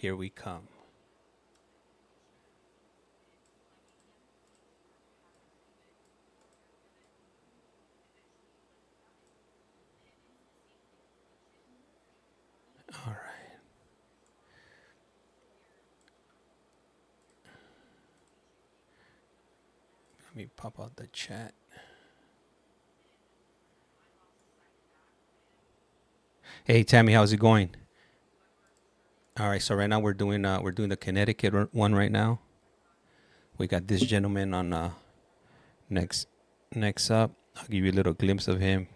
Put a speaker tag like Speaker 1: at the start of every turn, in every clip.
Speaker 1: here we come. All right. Let me pop out the chat. Hey Tammy, how's it going? All right, so right now we're doing the Connecticut one right now. We got this gentleman on next up. I'll give you a little glimpse of him.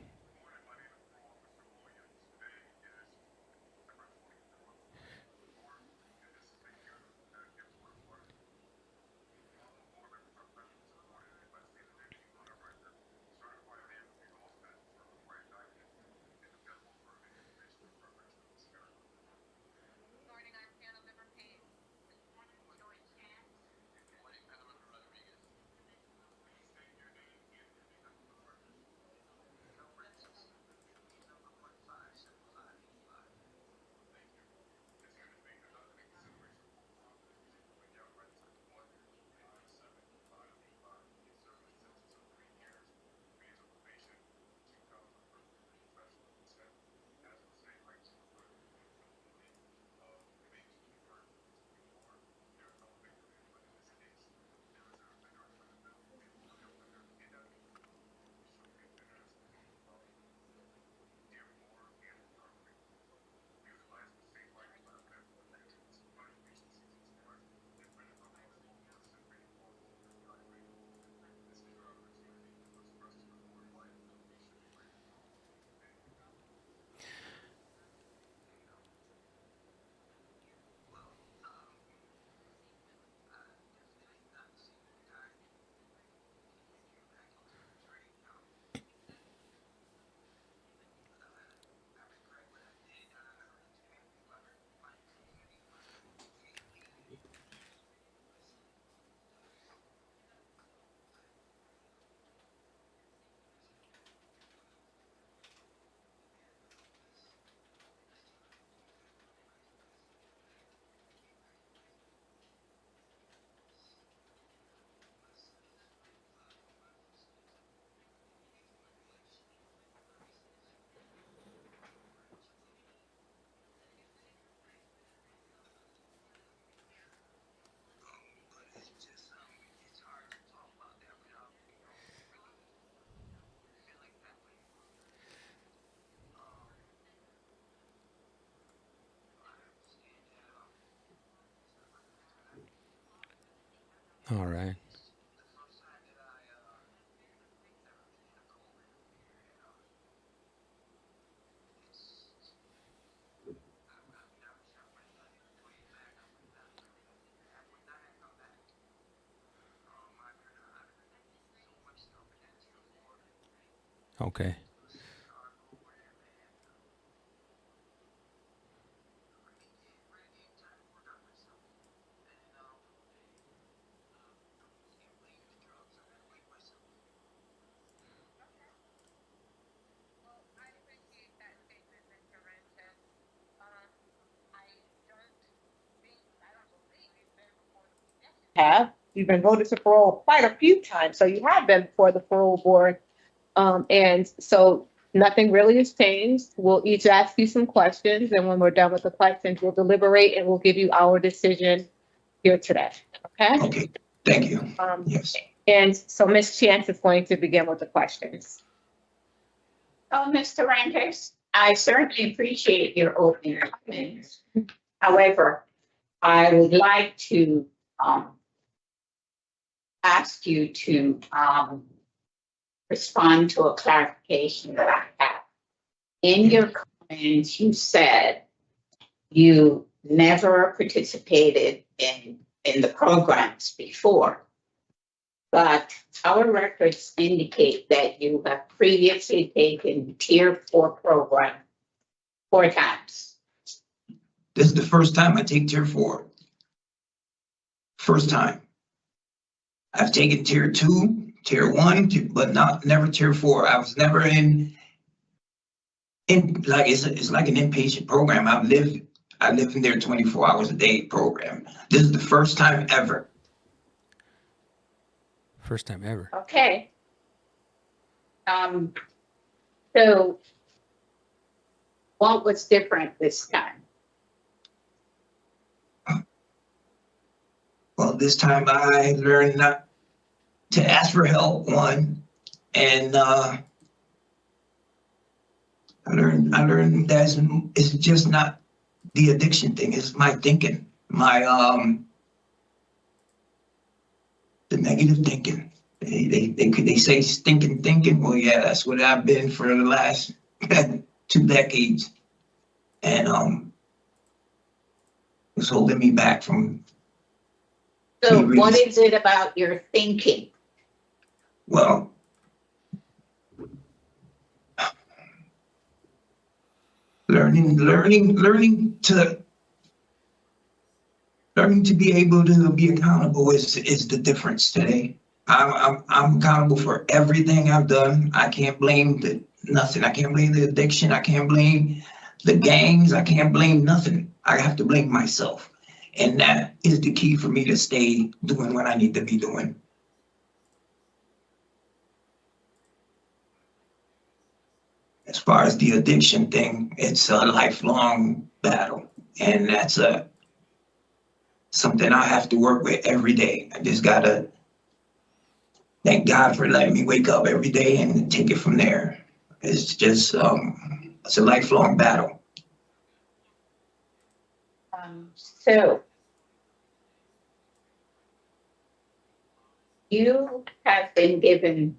Speaker 1: All right. Okay.
Speaker 2: Have. You've been voted to parole quite a few times, so you have been before the parole board. And so nothing really has changed. We'll each ask you some questions, and when we're done with the questions, we'll deliberate and we'll give you our decision here today. Okay?
Speaker 3: Okay, thank you. Yes.
Speaker 2: And so Ms. Chance is going to begin with the questions.
Speaker 4: Oh, Mr. Renters, I certainly appreciate your opening comments. However, I would like to ask you to respond to a clarification that I have. In your comments, you said you never participated in the programs before, but our records indicate that you have previously taken Tier 4 program 4 times.
Speaker 3: This is the first time I take Tier 4. First time. I've taken Tier 2, Tier 1, but never Tier 4. I was never in like it's like an inpatient program. I live in their 24 hours a day program. This is the first time ever.
Speaker 1: First time ever.
Speaker 4: Okay. So what was different this time?
Speaker 3: Well, this time I learned not to ask for help, one, and I learned that it's just not the addiction thing, it's my thinking, my the negative thinking. They say stinking thinking. Well, yeah, that's what I've been for the last 2 decades, and it's holding me back from.
Speaker 4: So what is it about your thinking?
Speaker 3: Well, learning to be able to be accountable is the difference today. I'm accountable for everything I've done. I can't blame nothing. I can't blame the addiction. I can't blame the gangs. I can't blame nothing. I have to blame myself. And that is the key for me to stay doing what I need to be doing. As far as the addiction thing, it's a lifelong battle. And that's something I have to work with every day. I just gotta thank God for letting me wake up every day and take it from there. It's just, it's a lifelong battle.
Speaker 4: So you have been given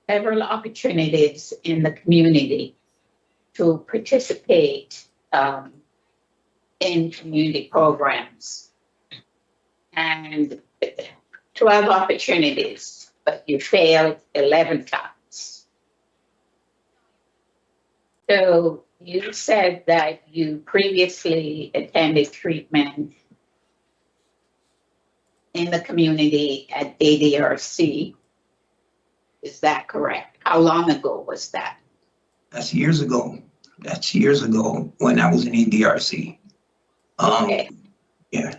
Speaker 4: several opportunities in the community to participate in community programs, and 12 opportunities, but you failed 11 times. So you said that you previously attended treatment in the community at ADRC. Is that correct? How long ago was that?
Speaker 3: That's years ago. That's years ago when I was in ADRC.
Speaker 4: Okay.
Speaker 3: Yeah.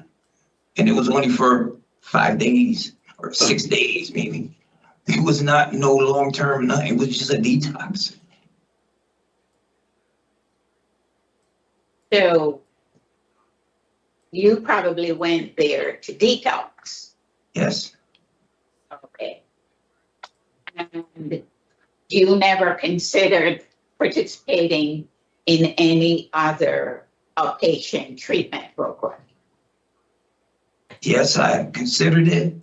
Speaker 3: And it was only for 5 days or 6 days, maybe. It was not no long-term, nothing. It was just a detox.
Speaker 4: So you probably went there to detox.
Speaker 3: Yes.
Speaker 4: Okay. And you never considered participating in any other outpatient treatment program?
Speaker 3: Yes, I considered it.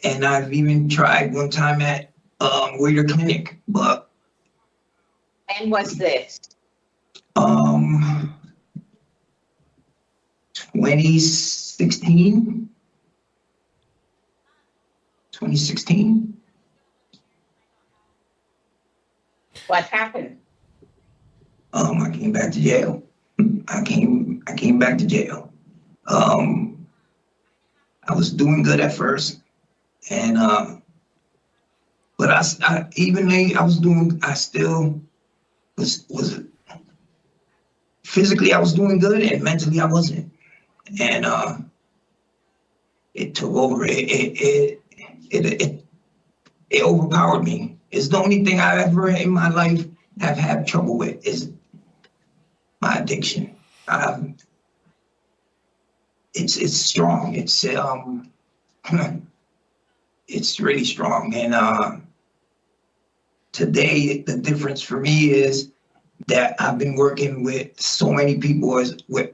Speaker 3: And I've even tried one time at Waiter Clinic, but.
Speaker 4: When was this?
Speaker 3: 2016. 2016.
Speaker 4: What happened?
Speaker 3: I came back to jail. I came back to jail. I was doing good at first, and but I still was physically I was doing good, and mentally I wasn't, and it took over. It overpowered me. It's the only thing I've ever in my life have had trouble with is my addiction. It's strong. It's it's really strong. And today the difference for me is that I've been working with so many people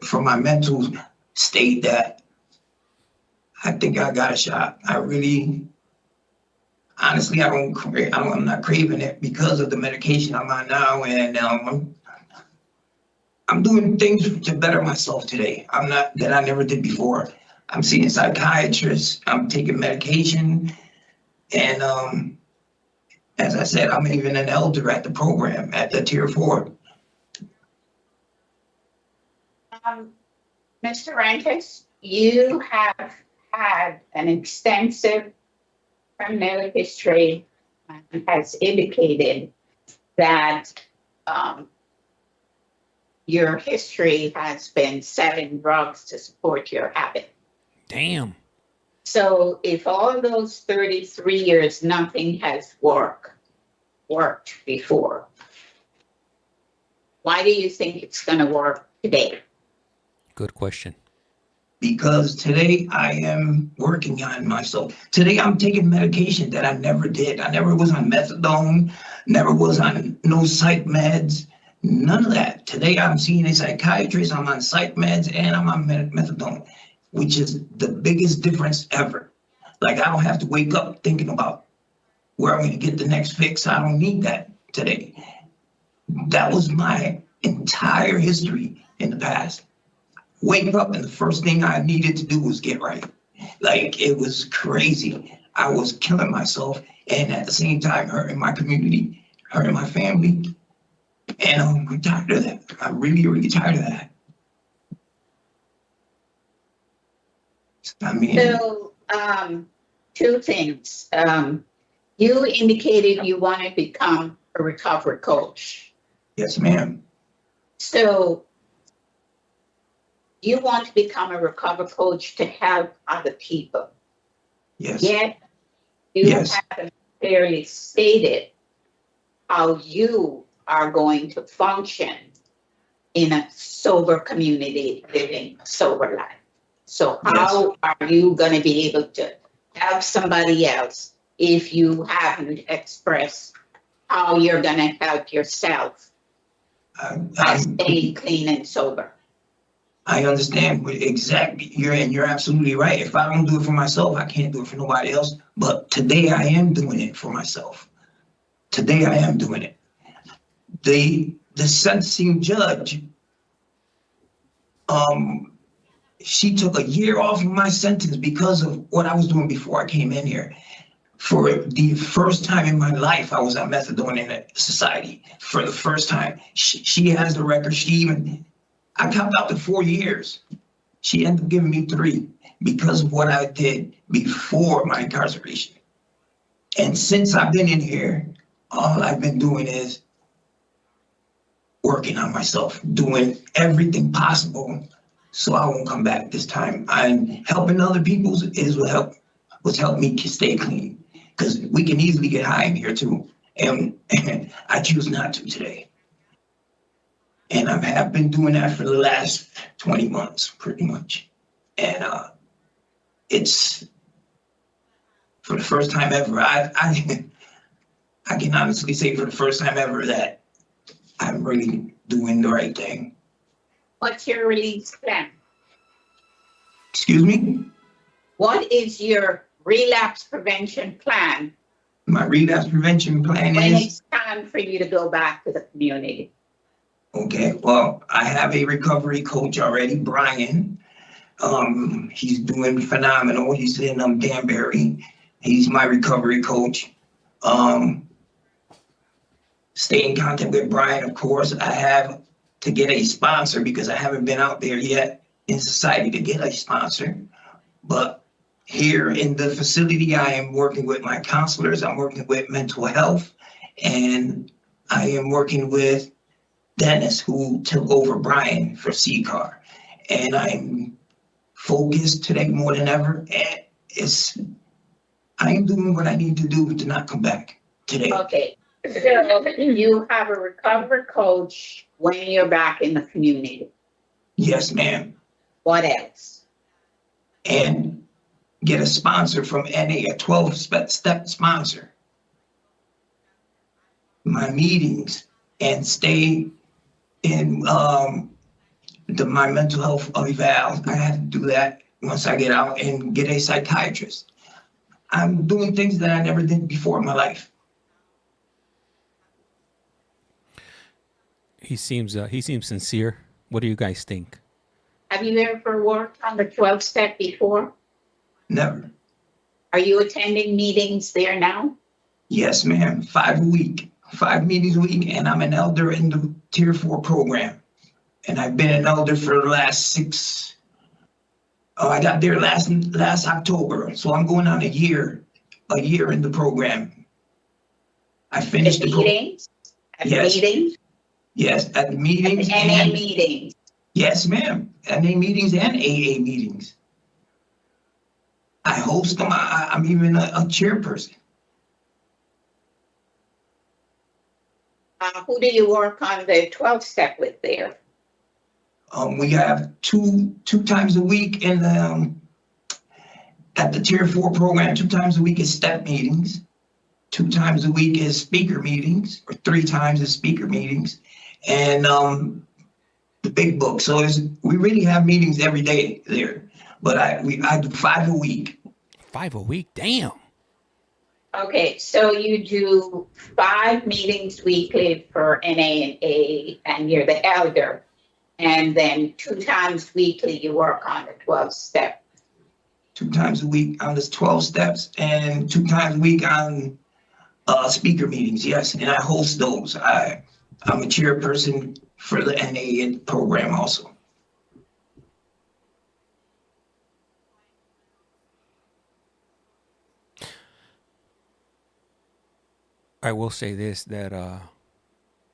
Speaker 3: for my mental state that I think I got a shot. I really, honestly, I'm not craving it because of the medication I'm on now, and I'm doing things to better myself today. That I never did before. I'm seeing psychiatrists. I'm taking medication, and as I said, I'm even an elder at the program at the Tier 4.
Speaker 4: Mr. Rantis, you have had an extensive criminal history and has indicated that your history has been selling drugs to support your habit.
Speaker 1: Damn.
Speaker 4: So if all those 33 years, nothing has worked before, why do you think it's going to work today?
Speaker 1: Good question.
Speaker 3: Because today I am working on myself. Today I'm taking medication that I never did. I never was on methadone, never was on no psych meds, none of that. Today I'm seeing a psychiatrist, I'm on psych meds, and I'm on methadone, which is the biggest difference ever. Like, I don't have to wake up thinking about where I'm going to get the next fix. I don't need that today. That was my entire history in the past. Wake up and the first thing I needed to do was get right. Like, it was crazy. I was killing myself and at the same time hurting my community, hurting my family. And I'm tired of that. I'm really, really tired of that. I mean,
Speaker 4: So, two things. You indicated you want to become a recovery coach.
Speaker 3: yes, ma'am.
Speaker 4: So you want to become a recovery coach to help other people.
Speaker 3: Yes.
Speaker 4: Yet you
Speaker 3: Yes.
Speaker 4: haven't clearly stated how you are going to function in a sober community living a sober life. So how are you going to be able to help somebody else if you haven't expressed how you're going to help yourself by staying clean and sober?
Speaker 3: I understand exactly. You're absolutely right. If I don't do it for myself, I can't do it for nobody else. But today I am doing it for myself. Today I am doing it. The sentencing judge, she took a year off of my sentence because of what I was doing before I came in here. For the first time in my life, I was on methadone in a society for the first time. She has the record. I copped out to 4 years. She ended up giving me 3 because of what I did before my incarceration. And since I've been in here, all I've been doing is working on myself, doing everything possible so I won't come back this time. And helping other people is what's helped me stay clean. Because we can easily get high in here too. And I choose not to today. And I have been doing that for the last 20 months, pretty much. And it's for the first time ever. I can honestly say for the first time ever that I'm really doing the right thing.
Speaker 4: What's your release plan?
Speaker 3: Excuse me?
Speaker 4: What is your relapse prevention plan
Speaker 3: My relapse prevention plan
Speaker 4: when
Speaker 3: is,
Speaker 4: it's time for you to go back to the community?
Speaker 3: okay, well, I have a recovery coach already, Brian. He's doing phenomenal. He's in Danbury. He's my recovery coach. Stay in contact with Brian, of course. I have to get a sponsor because I haven't been out there yet in society to get a sponsor. But here in the facility, I am working with my counselors. I'm working with mental health, and I am working with Dennis, who took over Brian for CCAR. And I'm focused today more than ever. And I am doing what I need to do to not come back today.
Speaker 4: Okay, so you have a recovery coach when you're back in the community.
Speaker 3: Yes, ma'am.
Speaker 4: What else?
Speaker 3: And get a sponsor from NA, a 12-step sponsor. My meetings and stay in my mental health eval. I have to do that once I get out and get a psychiatrist. I'm doing things that I never did before in my life.
Speaker 1: He seems sincere. What do you guys think?
Speaker 4: Have you ever worked on the 12-step before?
Speaker 3: Never.
Speaker 4: Are you attending meetings there now?
Speaker 3: Yes, ma'am. 5 a week, 5 meetings a week, and I'm an elder in the Tier 4 program. And I've been an elder for the last 6. I got there last October, so I'm going on a year in the program. I finished the
Speaker 4: meetings?
Speaker 3: Yes.
Speaker 4: Meetings?
Speaker 3: Yes, at the meetings.
Speaker 4: NA meetings.
Speaker 3: Yes, ma'am. NA meetings and AA meetings. I host them. I'm even a chairperson.
Speaker 4: Who do you work on the 12-step with there?
Speaker 3: We have two times a week in the at the Tier 4 program. 2 times a week is step meetings. 2 times a week is speaker meetings, or 3 times is speaker meetings, and the big book. So we really have meetings every day there. But I do 5 a week.
Speaker 1: 5 a week, damn.
Speaker 4: Okay, so you do 5 meetings weekly for NA and A, and you're the elder. And then 2 times weekly you work on the 12-step.
Speaker 3: 2 times a week on this 12 steps, and 2 times a week on speaker meetings. Yes, and I host those. I'm a chairperson for the NA program also.
Speaker 1: I will say this, that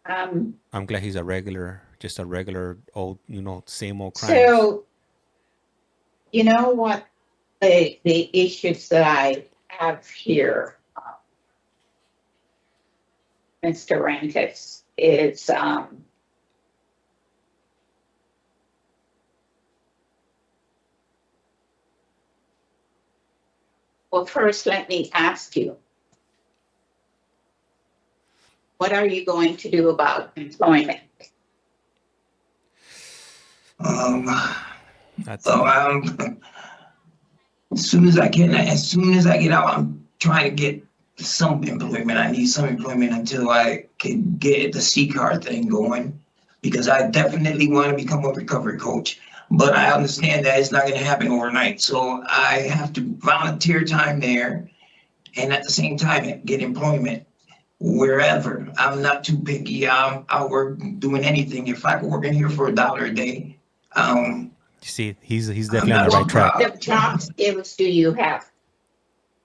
Speaker 1: I'm glad he's a regular, just a regular old, same old crime.
Speaker 4: So, you know what the issues that I have here, Mr. Rentis, is well, first let me ask you, what are you going to do about employment?
Speaker 1: That's
Speaker 3: as soon as I can, as soon as I get out, I'm trying to get some employment. I need some employment until I can get the C card thing going, because I definitely want to become a recovery coach. But I understand that it's not going to happen overnight. So I have to volunteer time there, and at the same time get employment wherever. I'm not too picky. I'll work doing anything. If I could work in here for $1 a day.
Speaker 1: You see, he's definitely on the right track.
Speaker 4: What job skills do you have?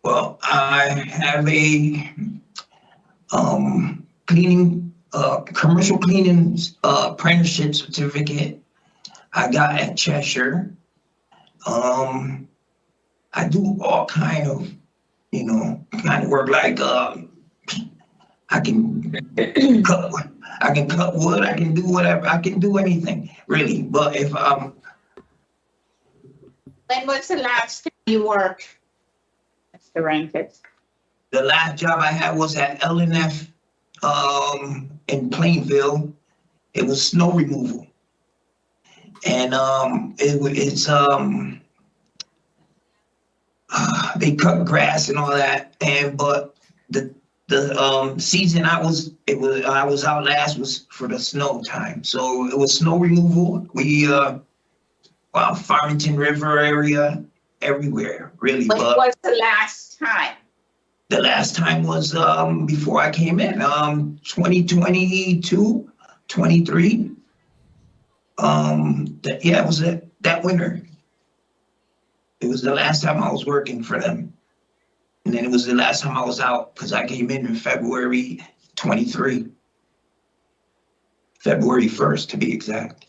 Speaker 3: Well, I have a cleaning, commercial cleaning apprenticeship certificate I got at Cheshire. I do all kind of work, like I can cut wood, I can do whatever, I can do anything really. But if
Speaker 4: when was the last time you worked, Mr. Rentis?
Speaker 3: the last job I had was at LNF in Plainville. It was snow removal, and they cut grass and all that. But the season I was out last was for the snow time, so it was snow removal. We Farmington River area, everywhere really.
Speaker 4: When was the last time?
Speaker 3: The last time was before I came in, 2022, 23. It was that winter. It was the last time I was working for them. And then it was the last time I was out, because I came in February 23. February 1st, to be exact.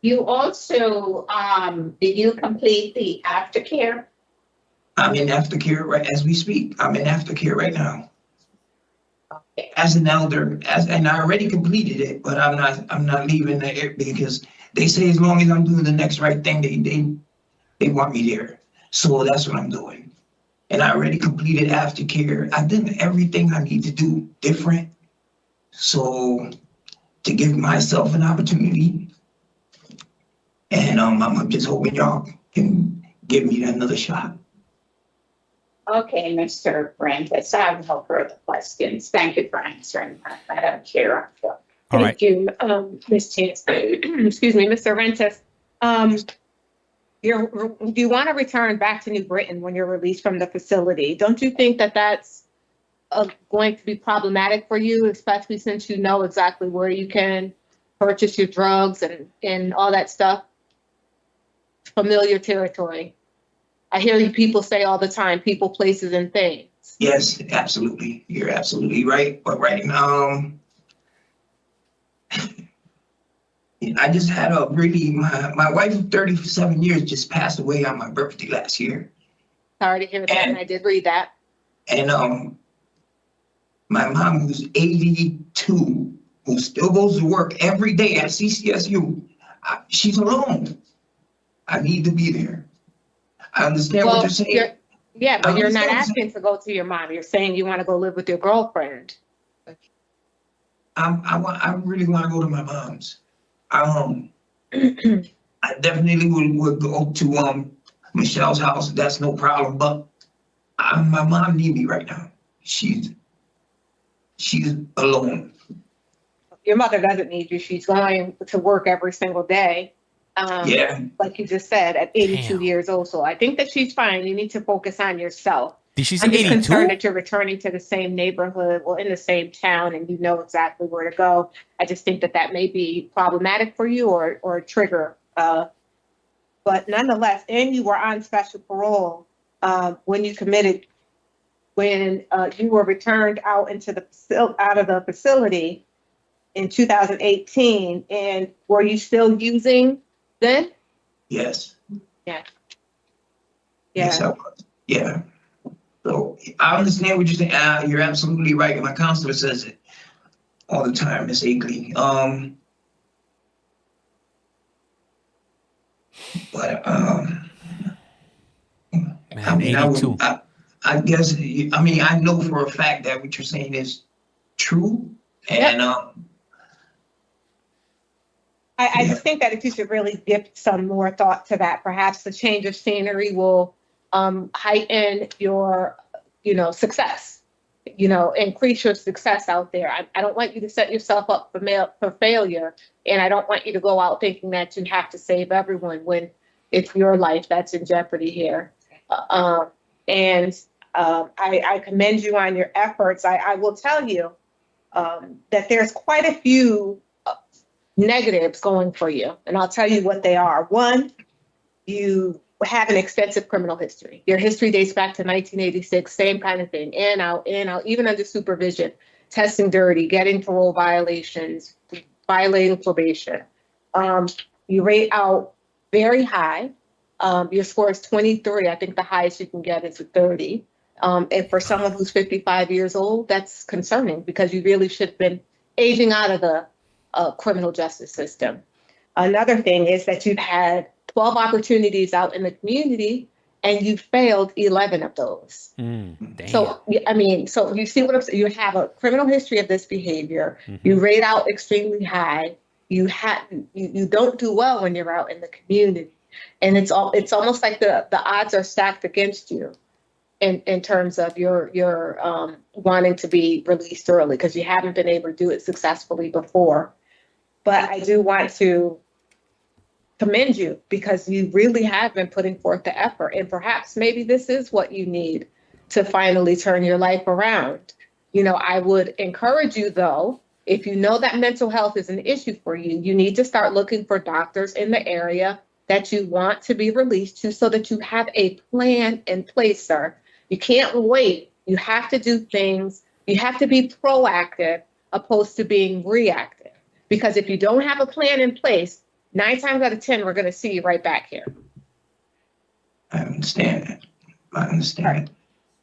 Speaker 4: You also, did you complete the aftercare?
Speaker 3: I'm in aftercare right as we speak. I'm in aftercare right now.
Speaker 4: Okay.
Speaker 3: As an elder, and I already completed it, but I'm not leaving there, because they say as long as I'm doing the next right thing, they want me there. So that's what I'm doing. And I already completed aftercare. I've done everything I need to do different. So to give myself an opportunity, and I'm just hoping y'all can give me another shot.
Speaker 4: Okay, Mr. Rentis, I have no further questions. Thank you for answering that, Madam Chair.
Speaker 1: All right.
Speaker 2: Thank you, Ms. Chance. Excuse me, Mr. Rentis. Do you want to return back to New Britain when you're released from the facility? Don't you think that that's going to be problematic for you, especially since you know exactly where you can purchase your drugs and all that stuff? Familiar territory. I hear you people say all the time, people, places, and things.
Speaker 3: Yes, absolutely. You're absolutely right. But right now, I just had a really, my wife of 37 years just passed away on my birthday last year.
Speaker 2: Sorry to hear that, and I did read that.
Speaker 3: And my mom, who's 82, who still goes to work every day at CCSU, she's alone. I need to be there. I understand what you're saying.
Speaker 2: Yeah, but you're not asking to go to your mom. You're saying you want to go live with your girlfriend.
Speaker 3: I really want to go to my mom's. I definitely would go to Michelle's house. That's no problem. But my mom needs me right now. She's alone.
Speaker 2: Your mother doesn't need you. She's going to work every single day.
Speaker 3: Yeah.
Speaker 2: Like you just said, at 82
Speaker 1: Damn.
Speaker 2: years old. So I think that she's fine. You need to focus on yourself.
Speaker 1: Did she say
Speaker 2: I'm just
Speaker 1: 82?
Speaker 2: concerned that you're returning to the same neighborhood, well, in the same town, and you know exactly where to go. I just think that that may be problematic for you or a trigger. But nonetheless, and you were on special parole when you were returned out of the facility in 2018. And were you still using then?
Speaker 3: Yes.
Speaker 2: Yeah.
Speaker 3: Yes, I was. Yeah. So I understand what you're saying. You're absolutely right. My counselor says it all the time, Miss Agley. But
Speaker 1: Man,
Speaker 3: I mean,
Speaker 1: 82.
Speaker 3: I guess, I mean, I know for a fact that what you're saying is true. And
Speaker 2: I just think that if you should really give some more thought to that, perhaps the change of scenery will heighten your, success, increase your success out there. I don't want you to set yourself up for failure. And I don't want you to go out thinking that you have to save everyone when it's your life that's in jeopardy here. I commend you on your efforts. I will tell you that there's quite a few negatives going for you. And I'll tell you what they are. One, you have an extensive criminal history. Your history dates back to 1986, same kind of thing, in, out, even under supervision, testing dirty, getting parole violations, violating probation. You rate out very high. Your score is 23. I think the highest you can get is a 30. And for someone who's 55 years old, that's concerning because you really should have been aging out of the criminal justice system. Another thing is that you've had 12 opportunities out in the community and you failed 11 of those.
Speaker 1: Damn.
Speaker 2: So, I mean, so you see what I'm saying? You have a criminal history of this behavior.
Speaker 1: Mm-hmm.
Speaker 2: You rate out extremely high. You don't do well when you're out in the community. And it's almost like the odds are stacked against you in terms of your wanting to be released early because you haven't been able to do it successfully before. But I do want to commend you because you really have been putting forth the effort. And perhaps maybe this is what you need to finally turn your life around. I would encourage you, though, if you know that mental health is an issue for you, you need to start looking for doctors in the area that you want to be released to so that you have a plan in place, sir. You can't wait. You have to do things. You have to be proactive opposed to being reactive. Because if you don't have a plan in place, 9 times out of 10, we're going to see you right back here.
Speaker 3: I understand that.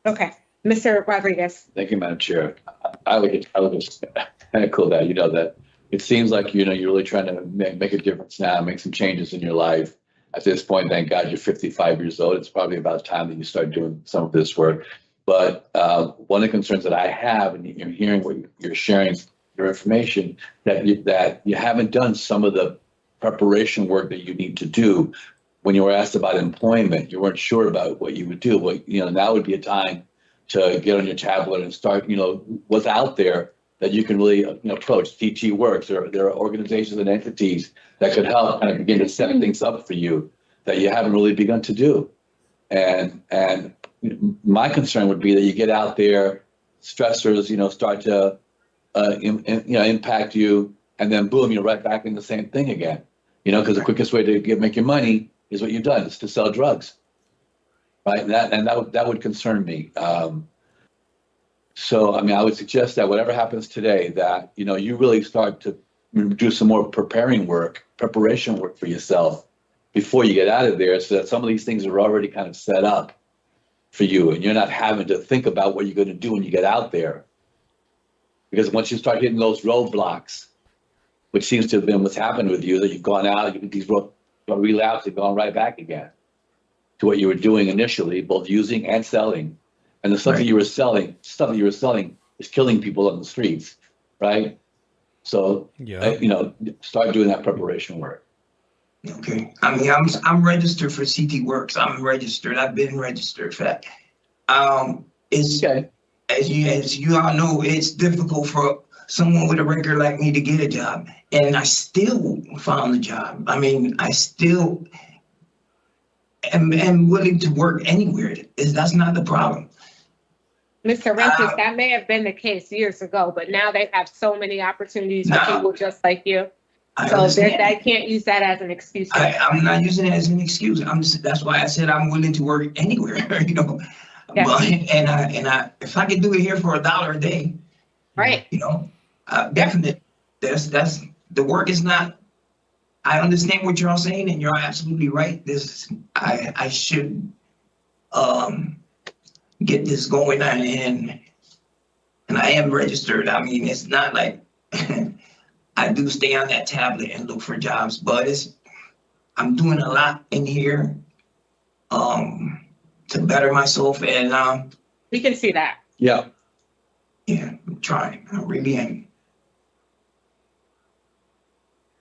Speaker 2: Okay. Mr. Rodriguez.
Speaker 5: Thank you, Madam Chair. I would just echo that, that it seems like, you're really trying to make a difference now, make some changes in your life. At this point, thank God you're 55 years old. It's probably about time that you start doing some of this work. But one of the concerns that I have, and you're hearing what you're sharing, your information, that you haven't done some of the preparation work that you need to do. When you were asked about employment, you weren't sure about what you would do. But, now would be a time to get on your tablet and start, what's out there that you can really approach. TT Works, there are organizations and entities that could help kind of begin to set things up for you that you haven't really begun to do. And my concern would be that you get out there, stressors, start to impact you, and then boom, you're right back in the same thing again. Because the quickest way to make your money is what you've done, is to sell drugs. right? And that would concern me. So, I mean, I would suggest that whatever happens today, that, you know, you really start to do some more preparation work for yourself before you get out of there, so that some of these things are already kind of set up for you, and you're not having to think about what you're going to do when you get out there. Because once you start hitting those roadblocks, which seems to have been what's happened with you, that you've gone out, these relapse have gone right back again to what you were doing initially, both using and selling. And the stuff that you were selling, is killing people on the streets, right? So, you know, start doing that preparation work.
Speaker 3: Okay. I mean, I'm registered for CT Works. I'm registered. I've been registered for that. It's
Speaker 5: Okay.
Speaker 3: as you all know, it's difficult for someone with a record like me to get a job, and I still found a job. I mean, I still am willing to work anywhere. That's not the problem.
Speaker 2: Mr. Rentis, that may have been the case years ago, but now they have so many opportunities for people just like you. So they can't use that as an excuse.
Speaker 3: I'm not using it as an excuse. That's why I said I'm willing to work anywhere, you know.
Speaker 2: Yeah.
Speaker 3: But, and if I could do it here for $1 a day,
Speaker 2: Right.
Speaker 3: you know, definitely. That's the work is not. I understand what you're all saying, and you're absolutely right. I should get this going, and I am registered. I mean, it's not like I do stay on that tablet and look for jobs, but I'm doing a lot in here to better myself, and
Speaker 2: We can see that.
Speaker 5: Yeah.
Speaker 3: yeah, I'm trying. I really am.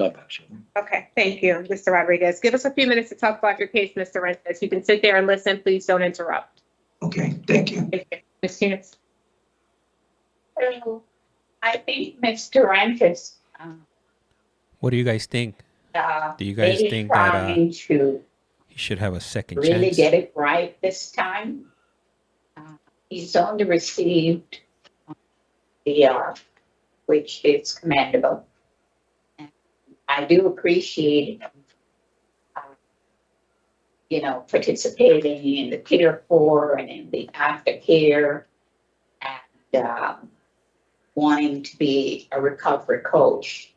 Speaker 2: Okay, thank you, Mr. Rodriguez. Give us a few minutes to talk about your case, Mr. Rentis. You can sit there and listen. Please don't interrupt.
Speaker 3: Okay, thank you.
Speaker 2: Thank you. Ms. Chance.
Speaker 4: So I think Mr. Rentis,
Speaker 1: What do you guys think? Do you guys
Speaker 4: maybe
Speaker 1: think that
Speaker 4: trying to
Speaker 1: he should have a second
Speaker 4: really
Speaker 1: chance?
Speaker 4: get it right this time. He's only received DR, which is commendable. And I do appreciate, you know, participating in the Tier 4 and in the aftercare, and wanting to be a recovery coach.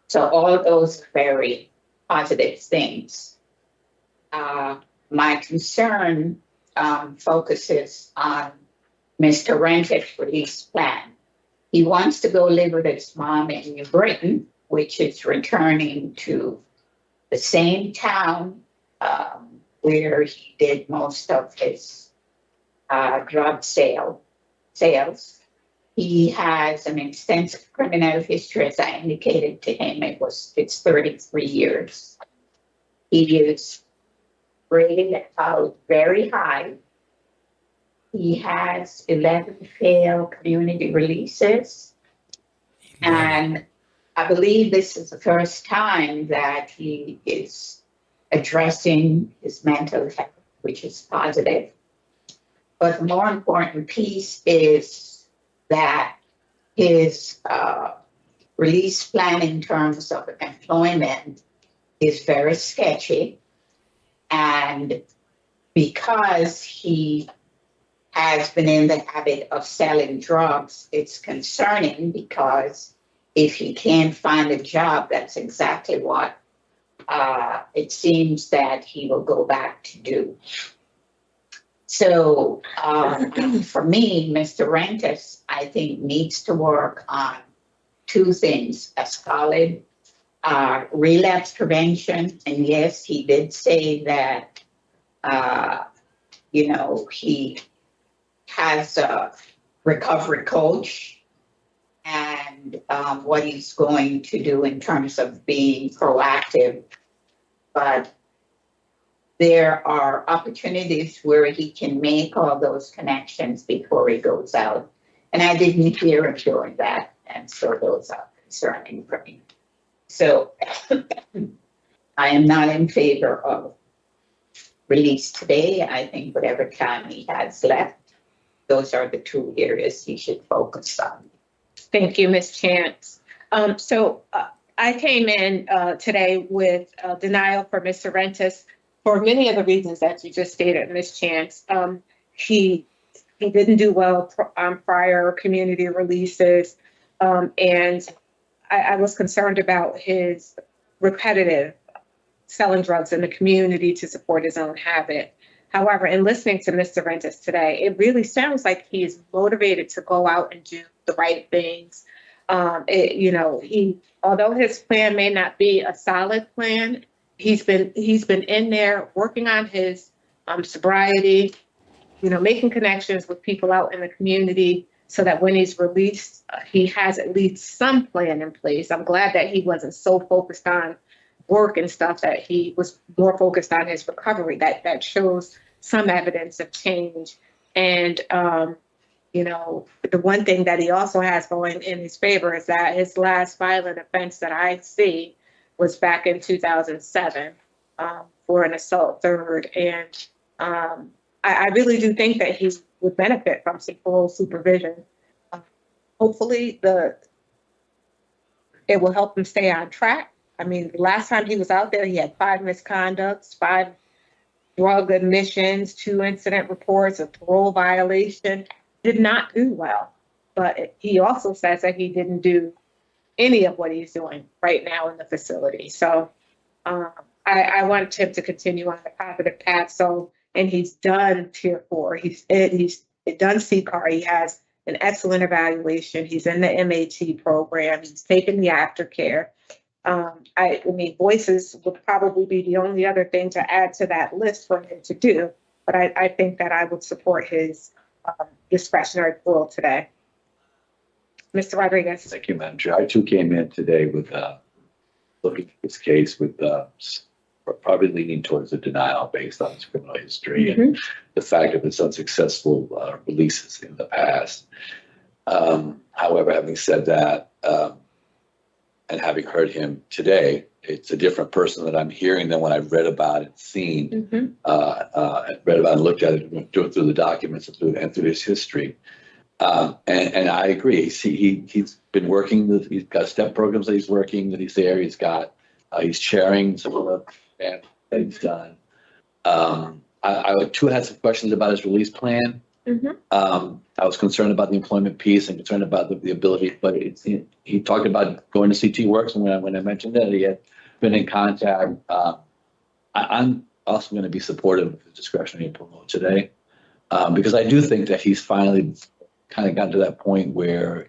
Speaker 4: So all of those are very positive things. My concern focuses on Mr. Rentis' release plan. He wants to go live with his mom in New Britain, which is returning to the same town where he did most of his drug sales. He has an extensive criminal history, as I indicated to him. It's 33 years. He is rated out very high. He has 11 failed community releases. And I believe this is the first time that he is addressing his mental health, which is positive. But the more important piece is that his release plan in terms of employment is very sketchy. And because he has been in the habit of selling drugs, it's concerning, because if he can't find a job, that's exactly what it seems that he will go back to do. So for me, Mr. Rentis, I think, needs to work on two things: a solid relapse prevention. And yes, he did say that, you know, he has a recovery coach, and what he's going to do in terms of being proactive. But there are opportunities where he can make all those connections before he goes out. And I didn't hear him doing that. And so those are concerning for me. So I am not in favor of release today. I think whatever time he has left, those are the two areas he should focus on.
Speaker 2: Thank you, Ms. Chance. So I came in today with denial for Mr. Rentis for many of the reasons that you just stated, Ms. Chance. He didn't do well on prior community releases, and I was concerned about his repetitive selling drugs in the community to support his own habit. However, in listening to Mr. Rentis today, it really sounds like he's motivated to go out and do the right things. Although his plan may not be a solid plan, he's been in there working on his sobriety, making connections with people out in the community so that when he's released, he has at least some plan in place. I'm glad that he wasn't so focused on work and stuff, that he was more focused on his recovery. That shows some evidence of change. And, the one thing that he also has going in his favor is that his last violent offense that I see was back in 2007 for an assault third. And I really do think that he would benefit from some parole supervision. Hopefully it will help him stay on track. I mean, the last time he was out there, he had 5 misconducts, 5 drug admissions, 2 incident reports, a parole violation. Did not do well. But he also says that he didn't do any of what he's doing right now in the facility. So I want him to continue on the positive path. And he's done Tier 4. He's done CCAR. He has an excellent evaluation. He's in the MAT program. He's taken the aftercare. I mean, voices would probably be the only other thing to add to that list for him to do. But I think that I would support his discretionary parole today. Mr. Rodriguez.
Speaker 5: Thank you, Madam Chair. I too came in today with looking at this case with probably leaning towards a denial based on his criminal history and the fact of his unsuccessful releases in the past. However, having said that, and having heard him today, it's a different person that I'm hearing than when I've read about and seen, read about and looked at it through the documents and through his history. And I agree. He's been working. He's got step programs that he's working that he's there. He's chairing some of the that he's done. I too had some questions about his release plan. I was concerned about the employment piece and concerned about the ability, but he talked about going to CT Works, and when I mentioned that he had been in contact, I'm also going to be supportive of his discretionary parole today, because I do think that he's finally kind of gotten to that point where,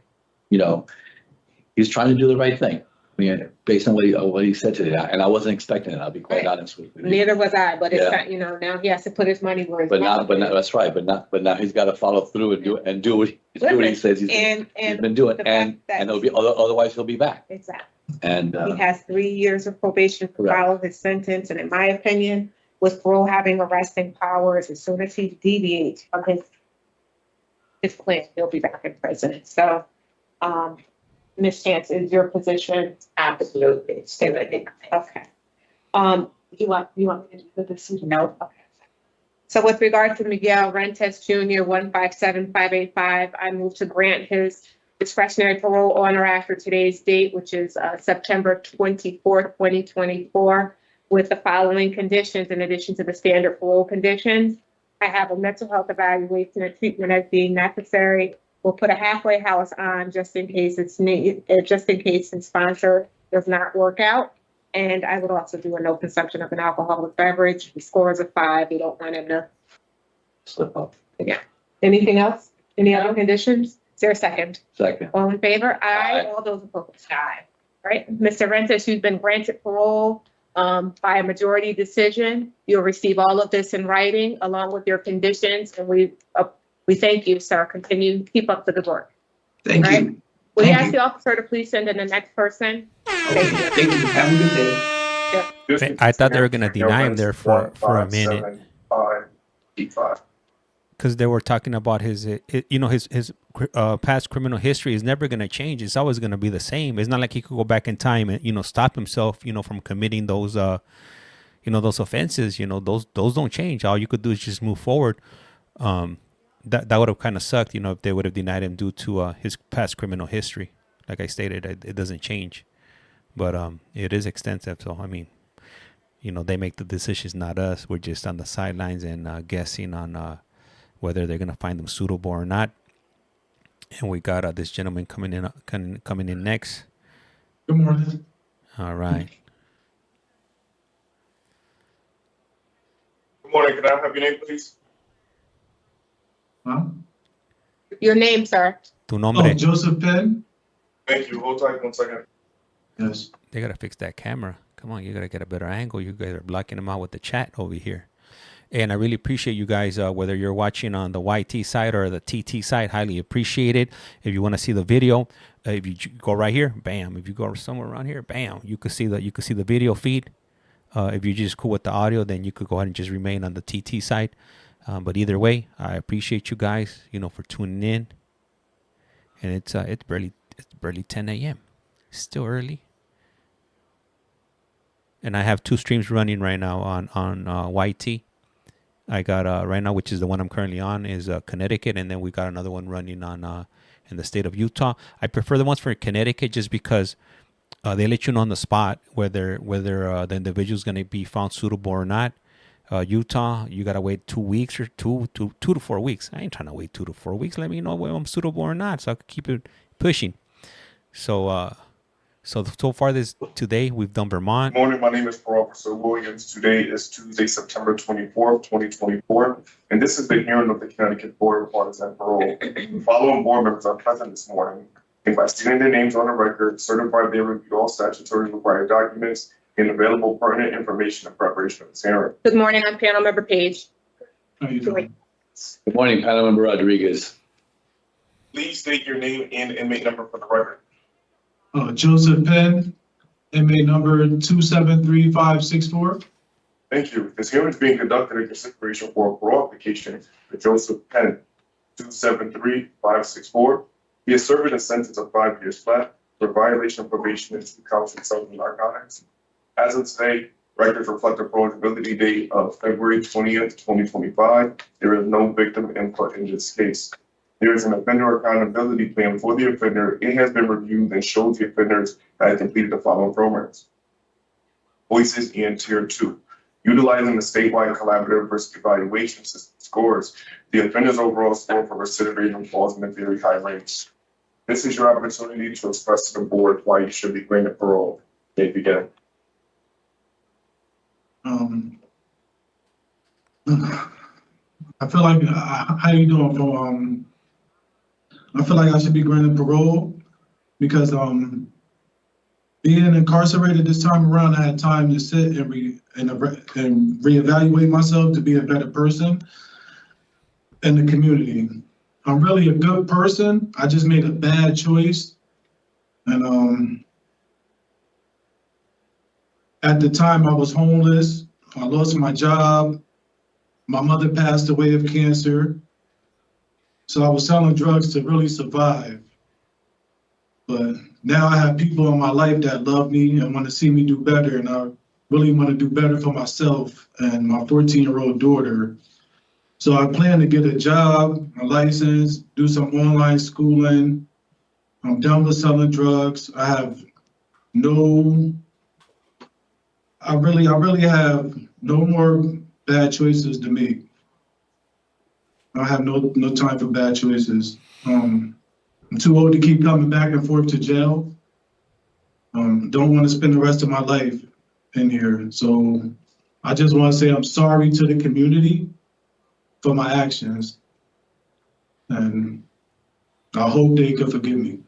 Speaker 5: he's trying to do the right thing. I mean, based on what he said today, and I wasn't expecting it. I'll be quite honest with you.
Speaker 2: Neither was I, but it's not, now he has to put his money where his mouth is.
Speaker 5: That's right. But now he's got to follow through and do what he says he's been doing, and it'll be otherwise he'll be back.
Speaker 2: Exactly.
Speaker 5: And
Speaker 2: he has 3 years of probation to follow his sentence, and in my opinion, with parole having arresting powers, as soon as he deviates from his plan, he'll be back in prison. So, Ms. Chance, is your position?
Speaker 4: Absolutely.
Speaker 2: Okay. You want me to do this?
Speaker 4: No.
Speaker 2: Okay. So with regard to Miguel Rentis Jr., 157585, I move to grant his discretionary parole on or after today's date, which is September 24th, 2024, with the following conditions in addition to the standard parole conditions. I have a mental health evaluation and treatment as being necessary. We'll put a halfway house on just in case his sponsor does not work out. And I would also do a no consumption of an alcoholic beverage. The score is a 5. We don't want him to slip up. Yeah. Anything else? Any other conditions? Is there a second?
Speaker 5: Second.
Speaker 2: All in favor? Aye.
Speaker 5: Aye.
Speaker 2: All those opposed? Aye. All right. Mr. Rentis, you've been granted parole by a majority decision. You'll receive all of this in writing along with your conditions. And we thank you, sir. Keep up the good work.
Speaker 3: Thank you.
Speaker 2: Will you
Speaker 3: Thank
Speaker 2: ask
Speaker 3: you.
Speaker 2: the officer to please send in the next person?
Speaker 3: Thank you. Have a good day.
Speaker 1: I thought they were going to deny him there for a minute,
Speaker 6: 1575.
Speaker 1: because they were talking about his past criminal history is never going to change. It's always going to be the same. It's not like he could go back in time and stop himself from committing those those offenses. Those don't change. All you could do is just move forward. That would have kind of sucked, if they would have denied him due to his past criminal history. Like I stated, it doesn't change, but it is extensive. So I mean, they make the decisions, not us. We're just on the sidelines and guessing on whether they're going to find them suitable or not. And we got this gentleman coming in next.
Speaker 7: Good morning.
Speaker 1: All right.
Speaker 6: Good morning. Can I have your name, please?
Speaker 7: Huh?
Speaker 2: Your name, sir.
Speaker 1: Tu nombre.
Speaker 7: Oh, Joseph Penn?
Speaker 6: Thank you. Hold tight 1 second.
Speaker 7: Yes.
Speaker 1: They got to fix that camera. Come on, you got to get a better angle. You guys are blocking them out with the chat over here. And I really appreciate you guys, whether you're watching on the YT side or the TT side, highly appreciate it. If you want to see the video, if you go right here, bam. If you go somewhere around here, bam, you can see the video feed. If you're just cool with the audio, then you could go ahead and just remain on the TT side. But either way, I appreciate you guys, for tuning in. And it's barely 10 a.m. Still early. And I have 2 streams running right now on YT. I got right now, which is the one I'm currently on, is Connecticut, and then we got another one running on in the state of Utah. I prefer the ones for Connecticut just because they let you know on the spot whether the individual is going to be found suitable or not. Utah, you gotta wait 2 weeks or 2 to 4 weeks. I ain't trying to wait 2 to 4 weeks. Let me know whether I'm suitable or not, so I can keep it pushing. So far today we've done Vermont.
Speaker 6: Good morning. My name is Parole Officer Williams. Today is Tuesday, September 24th, 2024. And this is the hearing of the Connecticut Board of Partisan Parole. The following board members are present this morning. And by stating their names on the record, certify they reviewed all statutory required documents and available pertinent information in preparation of this hearing.
Speaker 2: Good morning. I'm panel member Page.
Speaker 7: How you doing?
Speaker 5: Good morning, panel member Rodriguez.
Speaker 6: Please state your name and inmate number for the record.
Speaker 7: Joseph Penn, inmate number 273564.
Speaker 6: Thank you. This hearing is being conducted in consideration for a parole application for Joseph Penn, 273564. He is serving a sentence of 5 years flat for violation of probation and 2 counts of selling narcotics. As of today, records reflect the parolability date of February 20th, 2025. There is no victim input in this case. There is an offender accountability plan for the offender. It has been reviewed and shows the offenders have completed the following programs. Voices in Tier 2. Utilizing the statewide collaborative risk evaluation system scores, the offender's overall score for recidivism falls in a very high range. This is your opportunity to express to the board why you should be granted parole. They begin.
Speaker 7: I feel like, how you doing? I feel like I should be granted parole because being incarcerated this time around, I had time to sit and reevaluate myself to be a better person in the community. I'm really a good person. I just made a bad choice. And at the time I was homeless. I lost my job. My mother passed away of cancer. So I was selling drugs to really survive. But now I have people in my life that love me and want to see me do better. And I really want to do better for myself and my 14-year-old daughter. So I plan to get a job, a license, do some online schooling. I'm done with selling drugs. I really have no more bad choices to make. I have no time for bad choices. I'm too old to keep coming back and forth to jail. Don't want to spend the rest of my life in here. So I just want to say I'm sorry to the community for my actions. And I hope they can forgive me.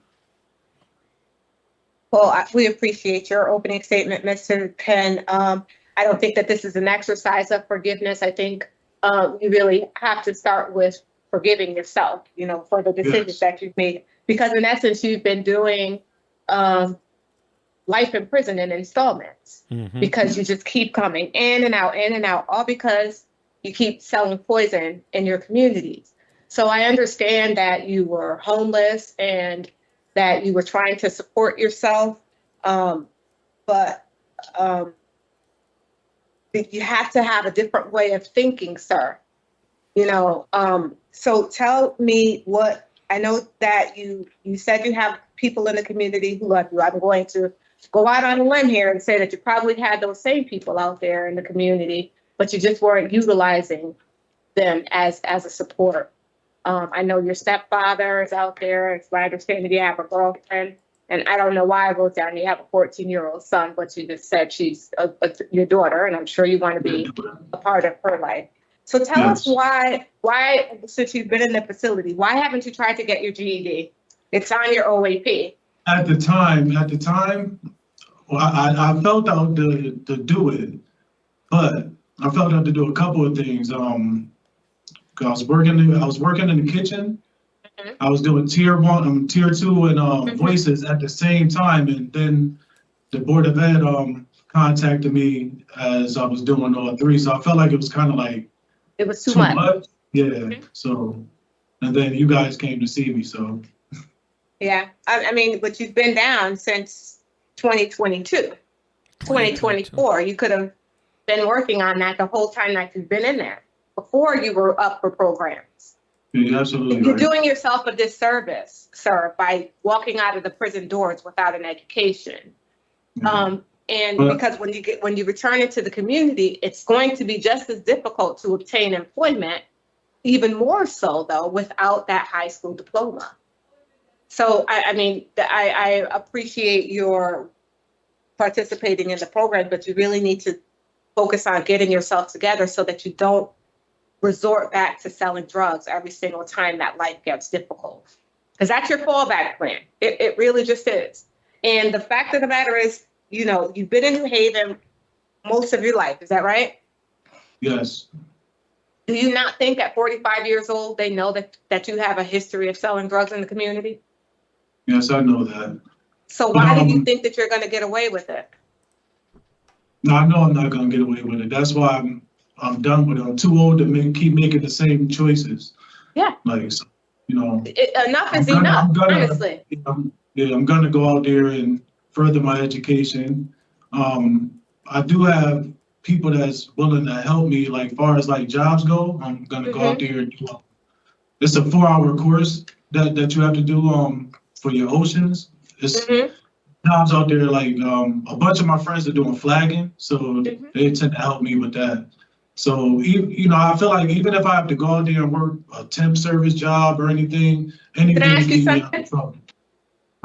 Speaker 2: Well, we appreciate your opening statement, Mr. Penn. I don't think that this is an exercise of forgiveness. I think you really have to start with forgiving yourself, for the decisions that you've made. Because in essence, you've been doing life in prison in installments because you just keep coming in and out, all because you keep selling poison in your communities. So I understand that you were homeless and that you were trying to support yourself, but you have to have a different way of thinking, sir. So tell me what, I know that you said you have people in the community who love you. I'm going to go out on a limb here and say that you probably had those same people out there in the community, but you just weren't utilizing them as a support. I know your stepfather is out there. It's my understanding you have a girlfriend. And I don't know why I wrote down you have a 14-year-old son, but you just said she's your daughter, and I'm sure you want to be a part of her life. So tell us why, since you've been in the facility, why haven't you tried to get your GED? It's on your OAP.
Speaker 7: At the time, well, I felt out to do it, but I felt out to do a couple of things. I was working in the kitchen. Mm-hmm. I was doing tier 1, tier 2, and voices at the same time, and then the Board of Ed contacted me as I was doing all 3. So I felt like it was kind of like
Speaker 2: it was too much.
Speaker 7: Yeah.
Speaker 2: Mm-hmm.
Speaker 7: So, and then you guys came to see me. So.
Speaker 2: Yeah, I mean, but you've been down since 2022, 2024. You could have been working on that the whole time that you've been in there before you were up for programs.
Speaker 7: Yeah, absolutely.
Speaker 2: You're doing yourself a disservice, sir, by walking out of the prison doors without an education. Because when you return into the community, it's going to be just as difficult to obtain employment, even more so though, without that high school diploma. So, I appreciate your participating in the program, but you really need to focus on getting yourself together so that you don't resort back to selling drugs every single time that life gets difficult. Because that's your fallback plan. It really just is. And the fact of the matter is, you've been in New Haven most of your life. Is that right?
Speaker 7: Yes.
Speaker 2: Do you not think at 45 years old, they know that you have a history of selling drugs in the community?
Speaker 7: Yes, I know that.
Speaker 2: So why do you think that you're going to get away with it?
Speaker 7: No, I know I'm not going to get away with it. That's why I'm done with it. I'm too old to keep making the same choices.
Speaker 2: Yeah.
Speaker 7: Like,
Speaker 2: enough is enough, honestly.
Speaker 7: I'm going to go out there and further my education. I do have people that's willing to help me, like far as like jobs go. I'm going to go out there and do it's a 4-hour course that you have to do for your oceans. It's jobs out there, like a bunch of my friends are doing flagging, so they tend to help me with that. So, I feel like even if I have to go out there and work a temp service job or anything
Speaker 2: Can I ask you something?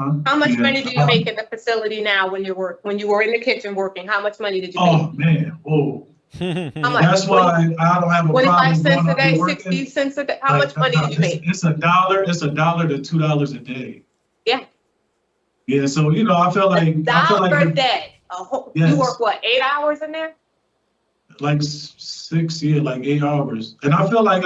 Speaker 7: Huh?
Speaker 2: How much money do you make in the facility now when you were in the kitchen working? How much money did you make?
Speaker 7: Oh man, whoa.
Speaker 2: How much?
Speaker 7: That's why I don't have a
Speaker 2: 25
Speaker 7: problem
Speaker 2: cents a day,
Speaker 7: working.
Speaker 2: 60 cents a day. How much money did you make?
Speaker 7: It's $1 to $2 a day.
Speaker 2: Yeah.
Speaker 7: Yeah, so I feel like
Speaker 2: $1 a day.
Speaker 7: Yes.
Speaker 2: You work what, 8 hours in there?
Speaker 7: Like 6, like 8 hours. And I feel like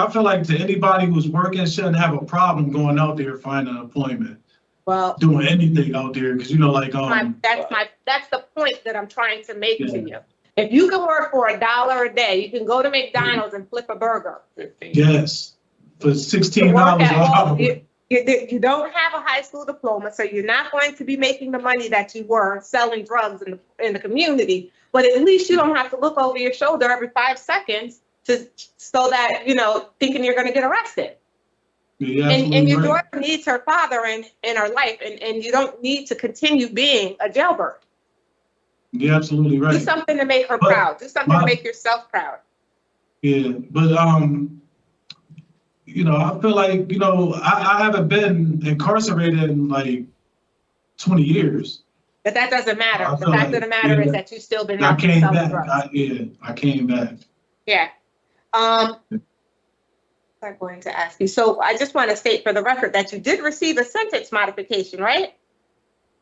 Speaker 7: to anybody who's working shouldn't have a problem going out there finding employment.
Speaker 2: Well,
Speaker 7: doing anything out there, because
Speaker 2: that's the point that I'm trying to make to you. If you can work for $1 a day, you can go to McDonald's and flip a burger.
Speaker 7: Yes, for $16 an hour.
Speaker 2: You don't have a high school diploma, so you're not going to be making the money that you were selling drugs in the community. But at least you don't have to look over your shoulder every 5 seconds so that thinking you're going to get arrested.
Speaker 7: Yeah,
Speaker 2: and your daughter needs her father in her life, and you don't need to continue being a jailbird.
Speaker 7: You're absolutely right.
Speaker 2: Do something to make her proud. Do something to make yourself proud.
Speaker 7: Yeah, but I feel like I haven't been incarcerated in like 20 years.
Speaker 2: But that doesn't matter. The fact of the matter is that you've still been out
Speaker 7: selling
Speaker 2: drugs.
Speaker 7: I came back.
Speaker 2: Yeah. I'm going to ask you. So I just want to state for the record that you did receive a sentence modification, right?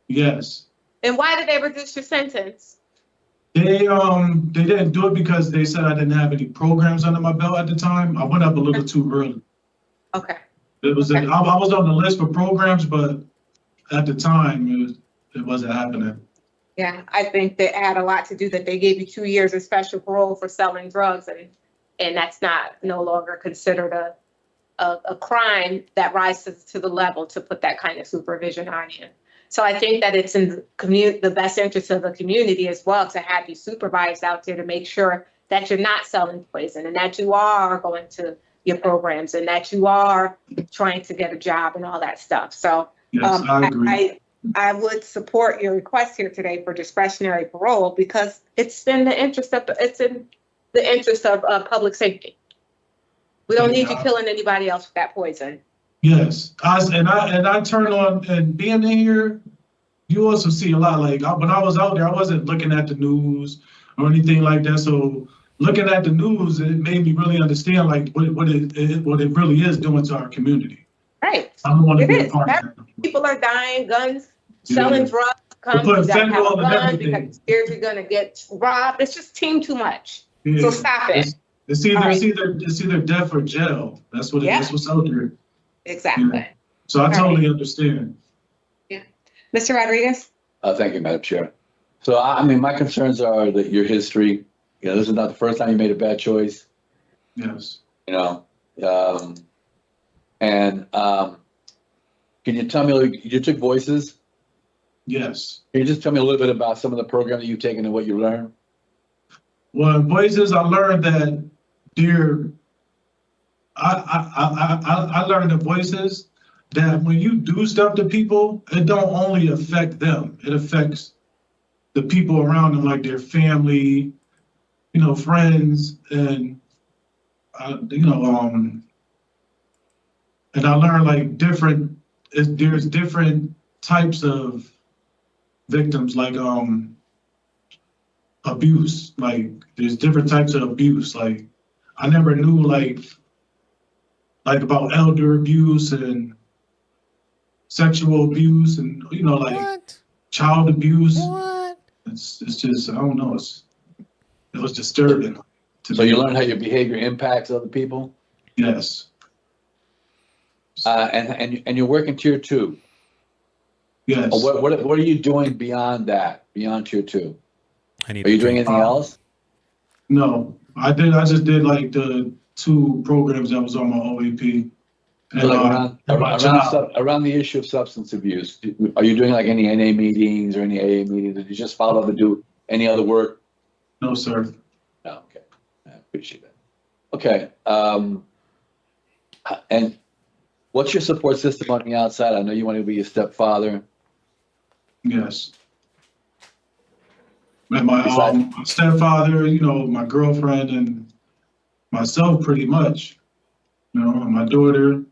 Speaker 7: Yes.
Speaker 2: And why did they reduce your sentence?
Speaker 7: They didn't do it because they said I didn't have any programs under my belt at the time. I went up a little too early.
Speaker 2: Okay.
Speaker 7: I was on the list for programs, but at the time it wasn't happening.
Speaker 2: Yeah, I think that had a lot to do that they gave you 2 years of special parole for selling drugs, and that's no longer considered a crime that rises to the level to put that kind of supervision on you. So I think that it's in the best interest of the community as well to have you supervised out there to make sure that you're not selling poison and that you are going to your programs and that you are trying to get a job and all that stuff. So
Speaker 7: yes, I agree.
Speaker 2: I would support your request here today for discretionary parole because it's in the interest of, public safety. We don't need you killing anybody else with that poison.
Speaker 7: Yes, I turn on, and being in here, you also see a lot. Like when I was out there, I wasn't looking at the news or anything like that. So looking at the news, it made me really understand like what it really is doing to our community.
Speaker 2: Right.
Speaker 7: I don't want to
Speaker 2: It
Speaker 7: be
Speaker 2: is.
Speaker 7: a part of that.
Speaker 2: People are dying, guns, selling drugs,
Speaker 7: putting
Speaker 2: you gotta have
Speaker 7: fentanyl
Speaker 2: a
Speaker 7: in
Speaker 2: gun
Speaker 7: everything.
Speaker 2: because you're scared you're gonna get robbed. It's just team too much.
Speaker 7: Yeah.
Speaker 2: So stop it.
Speaker 7: It's either death or jail. That's what that's what's out there.
Speaker 2: Exactly.
Speaker 7: Yeah. So I totally understand.
Speaker 2: Yeah. Mr. Rodriguez?
Speaker 5: Thank you, Madam Chair. So, I mean, my concerns are that your history, you know, this is not the first time you made a bad choice,
Speaker 7: Yes.
Speaker 5: you know. Can you tell me, like, you took voices?
Speaker 7: Yes.
Speaker 5: Can you just tell me a little bit about some of the program that you've taken and what you learned?
Speaker 7: Well, in voices, I learned that I learned in voices that when you do stuff to people, it don't only affect them, it affects the people around them, like their family, you know, friends, and and I learned like there's different types of victims, like abuse. Like there's different types of abuse. Like I never knew like about elder abuse and sexual abuse and like child abuse.
Speaker 1: What?
Speaker 7: It's just I don't know. It was disturbing.
Speaker 5: So you learned how your behavior impacts other people?
Speaker 7: Yes.
Speaker 5: And you're working tier 2.
Speaker 7: Yes.
Speaker 5: What are you doing beyond that? Beyond tier 2?
Speaker 1: Are you
Speaker 5: doing anything else?
Speaker 7: No, I just did like the 2 programs that was on my OAP. And,
Speaker 5: So like around the issue of substance abuse, are you doing like any NA meetings or any AA meetings? Did you just follow to do any other work?
Speaker 7: No, sir.
Speaker 5: No, okay. I appreciate that. Okay. And what's your support system on the outside? I know you want to be a stepfather.
Speaker 7: Yes. And my stepfather, my girlfriend, and myself, pretty much. And my daughter.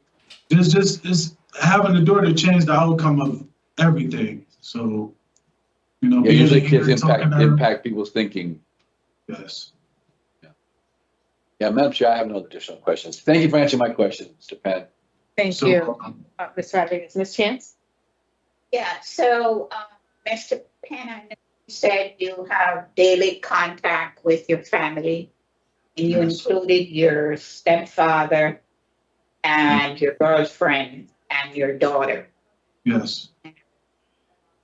Speaker 7: It's having a daughter change the outcome of everything. So,
Speaker 5: Yeah, usually kids impact people's thinking.
Speaker 7: Yes.
Speaker 5: Yeah, Madam Chair, I have no additional questions. Thank you for answering my questions, Mr. Penn.
Speaker 2: Thank you, Mr. Rodriguez. Ms. Chance?
Speaker 4: Yeah, so, Mr. Penn, I know you said you have daily contact with your family, and you included your stepfather and your girlfriend and your daughter.
Speaker 7: Yes.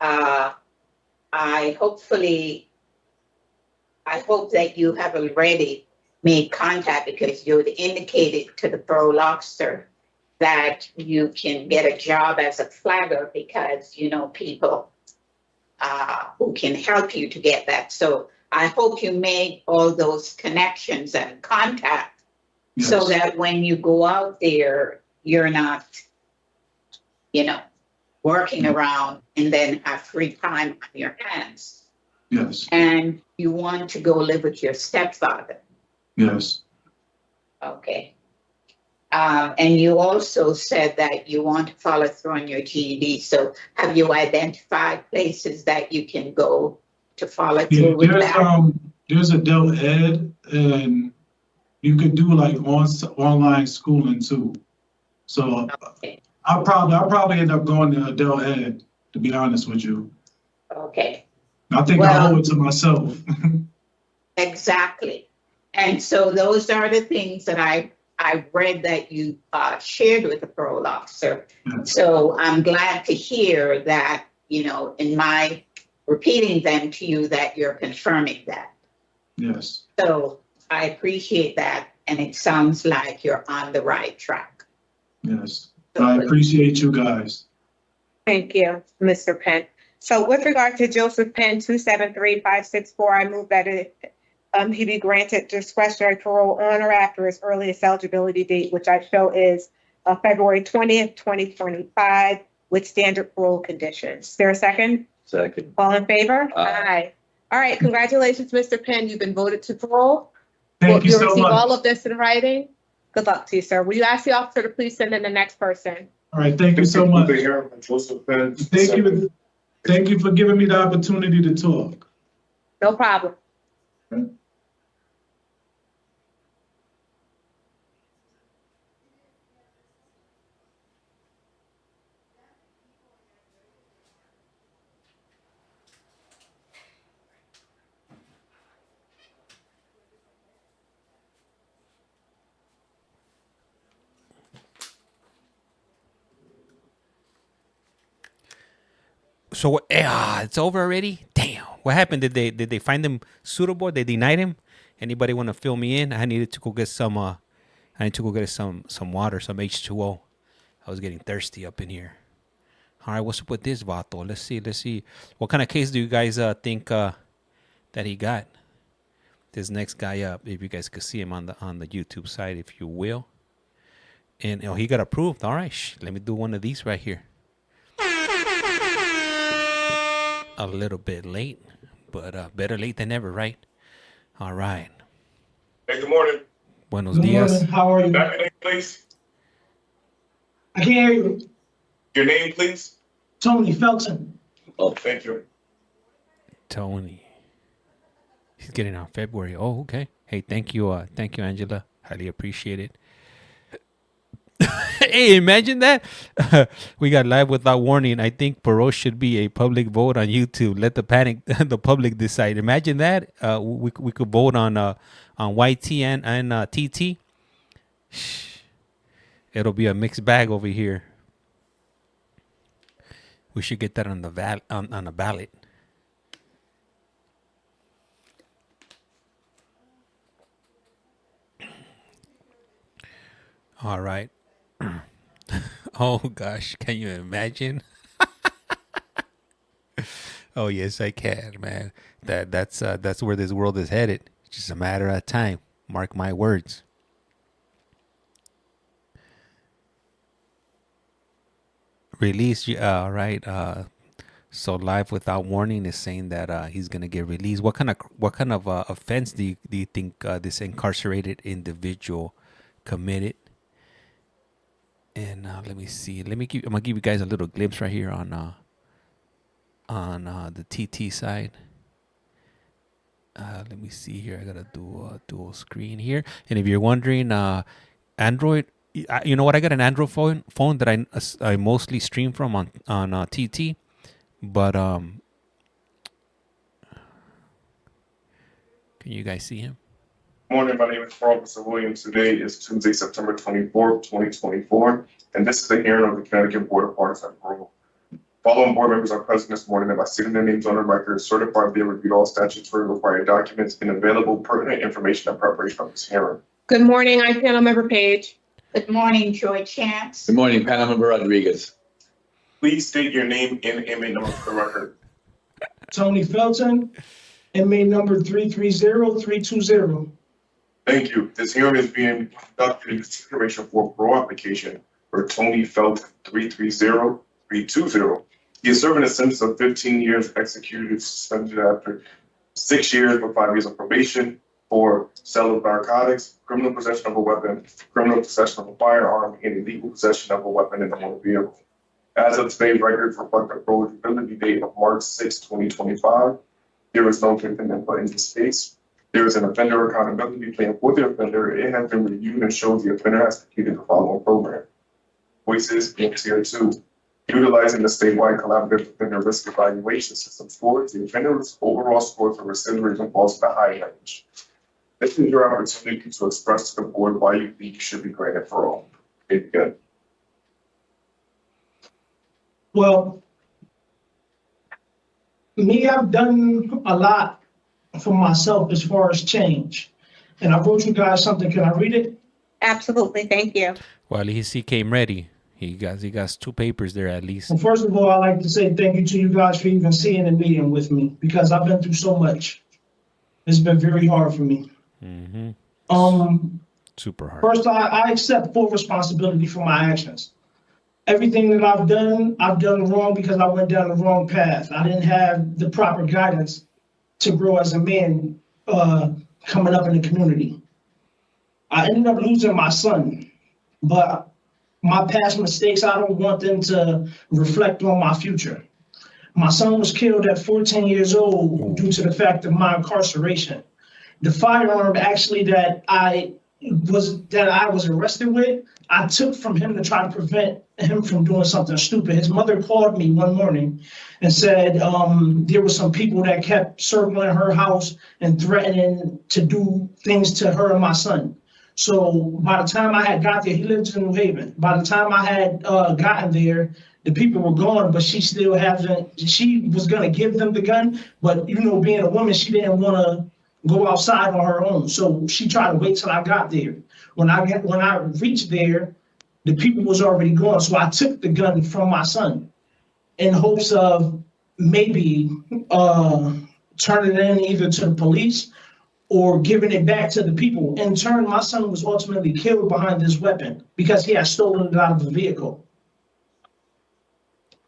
Speaker 4: I hope that you have already made contact because you had indicated to the parole officer that you can get a job as a flagger because you know people who can help you to get that. So I hope you made all those connections and contact so that when you go out there, you're not, working around and then have free time on your hands.
Speaker 7: Yes.
Speaker 4: And you want to go live with your stepfather.
Speaker 7: Yes.
Speaker 4: Okay. And you also said that you want to follow through on your GED. So have you identified places that you can go to follow through with that?
Speaker 7: There's adult ed, and you could do like online schooling too. So I'll probably end up going to adult ed, to be honest with you.
Speaker 4: Okay.
Speaker 7: I think I owe it to myself.
Speaker 4: Exactly. And so those are the things that I read that you shared with the parole officer.
Speaker 7: Yes.
Speaker 4: So I'm glad to hear that, in my repeating them to you, that you're confirming that.
Speaker 7: Yes.
Speaker 4: So I appreciate that. And it sounds like you're on the right track.
Speaker 7: Yes. I appreciate you guys.
Speaker 2: Thank you, Mr. Penn. So with regard to Joseph Penn 273564, I move that he be granted discretionary parole on or after his earliest eligibility date, which I show is February 20th, 2025. with standard parole conditions. Is there a second?
Speaker 5: Second.
Speaker 2: All in favor?
Speaker 5: Aye.
Speaker 2: All right, congratulations, Mr. Penn. You've been voted to parole.
Speaker 7: Thank you
Speaker 2: You'll
Speaker 7: so
Speaker 2: receive all
Speaker 7: much.
Speaker 2: of this in writing. Good luck to you, sir. Will you ask the officer to please send in the next person?
Speaker 7: All right, thank you so much.
Speaker 6: Joseph Penn.
Speaker 7: Thank you for giving me the opportunity to talk.
Speaker 2: No problem.
Speaker 1: So it's over already. Damn, what happened? Did they find him suitable? They denied him. Anybody want to fill me in? I needed to go get some. I need to go get some water, some H2O. I was getting thirsty up in here. All right, what's up with this vato? Let's see. What kind of case do you guys think that he got? This next guy up, if you guys could see him on the YouTube side, if you will. And he got approved. All right, let me do one of these right here. A little bit late, but better late than never, right? All right.
Speaker 6: Hey, good morning.
Speaker 1: Buenos
Speaker 7: Good
Speaker 1: dias.
Speaker 7: morning. How are you?
Speaker 6: Back your name, please.
Speaker 7: I can't hear you.
Speaker 6: Your name, please.
Speaker 7: Tony Felton.
Speaker 6: Oh, thank you.
Speaker 1: Tony. He's getting out February. Oh, okay. Hey, thank you, Angela. Highly appreciate it. Hey, imagine that. We got live without warning. I think Paroles should be a public vote on YouTube. Let the public decide. Imagine that. We could vote on YT and TT. It'll be a mixed bag over here. We should get that on the on a ballot. All right. Oh gosh, can you imagine? Oh yes, I can, man. That's where this world is headed. It's just a matter of time. Mark my words. Release, right? So live without warning is saying that he's gonna get released. What kind of offense do you think this incarcerated individual committed? And let me see. I'm gonna give you guys a little glimpse right here on the TT side. Let me see here. I gotta do a dual screen here. And if you're wondering, Android, you know what? I got an Android phone that I mostly stream from on TT, but can you guys see him?
Speaker 6: Morning, my name is Officer Williams. Today is Tuesday, September 24th, 2024, and this is the hearing of the Connecticut Board of Pardons and Parole. Following board members are present this morning and by stating their names on the record, certified they reviewed all statutory required documents and available pertinent information in preparation of this hearing.
Speaker 2: Good morning, I'm panel member Page.
Speaker 4: Good morning, Joy Chance.
Speaker 5: Good morning, panel member Rodriguez.
Speaker 6: Please state your name and inmate number for the record.
Speaker 7: Tony Felton, inmate number 330320.
Speaker 6: Thank you. This hearing is being conducted in consideration for a parole application for Tony Felton 330320. He is serving a sentence of 15 years executed, suspended after 6 years with 5 years of probation for sale of narcotics, criminal possession of a weapon, criminal possession of a firearm, and illegal possession of a weapon in a motor vehicle. As of today's records reflect the eligibility date of March 6, 2025. There is no defendant in this case. There is an offender accountability plan for the offender. It has been reviewed and shows the offender has completed the following program. Voices in Tier 2. Utilizing the statewide collaborative offender risk evaluation system scores, the offender's overall score for recidivism falls to the high range. This is your opportunity to express to the board why you think you should be granted parole. Okay, good.
Speaker 7: Well, me, I've done a lot for myself as far as change. And I wrote you guys something. Can I read it?
Speaker 2: Absolutely, thank you.
Speaker 1: Well, at least he came ready. He got 2 papers there at least.
Speaker 7: Well, first of all, I'd like to say thank you to you guys for even seeing and meeting with me because I've been through so much. It's been very hard for me.
Speaker 1: Super hard.
Speaker 7: First, I accept full responsibility for my actions.
Speaker 8: everything that I've done wrong because I went down the wrong path. I didn't have the proper guidance to grow as a man coming up in the community. I ended up losing my son, but my past mistakes, I don't want them to reflect on my future. My son was killed at 14 years old due to the fact of my incarceration. The firearm actually that I was arrested with, I took from him to try to prevent him from doing something stupid. His mother called me one morning and said there were some people that kept circling her house and threatening to do things to her and my son. So by the time I had got there, he lives in New Haven. By the time I had gotten there, the people were gone, but she still hasn't. She was gonna give them the gun, but you know, being a woman, she didn't want to go outside on her own. So she tried to wait till I got there. When I reached there, the people was already gone. So I took the gun from my son in hopes of maybe turning it in either to the police or giving it back to the people. In turn, my son was ultimately killed behind this weapon because he had stolen it out of the vehicle.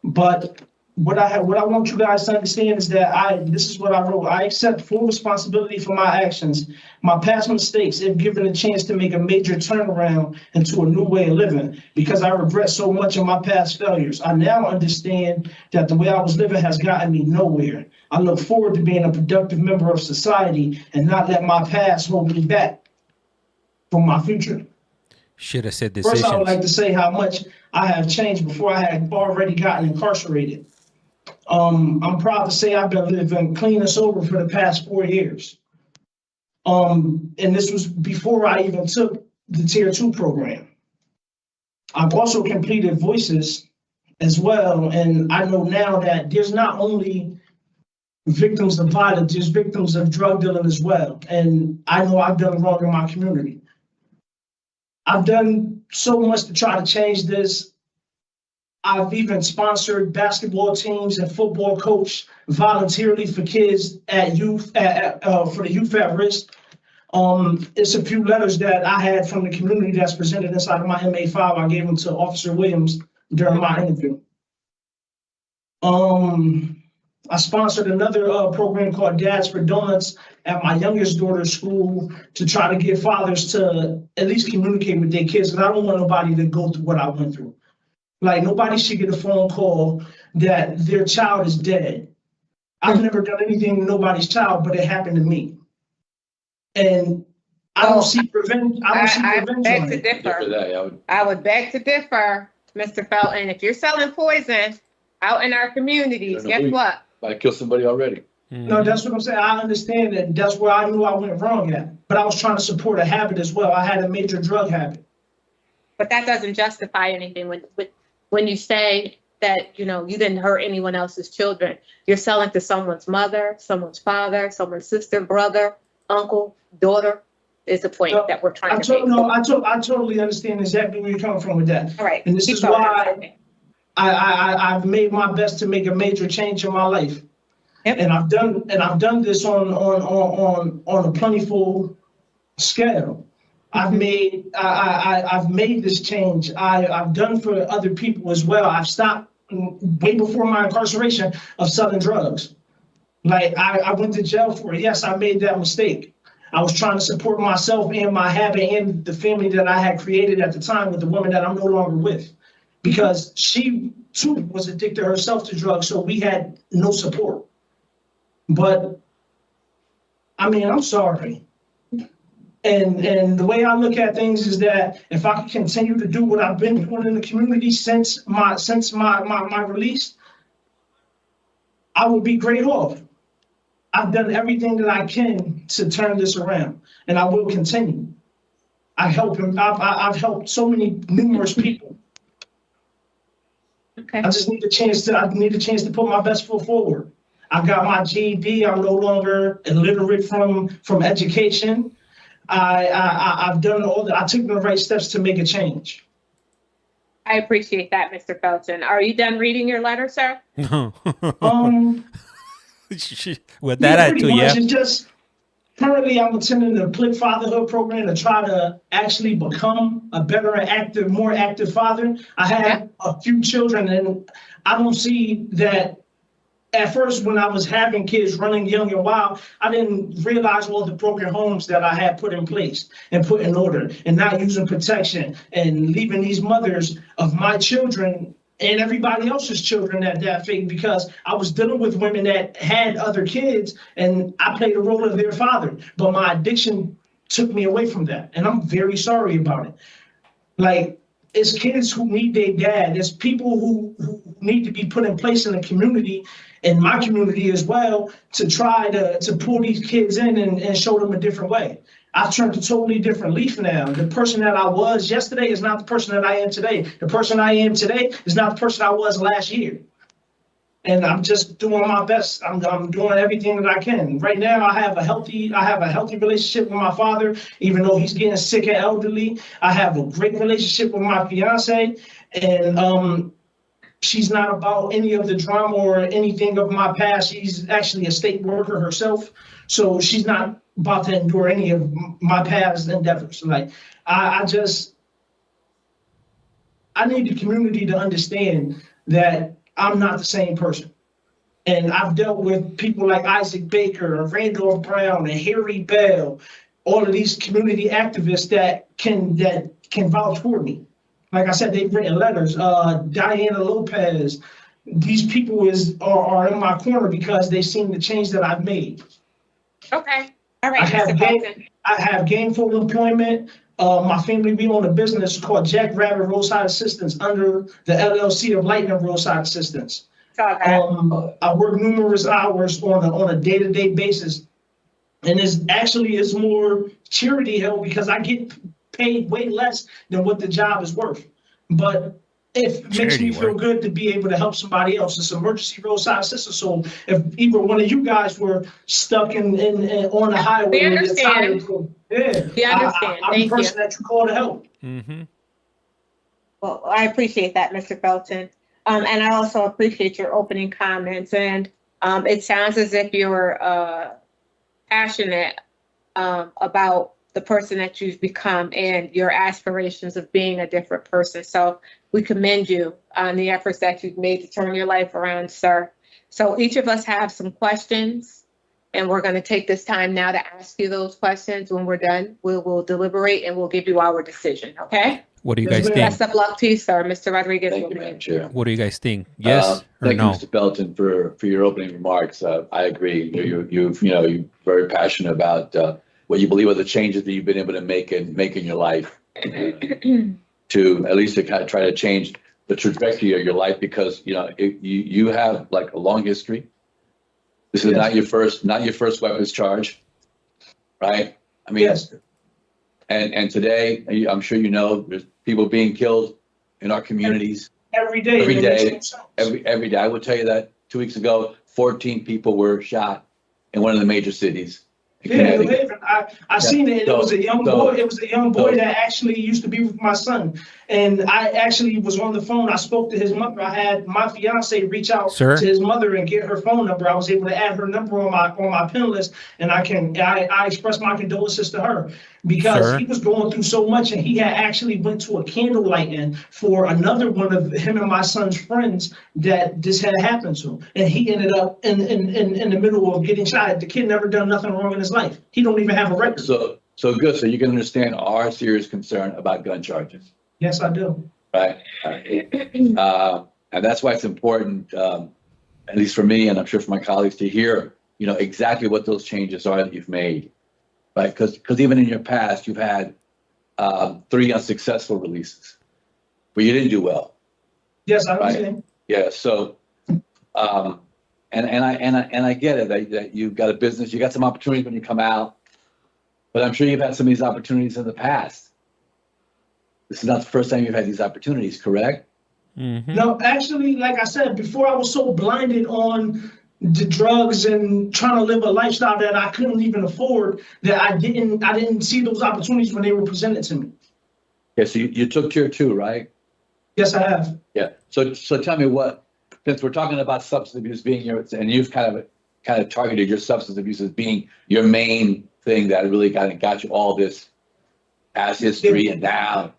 Speaker 8: But what I want you guys to understand is that this is what I wrote. I accept full responsibility for my actions, my past mistakes, if given a chance to make a major turnaround into a new way of living, because I regret so much of my past failures. I now understand that the way I was living has gotten me nowhere. I look forward to being a productive member of society and not let my past hold me back from my future.
Speaker 1: Should have said decisions.
Speaker 8: First, I would like to say how much I have changed before I had already gotten incarcerated. I'm proud to say I've been living clean and sober for the past 4 years. And this was before I even took the Tier 2 program. I've also completed Voices as well, and I know now that there's not only victims of violence, there's victims of drug dealing as well. And I know I've done wrong in my community. I've done so much to try to change this. I've even sponsored basketball teams and football coach voluntarily for kids at youth, for the youth at risk. It's a few letters that I had from the community that's presented inside of my MA5. I gave them to Officer Williams during my interview. I sponsored another program called Dads for Donuts at my youngest daughter's school to try to get fathers to at least communicate with their kids, because I don't want nobody to go through what I went through. Like, nobody should get a phone call that their child is dead. I've never done anything to nobody's child, but it happened to me. And I don't see revenge. I
Speaker 2: beg to differ. I would beg to differ, Mr. Felton. If you're selling poison out in our communities, guess what?
Speaker 5: I killed somebody already.
Speaker 8: No, that's what I'm saying. I understand that. That's where I knew I went wrong at. But I was trying to support a habit as well. I had a major drug habit.
Speaker 2: But that doesn't justify anything when you say that, you know, you didn't hurt anyone else's children. You're selling to someone's mother, someone's father, someone's sister, brother, uncle, daughter. Is the point that we're trying to make.
Speaker 8: No, I totally understand exactly where you're coming from with that.
Speaker 2: All right.
Speaker 8: And this is why I've made my best to make a major change in my life. Yep. And I've done this on a plentiful scale. I've made this change. I've done for other people as well. I've stopped way before my incarceration of selling drugs. Like, I went to jail for it. Yes, I made that mistake. I was trying to support myself and my habit and the family that I had created at the time with the woman that I'm no longer with, because she too was addicted herself to drugs. So we had no support. But I mean, I'm sorry. And the way I look at things is that if I could continue to do what I've been doing in the community since my release, I would be great off. I've done everything that I can to turn this around, and I will continue. I've helped so many numerous people.
Speaker 2: Okay.
Speaker 8: I just need a chance to put my best foot forward. I got my GED. I'm no longer illiterate from education. I've done all that. I took the right steps to make a change.
Speaker 2: I appreciate that, Mr. Felton. Are you done reading your letter, sir?
Speaker 1: With that attitude, yeah.
Speaker 8: Currently, I'm attending the Plid Fatherhood program to try to actually become a better and active, more active father. I have a few children, and I don't see that. At first, when I was having kids running young and wild, I didn't realize all the broken homes that I had put in place and put in order, and not using protection and leaving these mothers of my children and everybody else's children at that fate, because I was dealing with women that had other kids and I played the role of their father. But my addiction took me away from that, and I'm very sorry about it. Like, it's kids who need their dad. It's people who need to be put in place in the community, in my community as well, to try to pull these kids in and show them a different way. I've turned a totally different leaf now. The person that I was yesterday is not the person that I am today. The person I am today is not the person I was last year. And I'm just doing my best. I'm doing everything that I can. Right now, I have a healthy relationship with my father, even though he's getting sick and elderly. I have a great relationship with my fiance, and she's not about any of the drama or anything of my past. She's actually a state worker herself, so she's not about to endure any of my past endeavors. Like, I need the community to understand that I'm not the same person. And I've dealt with people like Isaac Baker and Randolph Brown and Harry Bell, all of these community activists that can vouch for me. Like I said, they've written letters. Diana Lopez, these people are in my corner because they've seen the change that I've made.
Speaker 2: Okay. All right.
Speaker 8: I have gainful employment. My family, we own a business called Jack Rabbit Roadside Assistance under the LLC of Lightning Roadside Assistance.
Speaker 2: Okay.
Speaker 8: I work numerous hours on a day-to-day basis, and it's more charity help because I get paid way less than what the job is worth. But it makes me feel good to be able to help somebody else. It's emergency roadside assistance. So if either one of you guys were stuck in on the highway,
Speaker 2: we understand. We understand.
Speaker 8: I'm the person that you call to help.
Speaker 1: Mm-hmm.
Speaker 2: Well, I appreciate that, Mr. Felton. And I also appreciate your opening comments. And it sounds as if you're passionate about the person that you've become and your aspirations of being a different person. So we commend you on the efforts that you've made to turn your life around, sir. So each of us have some questions, and we're going to take this time now to ask you those questions. When we're done, we will deliberate and we'll give you our decision, okay?
Speaker 1: What do you guys think?
Speaker 2: Best of luck to you, sir. Mr. Rodriguez.
Speaker 5: Thank you, Madam Chair.
Speaker 1: What do you guys think? Yes or
Speaker 5: thank
Speaker 1: no?
Speaker 5: you, Mr. Felton, for your opening remarks. I agree. You're very passionate about what you believe are the changes that you've been able to make in your life to at least to kind of try to change the trajectory of your life, because you have like a long history. This is not your first weapons charge, right? I mean,
Speaker 8: Yes.
Speaker 5: And today, I'm sure there's people being killed in our communities
Speaker 8: Every day.
Speaker 5: every day. I will tell you that 2 weeks ago, 14 people were shot in one of the major cities.
Speaker 8: Yeah, I seen it. It was a young boy. It was a young boy that actually used to be with my son, and I actually was on the phone. I spoke to his mother. I had my fiance reach out to his mother and get her phone number. I was able to add her number on my pin list, and I expressed my condolences to her because he was going through so much, and he had actually went to a candle lighting for another one of him and my son's friends that this had happened to, and he ended up in the middle of getting shot. The kid never done nothing wrong in his life. He don't even have a record.
Speaker 5: So good. So you can understand our serious concern about gun charges.
Speaker 8: Yes, I do.
Speaker 5: Right. And that's why it's important, at least for me, and I'm sure for my colleagues, to hear, exactly what those changes are that you've made, right? Because even in your past, you've had 3 unsuccessful releases where you didn't do well.
Speaker 8: Yes, I understand.
Speaker 5: Right? Yeah. So, and I get it that you've got a business, you got some opportunities when you come out, but I'm sure you've had some of these opportunities in the past. This is not the first time you've had these opportunities, correct?
Speaker 1: Mm-hmm.
Speaker 8: No, actually, like I said before, I was so blinded on the drugs and trying to live a lifestyle that I couldn't even afford that I didn't see those opportunities when they were presented to me.
Speaker 5: Yeah. So you took tier 2, right?
Speaker 8: Yes, I have.
Speaker 5: Yeah. So tell me since we're talking about substance abuse being here, and you've kind of kind of targeted your substance abuse as being your main thing that really kind of got you all this past history and down,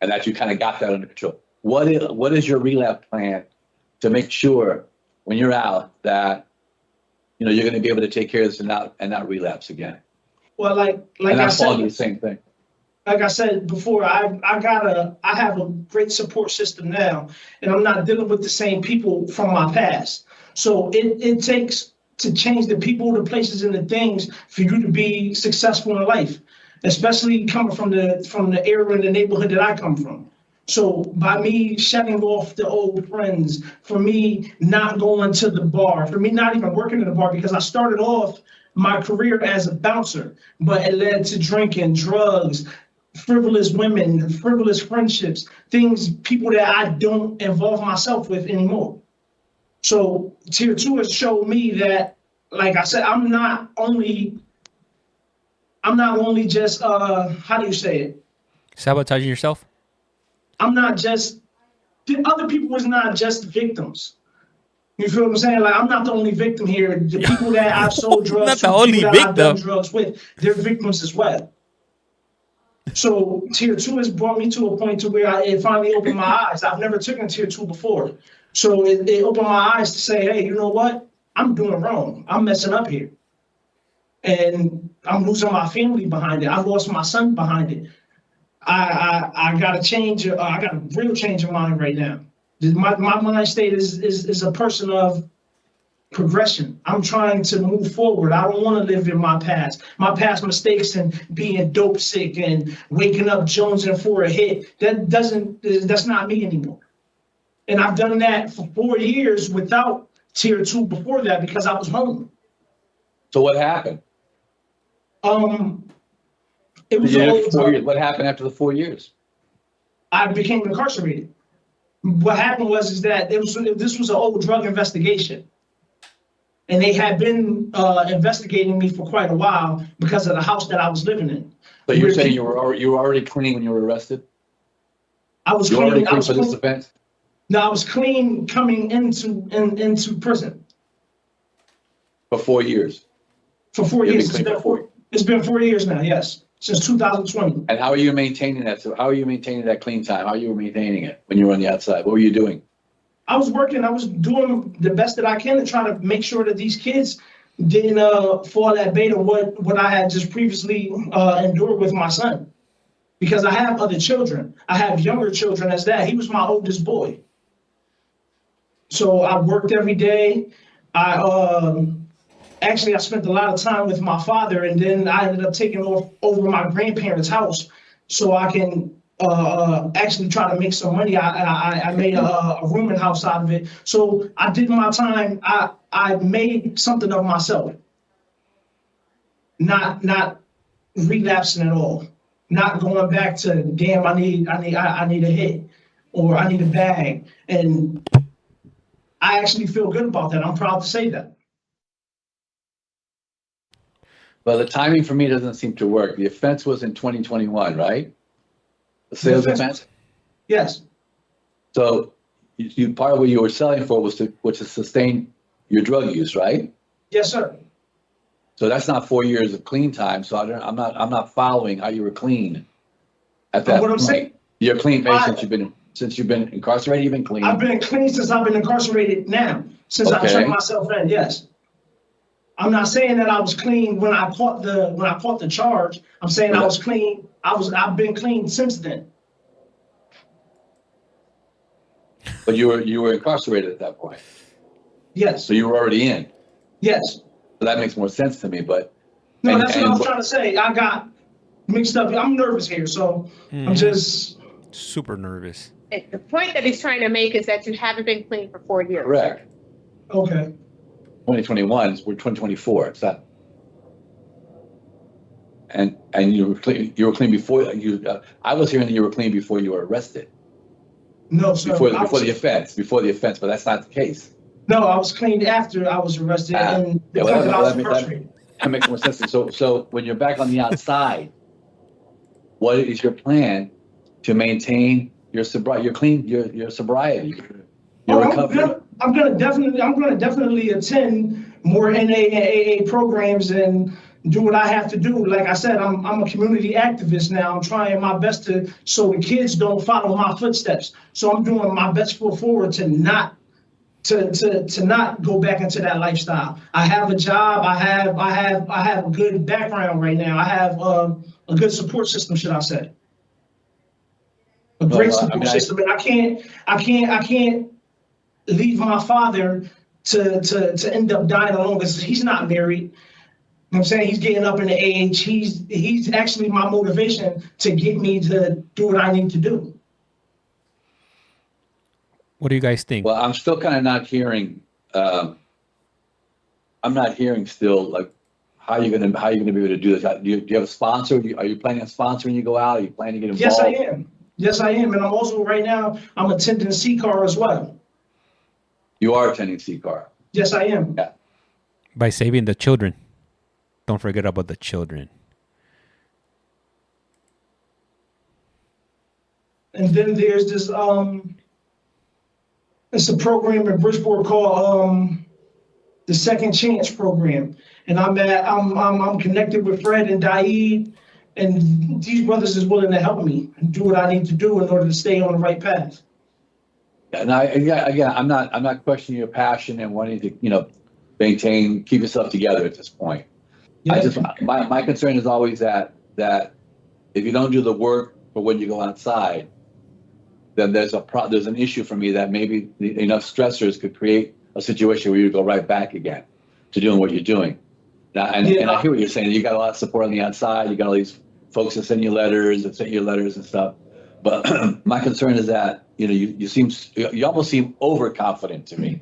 Speaker 5: and that you kind of got that under control. What is your relapse plan to make sure when you're out that you're going to be able to take care of this and not relapse again?
Speaker 8: Well, like
Speaker 5: And
Speaker 8: I
Speaker 5: I'm
Speaker 8: said,
Speaker 5: following the same thing.
Speaker 8: like I said before, I have a great support system now, and I'm not dealing with the same people from my past. So it takes to change the people, the places, and the things for you to be successful in life, especially coming from the area and the neighborhood that I come from. So by me shutting off the old friends, for me not going to the bar, for me not even working in the bar, because I started off my career as a bouncer, but it led to drinking, drugs, frivolous women, frivolous friendships, people that I don't involve myself with anymore. So Tier 2 has showed me that, like I said, I'm not only just, how do you say it?
Speaker 1: Sabotaging yourself?
Speaker 8: I'm not just, other people is not just victims. You feel what I'm saying? Like, I'm not the only victim here. The people that I've sold drugs
Speaker 1: Not
Speaker 8: to,
Speaker 1: the
Speaker 8: people
Speaker 1: only
Speaker 8: that I've done
Speaker 1: victim.
Speaker 8: drugs with, they're victims as well. So Tier 2 has brought me to a point to where it finally opened my eyes. I've never taken Tier 2 before. So it opened my eyes to say, hey, you know what? I'm doing wrong. I'm messing up here. And I'm losing my family behind it. I lost my son behind it. I got a change. I got a real change of mind right now. My mind state is a person of progression. I'm trying to move forward. I don't want to live in my past mistakes and being dope sick and waking up jonesing for a hit. That's not me anymore. And I've done that for 4 years without Tier 2 before that because I was home.
Speaker 5: So what happened?
Speaker 8: It was
Speaker 5: What happened after the 4 years?
Speaker 8: I became incarcerated. What happened was that this was an old drug investigation. And they had been investigating me for quite a while because of the house that I was living in.
Speaker 5: So you're saying you were already clean when you were arrested?
Speaker 8: I was
Speaker 5: you were
Speaker 8: clean.
Speaker 5: already clean for this offense?
Speaker 8: No, I was clean coming into prison.
Speaker 5: For 4 years?
Speaker 8: For 4 years.
Speaker 5: It's
Speaker 8: been 4 years now, yes, since 2020.
Speaker 5: And how are you maintaining that? So how are you maintaining that clean time? How are you maintaining it when you were on the outside? What were you doing?
Speaker 8: I was working. I was doing the best that I can to try to make sure that these kids didn't fall that bait of what I had just previously endured with my son. Because I have other children. I have younger children as that. He was my oldest boy. So I worked every day. Actually, I spent a lot of time with my father, and then I ended up taking over my grandparents' house so I can actually try to make some money. I made a rooming house out of it. So I did my time. I made something of myself. Not relapsing at all. Not going back to damn. I need a hit, or I need a bag, and I actually feel good about that. I'm proud to say that.
Speaker 5: Well, the timing for me doesn't seem to work. The offense was in 2021, right? The sales offense?
Speaker 8: Yes.
Speaker 5: So you part of what you were selling for was to sustain your drug use, right?
Speaker 8: Yes, sir.
Speaker 5: So that's not 4 years of clean time. So I'm not following how you were clean at that
Speaker 8: What I'm
Speaker 5: point.
Speaker 8: saying,
Speaker 5: You're clean since you've been incarcerated. You've been clean.
Speaker 8: I've been clean since I've been incarcerated now. Since I turned myself in, yes. I'm not saying that I was clean when I caught the charge. I'm saying I was clean. I've been clean since then.
Speaker 5: But you were incarcerated at that point.
Speaker 8: Yes.
Speaker 5: So you were already in.
Speaker 8: Yes.
Speaker 5: So that makes more sense to me. But
Speaker 8: no, that's what I was trying to say. I got mixed up. I'm nervous here, so I'm just
Speaker 1: super nervous.
Speaker 2: The point that he's trying to make is that you haven't been clean for 4 years.
Speaker 5: Correct.
Speaker 8: Okay.
Speaker 5: 2021 we're 2024. It's that. And you were clean. You were clean before you. I was hearing that you were clean before you were arrested.
Speaker 8: No, sir.
Speaker 5: Before the offense, but that's not the case.
Speaker 8: No, I was clean after I was arrested, and
Speaker 5: that makes more sense. So when you're back on the outside, what is your plan to maintain your sobriety? Your sobriety. Your recovery.
Speaker 8: I'm gonna definitely attend more NA and AA programs and do what I have to do. Like I said, I'm a community activist now. I'm trying my best so the kids don't follow my footsteps. So I'm doing my best foot forward to not go back into that lifestyle. I have a job. I have a good background right now. I have a good support system, should I say? A great support system. And I can't leave my father to end up dying alone because he's not married. You know what I'm saying? He's getting up in the age. He's actually my motivation to get me to do what I need to do.
Speaker 1: What do you guys think?
Speaker 5: Well, I'm still kind of not hearing. I'm not hearing still like how you gonna be able to do this. Do you have a sponsor? Are you planning on sponsoring when you go out? Are you planning to get involved?
Speaker 8: Yes, I am. Yes, I am, and I'm also right now. I'm attending CCAR as well.
Speaker 5: You are attending CCAR.
Speaker 8: Yes, I am.
Speaker 5: Yeah.
Speaker 1: By saving the children. Don't forget about the children.
Speaker 8: And then there's this it's a program in Bridgeport called the Second Chance Program, and I'm connected with Fred and Daid, and these brothers is willing to help me and do what I need to do in order to stay on the right path.
Speaker 5: And I'm not questioning your passion and wanting to keep yourself together at this point. Yeah. My concern is always that if you don't do the work for when you go outside, then there's an issue for me that maybe enough stressors could create a situation where you go right back again to doing what you're doing. Now, and I hear what you're saying. You got a lot of support on the outside. You got all these folks that send you letters and stuff. But my concern is that you almost seem overconfident to me.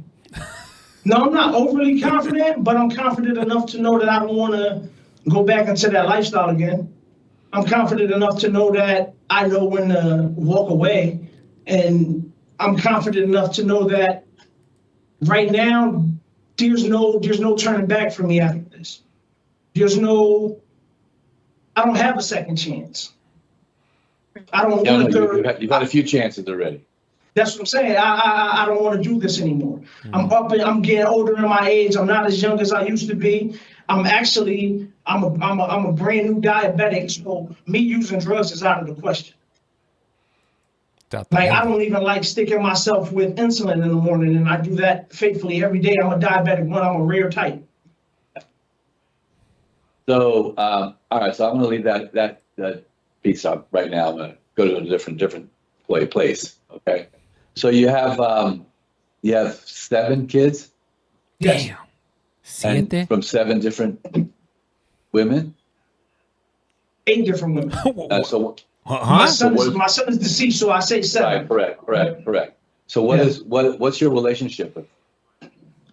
Speaker 8: No, I'm not overly confident, but I'm confident enough to know that I don't want to go back into that lifestyle again. I'm confident enough to know that I know when to walk away. And I'm confident enough to know that right now, there's no turning back for me after this. I don't have a second chance. I don't want a third.
Speaker 5: You've had a few chances already.
Speaker 8: That's what I'm saying. I don't want to do this anymore. Mm-hmm. I'm getting older in my age. I'm not as young as I used to be. I'm a brand new diabetic. So me using drugs is out of the question. Like I don't even like sticking myself with insulin in the morning, and I do that faithfully every day. I'm a diabetic one. I'm a rare type.
Speaker 5: So all right. So I'm going to leave that piece up right now. I'm going to go to a different place. Okay. So you have 7 kids?
Speaker 8: Yes.
Speaker 5: And from 7 different women?
Speaker 8: 8 different women. My son is deceased, so I say 7.
Speaker 5: Right, correct. So what's your relationship with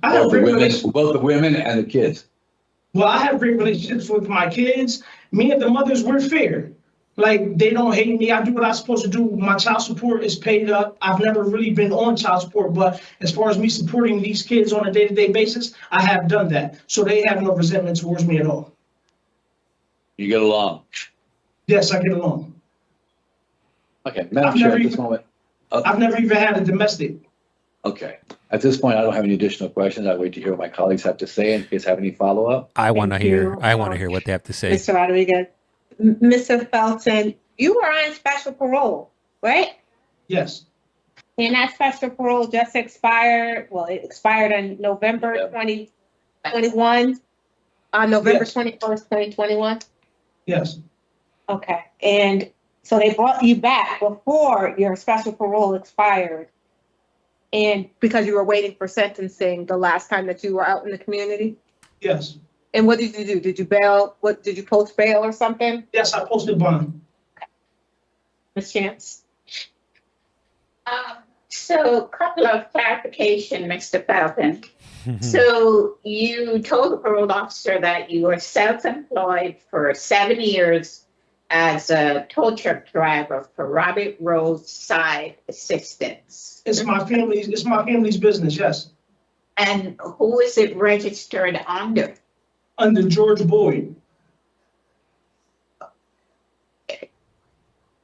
Speaker 8: both
Speaker 5: the women and the kids?
Speaker 8: Well, I have great relationships with my kids. Me and the mothers, we're fair. Like, they don't hate me. I do what I'm supposed to do. My child support is paid up. I've never really been on child support, but as far as me supporting these kids on a day-to-day basis, I have done that. So they have no resentment towards me at all.
Speaker 5: You get along?
Speaker 8: Yes, I get along.
Speaker 5: Okay, Madam Chair, at this moment.
Speaker 8: I've never even had a domestic.
Speaker 5: Okay. At this point, I don't have any additional questions. I'll wait to hear what my colleagues have to say in case have any follow-up.
Speaker 1: I want to hear what they have to say.
Speaker 2: Mr. Rodriguez. Mr. Felton, you were on special parole, right?
Speaker 8: Yes.
Speaker 2: And that special parole just expired. Well, it expired in November 2021. On November 21st, 2021.
Speaker 8: Yes.
Speaker 2: Okay. And so they brought you back before your special parole expired. And because you were waiting for sentencing the last time that you were out in the community?
Speaker 8: Yes.
Speaker 2: And what did you do? Did you bail? Did you post bail or something?
Speaker 8: Yes, I posted bond.
Speaker 2: Okay. Ms. Chance?
Speaker 4: So a couple of clarification, Mr. Felton. So you told the parole officer that you were self-employed for 7 years as a tow truck driver for Robert Roadside Assistance.
Speaker 8: It's my family's business, yes.
Speaker 4: And who is it registered under?
Speaker 8: Under George Boyd.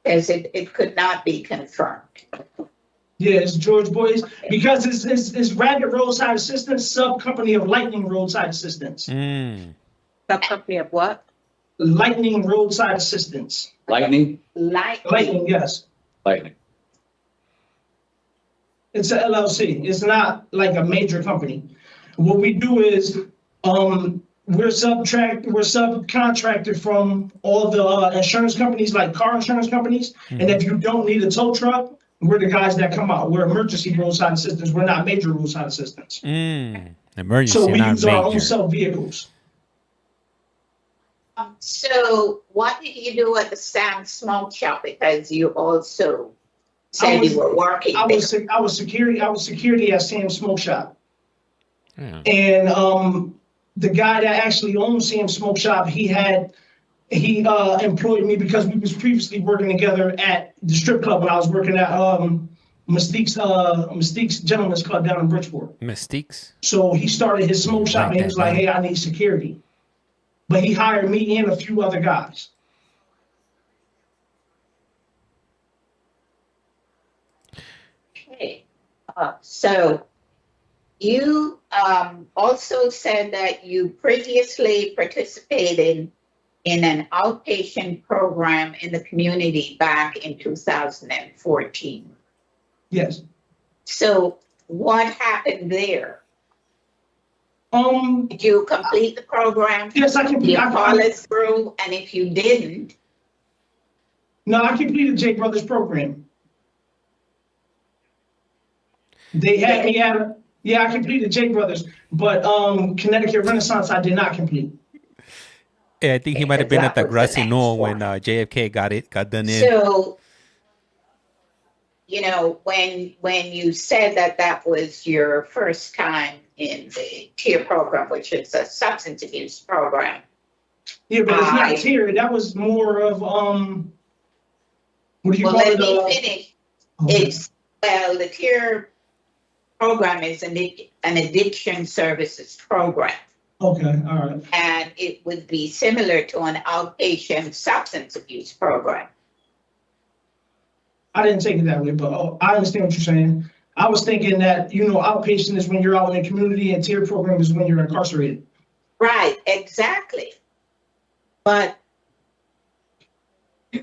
Speaker 4: As it could not be confirmed.
Speaker 8: Yeah, it's George Boys, because it's Ragged Roadside Assistance, sub-company of Lightning Roadside Assistance.
Speaker 2: The company of what?
Speaker 8: Lightning Roadside Assistance.
Speaker 5: Lightning?
Speaker 8: Lightning, yes.
Speaker 5: Lightning.
Speaker 8: It's a LLC. It's not like a major company. What we do is, we're subcontracted from all the insurance companies, like car insurance companies. And if you don't need a tow truck, we're the guys that come out. We're emergency roadside assistants. We're not major roadside assistants.
Speaker 1: Emergency,
Speaker 8: So we
Speaker 1: not
Speaker 8: use our own
Speaker 1: major.
Speaker 8: self vehicles.
Speaker 4: So what did you do at the Sam Smoke Shop? Because you also said you were working
Speaker 8: I
Speaker 4: there.
Speaker 8: was security at Sam's Smoke Shop.
Speaker 1: Yeah.
Speaker 8: And the guy that actually owns Sam's Smoke Shop, he employed me because we was previously working together at the strip club when I was working at Mystique's Gentlemen's Club down in Bridgeport.
Speaker 1: Mystiques?
Speaker 8: So he started his smoke shop and he
Speaker 1: that
Speaker 8: was like,
Speaker 1: down.
Speaker 8: hey, I need security. But he hired me and a few other guys.
Speaker 4: Okay. So you also said that you previously participated in an outpatient program in the community back in 2014.
Speaker 8: Yes.
Speaker 4: So what happened there? Did you complete the program?
Speaker 8: Yes, I
Speaker 4: Did you
Speaker 8: completed.
Speaker 4: follow it through? And if you didn't,
Speaker 8: No, I completed J Brothers program. They had me at, yeah, I completed J Brothers, but Connecticut Renaissance I did not complete.
Speaker 1: Yeah, I think he might have been at the
Speaker 4: That was the
Speaker 1: Crci
Speaker 4: next
Speaker 1: when
Speaker 4: one.
Speaker 1: JFK got done in.
Speaker 4: so, you know, when you said that was your first time in the TIER program, which is a substance abuse program.
Speaker 8: Yeah, but it's not tier. That was more of what do you
Speaker 4: Well,
Speaker 8: call
Speaker 4: let
Speaker 8: it?
Speaker 4: me finish. It's, well, the TIER program is an addiction services program.
Speaker 8: Okay, all right.
Speaker 4: And it would be similar to an outpatient substance abuse program.
Speaker 8: I didn't take it that way, but I understand what you're saying. I was thinking that, you know, outpatient is when you're out in the community and tier program is when you're incarcerated.
Speaker 4: Right, exactly. But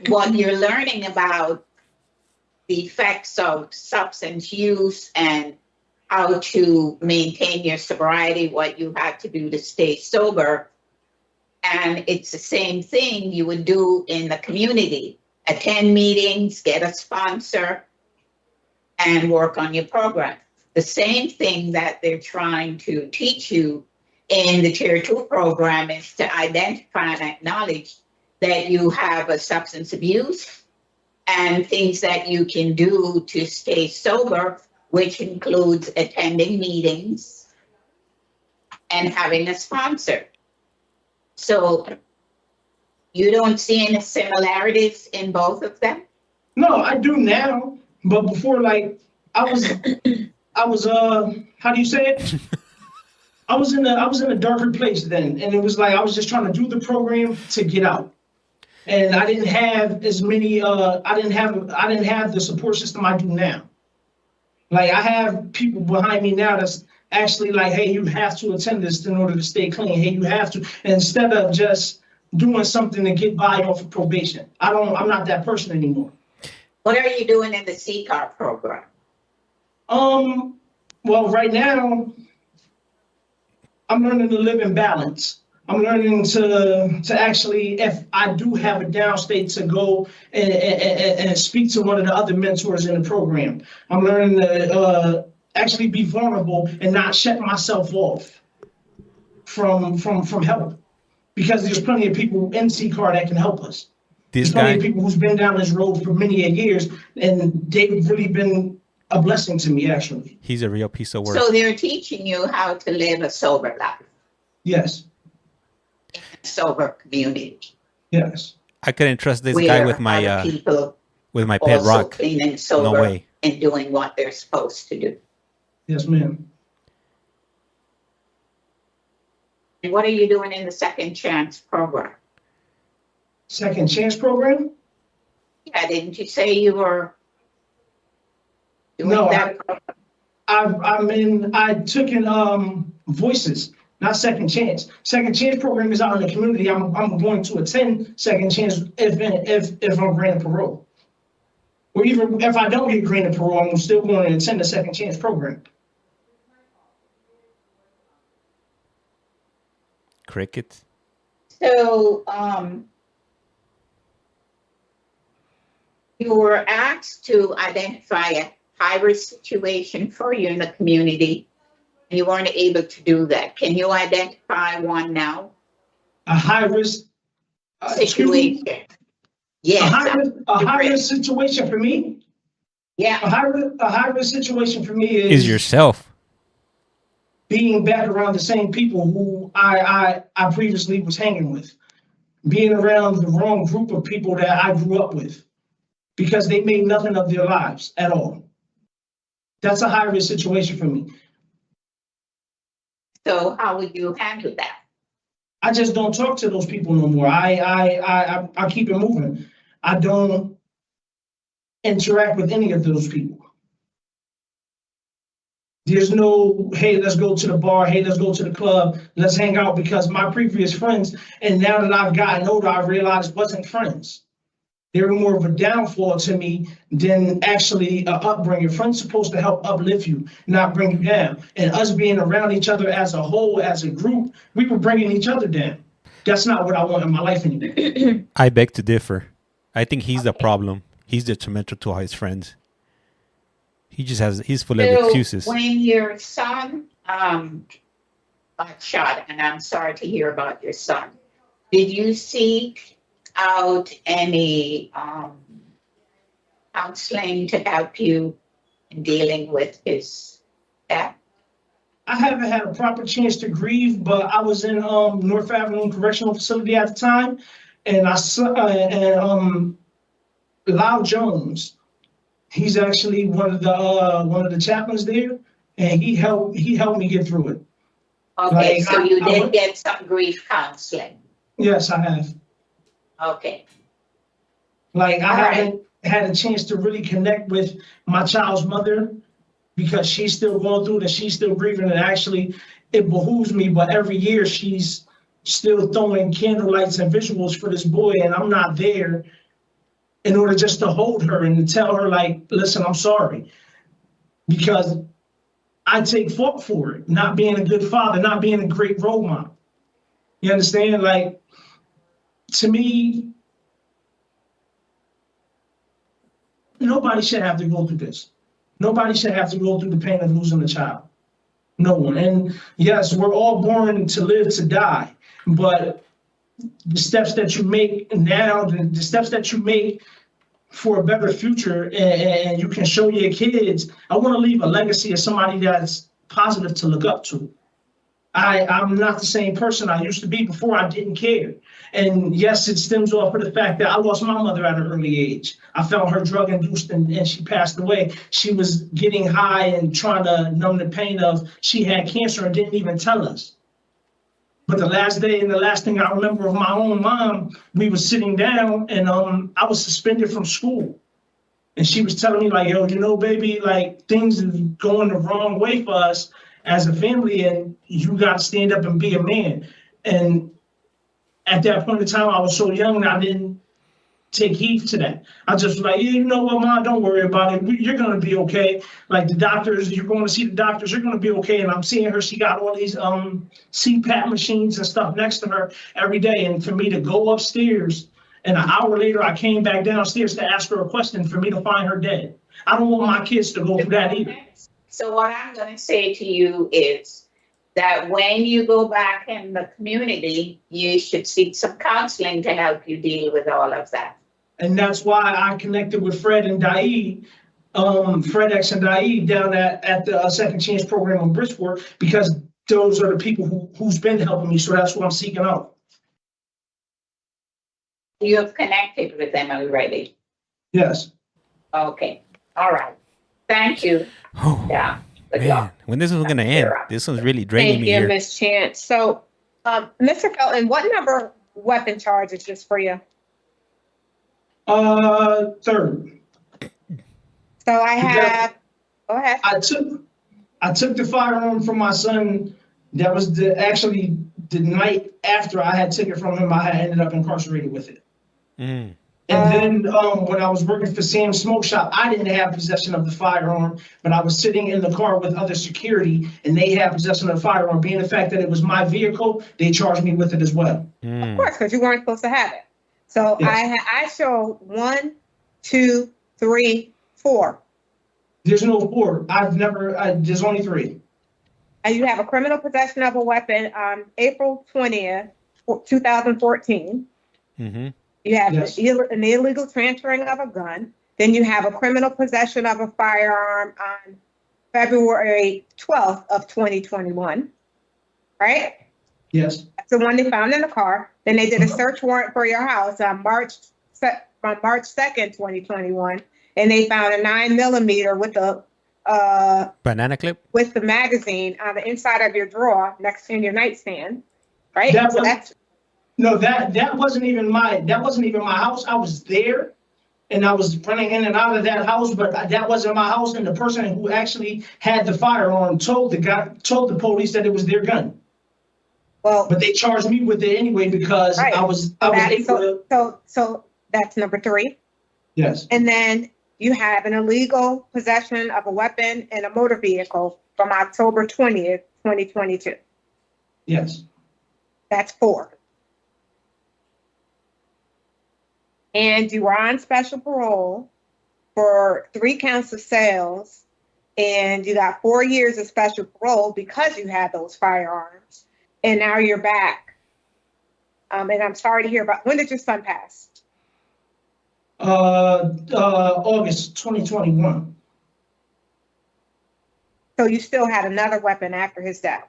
Speaker 4: what you're learning about the effects of substance use and how to maintain your sobriety, what you have to do to stay sober. And it's the same thing you would do in the community. Attend meetings, get a sponsor, and work on your program. The same thing that they're trying to teach you in the Tier 2 program is to identify and acknowledge that you have a substance abuse and things that you can do to stay sober, which includes attending meetings and having a sponsor. So you don't see any similarities in both of them?
Speaker 8: No, I do now, but before, like, I was, how do you say it? I was in a darker place then, and it was like, I was just trying to do the program to get out. And I didn't have as many, I didn't have the support system I do now. Like, I have people behind me now that's actually like, hey, you have to attend this in order to stay clean. Hey, you have to, instead of just doing something to get by off of probation. I'm not that person anymore.
Speaker 4: What are you doing in the CCAR program?
Speaker 8: Well, right now, I'm learning to live in balance. I'm learning to actually, if I do have a downstate, to go and speak to one of the other mentors in the program. I'm learning to actually be vulnerable and not shut myself off from help. Because there's plenty of people in CCAR that can help us. There's plenty of people who's been down this road for many years, and they've really been a blessing to me, actually.
Speaker 1: He's a real piece of work.
Speaker 4: So they're teaching you how to live a sober life.
Speaker 8: Yes.
Speaker 4: In a sober community.
Speaker 8: Yes.
Speaker 1: I couldn't trust this guy with my pet rock.
Speaker 4: Clean and sober,
Speaker 1: no way.
Speaker 4: And doing what they're supposed to do.
Speaker 8: Yes, ma'am.
Speaker 4: And what are you doing in the Second Chance program?
Speaker 8: Second Chance program?
Speaker 4: Yeah, didn't you say you were
Speaker 8: No,
Speaker 2: doing that?
Speaker 8: I took in Voices, not Second Chance. Second Chance program is out in the community. I'm going to attend Second Chance if I'm granted parole. Or even if I don't get granted parole, I'm still going to attend the Second Chance program.
Speaker 1: Crickets.
Speaker 4: So, you were asked to identify a high-risk situation for you in the community, and you weren't able to do that. Can you identify one now?
Speaker 8: A high risk
Speaker 4: Situation. Yes.
Speaker 8: a high risk situation for me.
Speaker 4: Yeah.
Speaker 8: A high risk situation for me
Speaker 1: Is yourself.
Speaker 8: being back around the same people who I previously was hanging with, being around the wrong group of people that I grew up with, because they made nothing of their lives at all. That's a high risk situation for me.
Speaker 4: So how would you handle that?
Speaker 8: I just don't talk to those people no more. I keep it moving. I don't interact with any of those people. There's no, hey, let's go to the bar. Hey, let's go to the club. Let's hang out, because my previous friends, and now that I've gotten older, I realized wasn't friends. They were more of a downfall to me than actually an upbringing. Friends supposed to help uplift you, not bring you down. And us being around each other as a whole, as a group, we were bringing each other down. That's not what I want in my life anymore.
Speaker 1: I beg to differ. I think he's the problem. He's detrimental to all his friends. He's full of excuses.
Speaker 4: When your son got shot, and I'm sorry to hear about your son, did you seek out any counseling to help you in dealing with his death?
Speaker 8: I haven't had a proper chance to grieve, but I was in North Avenue Correctional Facility at the time, and I saw Lyle Jones. He's actually one of the chaplains there, and he helped me get through it.
Speaker 4: Okay, like, so you did get some grief counseling.
Speaker 8: Yes, I have.
Speaker 4: Okay.
Speaker 8: Like, I haven't had a chance to really connect with my child's mother, because she's still going through it and she's still grieving, and actually it behooves me, but every year she's still throwing candlelights and visuals for this boy, and I'm not there in order just to hold her and to tell her, like, listen, I'm sorry. Because I take fault for it, not being a good father, not being a great role model. You understand? Like, to me, nobody should have to go through this. Nobody should have to go through the pain of losing a child. No one. And yes, we're all born to live, to die. But the steps that you make now, the steps that you make for a better future, and you can show your kids, I want to leave a legacy of somebody that's positive to look up to. I'm not the same person I used to be before. I didn't care. And yes, it stems off of the fact that I lost my mother at an early age. I found her drug induced and she passed away. She was getting high and trying to numb the pain of she had cancer and didn't even tell us. But the last day and the last thing I remember of my own mom, we were sitting down, and I was suspended from school. And she was telling me, like, yo, you know, baby, like, things are going the wrong way for us as a family, and you got to stand up and be a man. And at that point in time, I was so young and I didn't take heed to that. I just was like, yeah, you know what, Mom, don't worry about it. You're going to be okay. Like, the doctors, you're going to see the doctors, you're going to be okay. And I'm seeing her, she got all these CPAP machines and stuff next to her every day. And for me to go upstairs, and an hour later, I came back downstairs to ask her a question, for me to find her dead. I don't want my kids to go through that either.
Speaker 4: So what I'm going to say to you is that when you go back in the community, you should seek some counseling to help you deal with all of that.
Speaker 8: And that's why I connected with Fred and Daid, Fred X and Daid down at the Second Chance program in Bridgeport, because those are the people who's been helping me. So that's what I'm seeking out.
Speaker 4: You have connected with them already?
Speaker 8: Yes.
Speaker 4: Okay. All right. Thank you.
Speaker 1: Oh,
Speaker 4: yeah.
Speaker 1: Man, when this is going to end? This one's really draining me here.
Speaker 2: Thank you, Ms. Chance. So, Mr. Felton, what number weapon charge is this for you?
Speaker 8: Third.
Speaker 2: So I have Go ahead.
Speaker 8: I took the firearm from my son. That was actually the night after I had took it from him. I had ended up incarcerated with it.
Speaker 1: Mm.
Speaker 8: And then when I was working for Sam's Smoke Shop, I didn't have possession of the firearm, but I was sitting in the car with other security, and they had possession of the firearm. Being the fact that it was my vehicle, they charged me with it as well.
Speaker 2: Of course, because you weren't supposed to have it. So
Speaker 8: Yes.
Speaker 2: I show 1, 2, 3, 4.
Speaker 8: There's no 4. There's only 3.
Speaker 2: And you have a criminal possession of a weapon on April 20th, 2014.
Speaker 1: Mm-hmm.
Speaker 2: You have
Speaker 8: Yes.
Speaker 2: an illegal transferring of a gun. Then you have a criminal possession of a firearm on February 12th of 2021, right?
Speaker 8: Yes.
Speaker 2: That's the one they found in the car. Then they did a search warrant for your house on March 2nd, 2021, and they found a 9mm with the
Speaker 1: Banana clip.
Speaker 2: with the magazine on the inside of your drawer next to your nightstand, right?
Speaker 8: That
Speaker 2: So
Speaker 8: was-
Speaker 2: that's
Speaker 8: No, that wasn't even my house. I was there and I was running in and out of that house, but that wasn't my house. And the person who actually had the firearm told the police that it was their gun.
Speaker 2: well.
Speaker 8: But they charged me with it anyway because
Speaker 2: Right.
Speaker 8: I was able to.
Speaker 2: So that's number 3.
Speaker 8: Yes.
Speaker 2: And then you have an illegal possession of a weapon and a motor vehicle from October 20th, 2022.
Speaker 8: Yes.
Speaker 2: That's 4. And you were on special parole for 3 counts of sales, and you got 4 years of special parole because you had those firearms, and now you're back. And I'm sorry to hear about, when did your son pass?
Speaker 8: August 2021.
Speaker 2: So you still had another weapon after his death.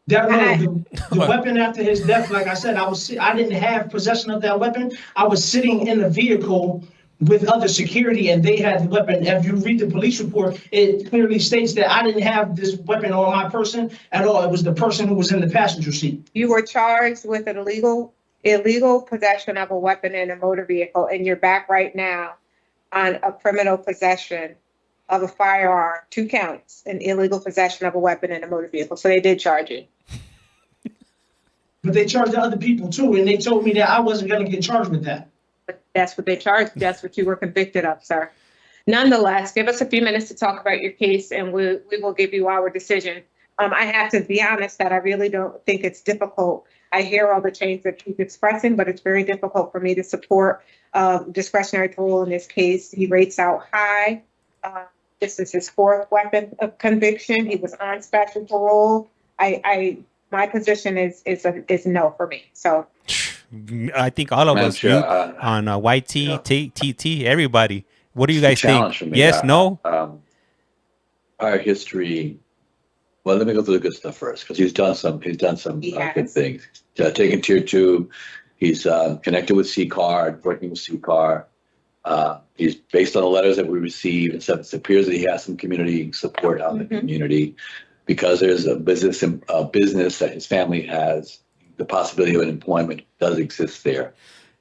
Speaker 8: The weapon after his death, like I said, I didn't have possession of that weapon. I was sitting in the vehicle with other security and they had the weapon. If you read the police report, it clearly states that I didn't have this weapon on my person at all. It was the person who was in the passenger seat.
Speaker 2: You were charged with an illegal possession of a weapon in a motor vehicle, and you're back right now on a criminal possession of a firearm, 2 counts, an illegal possession of a weapon in a motor vehicle. So they did charge you.
Speaker 8: But they charged the other people too, and they told me that I wasn't going to get charged with that.
Speaker 2: But that's what they charged. That's what you were convicted of, sir. Nonetheless, give us a few minutes to talk about your case, and we will give you our decision. I have to be honest that I really don't think it's difficult. I hear all the change that he's expressing, but it's very difficult for me to support discretionary parole in this case. He rates out high. This is his 4th weapon of conviction. He was on special parole. My position is no for me. So
Speaker 1: I think all of
Speaker 5: Madam
Speaker 1: us
Speaker 5: Chair,
Speaker 1: do on YT, TT, everybody. What do you guys
Speaker 5: challenge
Speaker 1: think?
Speaker 5: for me,
Speaker 1: Yes, no?
Speaker 5: Prior history. Well, let me go through the good stuff first, because he's done some good things. Taken tier 2. He's connected with C-Card, working with C-Card. He's based on the letters that we received and stuff. It appears that he has some community support out in the community because there's a business that his family has. The possibility of an employment does exist there.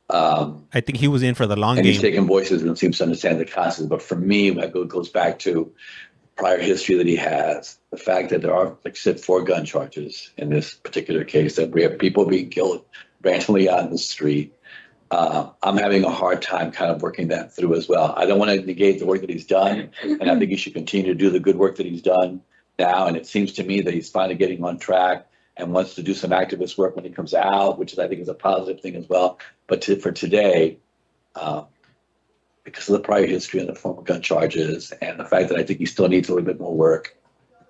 Speaker 1: I think he was in for the long
Speaker 5: and
Speaker 1: game.
Speaker 5: he's taking voices and seems to understand the concepts. But for me, it goes back to prior history that he has, the fact that there are, like I said, 4 gun charges in this particular case, that we have people being killed randomly out in the street. I'm having a hard time kind of working that through as well. I don't want to negate the work that he's done, and I think he should continue to do the good work that he's done now. And it seems to me that he's finally getting on track and wants to do some activist work when he comes out, which I think is a positive thing as well. But for today, because of the prior history and the former gun charges and the fact that I think he still needs a little bit more work,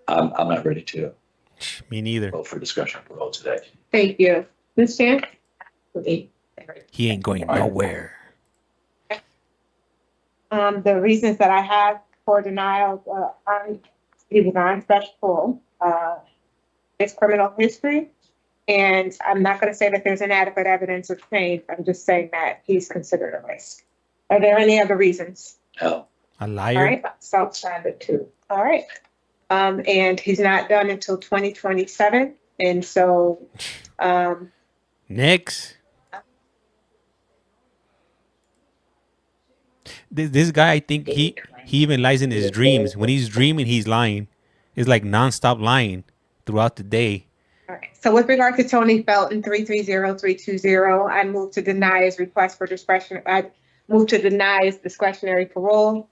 Speaker 5: I'm not ready to
Speaker 1: Me neither.
Speaker 5: vote for discretion parole today.
Speaker 2: thank you. Ms. Chan?
Speaker 1: He ain't going nowhere.
Speaker 2: The reasons that I have for denial, he was on special parole, his criminal history, and I'm not going to say that there's inadequate evidence of change. I'm just saying that he's considered a risk. Are there any other reasons?
Speaker 5: No.
Speaker 1: A
Speaker 2: All
Speaker 1: liar?
Speaker 2: right, Southside too. All right. And he's not done until 2027, and so
Speaker 1: Next. This guy, I think he even lies in his dreams. When he's dreaming, he's lying. It's like nonstop lying throughout the day.
Speaker 2: All right. So with regard to Tony Felton, 330320, I move to deny his request for discretion. I move to deny his discretionary parole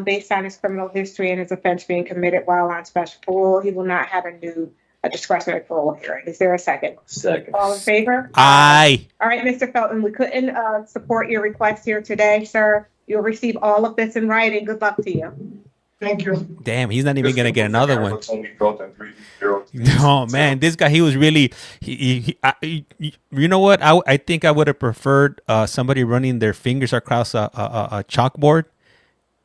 Speaker 2: based on his criminal history and his offense being committed while on special parole. He will not have a discretionary parole hearing. Is there a second?
Speaker 5: Second.
Speaker 2: All in favor?
Speaker 1: Aye.
Speaker 2: All right, Mr. Felton, we couldn't support your request here today, sir. You'll receive all of this in writing. Good luck to you.
Speaker 8: Thank you.
Speaker 1: Damn, he's not even gonna get another one.
Speaker 6: Tony Felton, 330.
Speaker 1: No, man, this guy, he was really, you know what? I think I would have preferred somebody running their fingers across a chalkboard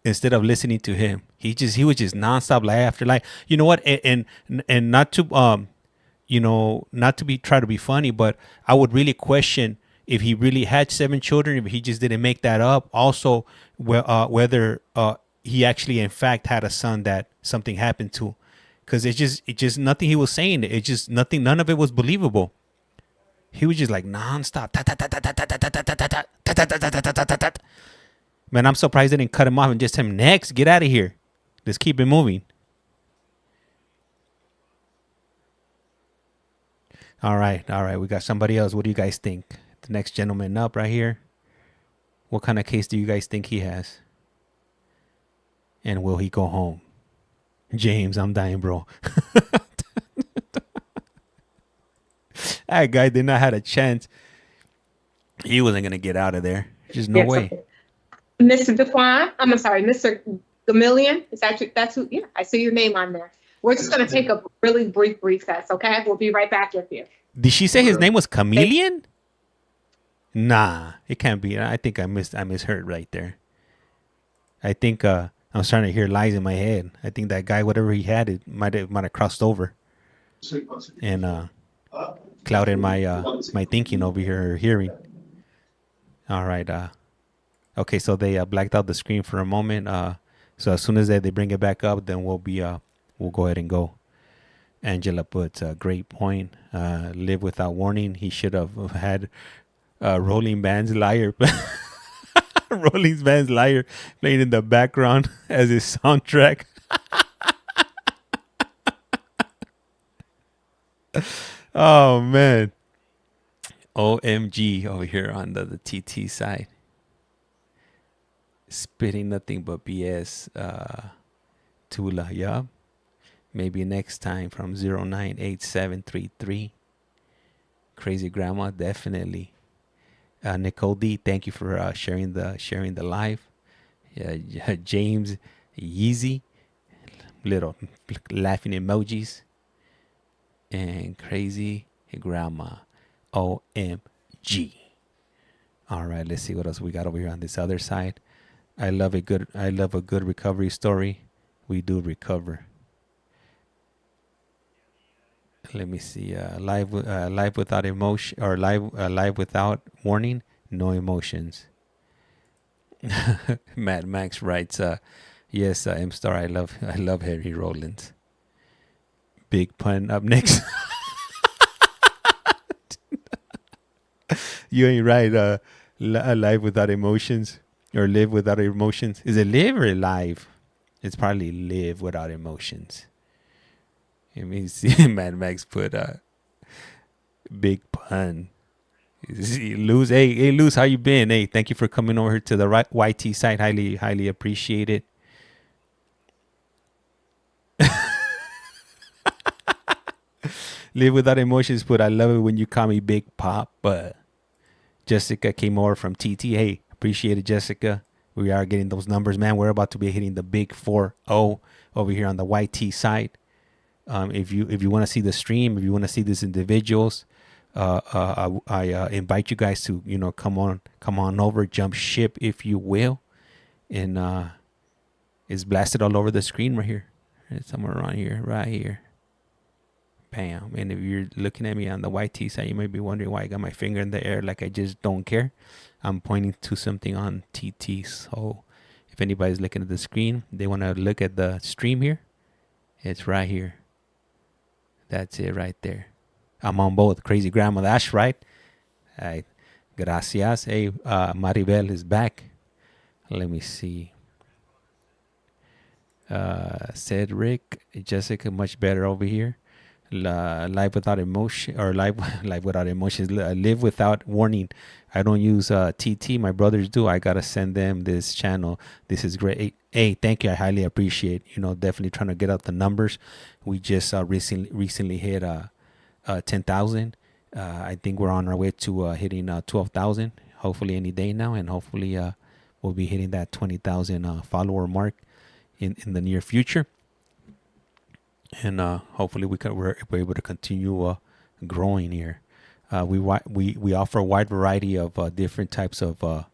Speaker 1: instead of listening to him. He was just nonstop lie after lie. You know what? And not to not to try to be funny, but I would really question if he really had 7 children, if he just didn't make that up. Also, whether he actually in fact had a son that something happened to, because it's just nothing he was saying. It's just nothing. None of it was believable. He was just like nonstop. Man, I'm surprised they didn't cut him off and just tell him, next, get out of here. Let's keep it moving. All right. We got somebody else. What do you guys think? The next gentleman up right here. What kind of case do you guys think he has? And will he go home? James, I'm dying, bro. That guy did not have a chance. He wasn't going to get out of there. Just no way.
Speaker 2: Okay. Mr. Daquon, I'm sorry, Mr. Gomillion, that's who, yeah, I see your name on there. We're just going to take a really brief recess, okay? We'll be right back with you.
Speaker 1: Did she say his name was Chameleon? Nah, it can't be. I think I misheard right there. I think I was trying to hear lies in my head. I think that guy, whatever he had, it might have crossed over and clouded my thinking over here, or hearing. All right. Okay, so they blacked out the screen for a moment. So as soon as they bring it back up, then we'll go ahead and go. Angela puts a great point. Live without warning. He should have had Rolling Band's Liar. Rolling Band's Liar playing in the background as his soundtrack. Oh, man. OMG over here on the TT side. Spitting nothing but BS. Tula, yeah. Maybe next time from 098733. Crazy Grandma, definitely. Nicole D, thank you for sharing the live. James Yeezy, little laughing emojis, and Crazy Grandma, OMG. All right, let's see what else we got over here on this other side. I love a good recovery story. We do recover. Let me see. Live without emotion, or live without warning. No emotions. Mad Max writes, "Yes, M Star. I love Harry Rollins." Big pun up next. You ain't right. Live without emotions, or live without emotions. Is it live or live? It's probably live without emotions. Let me see. Mad Max put big pun. Luz, hey Luz, how you been? Hey, thank you for coming over to the YT site. Highly appreciate it. Live without emotions put, I love it when you call me Big Pop. But Jessica came over from TT. Hey, appreciate it, Jessica. We are getting those numbers, man. We're about to be hitting the big 4-0 over here on the YT site. If you want to see the stream, if you want to see these individuals, I invite you guys to come on over, jump ship if you will, and it's blasted all over the screen right here. It's somewhere around here, right here. Bam! And if you're looking at me on the YT side, you might be wondering why I got my finger in the air like I just don't care. I'm pointing to something on TT. So if anybody's looking at the screen, they want to look at the stream here, it's right here. That's it right there. I'm on both. Crazy Grandma, that's right. Gracias. Hey, Maribel is back. Let me see. Said Rick, Jessica, much better over here. Live without emotion, or live without emotions. Live without warning. I don't use TT. My brothers do. I gotta send them this channel. This is great. Hey, thank you. I highly appreciate. Definitely trying to get up the numbers. We just recently hit 10,000. I think we're on our way to hitting 12,000. Hopefully any day now, and hopefully we'll be hitting that 20,000 follower mark in the near future. And hopefully we're able to continue growing here. We offer a wide variety of different types of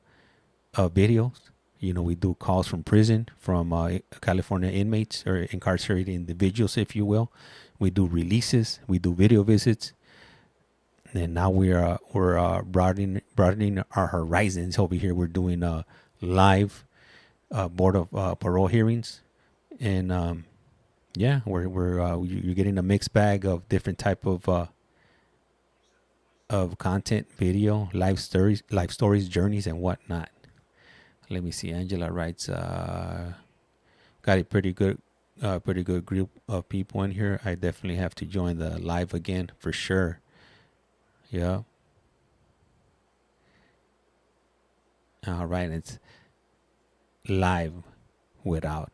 Speaker 1: videos. We do calls from prison, from California inmates or incarcerated individuals, if you will. We do releases. We do video visits. And now we're broadening our horizons over here. We're doing live board of parole hearings, and yeah, you're getting a mixed bag of different type of content, video, life stories, journeys, and whatnot. Let me see. Angela writes, got a pretty good group of people in here. I definitely have to join the live again for sure. Yeah. All right, it's live without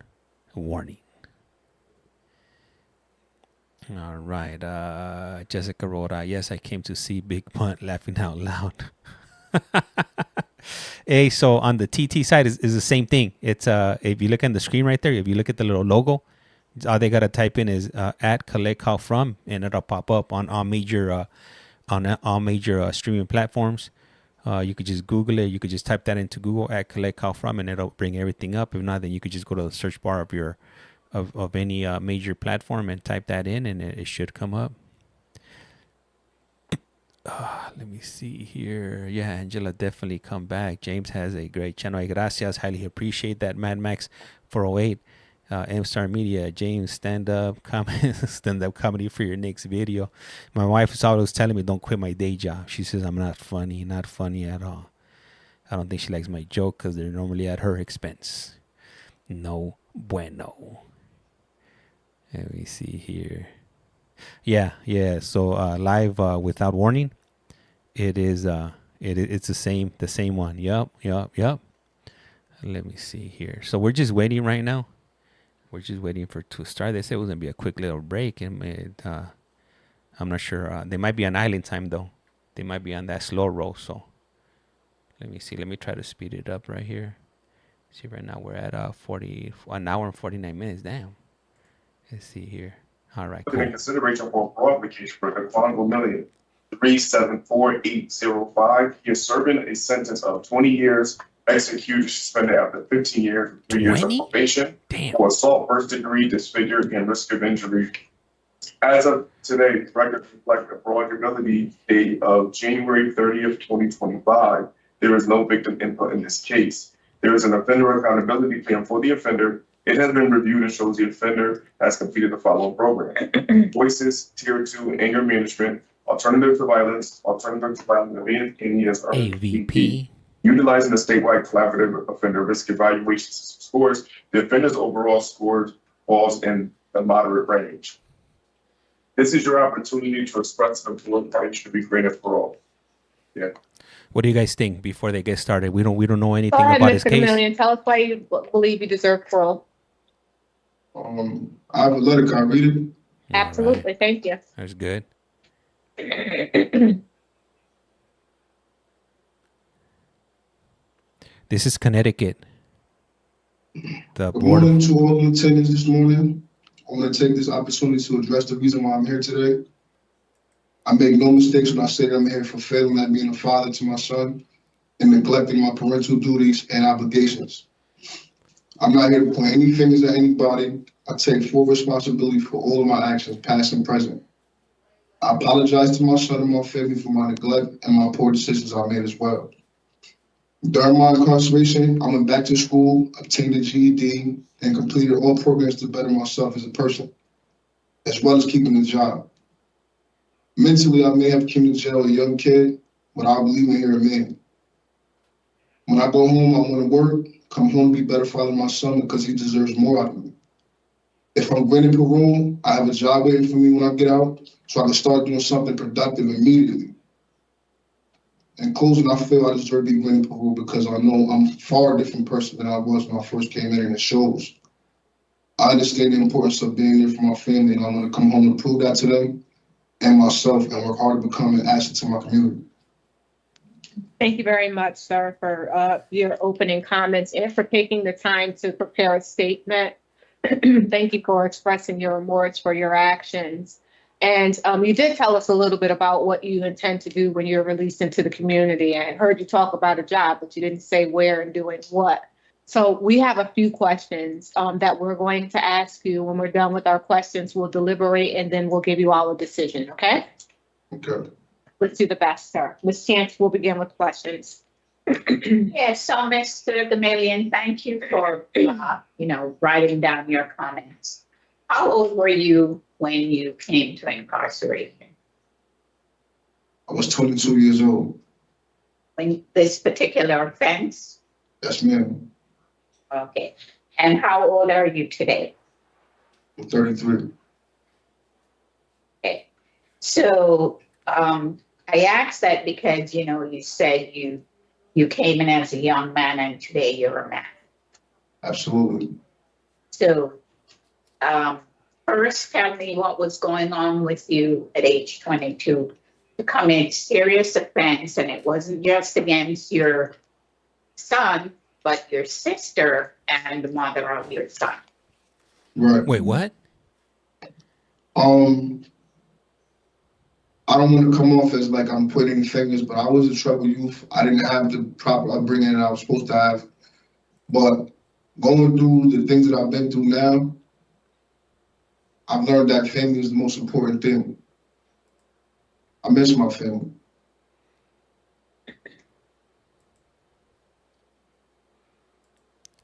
Speaker 1: warning. All right, Jessica wrote, yes, I came to see Big Punt, laughing out loud. Hey, so on the TT side is the same thing. It's if you look on the screen right there, if you look at the little logo, all they gotta type in is at collect call from, and it'll pop up on all major streaming platforms. You could just Google it. You could just type that into Google at collect call from, and it'll bring everything up. If not, then you could just go to the search bar of your of any major platform and type that in, and it should come up. Let me see here. Yeah, Angela, definitely come back. James has a great channel. Gracias. Highly appreciate that. Mad Max 408. M-Star Media. James, stand-up comedy for your next video. My wife is always telling me don't quit my day job. She says I'm not funny at all. I don't think she likes my joke because they're normally at her expense. No bueno. Let me see here. Yeah. So live without warning. It is it's the same one. Yup. Let me see here. So we're just waiting right now. We're just waiting for it to start. They said it was gonna be a quick little break, and I'm not sure. They might be on island time though. They might be on that slow roll. So let me see. Let me try to speed it up right here. See, right now we're at 1 hour and 49 minutes. Damn. Let's see here. All right. Cool.
Speaker 6: In consideration for a parole application for Daquon Gomillion, 374805. He is serving a sentence of 20 years, executed, suspended after 15 years, 3 years of probation.
Speaker 1: Damn.
Speaker 6: For assault, first degree, disfigured, and risk of injury. As of today, the records reflect a parole date of January 30th, 2025. There is no victim input in this case. There is an offender accountability plan for the offender. It has been reviewed and shows the offender has completed the following program: Voices, Tier 2, Anger Management, Alternative to Violence, Indians,
Speaker 1: AVP.
Speaker 6: Utilizing the statewide collaborative offender risk evaluation scores, the offender's overall score falls in the moderate range. This is your opportunity to express an important right to be granted parole. Yeah.
Speaker 1: What do you guys think before they get started? We don't know anything
Speaker 2: Go ahead,
Speaker 1: about his
Speaker 2: Mr.
Speaker 1: case.
Speaker 2: Gomillion. Tell us why you believe you deserve parole.
Speaker 7: I have a letter. Can I read it?
Speaker 2: Absolutely.
Speaker 1: Right.
Speaker 2: Thank you.
Speaker 1: That's good. This is Connecticut. The
Speaker 7: Good
Speaker 1: board.
Speaker 7: morning to all the attendants this morning. I want to take this opportunity to address the reason why I'm here today. I make no mistakes when I say that I'm here for failing at being a father to my son and neglecting my parental duties and obligations. I'm not here to point any fingers at anybody. I take full responsibility for all of my actions, past and present. I apologize to my son and my family for my neglect and my poor decisions I made as well. During my incarceration, I went back to school, obtained a GED, and completed all programs to better myself as a person, as well as keeping a job. Mentally, I may have came to jail a young kid, but I believe in here a man. When I go home, I want to work,
Speaker 9: come home, be a better father to my son because he deserves more out of me. If I'm granted parole, I have a job waiting for me when I get out, so I can start doing something productive immediately. In closing, I feel I deserve to be granted parole because I know I'm a far different person than I was when I first came in, and it shows. I understand the importance of being there for my family, and I'm going to come home to prove that to them and myself and work hard to become an asset to my community.
Speaker 2: Thank you very much, sir, for your opening comments and for taking the time to prepare a statement. Thank you for expressing your remorse for your actions. And you did tell us a little bit about what you intend to do when you're released into the community. I heard you talk about a job, but you didn't say where and doing what. So we have a few questions that we're going to ask you. When we're done with our questions, we'll deliberate and then we'll give you all a decision, okay?
Speaker 9: Okay.
Speaker 2: Let's do the best, sir. Ms. Chance, we'll begin with questions.
Speaker 4: Yes, so Mr. Gomillion, thank you for, writing down your comments. How old were you when you came to incarceration?
Speaker 9: I was 22 years old.
Speaker 4: When this particular offense?
Speaker 9: Yes, ma'am.
Speaker 4: Okay. And how old are you today?
Speaker 9: I'm 33.
Speaker 4: Okay. So I asked that because, you said you came in as a young man and today you're a man.
Speaker 9: Absolutely.
Speaker 4: So first tell me what was going on with you at age 22 to commit serious offense, and it wasn't just against your son, but your sister and the mother of your son.
Speaker 9: Right.
Speaker 1: Wait, what?
Speaker 9: I don't want to come off as like I'm pointing fingers, but I was a troubled youth. I didn't have the proper upbringing that I was supposed to have. But going through the things that I've been through now, I've learned that family is the most important thing. I miss my family.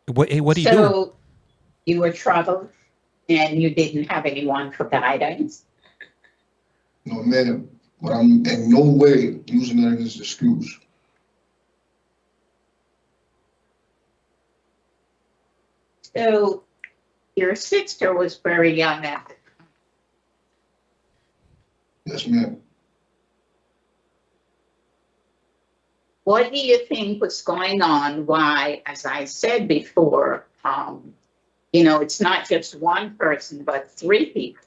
Speaker 1: What do you do?
Speaker 4: So you were troubled and you didn't have anyone for guidance?
Speaker 9: No, ma'am. But I'm in no way using that as an excuse.
Speaker 4: So your sister was very young at the time.
Speaker 9: Yes, ma'am.
Speaker 4: What do you think was going on? Why, as I said before, it's not just one person, but three people.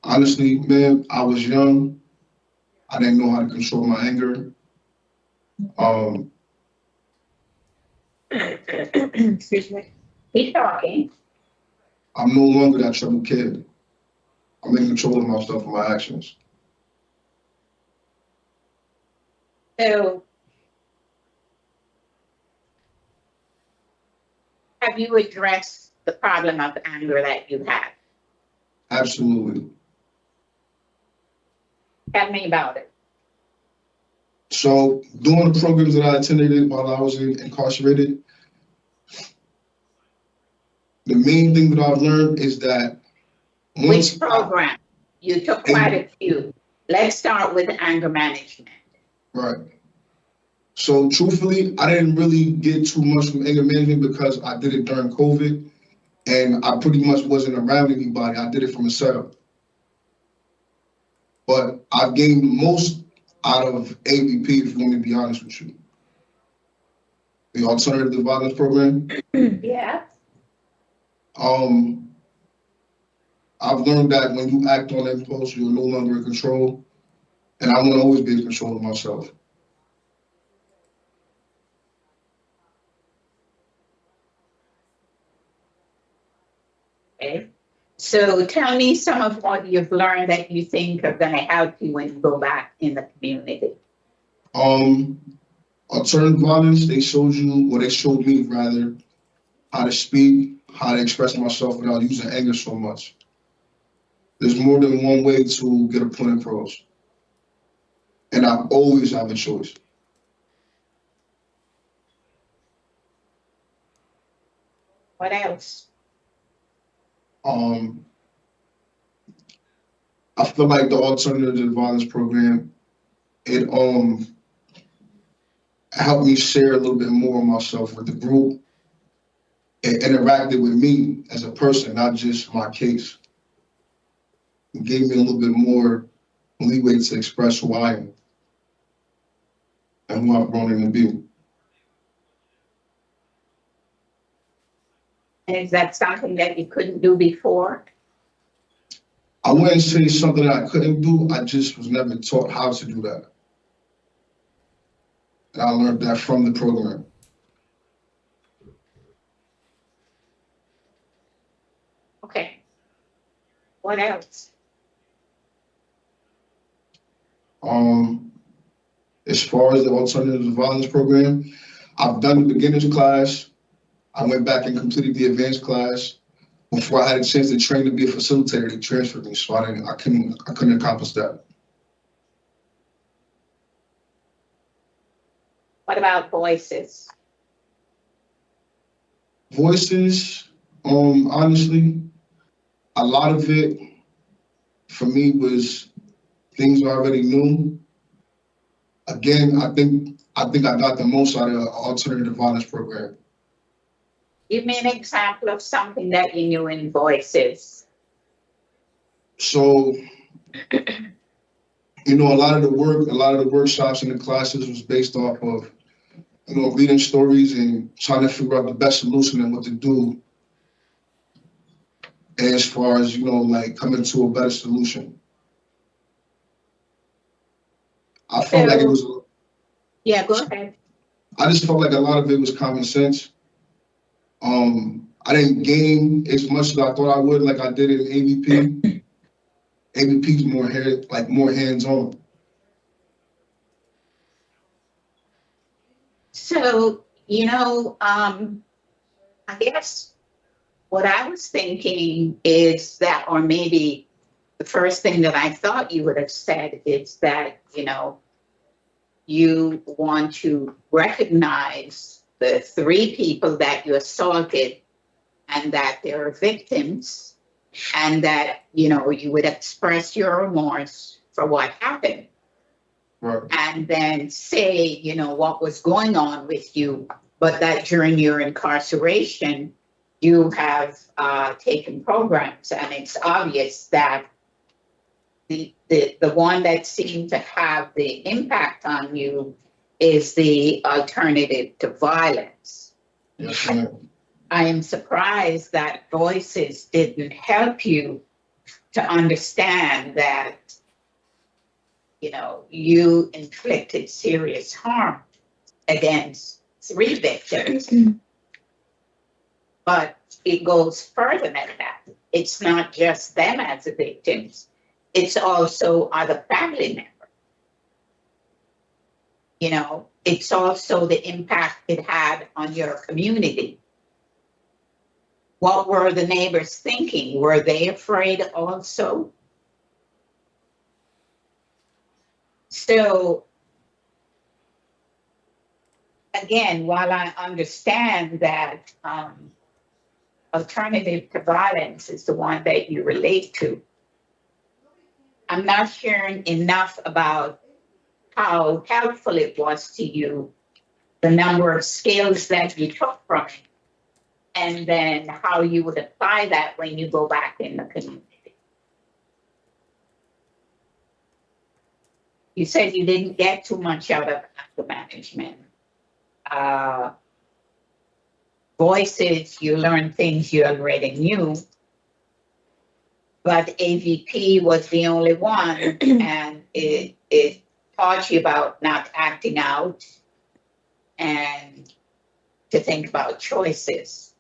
Speaker 9: Honestly, ma'am, I was young. I didn't know how to control my anger.
Speaker 2: Excuse me.
Speaker 4: Keep talking.
Speaker 9: I'm no longer that troubled kid. I'm in control of myself and my actions.
Speaker 4: So have you addressed the problem of anger that you have?
Speaker 9: Absolutely.
Speaker 4: Tell me about it.
Speaker 9: So during the programs that I attended while I was incarcerated, the main thing that I've learned is that
Speaker 4: Which program? You took quite a few. Let's start with anger management.
Speaker 9: Right. So truthfully, I didn't really get too much from anger management because I did it during COVID and I pretty much wasn't around anybody. I did it from a setup. But I've gained the most out of AVP, if you want me to be honest with you. The Alternative to Violence Program.
Speaker 4: Yeah.
Speaker 9: I've learned that when you act on impulse, you're no longer in control. And I want to always be in control of myself.
Speaker 4: Okay. So tell me some of what you've learned that you think are going to help you when you go back in the community.
Speaker 9: Alternative violence, they showed me rather, how to speak, how to express myself without using anger so much. There's more than one way to get a point across. And I always have a choice.
Speaker 4: What else?
Speaker 9: I feel like the Alternative to Violence Program, it helped me share a little bit more of myself with the group. It interacted with me as a person, not just my case. It gave me a little bit more leeway to express who I am and who I've grown into be.
Speaker 4: And is that something that you couldn't do before?
Speaker 9: I wouldn't say something that I couldn't do. I just was never taught how to do that. And I learned that from the program.
Speaker 4: Okay. What else?
Speaker 9: As far as the alternative to violence program, I've done the beginners class. I went back and completed the advanced class. Before I had a chance to train to be a facilitator, they transferred me, so I couldn't accomplish that.
Speaker 4: What about voices?
Speaker 9: Voices, honestly, a lot of it for me was things I already knew. Again, I think I got the most out of the alternative violence program.
Speaker 4: Give me an example of something that you knew in voices.
Speaker 9: So, you know, a lot of the workshops and the classes was based off of, you know, reading stories and trying to figure out the best solution and what to do. As far as, you know, like coming to a better solution. I felt like it was.
Speaker 4: Yeah, go ahead.
Speaker 9: I just felt like a lot of it was common sense. I didn't gain as much as I thought I would, like I did in AVP. AVP's more hands-on.
Speaker 4: So, you know, I guess what I was thinking is that, or maybe the first thing that I thought you would have said is that, you know, you want to recognize the 3 people that you assaulted and that they're victims, and that, you know, you would express your remorse for what happened.
Speaker 9: Right.
Speaker 4: And then say, you know, what was going on with you, but that during your incarceration, you have taken programs, and it's obvious that the one that seemed to have the impact on you is the alternative to violence.
Speaker 9: Yes, ma'am.
Speaker 4: I am surprised that voices didn't help you to understand that, you know, you inflicted serious harm against 3 victims. But it goes further than that. It's not just them as the victims. It's also other family members. You know, it's also the impact it had on your community. What were the neighbors thinking? Were they afraid also? So, again, while I understand that alternative to violence is the one that you relate to, I'm not hearing enough about how helpful it was to you, the number of skills that you took from it, and then how you would apply that when you go back in the community. You said you didn't get too much out of anger management. Voices, you learned things you already knew, but AVP was the only one, and it taught you about not acting out and to think about choices.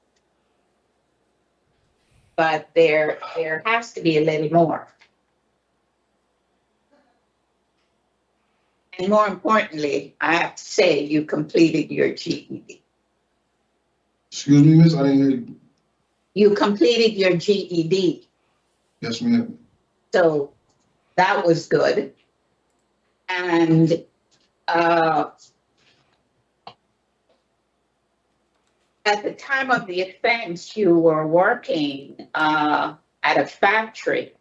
Speaker 4: But there has to be a little more. And more importantly, I have to say, you completed your GED.
Speaker 9: Excuse me, miss, I didn't hear you.
Speaker 4: You completed your GED.
Speaker 9: Yes, ma'am.
Speaker 4: So that was good. And at the time of the offense, you were working at a factory,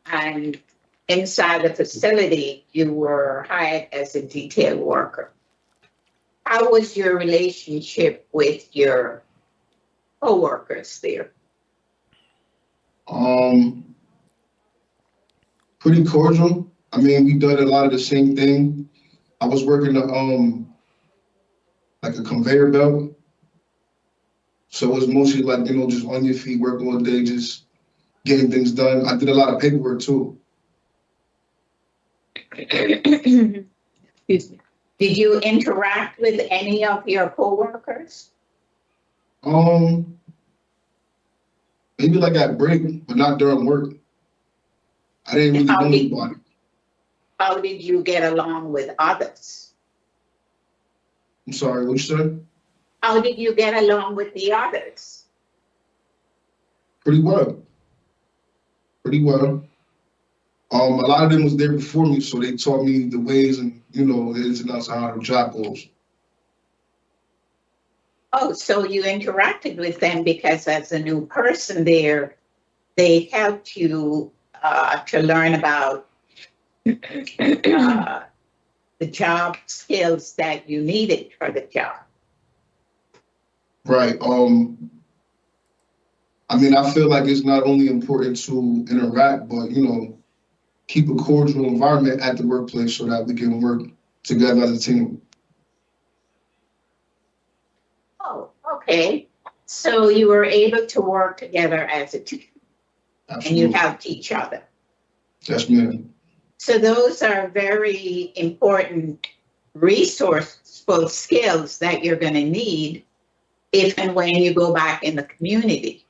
Speaker 4: and inside the facility, you were hired as a detail worker. how was your relationship with your coworkers there?
Speaker 9: Pretty cordial. I mean, we did a lot of the same thing. I was working like a conveyor belt. So it was mostly like, you know, just on your feet, work all day, just getting things done. I did a lot of paperwork too.
Speaker 2: Excuse me.
Speaker 4: Did you interact with any of your coworkers?
Speaker 9: Maybe like at break, but not during work. I didn't really know anybody.
Speaker 4: How did you get along with others?
Speaker 9: I'm sorry, what you said?
Speaker 4: How did you get along with the others?
Speaker 9: Pretty well. Pretty well. A lot of them was there before me, so they taught me the ways and, you know, the ins and outs of how the job goes.
Speaker 4: Oh, so you interacted with them because as a new person there, they helped you to learn about the job skills that you needed for the job.
Speaker 9: Right. I mean, I feel like it's not only important to interact, but, you know, keep a cordial environment at the workplace so that we can work together as a team.
Speaker 4: Oh, okay. So you were able to work together as a team.
Speaker 9: Absolutely.
Speaker 4: And you helped each other.
Speaker 9: Yes, ma'am.
Speaker 4: So those are very important resourceful skills that you're going to need if and when you go back in the community.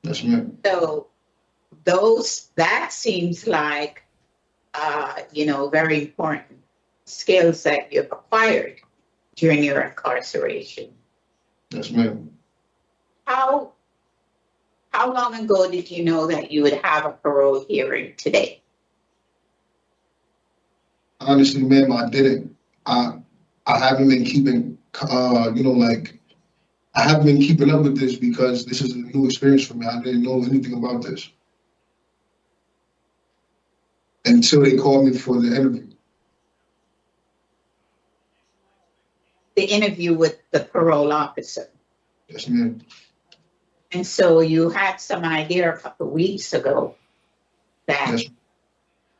Speaker 9: Yes, ma'am.
Speaker 4: So that seems like, you know, very important skills that you've acquired during your incarceration.
Speaker 9: Yes, ma'am.
Speaker 4: How long ago did you know that you would have a parole hearing today?
Speaker 9: Honestly, ma'am, I didn't. I haven't been keeping, you know, like, I haven't been keeping up with this because this is a new experience for me. I didn't know anything about this until they called me for the interview.
Speaker 4: The interview with the parole officer.
Speaker 9: Yes, ma'am.
Speaker 4: And so you had some idea a couple of weeks ago that
Speaker 9: Yes.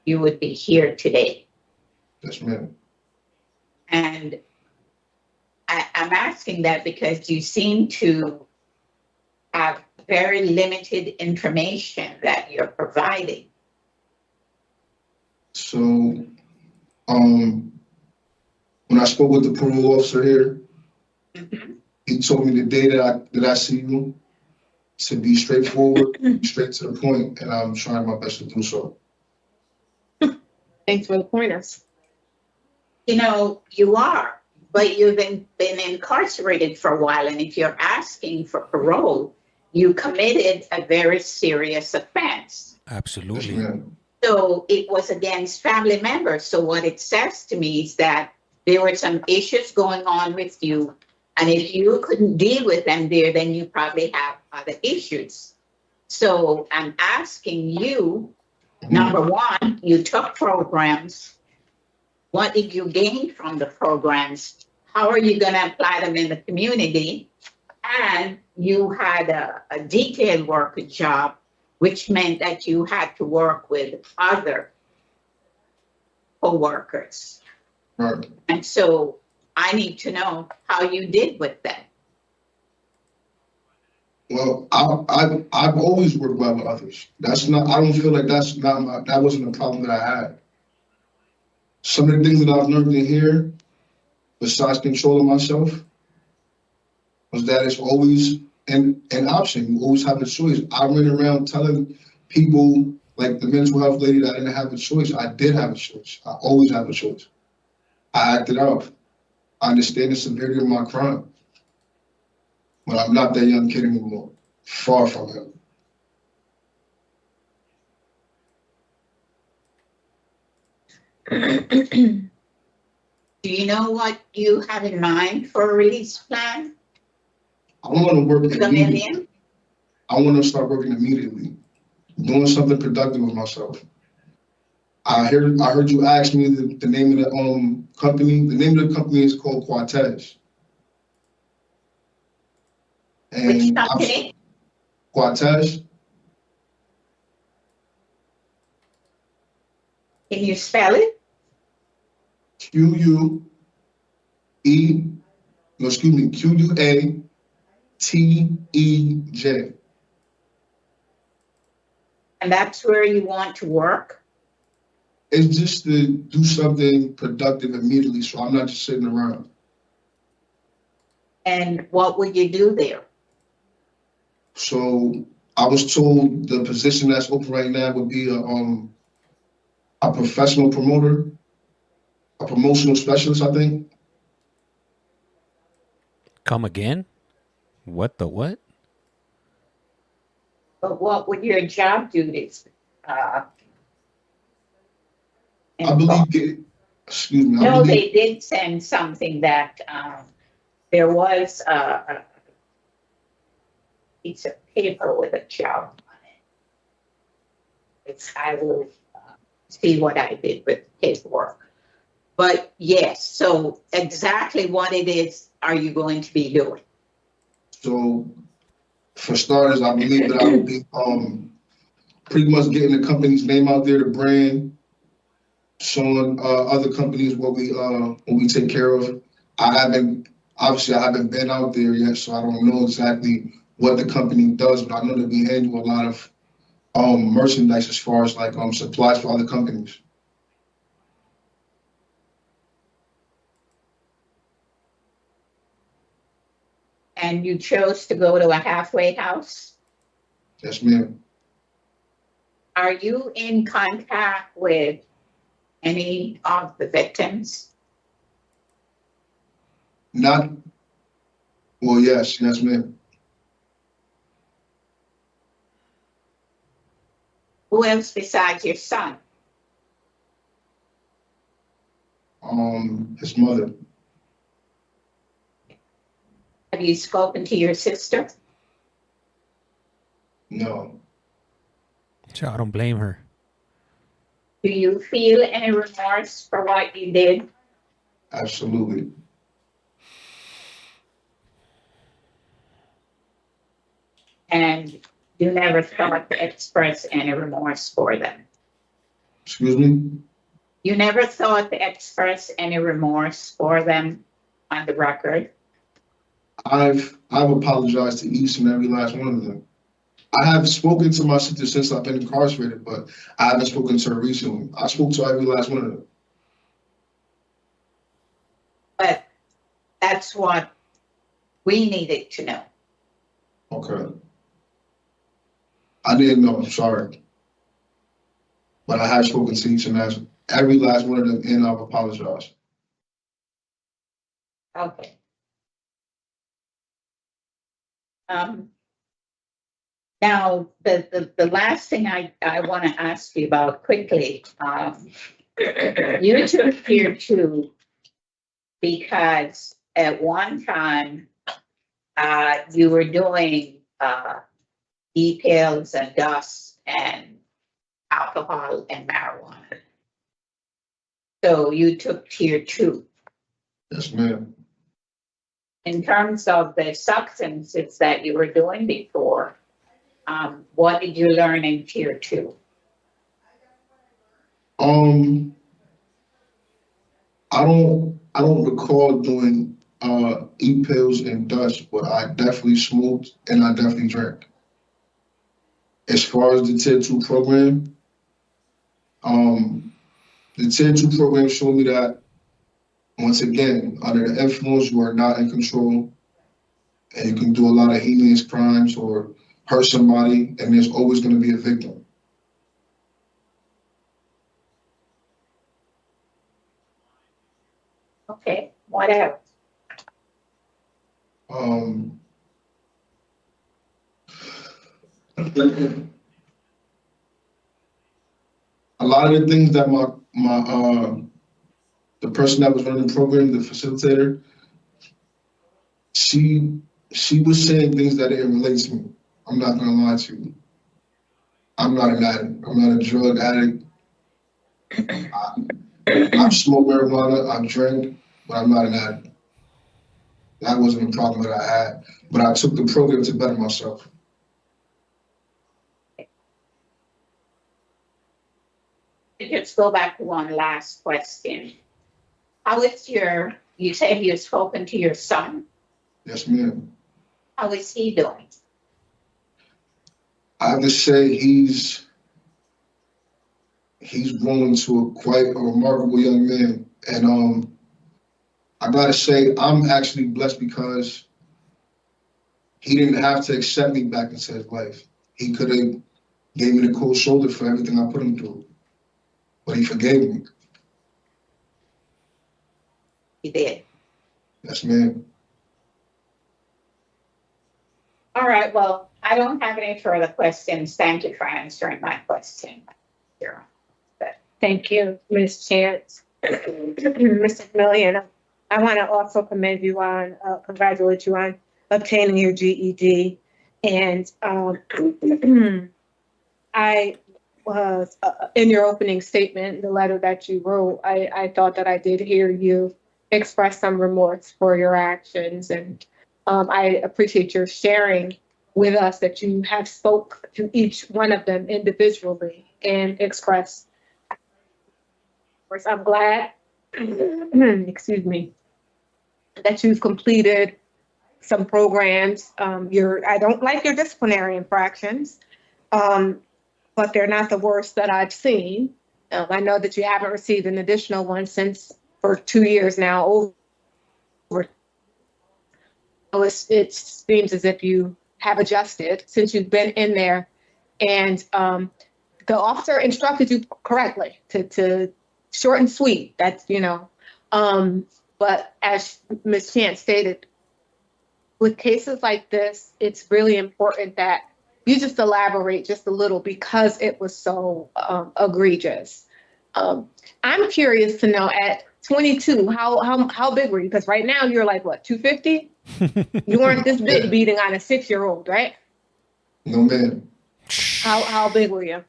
Speaker 4: you would be here today.
Speaker 9: Yes, ma'am.
Speaker 4: And I'm asking that because you seem to have very limited information that you're providing.
Speaker 9: So, when I spoke with the parole officer here, he told me the day that I see you to be straightforward, straight to the point, and I'm trying my best to do so.
Speaker 2: Thanks for the pointers.
Speaker 4: You know, you are, but you've been incarcerated for a while. And if you're asking for parole, you committed a very serious offense.
Speaker 1: Absolutely.
Speaker 9: Yes, ma'am.
Speaker 4: So it was against family members. So what it says to me is that there were some issues going on with you. And if you couldn't deal with them there, then you probably have other issues. So I'm asking you, number one, you took programs. What did you gain from the programs? How are you going to apply them in the community? And you had a detail worker job, which meant that you had to work with other co-workers.
Speaker 9: Right.
Speaker 4: And so I need to know how you did with them.
Speaker 9: Well, I've always worked well with others. That's not. I don't feel like that wasn't a problem that I had. Some of the things that I've learned in here, besides controlling myself, was that it's always an option. You always have a choice. I ran around telling people, like the mental health lady, that I didn't have a choice. I did have a choice. I always have a choice. I acted out. I understand the severity of my crime, but I'm not that young kid anymore. Far from him.
Speaker 4: Do you know what you have in mind for a release plan?
Speaker 9: I want to work immediately.
Speaker 4: Gomillion?
Speaker 9: I want to start working immediately, doing something productive with myself. I heard you ask me the name of the company. The name of the company is called Quartez.
Speaker 4: Which
Speaker 9: And
Speaker 4: company?
Speaker 9: Quartez.
Speaker 4: Can you spell it?
Speaker 9: QUATEJ.
Speaker 4: And that's where you want to work?
Speaker 9: It's just to do something productive immediately, so I'm not just sitting around.
Speaker 4: And what would you do there?
Speaker 9: So I was told the position that's open right now would be a professional promoter, a promotional specialist, I think.
Speaker 1: Come again? What the what?
Speaker 4: But what would your job duties?
Speaker 9: I believe, excuse me.
Speaker 4: No, they did send something that there was a piece of paper with a job on it. I will see what I did with the paperwork. But yes, so exactly what it is are you going to be doing?
Speaker 9: So for starters, I believe that I will be pretty much getting the company's name out there, the brand, showing other companies what we take care of. I haven't been out there yet, so I don't know exactly what the company does, but I know that we handle a lot of merchandise as far as like supplies for other companies.
Speaker 4: And you chose to go to a halfway house?
Speaker 9: Yes, ma'am.
Speaker 4: Are you in contact with any of the victims?
Speaker 9: Well, yes, ma'am.
Speaker 4: Who else besides your son?
Speaker 9: His mother.
Speaker 4: Have you spoken to your sister?
Speaker 9: No.
Speaker 1: So I don't blame her.
Speaker 4: Do you feel any remorse for what you did?
Speaker 9: Absolutely.
Speaker 4: And you never thought to express any remorse for them?
Speaker 9: Excuse me?
Speaker 4: You never thought to express any remorse for them on the record?
Speaker 9: I've apologized to each and every last one of them. I have spoken to my sister since I've been incarcerated, but I haven't spoken to her recently. I spoke to every last one of them.
Speaker 4: But that's what we needed to know.
Speaker 9: Okay. I didn't know, I'm sorry. But I have spoken to each and every last one of them, and I've apologized.
Speaker 4: Okay. Now, the last thing I want to ask you about quickly, you took Tier 2 because at one time you were doing details and dust and alcohol and marijuana. So you took Tier 2.
Speaker 9: Yes, ma'am.
Speaker 4: In terms of the substances that you were doing before, what did you learn in Tier 2?
Speaker 9: I don't recall doing e-pills and dust, but I definitely smoked and I definitely drank. As far as the Tier 2 program, the Tier 2 program showed me that, once again, under the influence, you are not in control, and you can do a lot of heinous crimes or hurt somebody, and there's always going to be a victim.
Speaker 4: Okay, what else?
Speaker 9: A lot of the things that the person that was running the program, the facilitator, she was saying things that didn't relate to me. I'm not gonna lie to you. I'm not an addict. I'm not a drug addict. I smoke marijuana, I drink, but I'm not an addict. That wasn't a problem that I had, but I took the program to better myself.
Speaker 4: Let's go back to one last question. How is you said you've spoken to your son.
Speaker 9: Yes, ma'am.
Speaker 4: How is he doing?
Speaker 9: I have to say he's grown into quite a remarkable young man. And I gotta say, I'm actually blessed because he didn't have to accept me back into his life. He could have gave me the cold shoulder for everything I put him through, but he forgave me.
Speaker 4: He did.
Speaker 9: Yes, ma'am.
Speaker 4: All right, well, I don't have any further questions. Thank you for answering my question.
Speaker 2: Thank you, Ms. Chance. Mr. Gomillion, I want to also commend you on, congratulate you on obtaining your GED. And I was, in your opening statement, the letter that you wrote, I thought that I did hear you express some remorse for your actions. And I appreciate your sharing with us that you have spoke to each one of them individually and expressed. I'm glad, excuse me, that you've completed some programs. I don't like your disciplinary infractions, but they're not the worst that I've seen. I know that you haven't received an additional one for 2 years now. It seems as if you have adjusted since you've been in there, and the officer instructed you correctly to short and sweet. That's, but as Ms. Chance stated, with cases like this, it's really important that you just elaborate just a little because it was so egregious. I'm curious to know at 22, how big were you? Because right now you're like, what, 250? You weren't this big beating on a 6-year-old, right?
Speaker 9: No, ma'am.
Speaker 2: How big were you?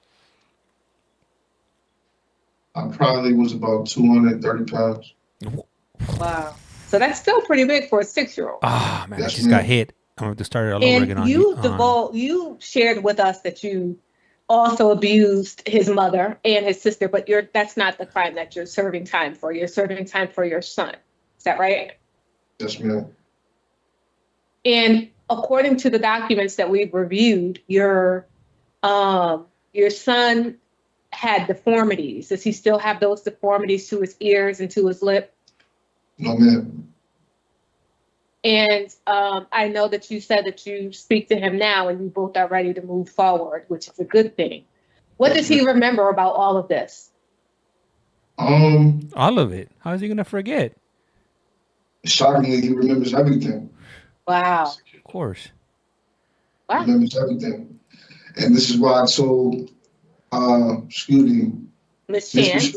Speaker 9: I probably was about 230 pounds.
Speaker 2: Wow. So that's still pretty big for a 6-year-old.
Speaker 1: Ah, man, I
Speaker 9: Yes,
Speaker 1: just
Speaker 9: ma'am.
Speaker 1: got hit. I'm going to start it all over again.
Speaker 2: And you shared with us that you also abused his mother and his sister, but that's not the crime that you're serving time for. You're serving time for your son. Is that right?
Speaker 9: Yes, ma'am.
Speaker 2: And according to the documents that we've reviewed, your son had deformities. Does he still have those deformities to his ears and to his lip?
Speaker 9: No, ma'am.
Speaker 2: And I know that you said that you speak to him now and you both are ready to move forward, which is a good thing. What does he remember about all of this?
Speaker 1: All of it. How is he going to forget?
Speaker 9: Shockingly, he remembers everything.
Speaker 2: Wow.
Speaker 1: Of course.
Speaker 2: Wow.
Speaker 9: He remembers everything. And this is why I told, excuse me,
Speaker 2: Ms. Chance.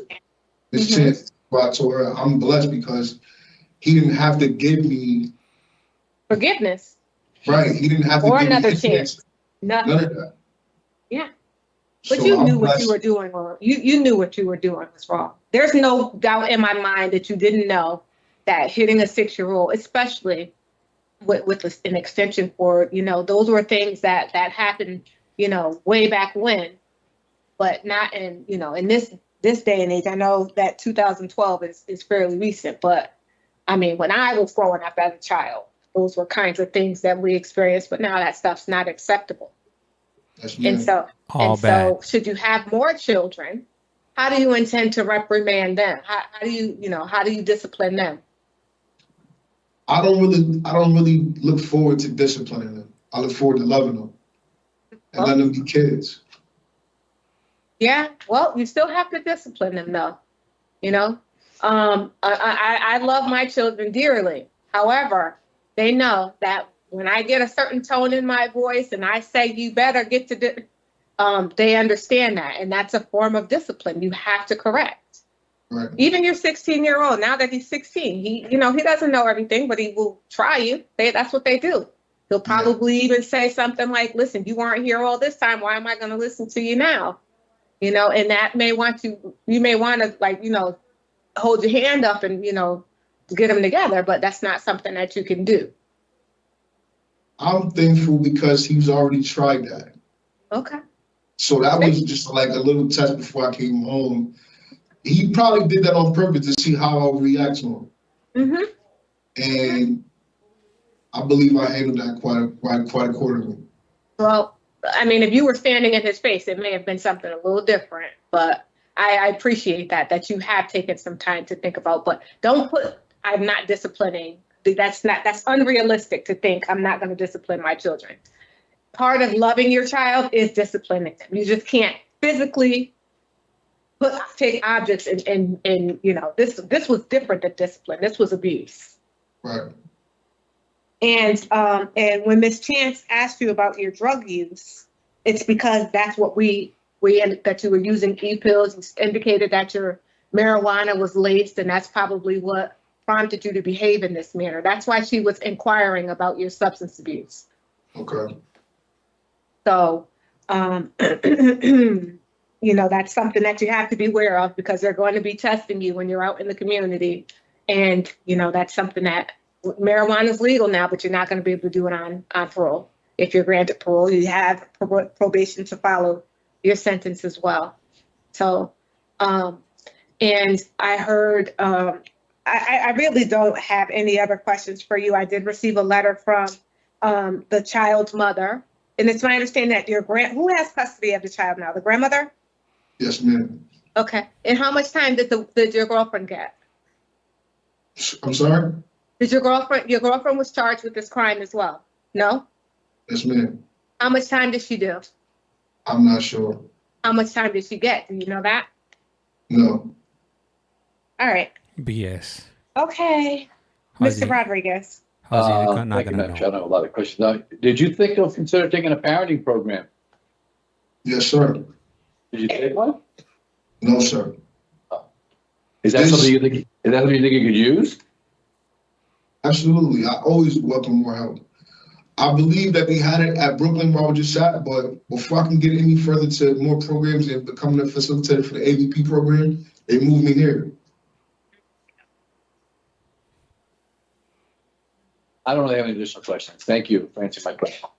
Speaker 9: Ms. Chance, why I told her I'm blessed because he didn't have to give me
Speaker 2: Forgiveness.
Speaker 9: right. He didn't have to
Speaker 2: Or
Speaker 9: give
Speaker 2: another
Speaker 9: me
Speaker 2: chance. Nothing.
Speaker 9: None of that.
Speaker 2: Yeah. But
Speaker 9: So
Speaker 2: you
Speaker 9: I'm
Speaker 2: knew what
Speaker 9: blessed.
Speaker 2: you were doing wrong. You knew what you were doing was wrong. There's no doubt in my mind that you didn't know that hitting a 6-year-old, especially with an extension cord, those were things that happened, way back when, but not in this day and age. I know that 2012 is fairly recent, but I mean, when I was growing up as a child, those were kinds of things that we experienced, but now that stuff's not acceptable.
Speaker 9: Yes,
Speaker 2: And
Speaker 9: ma'am.
Speaker 2: so should you have more children, how do you intend to reprimand them? How do you discipline them?
Speaker 9: I don't really look forward to disciplining them. I look forward to loving them and letting them be kids.
Speaker 2: Yeah, well, you still have to discipline them though. I love my children dearly. However, they know that when I get a certain tone in my voice and I say, you better get to, they understand that. And that's a form of discipline you have to correct.
Speaker 9: Right.
Speaker 2: Even your 16-year-old, now that he's 16, he doesn't know everything, but he will try you. That's what they do. He'll probably even say something like, listen, you weren't here all this time. Why am I going to listen to you now? you know, and that may want you may want to, like, you know, hold your hand up and, you know, get them together, but that's not something that you can do.
Speaker 9: I'm thankful because he's already tried that.
Speaker 2: Okay.
Speaker 9: So that was just like a little test before I came home. He probably did that on purpose to see how I'll react to him. And I believe I handled that quite accordingly.
Speaker 2: Well, I mean, if you were standing in his face, it may have been something a little different, but I appreciate that you have taken some time to think about, but don't put, I'm not disciplining. That's unrealistic to think I'm not going to discipline my children. Part of loving your child is disciplining them. You just can't physically take objects and you know, this was different than discipline. This was abuse.
Speaker 9: Right.
Speaker 2: And when Ms. Chance asked you about your drug use, it's because that's what that you were using e-pills. You indicated that your marijuana was laced, and that's probably what prompted you to behave in this manner. That's why she was inquiring about your substance abuse.
Speaker 9: Okay.
Speaker 2: So, you know, that's something that you have to be aware of because they're going to be testing you when you're out in the community. And, you know, that's something that marijuana is legal now, but you're not going to be able to do it on parole. If you're granted parole, you have probation to follow your sentence as well. So, and I heard, I really don't have any other questions for you. I did receive a letter from the child's mother. And it's my understanding that who has custody of the child now? The grandmother?
Speaker 9: Yes, ma'am.
Speaker 2: Okay. And how much time did your girlfriend get?
Speaker 9: I'm sorry?
Speaker 2: Did your girlfriend was charged with this crime as well? No?
Speaker 9: Yes, ma'am.
Speaker 2: How much time did she do?
Speaker 9: I'm not sure.
Speaker 2: How much time did she get? Do you know that?
Speaker 9: No.
Speaker 2: All right.
Speaker 1: BS.
Speaker 2: Okay. Mr. Rodriguez.
Speaker 1: Not
Speaker 5: Thank you,
Speaker 1: gonna
Speaker 5: Madam Chair. I know a lot of questions. Now, did you think of consider taking a parenting program?
Speaker 9: Yes, sir.
Speaker 5: Did you take one?
Speaker 9: No, sir.
Speaker 5: Is that something you think? Is that something you think you could use?
Speaker 9: Absolutely. I always welcome more help. I believe that they had it at Brooklyn where I was just at, but before I can get any further to more programs and becoming a facilitator for the AVP program, they moved me here.
Speaker 5: I don't really have any additional questions. Thank you for answering my question.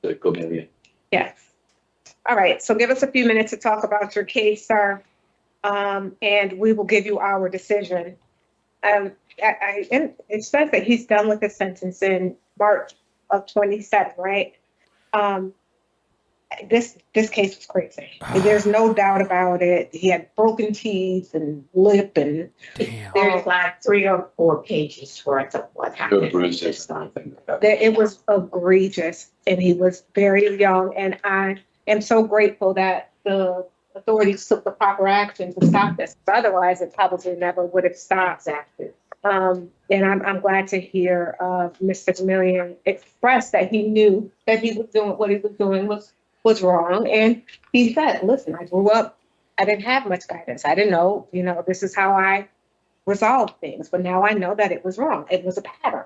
Speaker 5: Gomillion.
Speaker 2: Yes. All right. So give us a few minutes to talk about your case, sir, and we will give you our decision. It says that he's done with his sentence in March of 27, right? This case was crazy. There's no doubt about it. He had broken teeth and lip and
Speaker 4: There's like 3 or 4 pages worth of what happened.
Speaker 2: It was egregious, and he was very young. And I am so grateful that the authorities took the proper action to stop this. Otherwise, it probably never would have stopped.
Speaker 4: Exactly.
Speaker 2: And I'm glad to hear Mr. Gomillion express that he knew that he was doing what he was doing was wrong. And he said, listen, I grew up, I didn't have much guidance. I didn't know, you know, this is how I resolve things. But now I know that it was wrong. It was a pattern.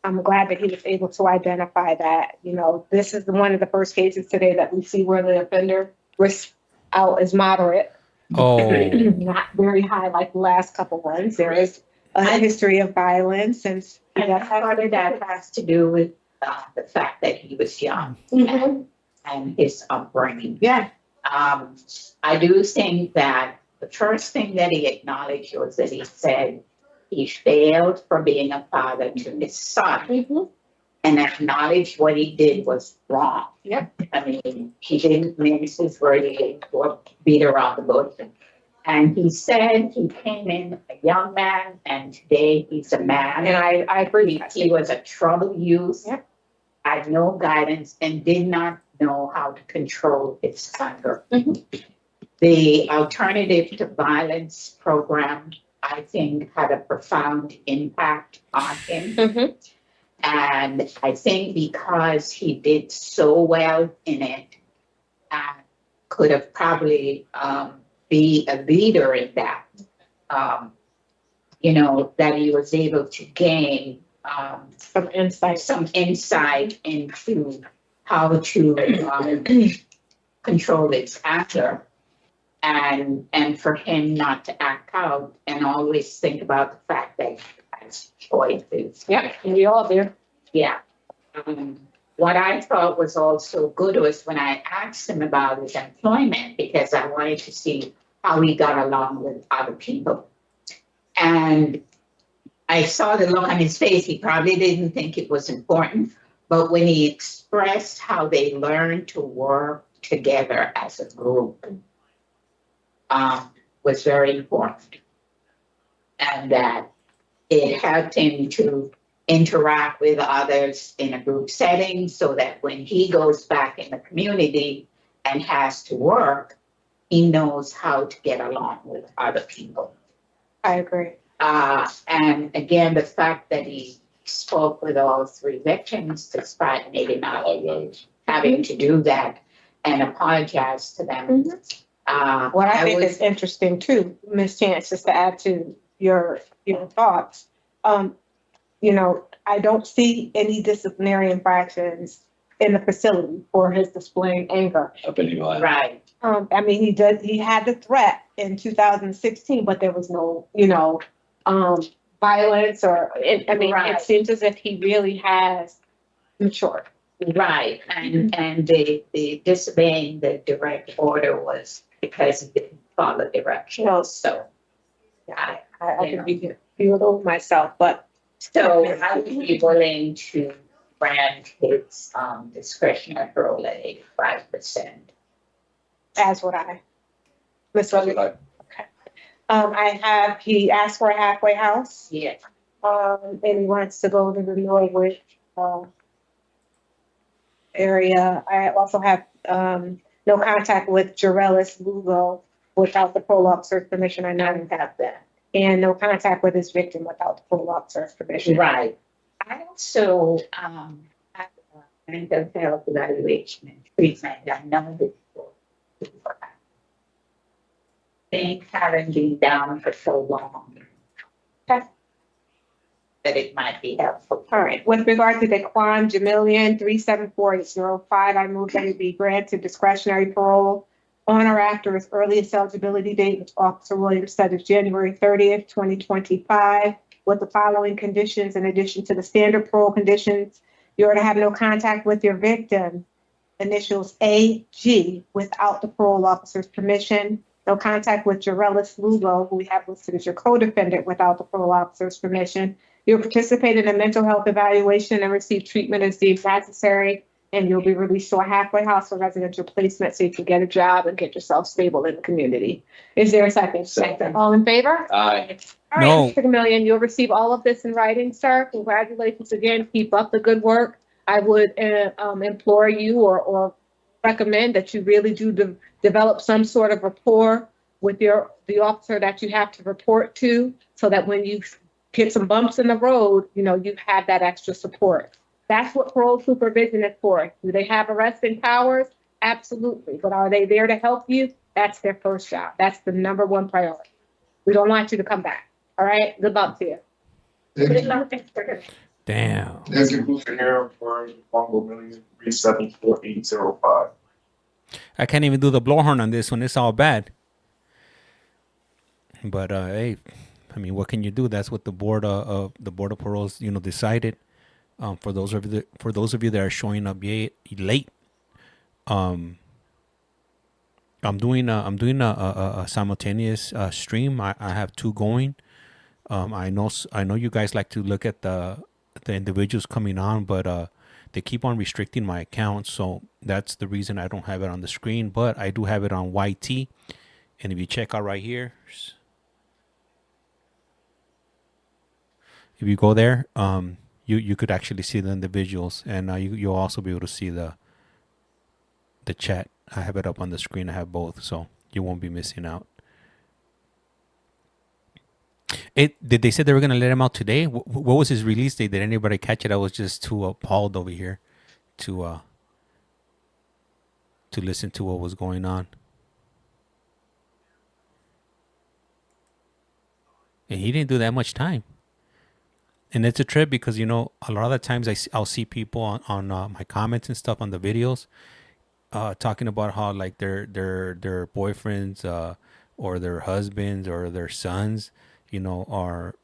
Speaker 2: I'm glad that he was able to identify that, you know, this is one of the first cases today that we see where the offender risk out is moderate.
Speaker 1: Oh.
Speaker 2: Not very high like the last couple ones. There is a history of violence, and
Speaker 4: part of that has to do with the fact that he was young and his upbringing.
Speaker 2: Yeah.
Speaker 4: I do think that the first thing that he acknowledged was that he said he failed for being a father to his son and acknowledged what he did was wrong.
Speaker 2: Yep.
Speaker 4: I mean, he didn't mince his word, he didn't beat around the bush. And he said he came in a young man, and today he's a man.
Speaker 2: And I agree.
Speaker 4: He was a troubled youth,
Speaker 2: Yep.
Speaker 4: had no guidance, and did not know how to control his anger. The Alternative to Violence program, I think, had a profound impact on him. And I think because he did so well in it, could have probably be a leader in that, you know, that he was able to gain some insight into how to control its anger and for him not to act out and always think about the fact that he has choices.
Speaker 2: Yeah, we all do.
Speaker 4: Yeah. What I thought was also good was when I asked him about his employment, because I wanted to see how he got along with other people. And I saw the look on his face. He probably didn't think it was important, but when he expressed how they learned to work together as a group, was very important. And that it helped him to interact with others in a group setting so that when he goes back in the community and has to work, he knows how to get along with other people.
Speaker 2: I agree.
Speaker 4: And again, the fact that he spoke with all three victims, despite maybe not having to do that, and apologize to them.
Speaker 2: What I think is interesting too, Ms. Chance, just to add to your thoughts, you know, I don't see any disciplinary infractions in the facility for his displaying anger.
Speaker 4: Right.
Speaker 2: I mean, he had the threat in 2016, but there was no, violence or, It seems as if he really has matured.
Speaker 4: Right, and the disobeying the direct order was because he didn't follow directions. So,
Speaker 2: I can be a little myself, but
Speaker 4: so I would be willing to grant his discretionary parole at 85%.
Speaker 2: as would I. Ms. Rutherford?
Speaker 5: I-
Speaker 2: He asked for a halfway house,
Speaker 4: Yeah.
Speaker 2: and he wants to go to the Norwich, area. I also have, no contact with Jarellis Lugo without the parole officer's permission. I know
Speaker 4: I have that.
Speaker 2: and no contact with his victim without the parole officer's permission.
Speaker 4: Right. I also have a mental health evaluation and treatment. I know that things haven't been down for so long.
Speaker 2: Okay.
Speaker 4: That it might be helpful.
Speaker 2: All right, with regard to Daquon Gomillion, 37405, I move that it be granted discretionary parole on or after its earliest eligibility date, which Officer Williams said is January 30th, 2025, with the following conditions in addition to the standard parole conditions. You are to have no contact with your victim, initials AG, without the parole officer's permission. No contact with Jarellis Lugo, who we have listed as your co-defendant, without the parole officer's permission. You'll participate in a mental health evaluation and receive treatment as deemed necessary, and you'll be released to a halfway house for residential placement so you can get a job and get yourself stable in the community. Is there a second?
Speaker 5: Second.
Speaker 2: All in favor?
Speaker 5: Aye.
Speaker 2: All right,
Speaker 1: No.
Speaker 2: Mr. Gomillion, you'll receive all of this in writing, sir. Congratulations again. Keep up the good work. I would implore you or recommend that you really do develop some sort of rapport with the officer that you have to report to, so that when you get some bumps in the road, you have that extra support. That's what parole supervision is for. Do they have arresting powers? Absolutely. But are they there to help you? That's their first job. That's the number one priority. We don't want you to come back. All right? Good luck to you.
Speaker 9: Thank you.
Speaker 1: Damn.
Speaker 9: Thank you.
Speaker 6: Here for Gomillion 3740805.
Speaker 1: I can't even do the blowhorn on this one. It's all bad. But hey, I mean, what can you do? That's what the board of paroles, decided. For those of you that are showing up late, I'm doing a simultaneous stream. I have two going. I know you guys like to look at the individuals coming on, but they keep on restricting my account, so that's the reason I don't have it on the screen. But I do have it on YT, and if you check out right here, if you go there, you could actually see the individuals, and you'll also be able to see the chat. I have it up on the screen. I have both, so you won't be missing out. Did they say they were gonna let him out today? What was his release date? Did anybody catch it? I was just too appalled over here to listen to what was going on. And he didn't do that much time. And it's a trip because, a lot of the times I'll see people on my comments and stuff on the videos. talking about how like their boyfriends or their husbands or their sons, you know, are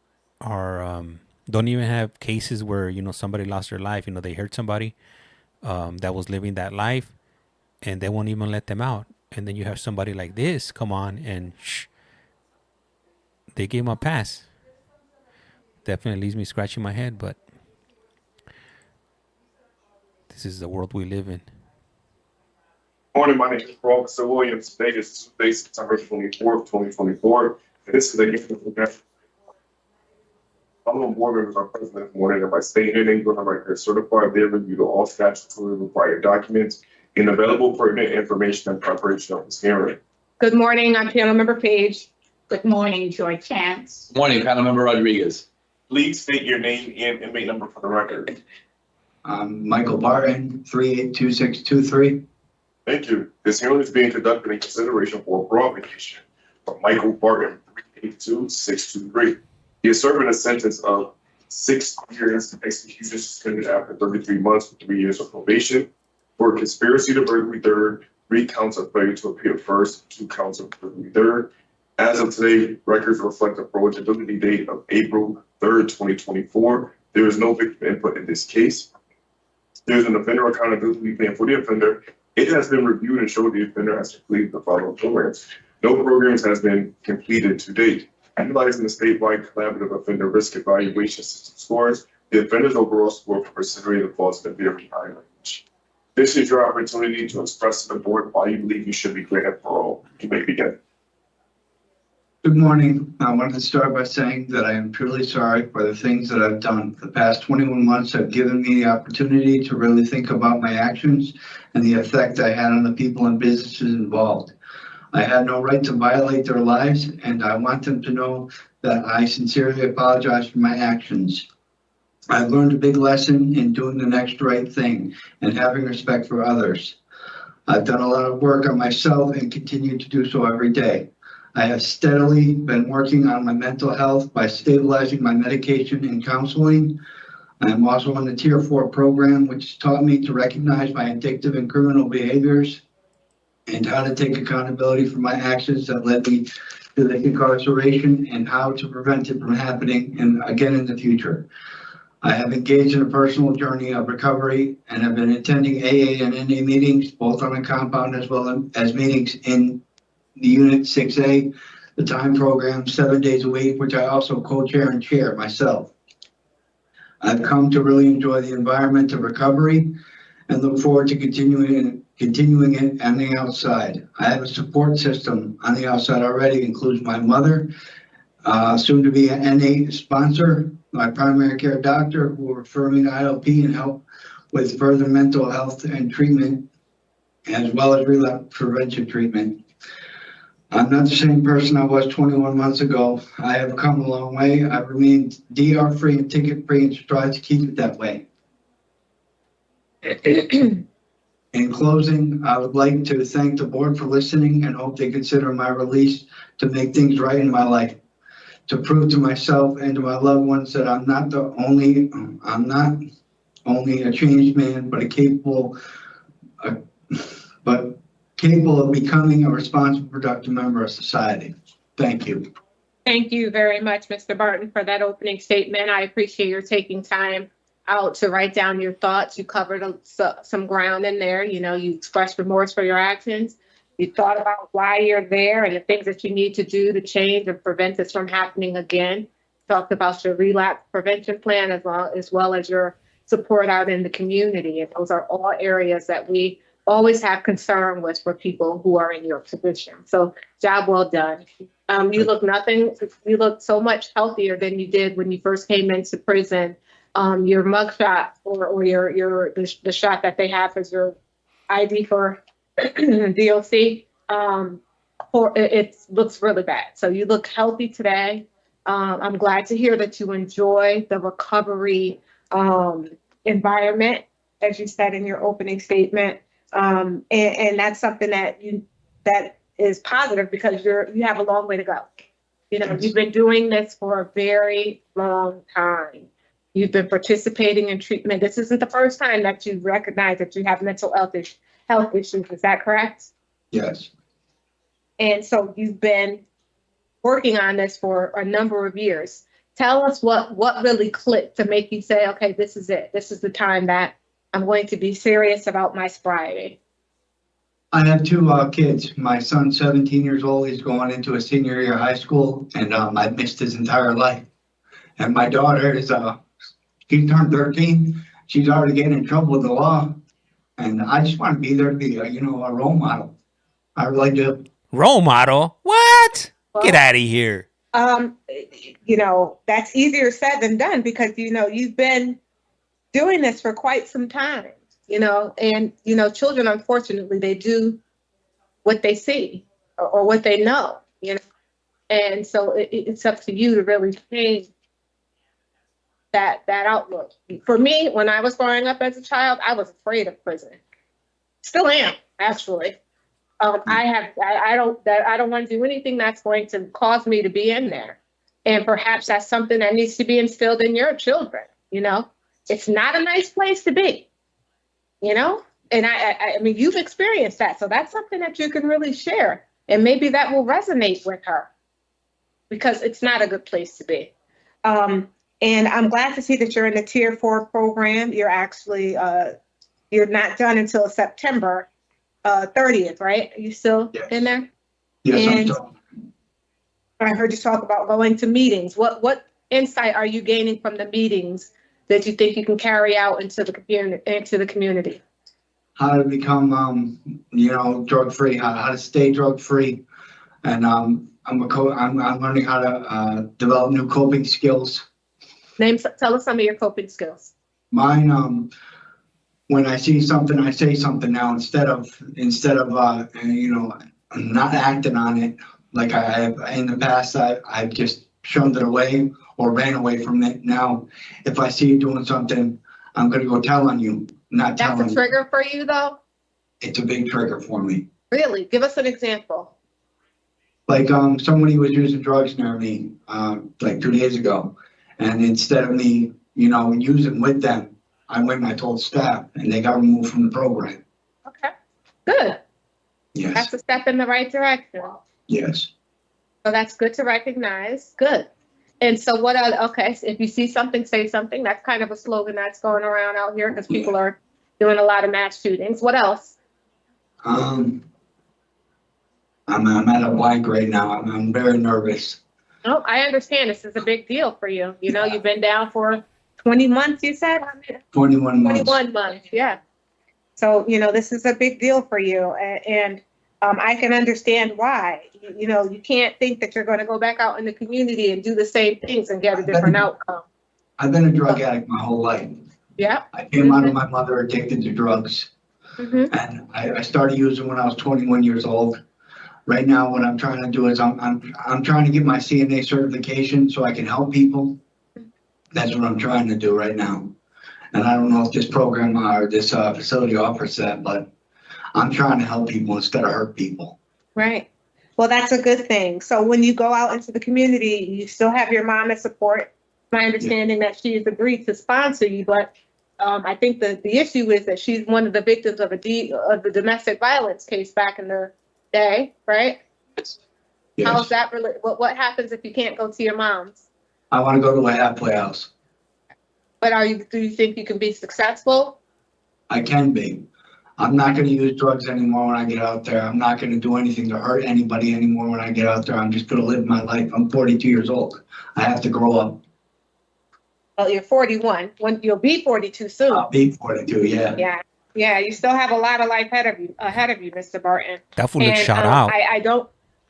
Speaker 1: don't even have cases where, you know, somebody lost their life. You know, they hurt somebody that was living that life, and they won't even let them out. And then you have somebody like this come on and they gave him a pass. Definitely leaves me scratching my head, but this is the world we live in.
Speaker 6: Morning, my name is Officer Williams. Today is Tuesday, September 24th, 2024. And this is a gift from Connecticut. All board members are present this morning, and by stating your name on the record, certified they reviewed all statutory required documents and available pertinent information in preparation of this hearing.
Speaker 2: Good morning, I'm panel member Page.
Speaker 4: Good morning, Joy Chance.
Speaker 5: Morning, panel member Rodriguez.
Speaker 6: Please state your name and inmate number for the record.
Speaker 10: Michael Barton, 382623.
Speaker 6: Thank you. This hearing is being conducted in consideration for a parole application for Michael Barton, 382623. He is serving a sentence of 6 years execution suspended after 33 months with 3 years of probation for conspiracy to burglary third, 3 counts of failure to appear first, 2 counts of burglary third. As of today, records reflect the eligibility date of April 3rd, 2024. There is no victim input in this case. There's an offender accountability plan for the offender. It has been reviewed and showed the offender has completed the following programs. No programs has been completed to date. Utilizing the statewide collaborative offender risk evaluation system scores, the offender's overall score for considering falls in the very high range. This is your opportunity to express to the board why you believe you should be granted parole. You may begin.
Speaker 10: Good morning. I wanted to start by saying that I am truly sorry for the things that I've done. The past 21 months have given me the opportunity to really think about my actions and the effect I had on the people and businesses involved. I had no right to violate their lives, and I want them to know that I sincerely apologize for my actions. I've learned a big lesson in doing the next right thing and having respect for others. I've done a lot of work on myself and continue to do so every day. I have steadily been working on my mental health by stabilizing my medication and counseling. I am also on the Tier 4 program, which taught me to recognize my addictive and criminal behaviors and how to take accountability for my actions that led me to the incarceration and how to prevent it from happening again in the future. I have engaged in a personal journey of recovery and have been attending AA and NA meetings, both on the compound as well as meetings in the Unit 6A, the time program, 7 days a week, which I also co-chair and chair myself. I've come to really enjoy the environment of recovery and look forward to continuing it on the outside. I have a support system on the outside already, includes my mother, soon to be an NA sponsor, my primary care doctor who will refer me to ILP and help with further mental health and treatment, as well as relapse prevention treatment. I'm not the same person I was 21 months ago. I have come a long way. I've remained DR free and ticket free and strive to keep it that way. In closing, I would like to thank the board for listening and hope they consider my release to make things right in my life, to prove to myself and to my loved ones that I'm not only a changed man, but capable of becoming a responsible, productive member of society. Thank you.
Speaker 2: Thank you very much, Mr. Barton, for that opening statement. I appreciate your taking time out to write down your thoughts. You covered some ground in there. You know, you expressed remorse for your actions. You thought about why you're there and the things that you need to do to change and prevent this from happening again. Talked about your relapse prevention plan as well as your support out in the community. And those are all areas that we always have concern with for people who are in your position. So job well done. You look so much healthier than you did when you first came into prison. Your mugshot or the shot that they have as your ID for DOC, it looks really bad. So you look healthy today. I'm glad to hear that you enjoy the recovery environment, as you said in your opening statement. And that's something that is positive because you have a long way to go. You know, you've been doing this for a very long time. You've been participating in treatment. This isn't the first time that you recognize that you have mental health health issues. Is that correct?
Speaker 10: Yes.
Speaker 2: And so you've been working on this for a number of years. Tell us what really clicked to make you say, okay, this is it. This is the time that I'm going to be serious about my sobriety.
Speaker 10: I have two kids. My son's 17 years old. He's going into a senior year of high school, and I've missed his entire life. And my daughter is, she turned 13. She's already getting in trouble with the law. And I just want to be there to be, a role model. I really do.
Speaker 1: Role model? What?
Speaker 2: Well,
Speaker 1: Get out of here.
Speaker 2: That's easier said than done because, you've been doing this for quite some time, and, children, unfortunately, they do what they see or what they know, and so it's up to you to really change that outlook. For me, when I was growing up as a child, I was afraid of prison. Still am, actually. I don't want to do anything that's going to cause me to be in there. And perhaps that's something that needs to be instilled in your children. It's not a nice place to be, and I mean, you've experienced that. So that's something that you can really share. And maybe that will resonate with her because it's not a good place to be. And I'm glad to see that you're in the Tier 4 program. You're actually, you're not done until September 30th, right? Are you still in there?
Speaker 10: Yes,
Speaker 2: And
Speaker 10: I'm still.
Speaker 2: I heard you talk about going to meetings. What insight are you gaining from the meetings that you think you can carry out into the community?
Speaker 10: How to become, drug-free, how to stay drug-free. And I'm learning how to develop new coping skills.
Speaker 2: Tell us some of your coping skills.
Speaker 10: Mine, when I see something, I say something now instead of not acting on it like I have in the past. I've just shunned it away or ran away from it. Now, if I see you doing something, I'm going to go tell on you. That's a
Speaker 2: trigger for you, though?
Speaker 10: It's a big trigger for me.
Speaker 2: Really? Give us an example.
Speaker 10: Like somebody was using drugs near me like 2 days ago. And instead of me, using with them, I went and I told staff and they got removed from the program.
Speaker 2: Okay, good.
Speaker 10: Yes.
Speaker 2: That's a step in the right direction.
Speaker 10: Yes.
Speaker 2: So that's good to recognize. Good. And so so if you see something, say something. That's kind of a slogan that's going around out here because people are doing a lot of mass shootings. What else?
Speaker 10: I'm at a blank right now. I'm very nervous.
Speaker 2: Oh, I understand. This is a big deal for you. You've been down for 20 months, you said?
Speaker 10: 21 months.
Speaker 2: 21 months, yeah. So, this is a big deal for you. And I can understand why. You can't think that you're going to go back out in the community and do the same things and get a different outcome.
Speaker 10: I've been a drug addict my whole life.
Speaker 2: Yeah.
Speaker 10: I came out of my mother addicted to drugs.
Speaker 2: Mm-hmm.
Speaker 10: And I started using when I was 21 years old. Right now, what I'm trying to do is I'm trying to get my CNA certification so I can help people. That's what I'm trying to do right now. And I don't know if this program or this facility offers that, but I'm trying to help people instead of hurt people.
Speaker 2: Right. Well, that's a good thing. So when you go out into the community, you still have your mom as support. My understanding that she has agreed to sponsor you, but I think the issue is that she's one of the victims of the domestic violence case back in the day, right?
Speaker 10: Yes.
Speaker 2: How's that related? What happens if you can't go to your mom's?
Speaker 10: I want to go to a halfway house.
Speaker 2: But do you think you can be successful?
Speaker 10: I can be. I'm not going to use drugs anymore when I get out there. I'm not going to do anything to hurt anybody anymore when I get out there. I'm just going to live my life. I'm 42 years old. I have to grow up.
Speaker 2: Well, you're 41. You'll be 42 soon.
Speaker 10: I'll be 42, yeah.
Speaker 2: Yeah, you still have a lot of life ahead of you, Mr. Barton.
Speaker 1: That fool looks shot out.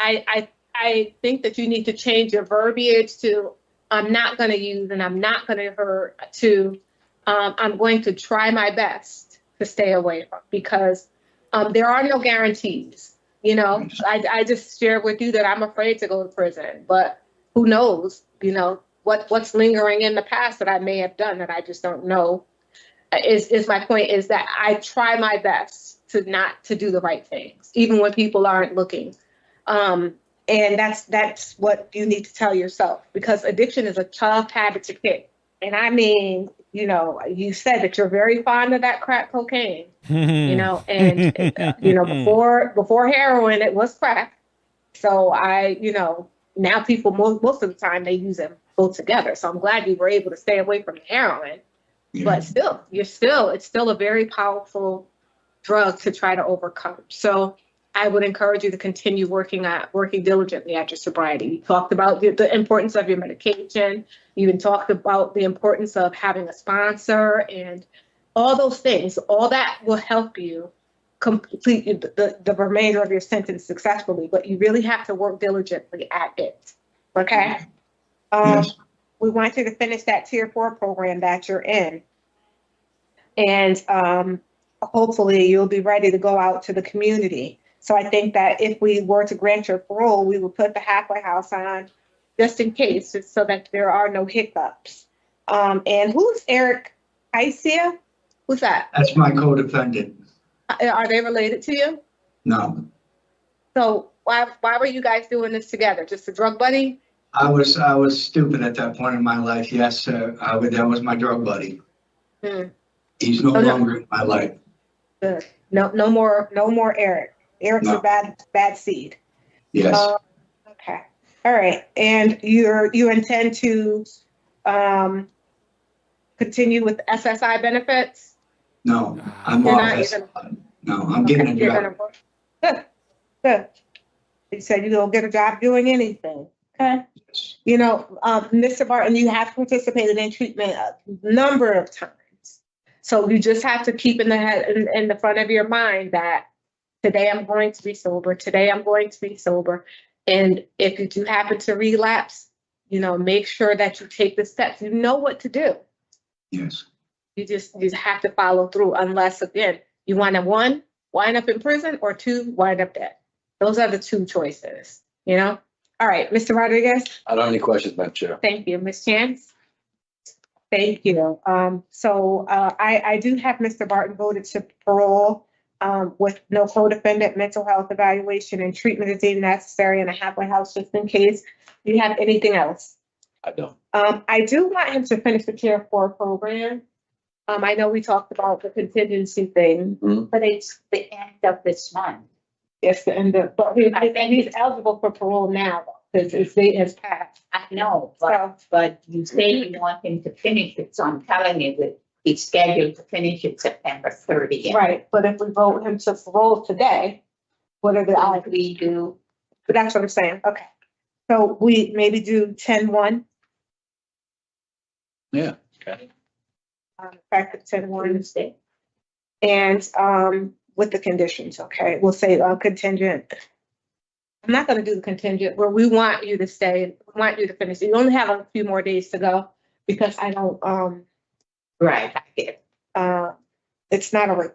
Speaker 2: I think that you need to change your verbiage to I'm not going to use and I'm not going to hurt to I'm going to try my best to stay away from, because there are no guarantees. I just shared with you that I'm afraid to go to prison, but who knows, what's lingering in the past that I may have done that I just don't know. Is my point, is that I try my best to do the right things, even when people aren't looking. And that's what you need to tell yourself, because addiction is a tough habit to kick. And I mean, you said that you're very fond of that crack cocaine, and before heroin, it was crack. So now people most of the time they use them both together. So I'm glad you were able to stay away from the heroin.
Speaker 3: Yeah.
Speaker 2: But still, it's still a very powerful drug to try to overcome. So I would encourage you to continue working diligently at your sobriety. You talked about the importance of your medication. You even talked about the importance of having a sponsor and all those things. All that will help you complete the remainder of your sentence successfully, but you really have to work diligently at it. Okay?
Speaker 3: Yes.
Speaker 2: We want you to finish that Tier 4 program that you're in. And hopefully you'll be ready to go out to the community. So I think that if we were to grant your parole, we would put the halfway house on just in case, just so that there are no hiccups. And who's Eric Isia? Who's that?
Speaker 10: That's my co-defendant.
Speaker 2: Are they related to you?
Speaker 10: No,
Speaker 2: So why were you guys doing this together? Just a drug buddy?
Speaker 10: I was stupid at that point in my life. Yes, that was my drug buddy.
Speaker 2: Hmm.
Speaker 10: He's no
Speaker 2: Oh, no.
Speaker 10: longer in my life.
Speaker 2: Good. No more Eric. Eric's
Speaker 10: No.
Speaker 2: a bad seed.
Speaker 10: Yes,
Speaker 2: Okay. All right. And you intend to continue with SSI benefits?
Speaker 10: no, I'm
Speaker 2: You're
Speaker 10: off.
Speaker 2: not
Speaker 10: this-
Speaker 2: even.
Speaker 10: No, I'm getting a
Speaker 2: You're
Speaker 10: job.
Speaker 2: gonna work. Good. Good. You said you're gonna get a job doing anything. Okay. Mr. Barton, you have participated in treatment a number of times. So you just have to keep in the front of your mind that today I'm going to be sober. Today I'm going to be sober. And if you do happen to relapse, make sure that you take the steps. You know what to do.
Speaker 10: Yes,
Speaker 2: You just have to follow through, unless again you want to, one, wind up in prison, or two, wind up dead. Those are the two choices. All right, Mr. Rodriguez.
Speaker 5: I don't have any questions, Madam Chair.
Speaker 2: Thank you, Ms. Chance. Thank you. I do have Mr. Barton voted to parole with no co-defendant, mental health evaluation, and treatment is deemed necessary in a halfway house just in case. Do you have anything else?
Speaker 5: I don't.
Speaker 2: I do want him to finish the Tier 4 program. I know we talked about the contingency thing.
Speaker 4: But it's the end of this month.
Speaker 2: It's the end of, but he's eligible for parole now because his date has passed.
Speaker 4: I know, but you say you want him to finish it, so I'm telling you that he's scheduled to finish it September 30th.
Speaker 2: Right, but if we vote him to parole today, what are the odds?
Speaker 4: We do.
Speaker 2: But that's what I'm saying. Okay. So we maybe do 10-1.
Speaker 5: Yeah. Okay.
Speaker 2: Effective 10-1.
Speaker 4: Wednesday.
Speaker 2: And with the conditions, okay? We'll say contingent. I'm not going to do the contingent where we want you to stay. We want you to finish. You only have a few more days to go because I don't.
Speaker 4: Right. I get it.
Speaker 2: It's not a.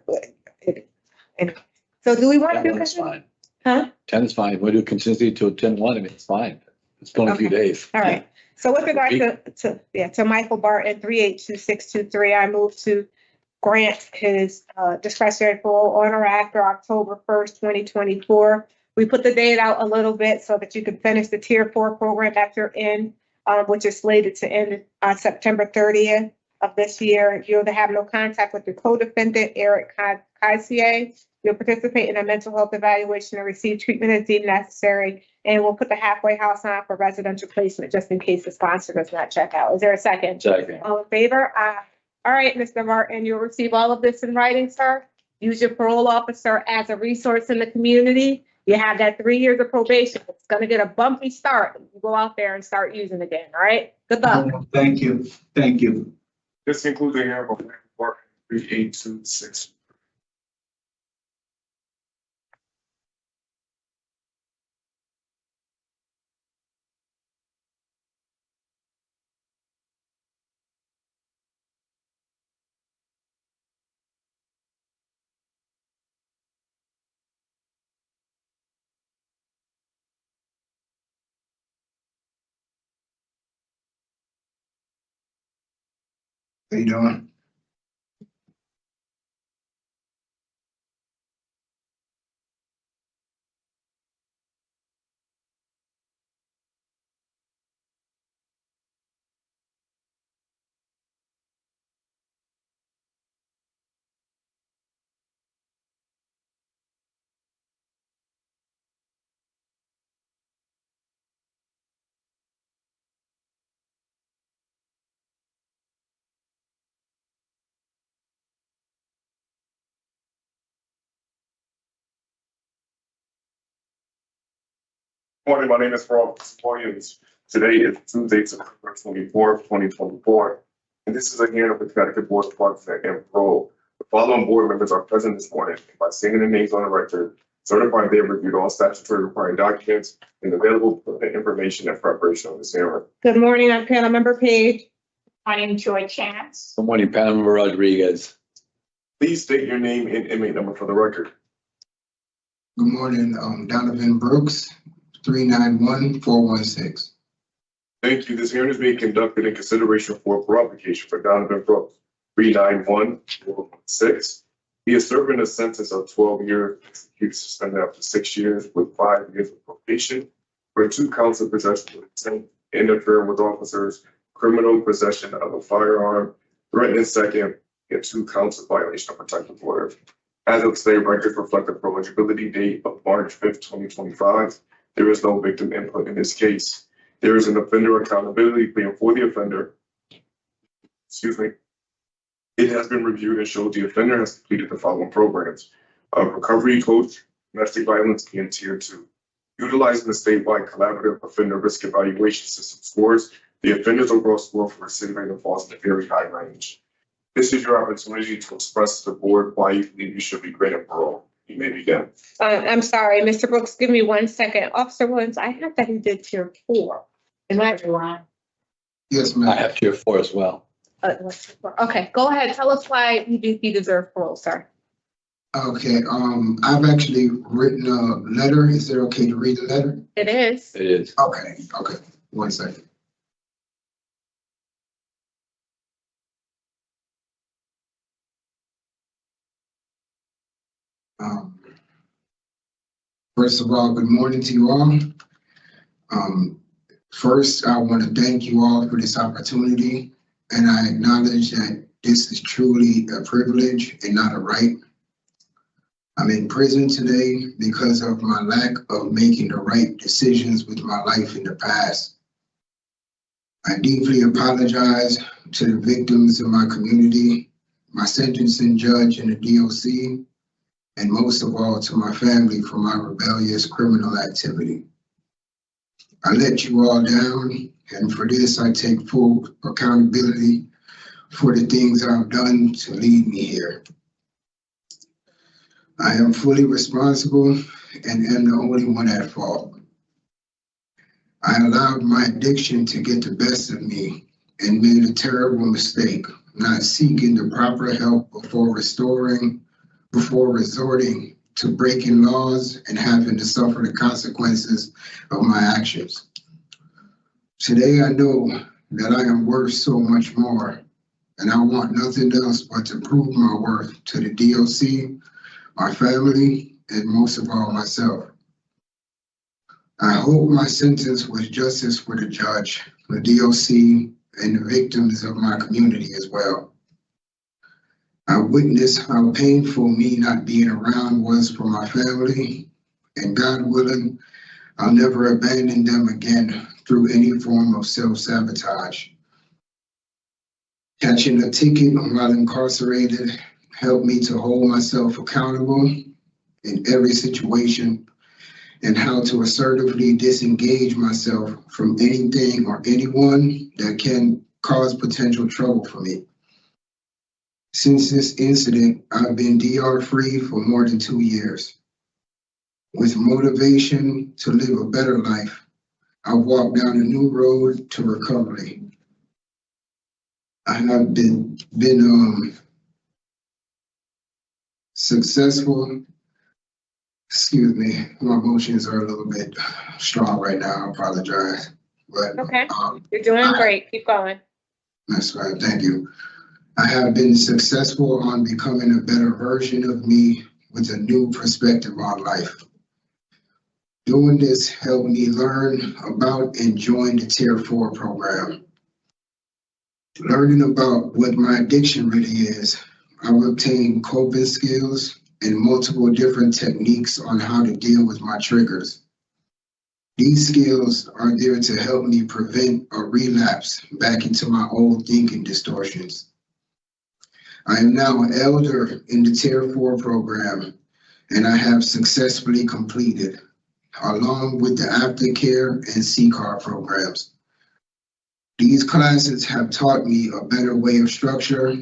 Speaker 2: So do we want to do
Speaker 5: 10 is
Speaker 2: contingent?
Speaker 5: fine.
Speaker 2: Huh?
Speaker 5: 10 is fine. We do contingency till 10-1. I mean, it's fine. It's only a few
Speaker 2: Okay.
Speaker 5: days.
Speaker 2: All right. So with regard to Michael Barton, 382623, I move to grant his discretionary parole on or after October 1st, 2024. We put the date out a little bit so that you can finish the Tier 4 program that you're in, which is slated to end on September 30th of this year. You'll have no contact with your co-defendant, Eric Crci. You'll participate in a mental health evaluation and receive treatment as deemed necessary. And we'll put the halfway house on for residential placement just in case the sponsor does not check out. Is there a second?
Speaker 5: Second.
Speaker 2: All in favor? All right, Mr. Martin, you'll receive all of this in writing, sir. Use your parole officer as a resource in the community. You have that 3 years of probation. It's going to get a bumpy start. You go out there and start using again. All right. Good luck.
Speaker 10: Thank you. Thank you.
Speaker 6: This concludes the hearing of Barton 3826.
Speaker 9: How you doing?
Speaker 6: Morning, my name is Rob Williams. Today is Tuesday, September 24th, 2024, and this is a hearing of the Connecticut Board of Parole and Parole. The following board members are present this morning. By stating their names on the record, certifying they have reviewed all statutory required documents and available information in preparation of this hearing.
Speaker 2: Good morning, I'm panel member Page.
Speaker 4: My name is Joy Chance.
Speaker 5: Good morning, panel member Rodriguez.
Speaker 6: Please state your name and inmate number for the record.
Speaker 3: Good morning, Donovan Brooks, 391416.
Speaker 6: Thank you. This hearing is being conducted in consideration for a parole application for Donovan Brooks, 391416. He is serving a sentence of 12 years, executed suspended after 6 years with 5 years of probation for 2 counts of possession with intent, interfering with officers, criminal possession of a firearm, threatening second, and 2 counts of violation of protective order. As of today, records reflect the eligibility date of March 5th, 2025. There is no victim input in this case. There is an offender accountability plan for the offender. It has been reviewed and shows the offender has completed the following programs: recovery coach, domestic violence, and tier 2. Utilizing the statewide collaborative offender risk evaluation system scores, the offender's overall score for recidivism falls in a very high range. This is your opportunity to express to the board why you believe you should be granted parole. You may begin.
Speaker 2: I'm sorry, Mr. Brooks, give me 1 second. Officer Williams, I have that he did tier 4. Am I wrong?
Speaker 3: Yes,
Speaker 5: I
Speaker 3: ma'am.
Speaker 5: have tier 4 as well.
Speaker 2: Okay, go ahead. Tell us why you do deserve parole, sir.
Speaker 3: Okay, I've actually written a letter. Is it okay to read the letter?
Speaker 2: It is.
Speaker 5: It is.
Speaker 3: Okay, 1 second. First of all, good morning to you all. First, I want to thank you all for this opportunity, and I acknowledge that this is truly a privilege and not a right. I'm in prison today because of my lack of making the right decisions with my life in the past. I deeply apologize to the victims of my community, my sentencing judge and the DOC, and most of all to my family for my rebellious criminal activity. I let you all down, and for this I take full accountability for the things I've done to lead me here. I am fully responsible and am the only one at fault. I allowed my addiction to get the best of me and made a terrible mistake, not seeking the proper help before resorting to breaking laws and having to suffer the consequences of my actions. Today I know that I am worth so much more, and I want nothing else but to prove my worth to the DOC, my family, and most of all myself. I hope my sentence was justice for the judge, the DOC, and the victims of my community as well. I witnessed how painful me not being around was for my family, and God willing, I'll never abandon them again through any form of self-sabotage. Catching a ticket while incarcerated helped me to hold myself accountable in every situation and how to assertively disengage myself from anything or anyone that can cause potential trouble for me. Since this incident, I've been DR free for more than 2 years. With motivation to live a better life, I've walked down a new road to recovery. I have been successful. Excuse me, my emotions are a little bit strong right now. I apologize. But
Speaker 2: Okay, you're doing great. Keep going.
Speaker 3: That's right. Thank you. I have been successful on becoming a better version of me with a new perspective on life. Doing this helped me learn about and join the Tier 4 program. Learning about what my addiction really is, I've obtained coping skills and multiple different techniques on how to deal with my triggers. These skills are there to help me prevent a relapse back into my old thinking distortions. I am now an elder in the Tier 4 program, and I have successfully completed.
Speaker 9: along with the aftercare and C-card programs. These classes have taught me a better way of structure,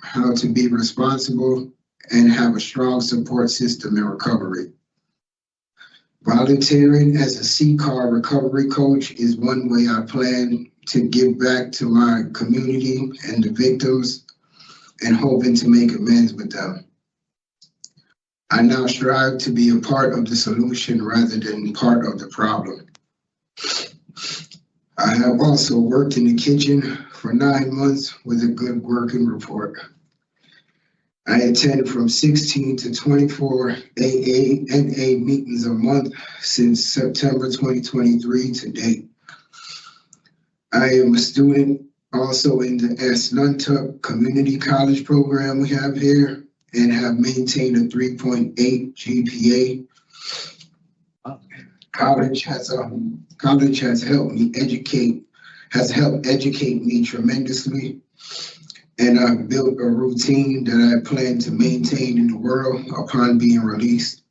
Speaker 9: how to be responsible, and have a strong support system in recovery. Volunteering as a C-card recovery coach is one way I plan to give back to my community and the victims, and hoping to make amends with them. I now strive to be a part of the solution rather than part of the problem. I have also worked in the kitchen for 9 months with a good working report. I attend from 16 to 24 AA and A meetings a month since September 2023 to date. I am a student also in the Nantucket Community College program we have here, and have maintained a 3.8 GPA. College has helped educate me tremendously, and I've built a routine that I plan to maintain in the world upon being released.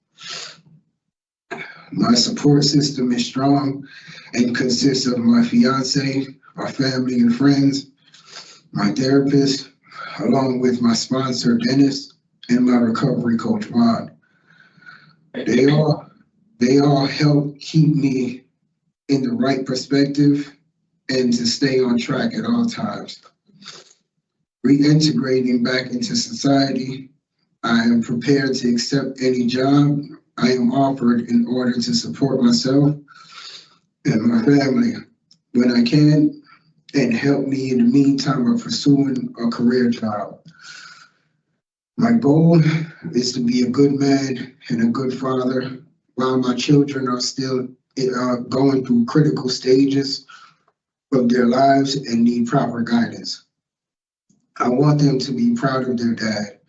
Speaker 9: My support system is strong and consists of my fiance, my family and friends, my therapist, along with my sponsor, Dennis, and my recovery coach, Ron. They all help keep me in the right perspective and to stay on track at all times. Reintegrating back into society, I am prepared to accept any job I am offered in order to support myself and my family when I can, and help me in the meantime of pursuing a career job. My goal is to be a good man and a good father while my children are still going through critical stages of their lives and need proper guidance. I want them to be proud of their dad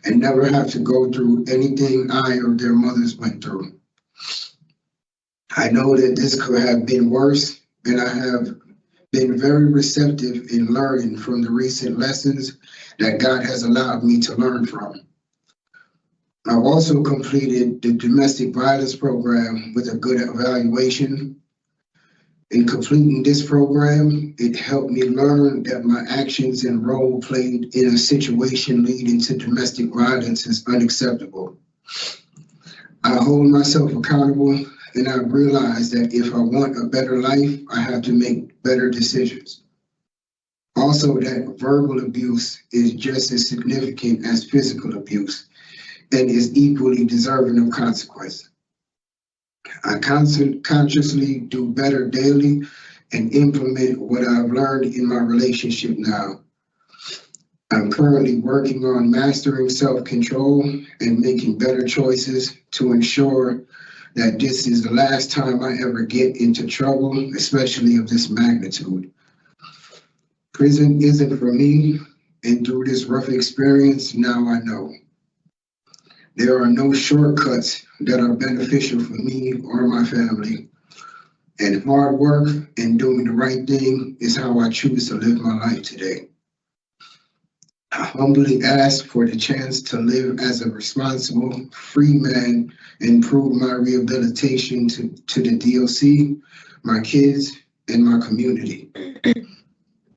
Speaker 9: and never have to go through anything I or their mothers went through. I know that this could have been worse, and I have been very receptive in learning from the recent lessons that God has allowed me to learn from. I've also completed the domestic violence program with a good evaluation. In completing this program, it helped me learn that my actions and role played in a situation leading to domestic violence is unacceptable. I hold myself accountable, and I realize that if I want a better life, I have to make better decisions. Also, that verbal abuse is just as significant as physical abuse and is equally deserving of consequence. I consciously do better daily and implement what I've learned in my relationship now. I'm currently working on mastering self-control and making better choices to ensure that this is the last time I ever get into trouble, especially of this magnitude. Prison isn't for me, and through this rough experience, now I know. There are no shortcuts that are beneficial for me or my family, and hard work and doing the right thing is how I choose to live my life today. I humbly ask for the chance to live as a responsible, free man and prove my rehabilitation to the DOC, my kids, and my community.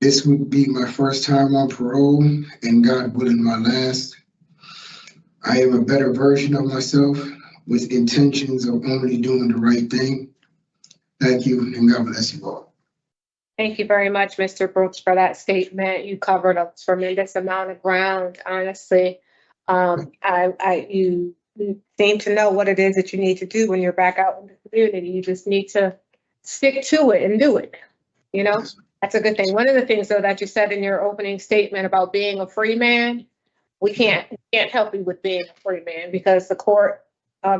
Speaker 9: This would be my first time on parole, and God willing, my last. I am a better version of myself with intentions of only doing the right thing. Thank you, and God bless you all.
Speaker 2: Thank you very much, Mr. Brooks, for that statement. You covered a tremendous amount of ground, honestly. You seem to know what it is that you need to do when you're back out in the community. You just need to stick to it and do it. You know, that's a good thing. One of the things, though, that you said in your opening statement about being a free man, we can't help you with being a free man because the court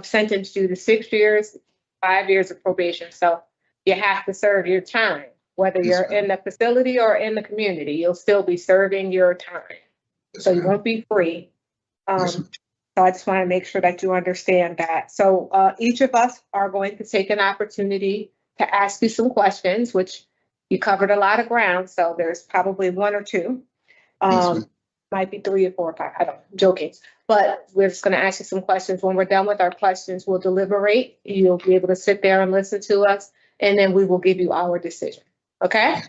Speaker 2: sentenced you to 6 years, 5 years of probation. So you have to serve your time, whether you're in the facility or in the community. You'll still be serving your time. So you won't be free. So I just want to make sure that you understand that. So each of us are going to take an opportunity to ask you some questions, which you covered a lot of ground. So there's probably one or two. Might be 3 or 4 or 5. I don't know. I'm joking. but we're just going to ask you some questions. When we're done with our questions, we'll deliberate. You'll be able to sit there and listen to us, and then we will give you our decision. Okay?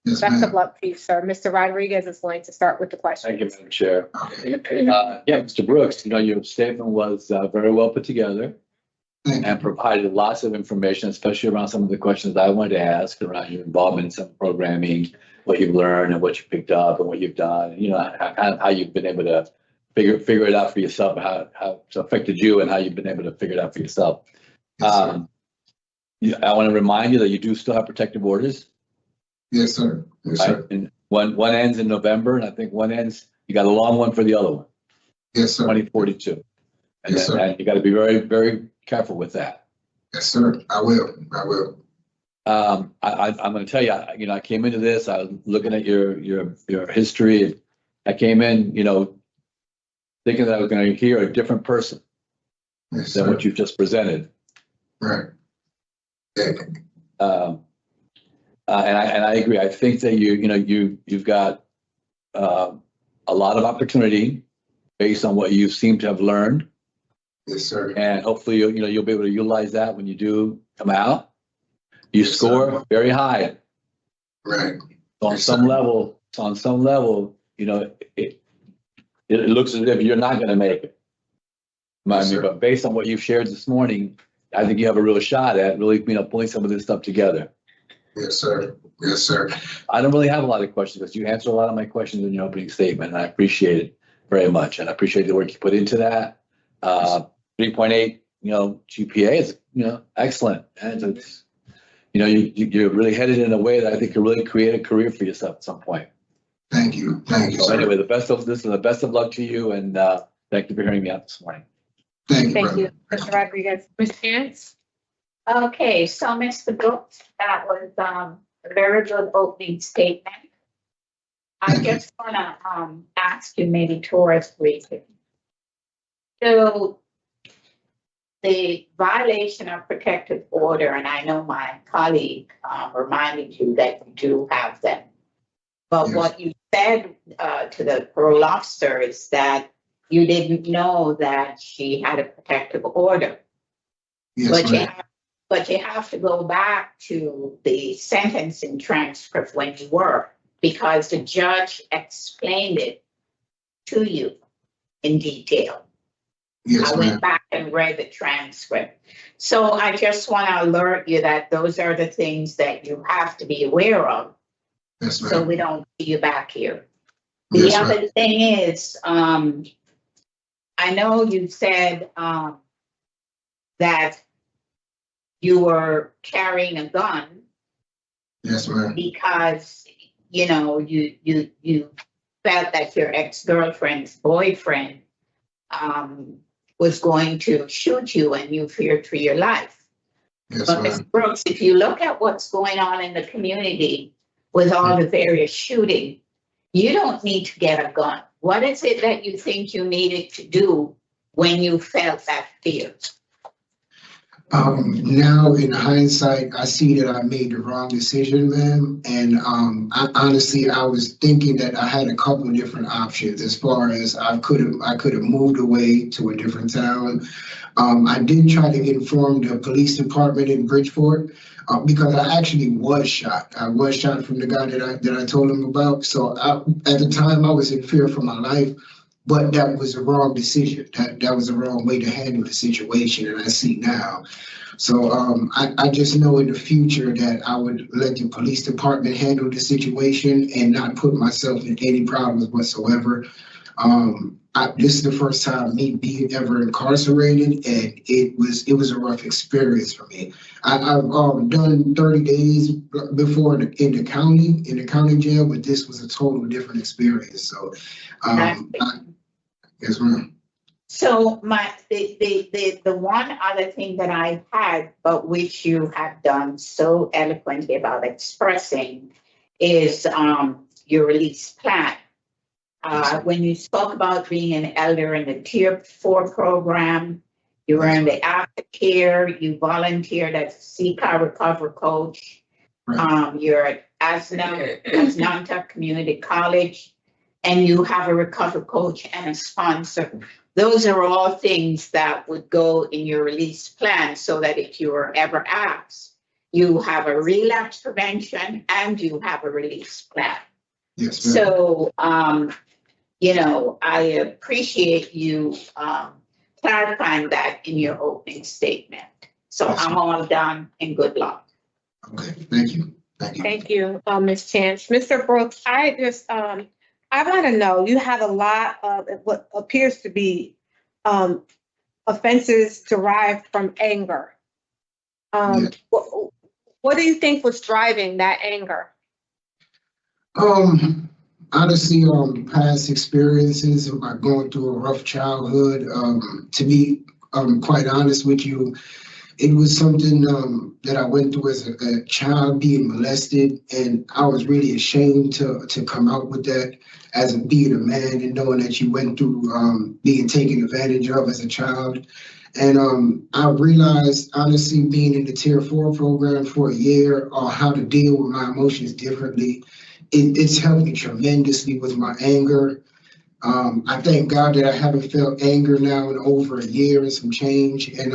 Speaker 9: Yes,
Speaker 2: Best of
Speaker 9: ma'am.
Speaker 2: luck to you, sir. Mr. Rodriguez is going to start with the
Speaker 5: Thank you,
Speaker 2: questions.
Speaker 5: Madam Chair. Yeah, Mr. Brooks, your statement was very well put together
Speaker 9: Thank
Speaker 5: and
Speaker 9: you.
Speaker 5: provided lots of information, especially around some of the questions I wanted to ask around your involvement in some programming, what you've learned and what you picked up and what you've done, how you've been able to figure it out for yourself, how it's affected you and how you've been able to figure it out for yourself.
Speaker 9: Yes, sir.
Speaker 5: I want to remind you that you do still have protective orders.
Speaker 9: Yes, sir. Yes,
Speaker 5: Right?
Speaker 9: sir.
Speaker 5: And one ends in November, and I think one ends, you got a long one for the other one,
Speaker 9: Yes, sir.
Speaker 5: 2042. And,
Speaker 9: Yes, sir.
Speaker 5: and you got to be very, very careful with that.
Speaker 9: Yes, sir. I will. I will.
Speaker 5: I'm going to tell you, I came into this, I was looking at your history. I came in, thinking that I was going to hear a different person
Speaker 9: Yes,
Speaker 5: than
Speaker 9: sir.
Speaker 5: what you've just presented.
Speaker 9: Right. Yeah.
Speaker 5: And I agree. I think that you've got a lot of opportunity based on what you seem to have learned,
Speaker 9: Yes, sir.
Speaker 5: and hopefully you'll be able to utilize that when you do come out. You
Speaker 9: Yes,
Speaker 5: score
Speaker 9: sir.
Speaker 5: very high.
Speaker 9: Right.
Speaker 5: So on
Speaker 9: Yes,
Speaker 5: some
Speaker 9: sir.
Speaker 5: level, it looks as if you're not going to make it.
Speaker 9: Yes, sir.
Speaker 5: But based on what you've shared this morning, I think you have a real shot at really, pulling some of this stuff together.
Speaker 9: Yes, sir. Yes, sir.
Speaker 5: I don't really have a lot of questions, but you answered a lot of my questions in your opening statement, and I appreciate it very much. And I appreciate the work you put into that. 3.8, GPA is, excellent. And it's, you're really headed in a way that I think could really create a career for yourself at some point.
Speaker 9: Thank you. Thank you,
Speaker 5: So
Speaker 9: sir.
Speaker 5: anyway, the best of luck to you, and thank you for hearing me out this morning.
Speaker 9: Thank you,
Speaker 2: Thank
Speaker 9: brother.
Speaker 2: you, Mr. Rodriguez. Ms. Chance?
Speaker 4: Okay, so Mr. Brooks, that was a very good opening statement. I just wanna ask you maybe two or three things. So the violation of protective order, and I know my colleague reminded you that you do have them. But
Speaker 9: Yes.
Speaker 4: what you said to the parole officer is that you didn't know that she had a protective order.
Speaker 9: Yes, ma'am.
Speaker 4: But you have to go back to the sentencing transcript when you were, because the judge explained it to you in detail.
Speaker 9: Yes,
Speaker 4: I
Speaker 9: ma'am.
Speaker 4: went back and read the transcript. So I just want to alert you that those are the things that you have to be aware of,
Speaker 9: Yes,
Speaker 4: so
Speaker 9: ma'am.
Speaker 4: we don't see you back here. The
Speaker 9: Yes,
Speaker 4: other
Speaker 9: ma'am.
Speaker 4: thing is, I know you said that you were carrying a gun
Speaker 9: Yes, ma'am.
Speaker 4: because, you felt that your ex-girlfriend's boyfriend was going to shoot you and you feared for your life.
Speaker 9: Yes,
Speaker 4: But
Speaker 9: ma'am.
Speaker 4: Mr. Brooks, if you look at what's going on in the community with all the various shooting, you don't need to get a gun. What is it that you think you needed to do when you felt that fear?
Speaker 9: Now in hindsight, I see that I made the wrong decision, ma'am. And I was thinking that I had a couple of different options as far as I could have moved away to a different town. I did try to inform the police department in Bridgeport because I actually was shot. I was shot from the guy that I told him about. So at the time, I was in fear for my life. But that was a wrong decision. That was the wrong way to handle the situation, and I see now. So I just know in the future that I would let the police department handle the situation and not put myself in any problems whatsoever. This is the first time me being ever incarcerated, and it was a rough experience for me. I've done 30 days before in the county jail, but this was a total different experience. So. Yes, ma'am.
Speaker 4: So the one other thing that I had, but which you have done so eloquently about expressing, is your release plan. When you spoke about being an elder in the Tier 4 program, you were in the aftercare, you volunteered as a CCAR recovery coach.
Speaker 9: Right.
Speaker 4: You're at Asnanta Community College, and you have a recovery coach and a sponsor. those are all things that would go in your release plan so that if you were ever asked, you have a relapse prevention and you have a release plan.
Speaker 9: Yes, ma'am.
Speaker 4: So, you know, I appreciate you clarifying that in your opening statement. So
Speaker 9: Yes,
Speaker 4: I'm all done and good luck.
Speaker 9: Okay, thank you. Thank you.
Speaker 2: Thank you, Ms. Chance. Mr. Brooks, I want to know, you have a lot of what appears to be offenses derived from anger.
Speaker 9: Yeah.
Speaker 2: What do you think was driving that anger?
Speaker 9: Honestly, past experiences of my going through a rough childhood. To be quite honest with you, it was something that I went through as a child, being molested, and I was really ashamed to come out with that as being a man and knowing that you went through being taken advantage of as a child. And I realized, honestly, being in the Tier 4 program for a year, how to deal with my emotions differently. It's helped me tremendously with my anger. I thank God that I haven't felt anger now in over a year and some change. And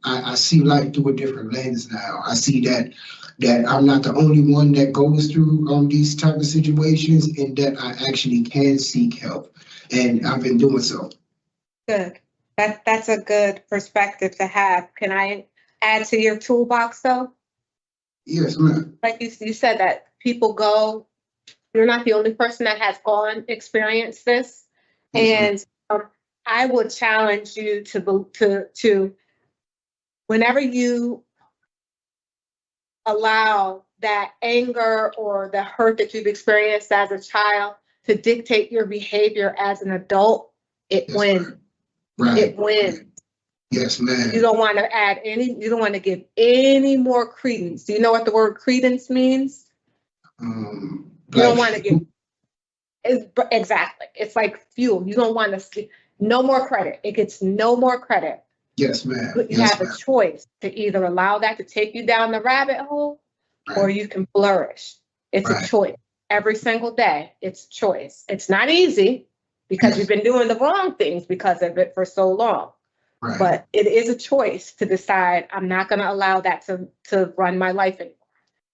Speaker 9: I see life through a different lens now. I see that I'm not the only one that goes through these type of situations, and that I actually can seek help. And I've been doing so.
Speaker 2: Good. That's a good perspective to have. Can I add to your toolbox though?
Speaker 9: Yes, ma'am.
Speaker 2: Like you said that people go, you're not the only person that has experienced this.
Speaker 9: Yes,
Speaker 2: And I would challenge you to whenever you allow that anger or the hurt that you've experienced as a child to dictate your behavior as an adult, it
Speaker 9: Yes,
Speaker 2: wins.
Speaker 9: ma'am. Right.
Speaker 2: It wins.
Speaker 9: Yes, ma'am.
Speaker 2: You don't want to you don't want to give any more credence. Do you know what the word credence means? You don't want to give. Exactly. It's like fuel. You don't want to no more credit. It gets no more credit.
Speaker 9: Yes, ma'am.
Speaker 2: You
Speaker 9: Yes,
Speaker 2: have
Speaker 9: ma'am.
Speaker 2: a choice to either allow that to take you down the rabbit hole, or
Speaker 9: Right.
Speaker 2: you can flourish. It's
Speaker 9: Right.
Speaker 2: a choice. Every single day, it's a choice. It's not easy because
Speaker 9: Yes.
Speaker 2: you've been doing the wrong things because of it for so long.
Speaker 9: Right.
Speaker 2: But it is a choice to decide, I'm not going to allow that to run my life anymore.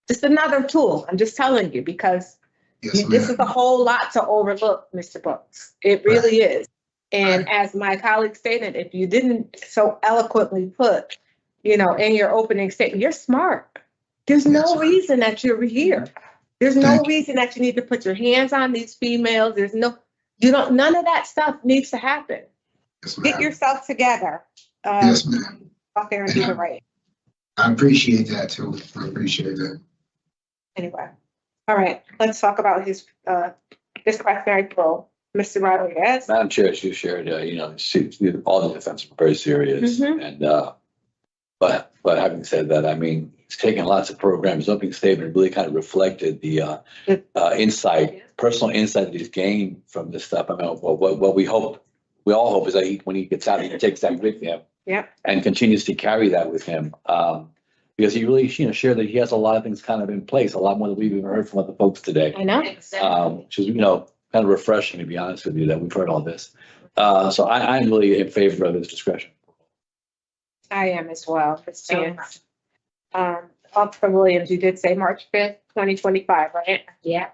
Speaker 2: Just another tool. I'm just telling you, because
Speaker 9: Yes,
Speaker 2: this is
Speaker 9: ma'am.
Speaker 2: a whole lot to overlook, Mr. Brooks. It really is. And
Speaker 9: Right.
Speaker 2: as my colleague stated, if you didn't so eloquently put, in your opening statement, you're smart. There's
Speaker 9: Yes,
Speaker 2: no
Speaker 9: ma'am.
Speaker 2: reason that you're here. There's no
Speaker 9: Thank you.
Speaker 2: reason that you need to put your hands on these females. None of that stuff needs to happen.
Speaker 9: Yes,
Speaker 2: Get
Speaker 9: ma'am.
Speaker 2: yourself together.
Speaker 9: Yes, ma'am.
Speaker 2: Out there and do the right.
Speaker 9: I appreciate that too. I appreciate that.
Speaker 2: Anyway, all right. Let's talk about his discretionary parole, Mr. Rodriguez.
Speaker 5: Madam Chair, as you shared, all the defense were very serious,
Speaker 2: Mhm.
Speaker 5: and but having said that, I mean, he's taken lots of programs. Opening statement really kind of reflected the personal insight that he's gained from this stuff. I mean, what we all hope is that when he gets out, he takes that with him.
Speaker 2: Yep.
Speaker 5: And continues to carry that with him, because he really, shared that he has a lot of things kind of in place, a lot more than we've even heard from other folks today.
Speaker 2: I know.
Speaker 5: Which is, kind of refreshing, to be honest with you, that we've heard all this. So I'm really in favor of his discretion.
Speaker 2: I am as well, Ms. Chance. Officer Williams, you did say March 5th, 2025, right?
Speaker 4: Yeah.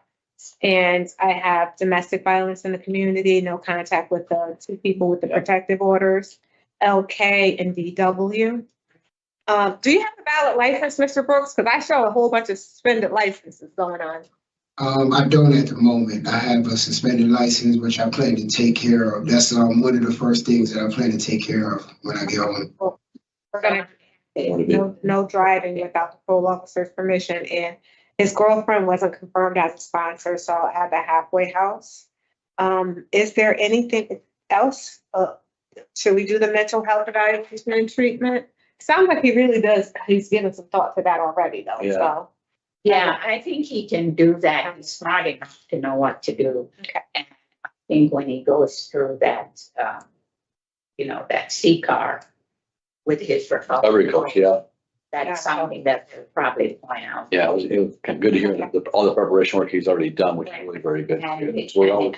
Speaker 2: And I have domestic violence in the community, no contact with the two people with the protective orders, LK and DW. Do you have a valid license, Mr. Brooks? Because I show a whole bunch of suspended licenses going on.
Speaker 9: I don't at the moment. I have a suspended license, which I plan to take care of. That's one of the first things that I plan to take care of when I get home.
Speaker 2: We're gonna no driving without the parole officer's permission, and his girlfriend wasn't confirmed as a sponsor, so I'll add the halfway house. Is there anything else? Should we do the mental health evaluation and treatment? Sounds like he really does. He's given some thought to that already, though.
Speaker 5: Yeah.
Speaker 2: So
Speaker 4: Yeah, I think he can do that. He's smart enough to know what to do.
Speaker 2: Okay.
Speaker 4: And I think when he goes through that, that CCAR with his recovery coach, that's something that they'll probably point out.
Speaker 5: Yeah, it was kind of good to hear all the preparation work he's already done, which is really very good.
Speaker 4: And
Speaker 5: We're all-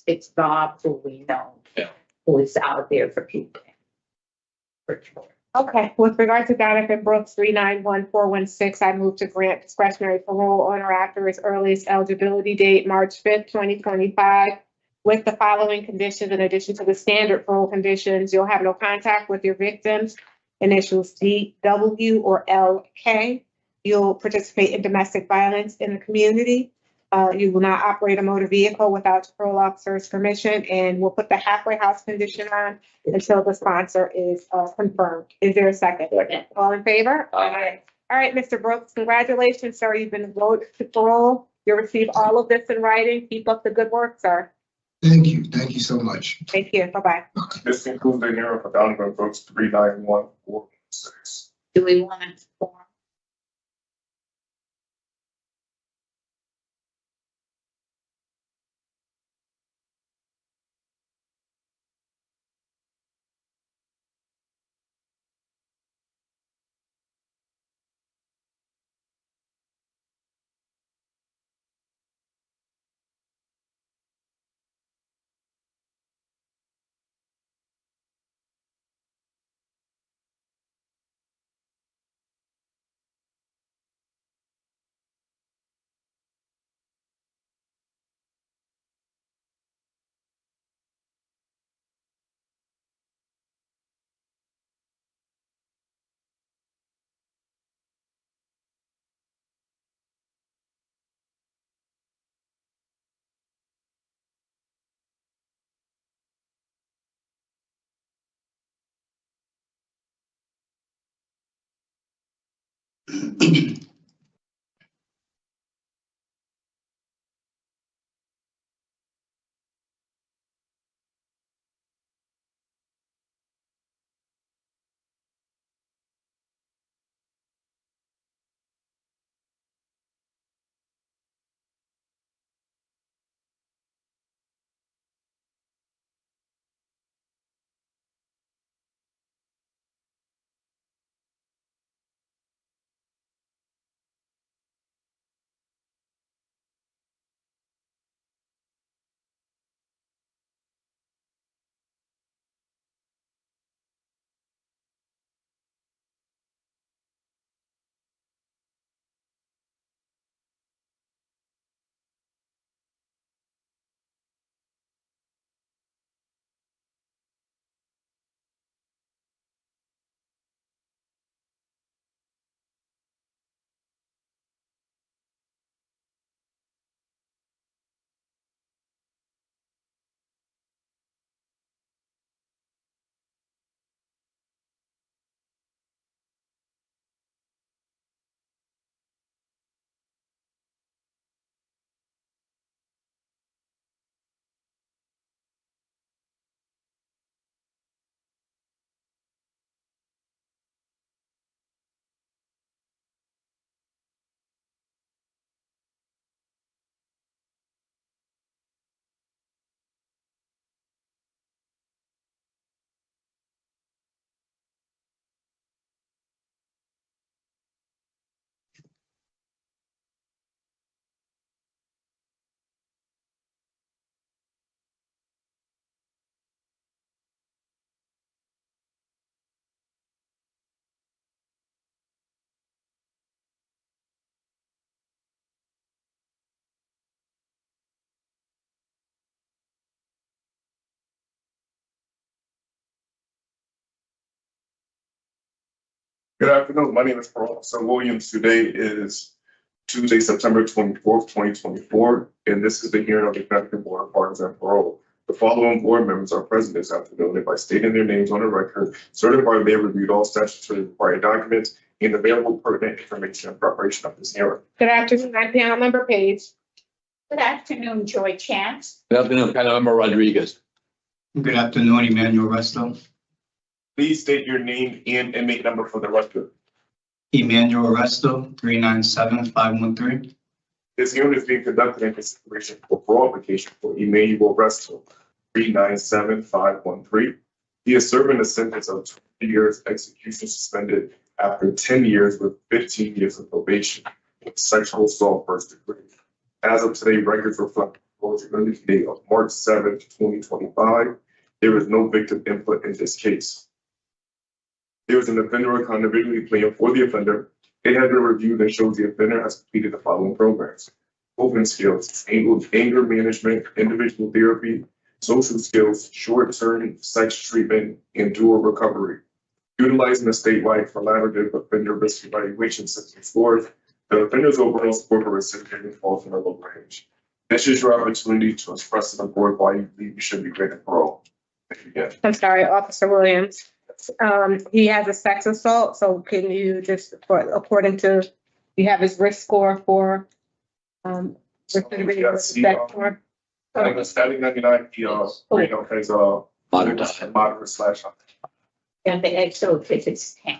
Speaker 4: it's Bob who we know.
Speaker 5: Yeah.
Speaker 4: who is out there for people.
Speaker 2: Okay, with regard to Donovan Brooks, 391-416, I move to grant discretionary parole on or after his earliest eligibility date, March 5th, 2025, with the following conditions in addition to the standard parole conditions. You'll have no contact with your victims, initials D, W, or LK. You'll participate in domestic violence in the community. You will not operate a motor vehicle without your parole officer's permission, and we'll put the halfway house condition on until the sponsor is confirmed. Is there a second? All in favor?
Speaker 4: Aye.
Speaker 2: All right, Mr. Brooks, congratulations, sir. You've been voted to parole. You'll receive all of this in writing. Keep up the good work, sir.
Speaker 9: Thank you. Thank you so much.
Speaker 2: Thank you. Bye-bye.
Speaker 6: This concludes the hearing for Donovan Brooks, 391-416.
Speaker 4: Do we want to form?
Speaker 6: Good afternoon. My name is Parole Williams. Today is Tuesday, September 24th, 2024, and this is the hearing of the Connecticut Board of Pardons and Parole. The following board members are present this afternoon, and by stating their names on the record, certified they have reviewed all statutory required documents and available pertinent information in preparation of this hearing.
Speaker 2: Good afternoon. I'm panel member Page.
Speaker 4: Good afternoon, Joy Chance.
Speaker 5: Good afternoon, Councilmember Rodriguez.
Speaker 10: Good afternoon, Emanuel Resto.
Speaker 6: Please state your name and inmate number for the record.
Speaker 10: Emanuel Resto, 397-513.
Speaker 6: This hearing is being conducted in consideration for parole application for Emanuel Resto, 397-513. He is serving a sentence of 20 years execution suspended after 10 years with 15 years of probation with sexual assault first degree. As of today, records reflect the eligibility date of March 7th, 2025. There was no victim input in this case. There was an offender accountability plan for the offender. It had been reviewed and shows the offender has completed the following programs: coping skills, anger management, individual therapy, social skills, short-term sex treatment, and dual recovery. Utilizing a statewide collaborative offender risk evaluation system scores, the offender's overall score for recidivism falls in the low range. This is your opportunity to express to the board why you believe you should be granted parole. Thank you again.
Speaker 2: I'm sorry, Officer Williams. He has a sex assault, so can you just, according to, you have his risk score for, recidivism
Speaker 6: Yes,
Speaker 2: versus
Speaker 6: he,
Speaker 2: sex score?
Speaker 6: I was studying 99, he, has moderate slash.
Speaker 4: And the extra is 10.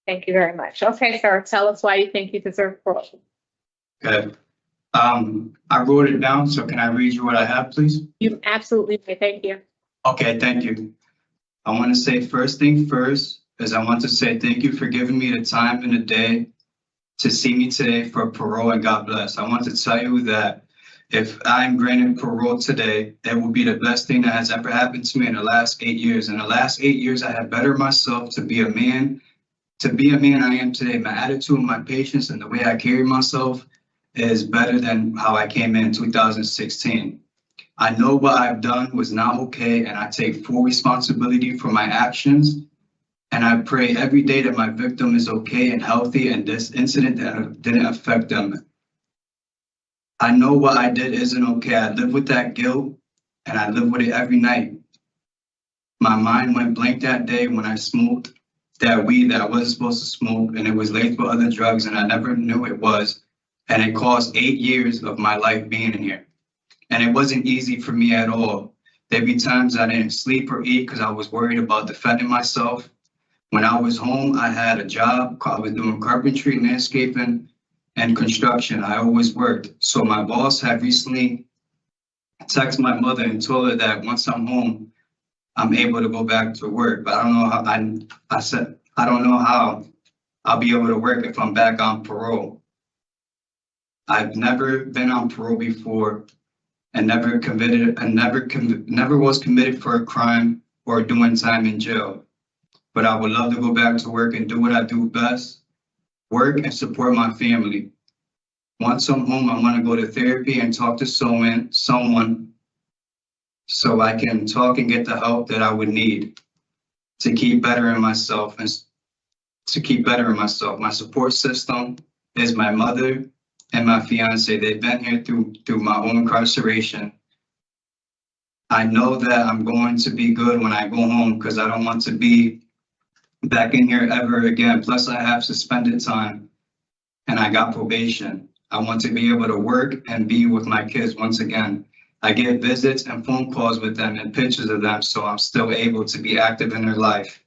Speaker 2: Thank you very much. Okay, sir, tell us why you think you deserve parole.
Speaker 10: Okay. I wrote it down, so can I read you what I have, please?
Speaker 2: You absolutely may. Thank you.
Speaker 10: Okay, thank you. I want to say first thing first is I want to say thank you for giving me the time in the day to see me today for parole, and God bless. I want to tell you that if I'm granted parole today, it will be the best thing that has ever happened to me in the last 8 years. In the last 8 years, I have bettered myself to be a man I am today. My attitude, my patience, and the way I carry myself is better than how I came in 2016. I know what I've done was not okay, and I take full responsibility for my actions. And I pray every day that my victim is okay and healthy, and this incident didn't affect them. I know what I did isn't okay. I live with that guilt, and I live with it every night. My mind went blank that day when I smoked that weed that I wasn't supposed to smoke, and it was laced with other drugs, and I never knew it was. And it caused 8 years of my life being in here. And it wasn't easy for me at all. There'd be times I didn't sleep or eat because I was worried about defending myself. When I was home, I had a job. I was doing carpentry, landscaping, and construction. I always worked. So my boss had recently texted my mother and told her that once I'm home, I'm able to go back to work. But I don't know how, I said, I don't know how I'll be able to work if I'm back on parole. I've never been on parole before and never was committed for a crime or doing time in jail. But I would love to go back to work and do what I do best, work and support my family. Once I'm home, I want to go to therapy and talk to someone so I can talk and get the help that I would need to keep bettering myself and to keep bettering myself. My support system is my mother and my fiance. They've been here through my own incarceration. I know that I'm going to be good when I go home because I don't want to be back in here ever again. Plus I have suspended time and I got probation. I want to be able to work and be with my kids once again. I get visits and phone calls with them and pictures of them, so I'm still able to be active in their life.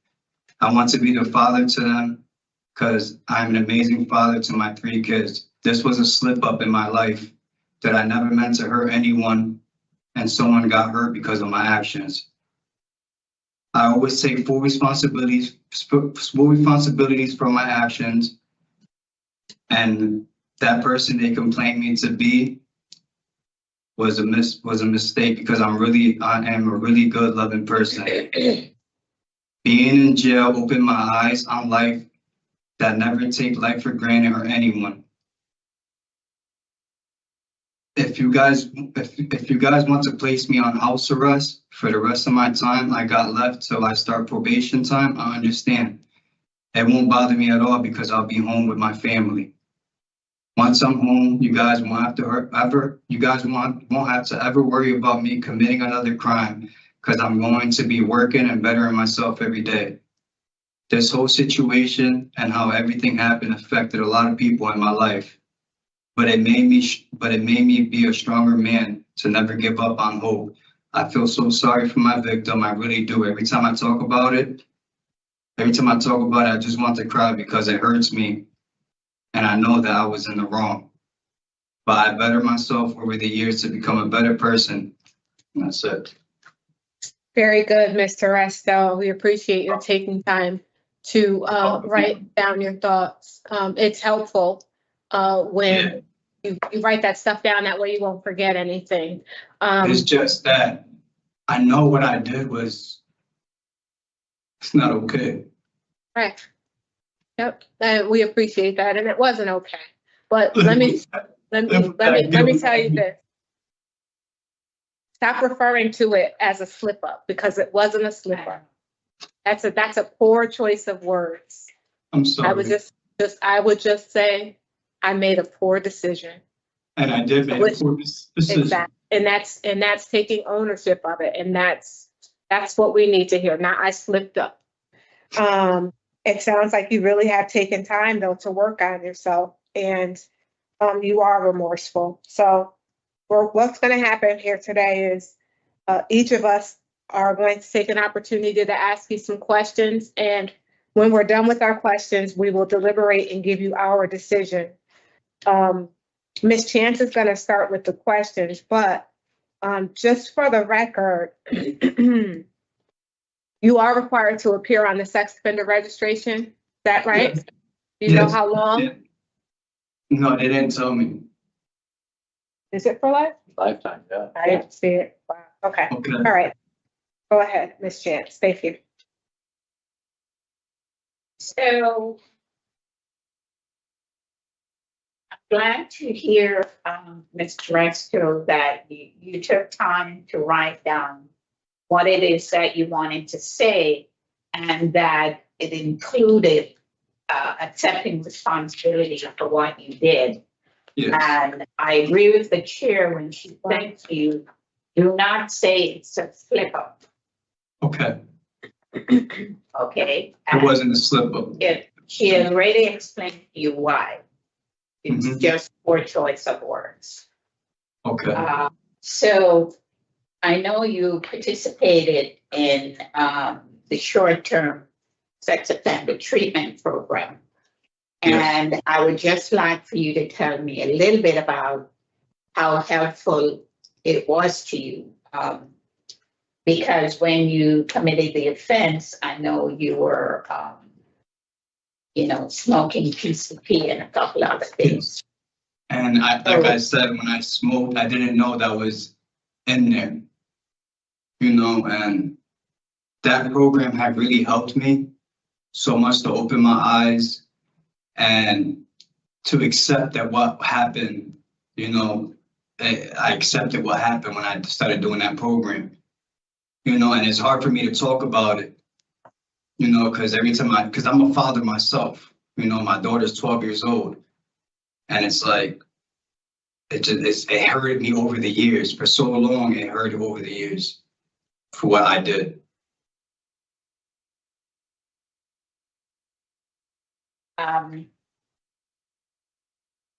Speaker 10: I want to be the father to them because I'm an amazing father to my 3 kids. This was a slip up in my life that I never meant to hurt anyone, and someone got hurt because of my actions. I always take full responsibilities for my actions, and that person they complained me to be was a mistake because I am a really good, loving person. Being in jail opened my eyes on life, that never take life for granted or anyone. If you guys want to place me on house arrest for the rest of my time I got left till I start probation time, I understand. It won't bother me at all because I'll be home with my family. Once I'm home, you guys won't have to ever worry about me committing another crime because I'm going to be working and bettering myself every day. This whole situation and how everything happened affected a lot of people in my life, but it made me be a stronger man to never give up on hope. I feel so sorry for my victim. I really do. Every time I talk about it, I just want to cry because it hurts me. And I know that I was in the wrong, but I bettered myself over the years to become a better person. And that's it.
Speaker 2: Very good, Mr. Resto. We appreciate you taking time to write down your thoughts. It's helpful when you write that stuff down. That way you won't forget anything.
Speaker 10: It's just that I know what I did was, it's not okay.
Speaker 2: Right. Yep, and we appreciate that, and it wasn't okay. But let me tell you this. Stop referring to it as a slip up, because it wasn't a slip up. That's a poor choice of words.
Speaker 10: I'm sorry.
Speaker 2: I would just say I made a poor decision.
Speaker 10: And I did make a poor decision.
Speaker 2: Exactly. And that's taking ownership of it. And that's what we need to hear. Not I slipped up. It sounds like you really have taken time though to work on yourself, and you are remorseful. So what's going to happen here today is each of us are going to take an opportunity to ask you some questions. And when we're done with our questions, we will deliberate and give you our decision. Ms. Chance is going to start with the questions, but just for the record, you are required to appear on the sex offender registration. Is that right?
Speaker 10: Yes.
Speaker 2: Do you know how long?
Speaker 10: Yeah. No, they didn't tell me.
Speaker 2: Is it for life?
Speaker 5: Lifetime, yeah.
Speaker 2: I didn't see it. Wow. Okay.
Speaker 10: Okay.
Speaker 2: All right. Go ahead, Ms. Chance. Thank you.
Speaker 4: So I'm glad to hear, Mr. Resto, that you took time to write down what it is that you wanted to say, and that it included accepting responsibility for what you did.
Speaker 10: Yes.
Speaker 4: And I agree with the chair when she said to you, do not say it's a slip up.
Speaker 10: Okay.
Speaker 4: Okay.
Speaker 10: It wasn't a slip up.
Speaker 4: She already explained to you why. It's just poor choice of words.
Speaker 10: Okay.
Speaker 4: So I know you participated in the short-term sex offender treatment program.
Speaker 10: Yes.
Speaker 4: And I would just like for you to tell me a little bit about how helpful it was to you. Because when you committed the offense, I know you were, smoking PCP and a couple other things.
Speaker 10: And like I said, when I smoked, I didn't know that was in there, and that program had really helped me so much to open my eyes and to accept that what happened, I accepted what happened when I started doing that program, and it's hard for me to talk about it, because because I'm a father myself, my daughter's 12 years old, and it's like, it hurted me over the years. For so long, it hurted over the years for what I did.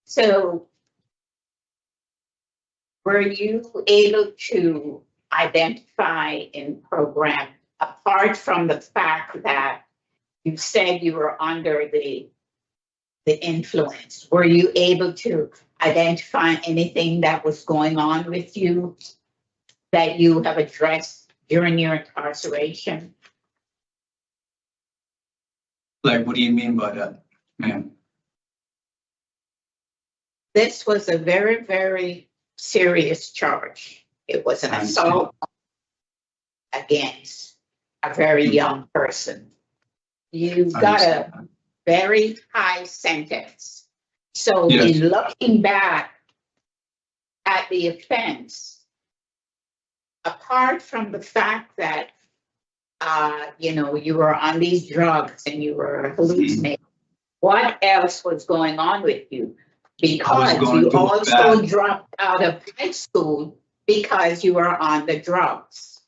Speaker 4: So were you able to identify in program, apart from the fact that you said you were under the influence, were you able to identify anything that was going on with you that you have addressed during your incarceration?
Speaker 10: Like, what do you mean by that, ma'am?
Speaker 4: This was a very, very serious charge. It was an assault against a very young person. You got a very high sentence. So
Speaker 10: Yes.
Speaker 4: in looking back at the offense, apart from the fact that you were on these drugs and you were hallucinating, what else was going on with you? Because you also dropped out of high school because you were on the drugs.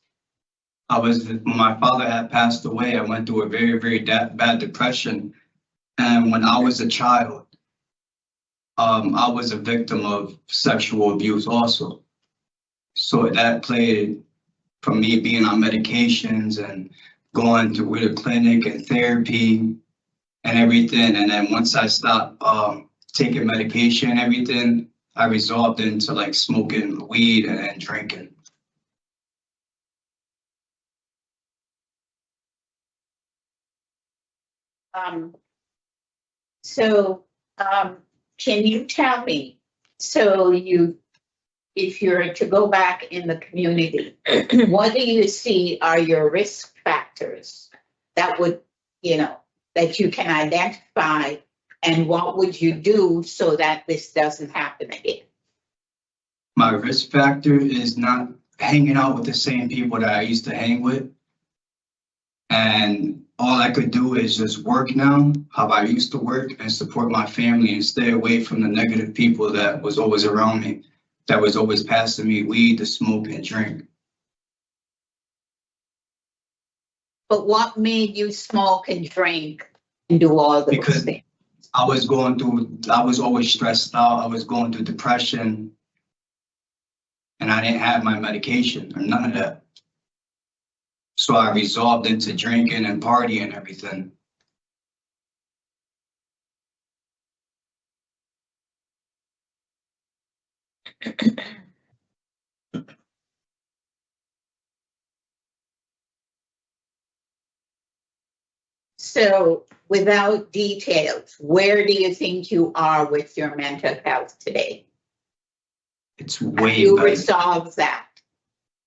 Speaker 10: When my father had passed away, I went through a very, very bad depression. And when I was a child, I was a victim of sexual abuse also. So that played from me being on medications and going to the clinic and therapy and everything. And then once I stopped taking medication and everything, I resolved into like smoking weed and drinking.
Speaker 4: Can you tell me, so you if you're to go back in the community, what do you see are your risk factors that would, that you can identify, and what would you do so that this doesn't happen again?
Speaker 10: My risk factor is not hanging out with the same people that I used to hang with. And all I could do is just work now, how I used to work, and support my family and stay away from the negative people that was always around me, that was always passing me weed to smoke and drink.
Speaker 4: But what made you smoke and drink and do all those
Speaker 10: Because
Speaker 4: things?
Speaker 10: I was always stressed out. I was going through depression, and I didn't have my medication or none of that. So I resolved into drinking and partying and everything.
Speaker 4: So without details, where do you think you are with your mental health today?
Speaker 10: It's
Speaker 4: Have
Speaker 10: way
Speaker 4: you
Speaker 10: better.
Speaker 4: resolved that?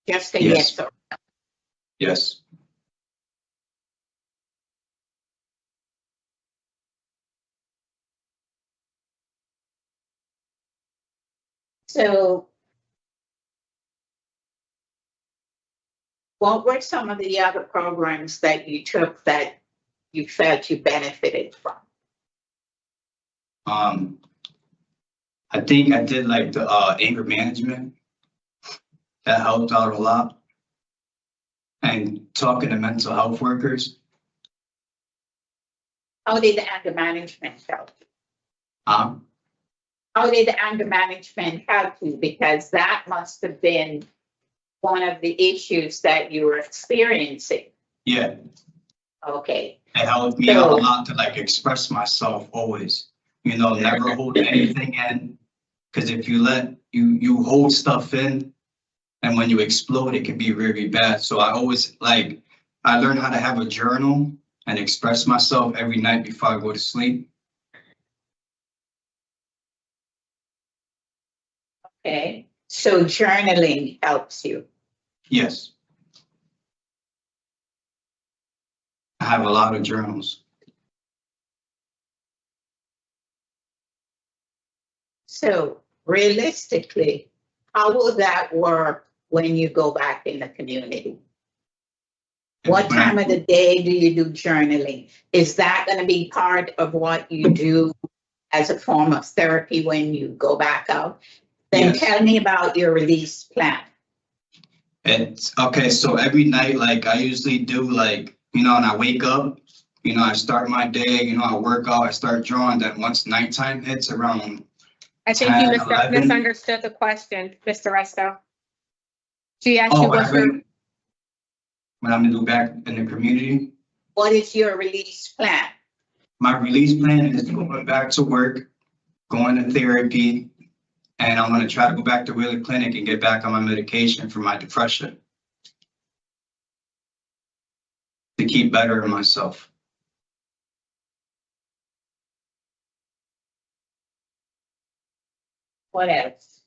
Speaker 4: Just a
Speaker 10: Yes.
Speaker 4: yes or
Speaker 10: Yes.
Speaker 4: so. What were some of the other programs that you took that you felt you benefited from?
Speaker 10: I think I did like the anger management. That helped out a lot. And talking to mental health workers.
Speaker 4: How did the anger management help you?
Speaker 10: Um,
Speaker 4: How did the anger management help you? Because that must have been one of the issues that you were experiencing.
Speaker 10: yeah,
Speaker 4: Okay.
Speaker 10: it helped me out a lot to like express myself always. Never hold anything in. Because if you let you hold stuff in, and when you explode, it can be really bad. So I always I learned how to have a journal and express myself every night before I go to sleep.
Speaker 4: Okay. So journaling helps you.
Speaker 10: Yes. I have a lot of journals.
Speaker 4: So realistically, how will that work when you go back in the community? What time of the day do you do journaling? Is that going to be part of what you do as a form of therapy when you go back out? Then
Speaker 10: Yes.
Speaker 4: Tell me about your release plan.
Speaker 10: It's okay. So every night, I usually do and I wake up, I start my day, I work out, I start drawing. Then once nighttime hits around
Speaker 2: I think you
Speaker 10: 10, 11.
Speaker 2: misunderstood the question, Mr. Resto. She asked you what's your,
Speaker 10: When I'm gonna go back in the community,
Speaker 4: What is your release plan?
Speaker 10: my release plan is going back to work, going to therapy, and I'm gonna try to go back to Wheeler Clinic and get back on my medication for my depression to keep better in myself.
Speaker 4: What else?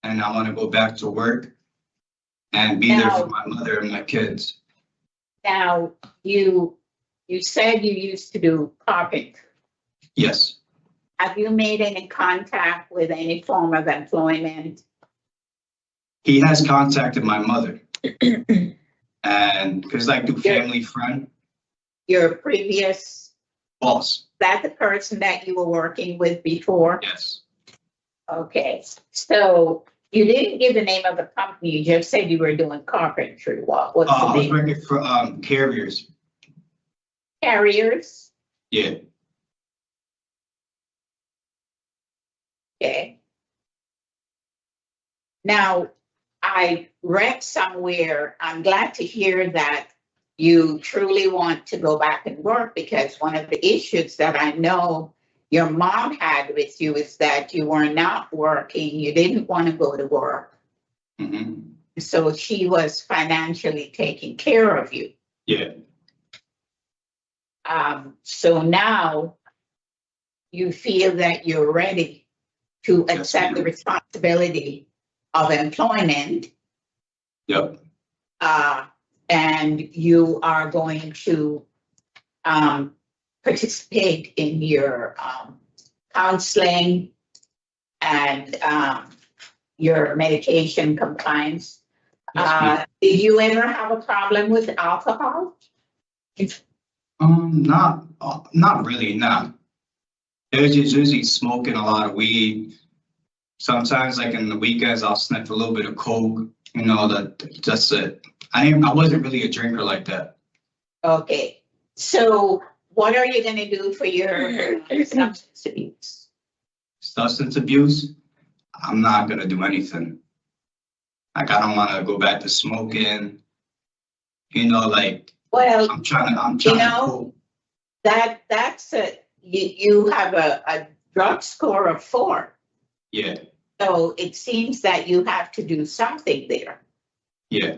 Speaker 10: And I want to go back to work and be there for my mother and my kids.
Speaker 4: Now, you said you used to do carpentry.
Speaker 10: Yes.
Speaker 4: Have you made any contact with any form of employment?
Speaker 10: He has contacted my mother. And because through family friend.
Speaker 4: Your previous
Speaker 10: Boss.
Speaker 4: That the person that you were working with before?
Speaker 10: Yes.
Speaker 4: Okay, so you didn't give the name of the company, you just said you were doing carpentry. What's the
Speaker 10: I was
Speaker 4: name?
Speaker 10: working for Carriers.
Speaker 4: Carriers?
Speaker 10: Yeah.
Speaker 4: Okay. Now, I read somewhere, I'm glad to hear that you truly want to go back and work, because one of the issues that I know your mom had with you is that you were not working, you didn't want to go to work.
Speaker 10: Mm-hmm.
Speaker 4: So she was financially taking care of you.
Speaker 10: Yeah.
Speaker 4: So now you feel that you're ready to accept the responsibility stability of employment.
Speaker 10: Yep.
Speaker 4: And you are going to participate in your counseling and your medication compliance. Did you ever have a problem with alcohol?
Speaker 10: Not really, nah. There's just usually smoking a lot of weed. Sometimes, like in the weekends, I'll sniff a little bit of coke. You know, that's it. I wasn't really a drinker like that.
Speaker 4: Okay, so what are you gonna do for your substance abuse?
Speaker 10: Substance abuse, I'm not gonna do anything. Like, I don't want to go back to smoking. You know, like,
Speaker 4: Well,
Speaker 10: I'm trying
Speaker 4: you
Speaker 10: to
Speaker 4: know,
Speaker 10: cope.
Speaker 4: that's you have a drug score of 4.
Speaker 10: Yeah,
Speaker 4: So it seems that you have to do something there.
Speaker 10: yeah.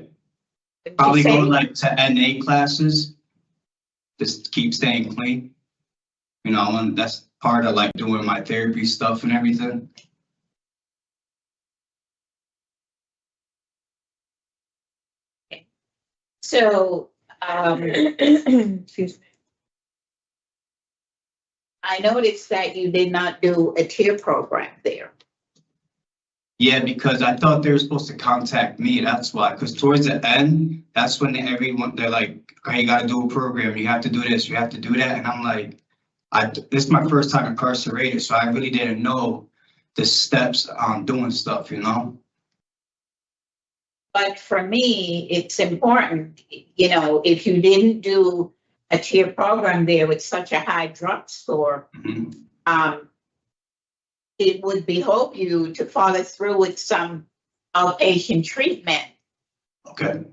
Speaker 4: Would you
Speaker 10: Probably
Speaker 4: say-
Speaker 10: go like to NA classes. Just keep staying clean. You know, and that's part of like doing my therapy stuff and everything.
Speaker 4: So,
Speaker 2: Excuse me.
Speaker 4: I noticed that you did not do a tier program there.
Speaker 10: Yeah, because I thought they were supposed to contact me. That's why. Because towards the end, that's when they're like, "Okay, you got to do a program. You have to do this. You have to do that." And I'm like, this is my first time incarcerated, so I really didn't know the steps on doing stuff. You know.
Speaker 4: But for me, it's important, you know, if you didn't do a tier program there with such a high drug score,
Speaker 10: Mhm.
Speaker 4: it would behoove you to follow through with some outpatient treatment.
Speaker 10: Okay.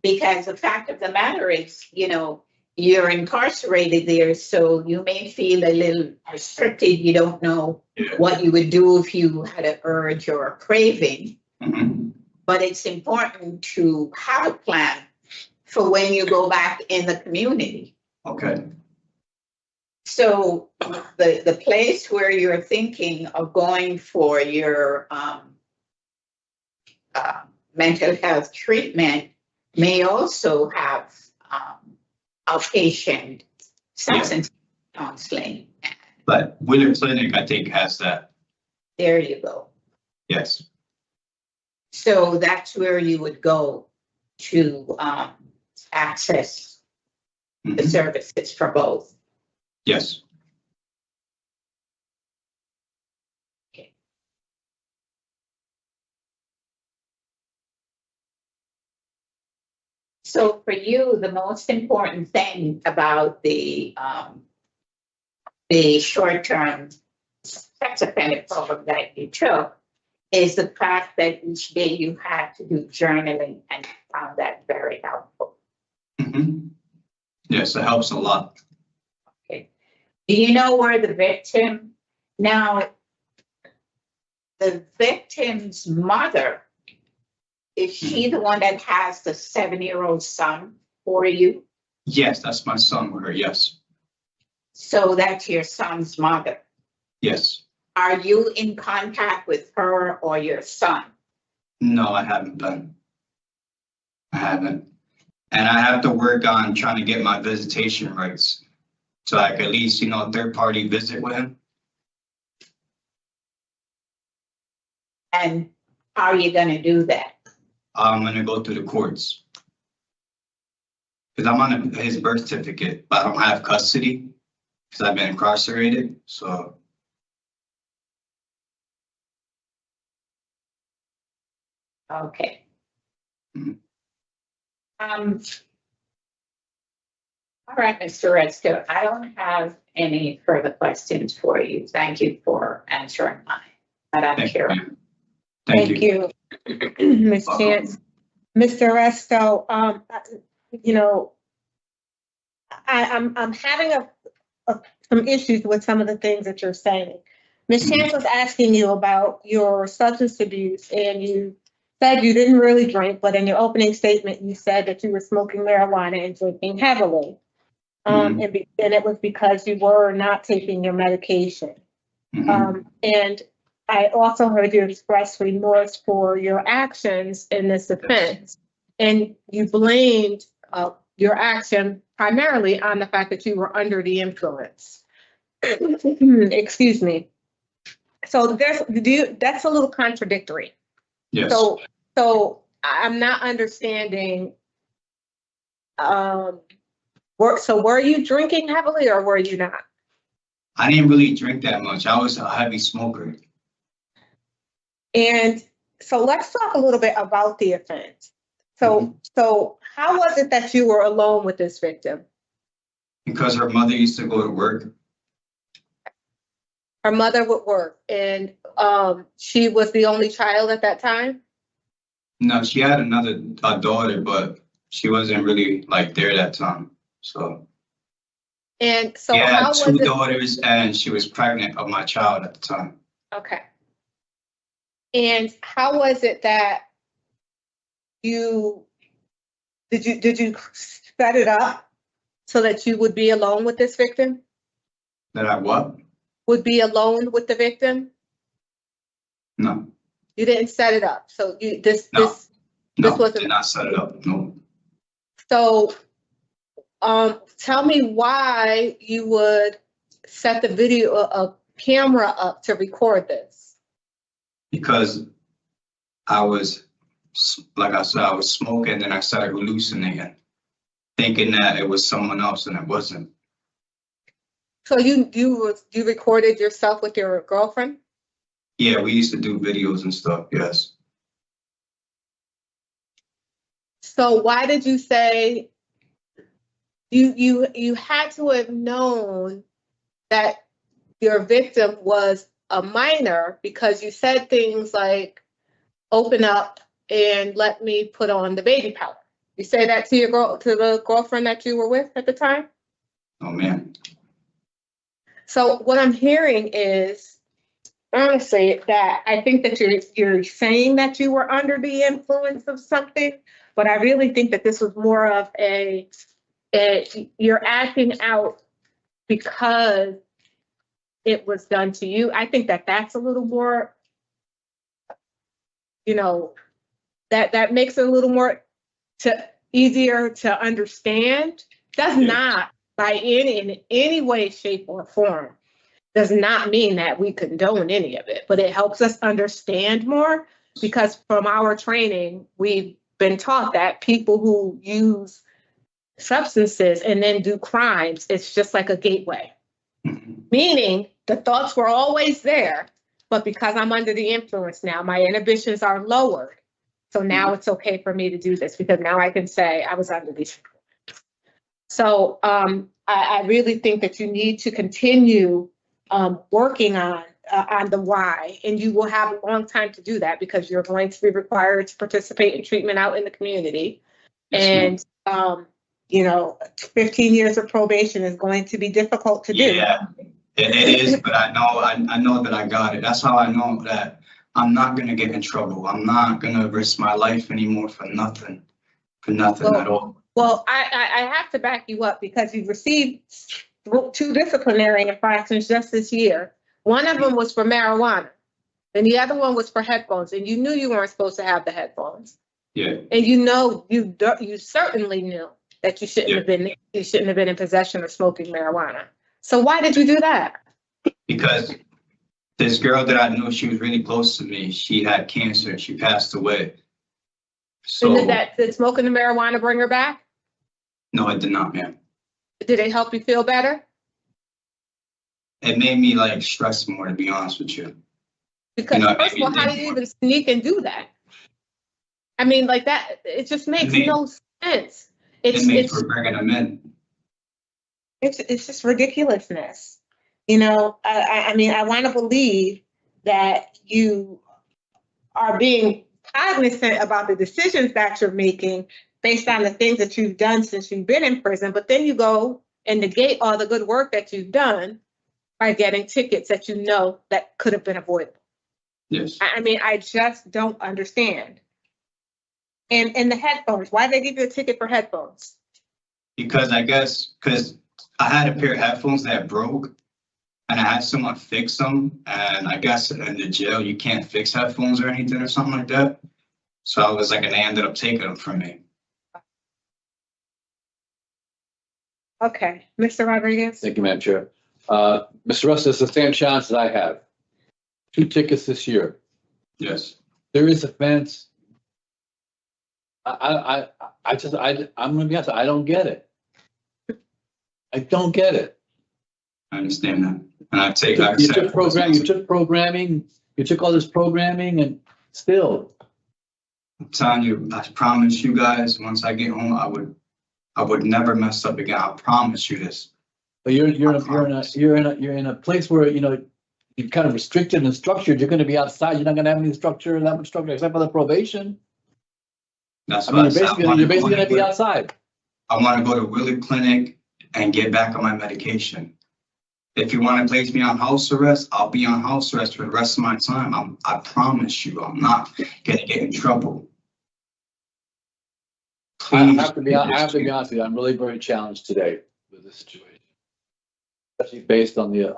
Speaker 4: Because the fact of the matter is, you know, you're incarcerated there, so you may feel a little restricted. You don't know
Speaker 10: Yeah.
Speaker 4: what you would do if you had an urge or a craving.
Speaker 10: Mhm.
Speaker 4: But it's important to have a plan for when you go back in the community.
Speaker 10: Okay.
Speaker 4: So the place where you're thinking of going for your mental health treatment may also have outpatient substance counseling.
Speaker 10: But Wheeler Clinic, I think, has that.
Speaker 4: There you go.
Speaker 10: Yes.
Speaker 4: So that's where you would go to access the
Speaker 10: Mhm.
Speaker 4: services for both.
Speaker 10: Yes.
Speaker 4: So for you, the most important thing about the short-term sex offender program that you took is the fact that each day you had to do journaling, and you found that very helpful.
Speaker 10: Mhm. Yes, it helps a lot.
Speaker 4: Okay. Do you know where the victim, now, the victim's mother, is she the one that has the 7-year-old son for you?
Speaker 10: Yes, that's my son with her. Yes.
Speaker 4: So that's your son's mother.
Speaker 10: Yes.
Speaker 4: Are you in contact with her or your son?
Speaker 10: No, I haven't been. I haven't. And I have to work on trying to get my visitation rights. So I can at least, you know, third party visit with him.
Speaker 4: And how are you gonna do that?
Speaker 10: I'm gonna go through the courts. Because I'm on his birth certificate, but I don't have custody because I've been incarcerated. So
Speaker 4: Okay.
Speaker 10: Mhm.
Speaker 4: All right, Mr. Resto, I don't have any further questions for you. Thank you for answering mine. Madam
Speaker 10: thank
Speaker 4: Chair.
Speaker 10: you. Thank you.
Speaker 2: Ms. Chance. Mr. Resto, you know, I'm having some issues with some of the things that you're saying. Ms. Chance was asking you about your substance abuse, and you said you didn't really drink, but in your opening statement, you said that you were smoking marijuana and drinking heavily. And it was because you were not taking your medication.
Speaker 10: Mhm.
Speaker 2: And I also heard you express remorse for your actions in this offense. And you blamed your action primarily on the fact that you were under the influence. Excuse me. So that's a little contradictory.
Speaker 10: Yes.
Speaker 2: So I'm not understanding. Were you drinking heavily or were you not?
Speaker 10: I didn't really drink that much. I was a heavy smoker.
Speaker 2: And so let's talk a little bit about the offense. So how was it that you were alone with this victim?
Speaker 10: Because her mother used to go to work.
Speaker 2: Her mother would work, and she was the only child at that time?
Speaker 10: No, she had a daughter, but she wasn't really like there that time. So.
Speaker 2: And so
Speaker 10: she
Speaker 2: how
Speaker 10: had
Speaker 2: was
Speaker 10: two
Speaker 2: it?
Speaker 10: daughters, and she was pregnant of my child at the time.
Speaker 2: Okay. And how was it that did you set it up so that you would be alone with this victim?
Speaker 10: That I what?
Speaker 2: Would be alone with the victim?
Speaker 10: No.
Speaker 2: You didn't set it up. So this wasn't.
Speaker 10: Did not set it up. No.
Speaker 2: So tell me why you would set the a camera up to record this.
Speaker 10: Because I was, like I said, I was smoking, and I started hallucinating, thinking that it was someone else, and it wasn't.
Speaker 2: So you recorded yourself with your girlfriend?
Speaker 10: Yeah, we used to do videos and stuff. Yes.
Speaker 2: So why did you say you had to have known that your victim was a minor because you said things like, open up and let me put on the baby powder. You say that to the girlfriend that you were with at the time?
Speaker 10: Oh, man.
Speaker 2: So what I'm hearing is, honestly, that I think that you're saying that you were under the influence of something, but I really think that this was more of you're acting out because it was done to you. I think that that's a little more, that makes it a little more easier to understand. Does not in any way, shape, or form, does not mean that we condone any of it, but it helps us understand more, because from our training, we've been taught that people who use substances and then do crimes, it's just like a gateway. Meaning the thoughts were always there, but because I'm under the influence now, my inhibitions are lowered. So now it's okay for me to do this because now I can say I was under the influence. So I really think that you need to continue working on the why, and you will have a long time to do that because you're going to be required to participate in treatment out in the community. Yes, and 15 years of probation is going to be difficult to do.
Speaker 10: Yeah, it is, but I know that I got it. That's how I know that I'm not gonna get in trouble. I'm not gonna risk my life anymore for nothing at all.
Speaker 2: Well, I have to back you up because you've received 2 disciplinary infractions just this year. One of them was for marijuana, and the other one was for headphones. And you knew you weren't supposed to have the headphones.
Speaker 10: Yeah.
Speaker 2: And you certainly knew that you shouldn't have been in possession of smoking marijuana. So why did you do that? Because
Speaker 10: this girl that I knew, she was really close to me. She had cancer. She passed away. So
Speaker 2: did smoking the marijuana bring her back?
Speaker 10: No, it did not, ma'am.
Speaker 2: Did it help you feel better?
Speaker 10: It made me stress more, to be honest with you.
Speaker 2: Because first of all, how do you even sneak and do that? I mean, that, it just makes no sense.
Speaker 10: It's bringing them in.
Speaker 2: It's just ridiculousness. I mean, I want to believe that you are being cognizant about the decisions that you're making based on the things that you've done since you've been in prison, but then you go and negate all the good work that you've done by getting tickets that that could have been avoided.
Speaker 10: Yes.
Speaker 2: I mean, I just don't understand. And the headphones, why did they give you a ticket for headphones?
Speaker 10: Because I had a pair of headphones that broke,
Speaker 11: and I had someone fix them. And I guess in the jail, you can't fix headphones or anything or something like that. So I was like, and they ended up taking them from me.
Speaker 2: Okay, Mr. Rodriguez?
Speaker 5: Thank you, Madam Chair. Mr. Russ, it's the same challenge that I have. 2 tickets this year.
Speaker 11: Yes.
Speaker 5: Serious offense. I'm gonna be honest, I don't get it. I don't get it.
Speaker 11: I understand that. And I take,
Speaker 5: You took programming, you took all this programming and still.
Speaker 11: I'm telling you, I promise you guys, once I get home, I would never mess up again. I promise you this.
Speaker 5: But you're in a place where, you know, you're kind of restricted and structured. You're gonna be outside. You're not gonna have any structure, that much structure, except for the probation.
Speaker 11: That's
Speaker 5: I
Speaker 11: what
Speaker 5: mean, you're basically gonna be outside.
Speaker 11: I want to go to Willie Clinic and get back on my medication. If you want to place me on house arrest, I'll be on house arrest for the rest of my time. I promise you, I'm not gonna get in trouble.
Speaker 5: I have to be honest with you. I'm really very challenged today with this situation, especially based on the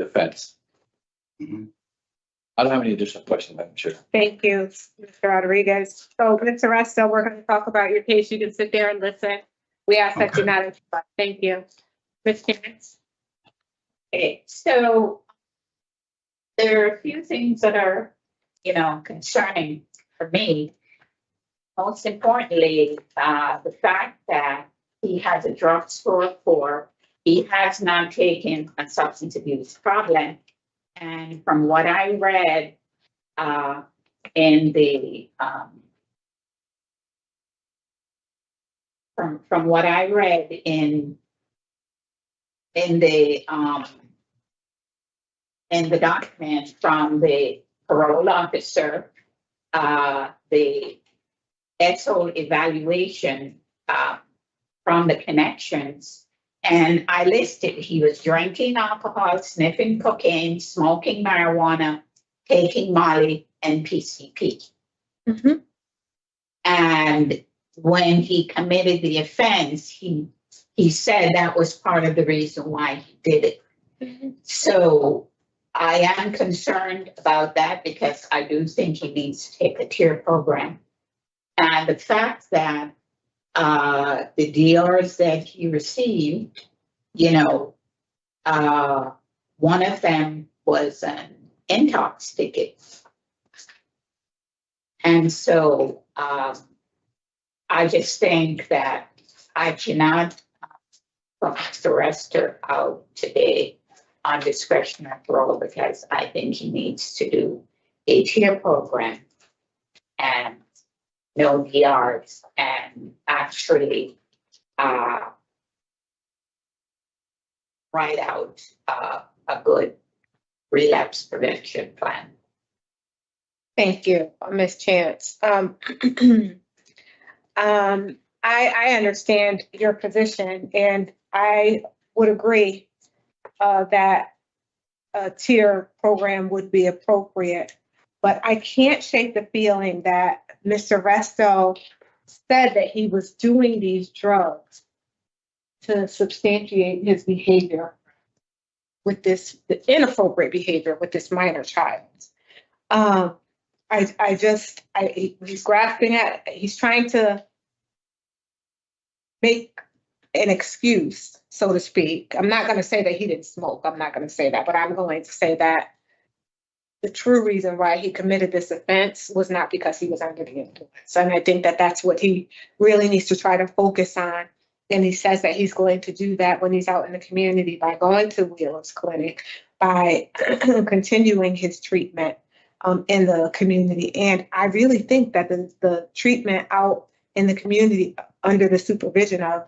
Speaker 5: offense.
Speaker 11: Mhm.
Speaker 5: I don't have any additional questions, Madam Chair.
Speaker 2: Thank you, Mr. Rodriguez. So, Mr. Resto, we're going to talk about your case. You can sit there and listen. We ask that you not interrupt. Thank you. Ms. Chance?
Speaker 4: Okay, so there are a few things that are, you know, concerning for me. Most importantly, the fact that he has a drug score of 4, he has not taken a substance abuse problem. And from what I read in the from what I read in the document from the parole officer, the SO evaluation from the connections, and I listed he was drinking alcohol, sniffing cocaine, smoking marijuana, taking Molly, and PCP.
Speaker 2: Mm-hmm.
Speaker 4: And when he committed the offense, he said that was part of the reason why he did it.
Speaker 2: Mm-hmm.
Speaker 4: So I am concerned about that because I do think he needs to take a tier program. And the fact that the DRs that he received, you know, one of them was an intox ticket. And so I just think that I cannot put the Resto out today on discretionary parole because I think he needs to do a tier program and no DRs and actually write out a good relapse prevention plan.
Speaker 2: Thank you, Ms. Chance. I understand your position, and I would agree that a tier program would be appropriate. But I can't shake the feeling that Mr. Resto said that he was doing these drugs to substantiate his behavior with this, the inappropriate behavior with this minor child. He's grasping at, he's trying to make an excuse, so to speak. I'm not going to say that he didn't smoke. I'm not going to say that, but I'm going to say that the true reason why he committed this offense was not because he was under the influence. And I think that that's what he really needs to try to focus on. And he says that he's going to do that when he's out in the community by going to Wheeler's Clinic, by continuing his treatment in the community. And I really think that the treatment out in the community under the supervision of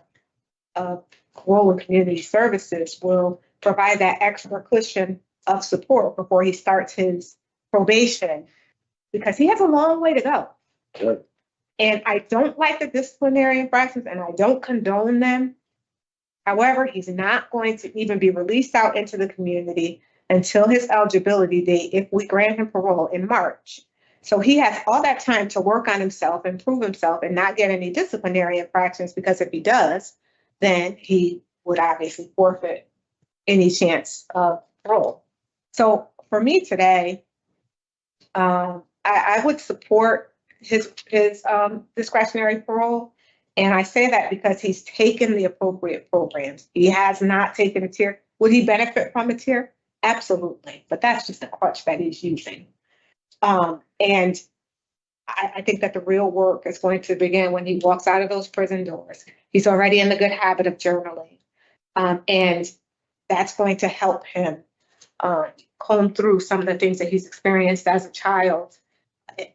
Speaker 2: Parole and Community Services will provide that extra cushion of support before he starts his probation, because he has a long way to go.
Speaker 5: Good.
Speaker 2: And I don't like the disciplinary infractions and I don't condone them. However, he's not going to even be released out into the community until his eligibility date if we grant him parole in March. So he has all that time to work on himself, improve himself, and not get any disciplinary infractions, because if he does, then he would obviously forfeit any chance of parole. So for me today, I would support his discretionary parole. And I say that because he's taken the appropriate programs. He has not taken a tier. Would he benefit from a tier? Absolutely. But that's just a crutch that he's using. And I think that the real work is going to begin when he walks out of those prison doors. He's already in the good habit of journaling. And that's going to help him comb through some of the things that he's experienced as a child.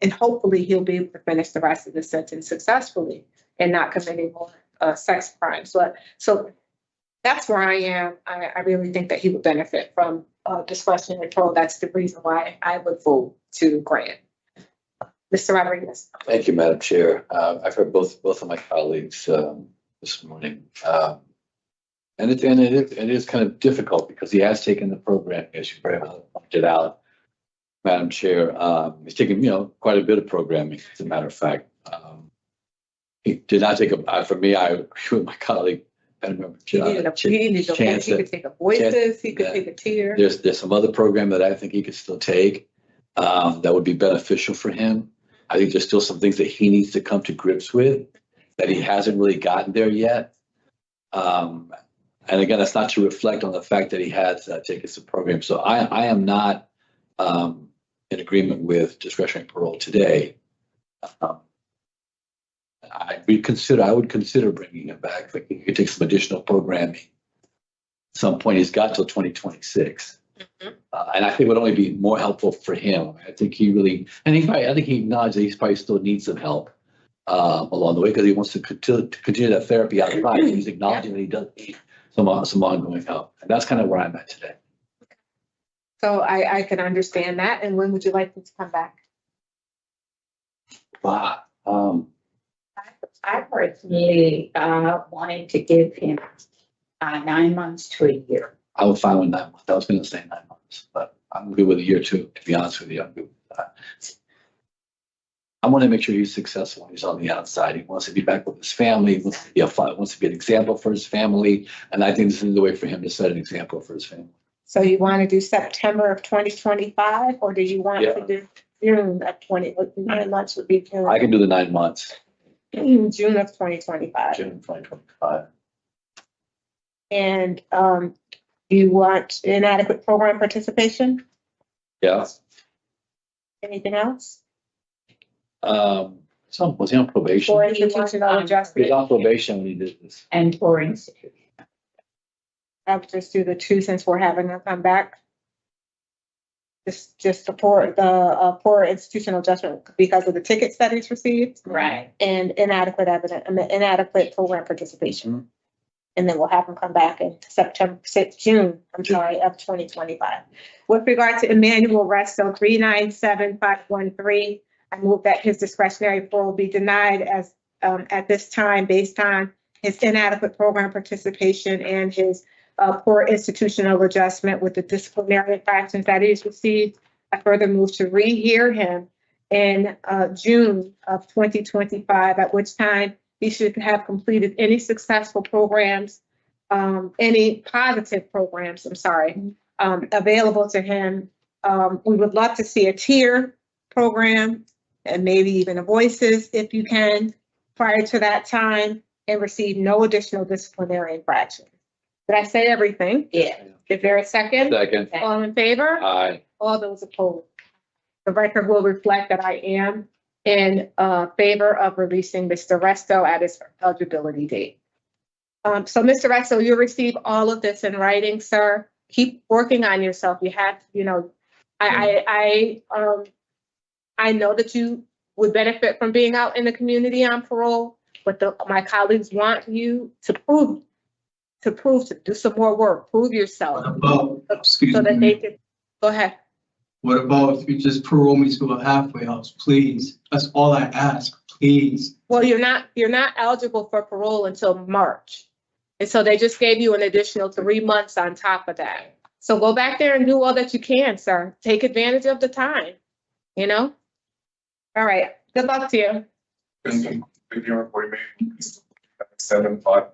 Speaker 2: And hopefully he'll be able to finish the rest of the sentence successfully and not committing more sex crimes. So that's where I am. I really think that he would benefit from discretionary parole. That's the reason why I would vote to grant. Mr. Rodriguez.
Speaker 5: Thank you, Madam Chair. I've heard both of my colleagues this morning. And it is kind of difficult because he has taken the program, as you very well pointed out, Madam Chair. He's taken, quite a bit of programming, as a matter of fact. He did not take for me, I agree with my colleague. I remember. He could
Speaker 2: take a voices, he could take a tier.
Speaker 5: There's some other program that I think he could still take that would be beneficial for him. I think there's still some things that he needs to come to grips with that he hasn't really gotten there yet. And again, that's not to reflect on the fact that he has taken some programs. So I am not in agreement with discretionary parole today. I would consider bringing him back. If he could take some additional programming. At some point, he's got till 2026. And I think it would only be more helpful for him. I think he really, I think he acknowledged that he probably still needs some help along the way because he wants to continue that therapy outside. He's acknowledging that he does need some ongoing help. And that's kind of where I'm at today.
Speaker 2: So I can understand that. And when would you like him to come back?
Speaker 5: Wow.
Speaker 4: I personally wanted to give him 9 months to a year.
Speaker 5: I was fine with 9 months. I was going to say 9 months, but I'm good with a year too, to be honest with you. I'm good with that. I want to make sure he's successful when he's on the outside. He wants to be back with his family. He wants to be an example for his family. And I think this is the way for him to set an example for his family.
Speaker 2: So you want to do September of 2025, or do you want to do June of 9 months would be June?
Speaker 5: I can do the 9 months.
Speaker 2: June of 2025.
Speaker 5: June 2025.
Speaker 2: And you want inadequate program participation?
Speaker 5: Yeah.
Speaker 2: Anything else?
Speaker 5: Was he on probation?
Speaker 2: Or institutional adjustment?
Speaker 5: He was on probation when he did this.
Speaker 4: And for institution.
Speaker 2: I would just do the two since we're having them come back. Just support the poor institutional adjustment because of the tickets that he's received.
Speaker 4: Right.
Speaker 2: And inadequate program participation. Mm-hmm. And then we'll have them come back in June of 2025. With regard to Emanuel Resto 397513, I move that his discretionary parole be denied as at this time based on his inadequate program participation and his poor institutional adjustment with the disciplinary infractions that he's received. I further move to rehear him in June of 2025, at which time he should have completed any successful programs, any positive programs, available to him. We would love to see a tier program and maybe even a voices if you can prior to that time, and receive no additional disciplinary infraction. Did I say everything?
Speaker 4: Yeah.
Speaker 2: Is there a second?
Speaker 5: Second.
Speaker 2: All in favor?
Speaker 5: Aye.
Speaker 2: All those opposed? The record will reflect that I am in favor of releasing Mr. Resto at his eligibility date. So Mr. Resto, you'll receive all of this in writing, sir. Keep working on yourself. You have, I know that you would benefit from being out in the community on parole, but my colleagues want you to do some more work, prove yourself.
Speaker 10: What about,
Speaker 2: so that they can, go ahead.
Speaker 10: What about if you just parole me to a halfway house, please? That's all I ask, please.
Speaker 2: Well, you're not eligible for parole until March. And so they just gave you an additional 3 months on top of that. So go back there and do all that you can, sir. Take advantage of the time, All right. Good luck to you.
Speaker 6: Thank you. Thank you, report made 7-5.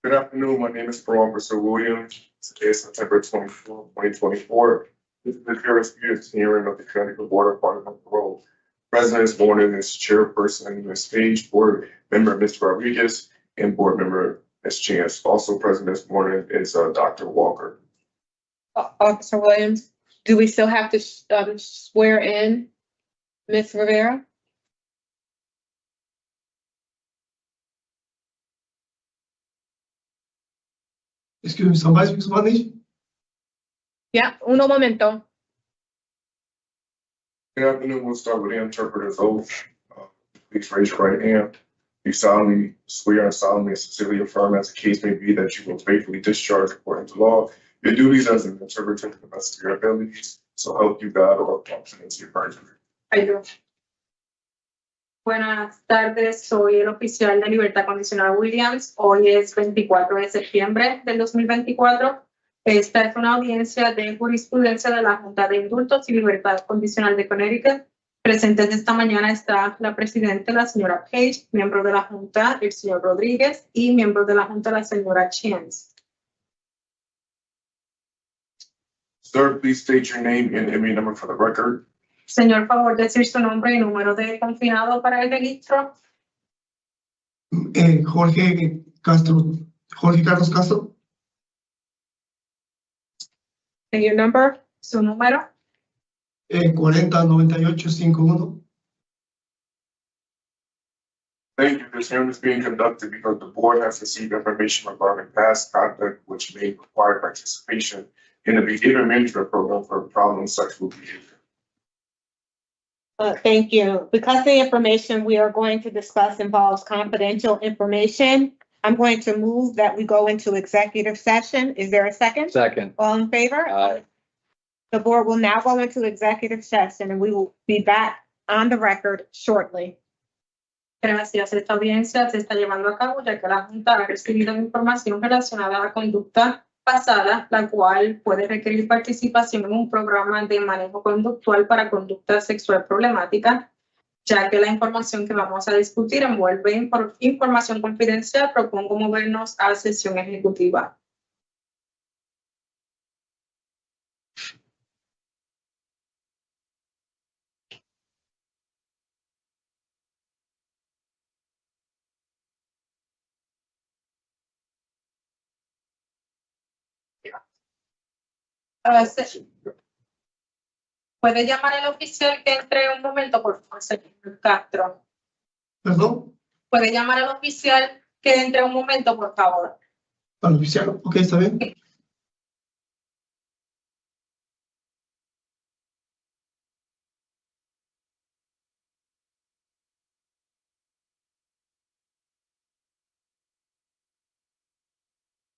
Speaker 6: Good afternoon. My name is Parole Officer Williams. Today is September 24, 2024. This is the Jurisprudence hearing of the Connecticut Board of Parole. President is sworn in as chairperson, Ms. Page, board member, Mr. Rodriguez, and board member, Ms. Chance. Also present this morning is Dr. Walker.
Speaker 2: Officer Williams, do we still have to swear in Ms. Rivera?
Speaker 7: Excuse me, somebody speak Spanish?
Speaker 2: Yeah, uno momento.
Speaker 6: Good afternoon. We'll start with the interpreter's oath. Please raise your right hand. You solemnly swear and solemnly and sincerely affirm, as the case may be, that you will faithfully discharge according to law your duties as an interpreter to the best of your abilities. So help you God, or confidence your perjury.
Speaker 2: I do.
Speaker 12: Buenas tardes, soy el oficial de libertad condicional Williams. Hoy es 24 de septiembre del 2024. Esta es una audiencia de jurisprudencia de la Junta de Indultos y Libertad Condicional de Connecticut. Presentes esta mañana está la presidenta, la señora Page, miembro de la Junta, el señor Rodríguez, y miembro de la Junta, la señora Chance.
Speaker 6: Sir, please state your name and email number for the record.
Speaker 12: Señor, favor decir su nombre y número de confinado para el registro.
Speaker 7: Jorge Castro, Jorge Carlos Castro.
Speaker 2: And your number?
Speaker 12: Su número.
Speaker 7: 409851.
Speaker 6: Thank you. This hearing is being conducted because the board has received information regarding past conduct which may require participation in the behavior management program for problem sexual behavior.
Speaker 2: Thank you. Because the information we are going to discuss involves confidential information, I'm going to move that we go into executive session. Is there a second?
Speaker 5: Second.
Speaker 2: All in favor?
Speaker 5: Aye.
Speaker 2: The board will now go into executive session and we will be back on the record shortly.
Speaker 12: Gracias. Esta audiencia se está llevando a cabo ya que la Junta ha recibido información relacionada a la conducta pasada, la cual puede requerir participación en un programa de manejo conductual para conducta sexual problemática, ya que la información que vamos a discutir envuelve información confidencial. Propongo movernos a sesión ejecutiva. ¿Puede llamar el oficial que entre un momento, por favor, señor Castro?
Speaker 7: ¿Perdón?
Speaker 12: ¿Puede llamar al oficial que entre un momento, por favor?
Speaker 7: Al oficial, ok, está bien.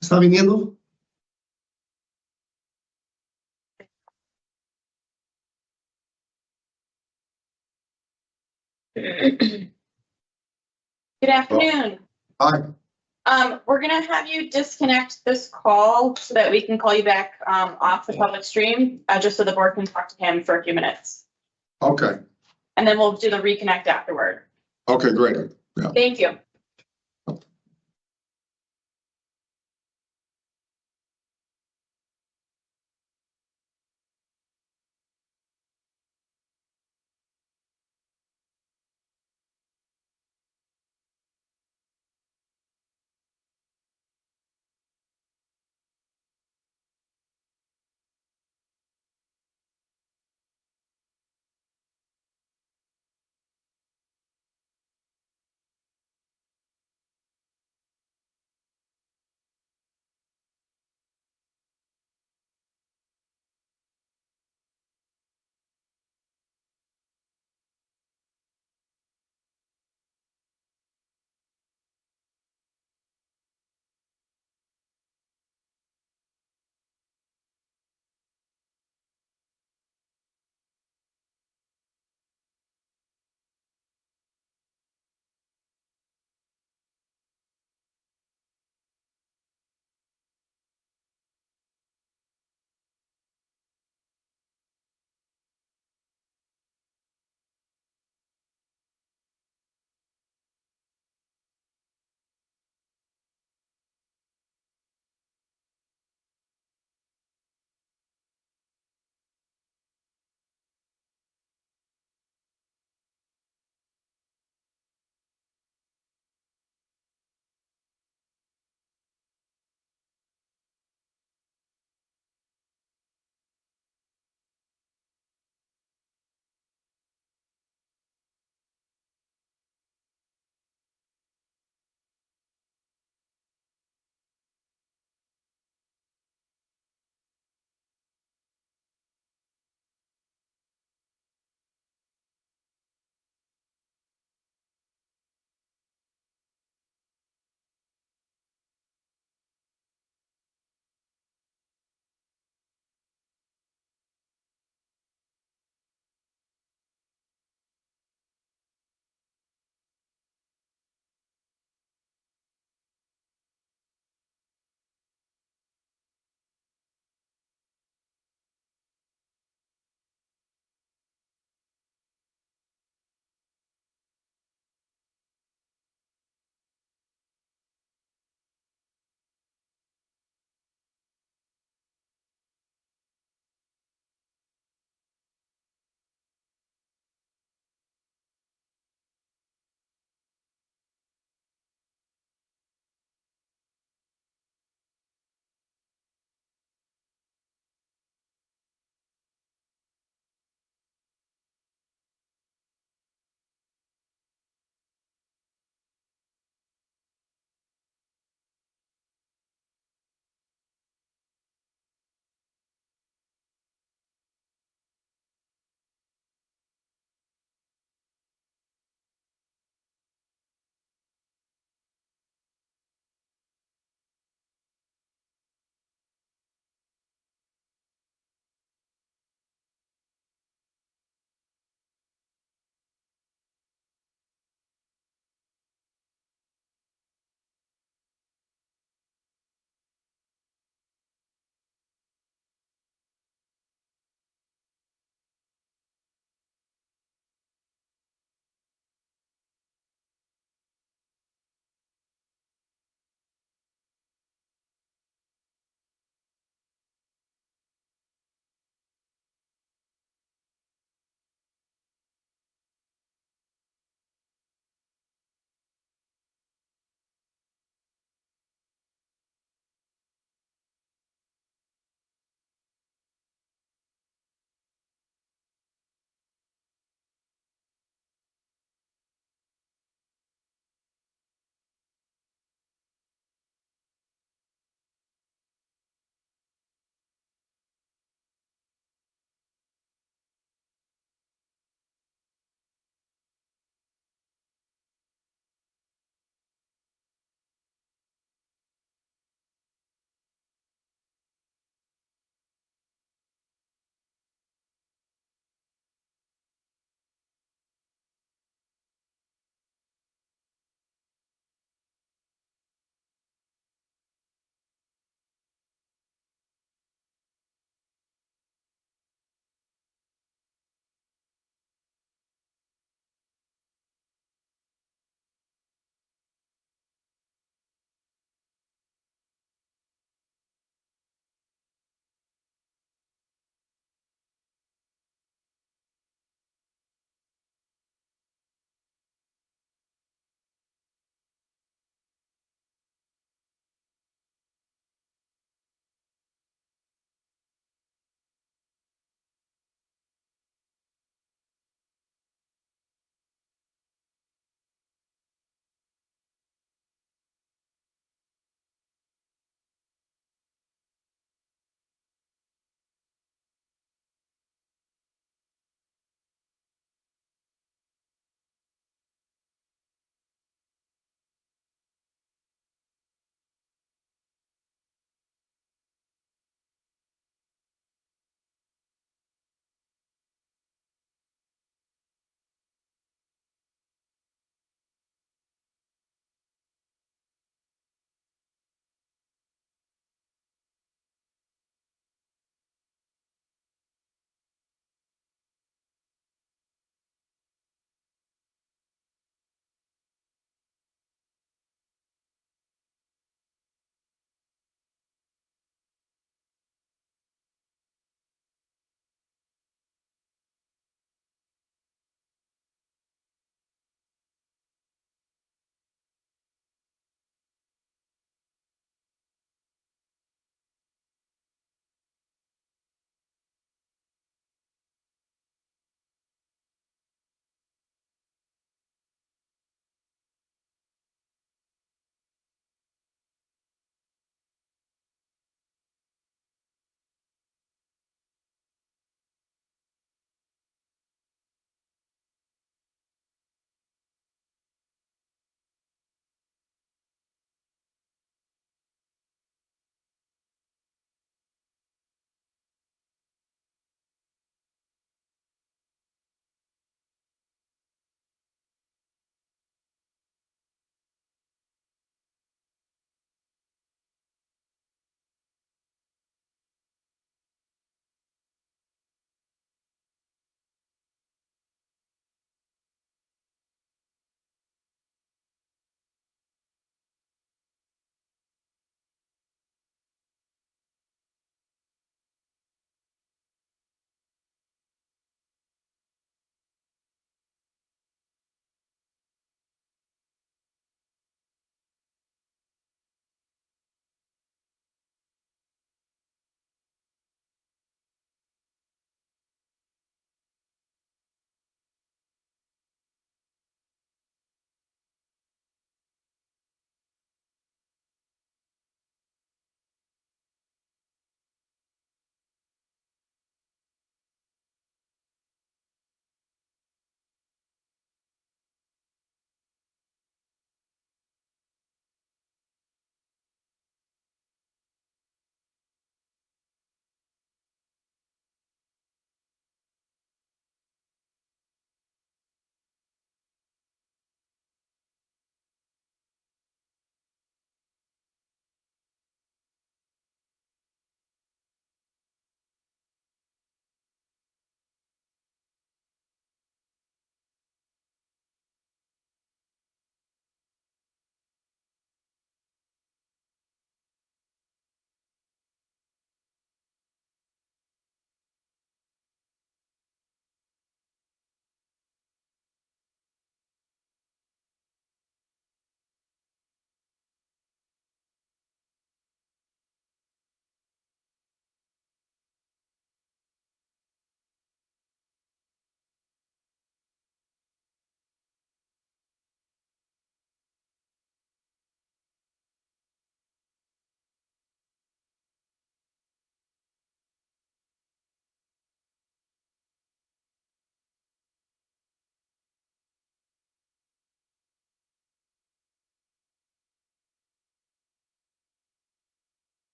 Speaker 7: ¿Está viniendo?
Speaker 13: Good afternoon.
Speaker 9: Hi.
Speaker 13: We're gonna have you disconnect this call so that we can call you back off the public stream, just so the board can talk to him for a few minutes.
Speaker 9: Okay.
Speaker 13: And then we'll do the reconnect afterward.
Speaker 9: Okay, great. Yeah.
Speaker 13: Thank you.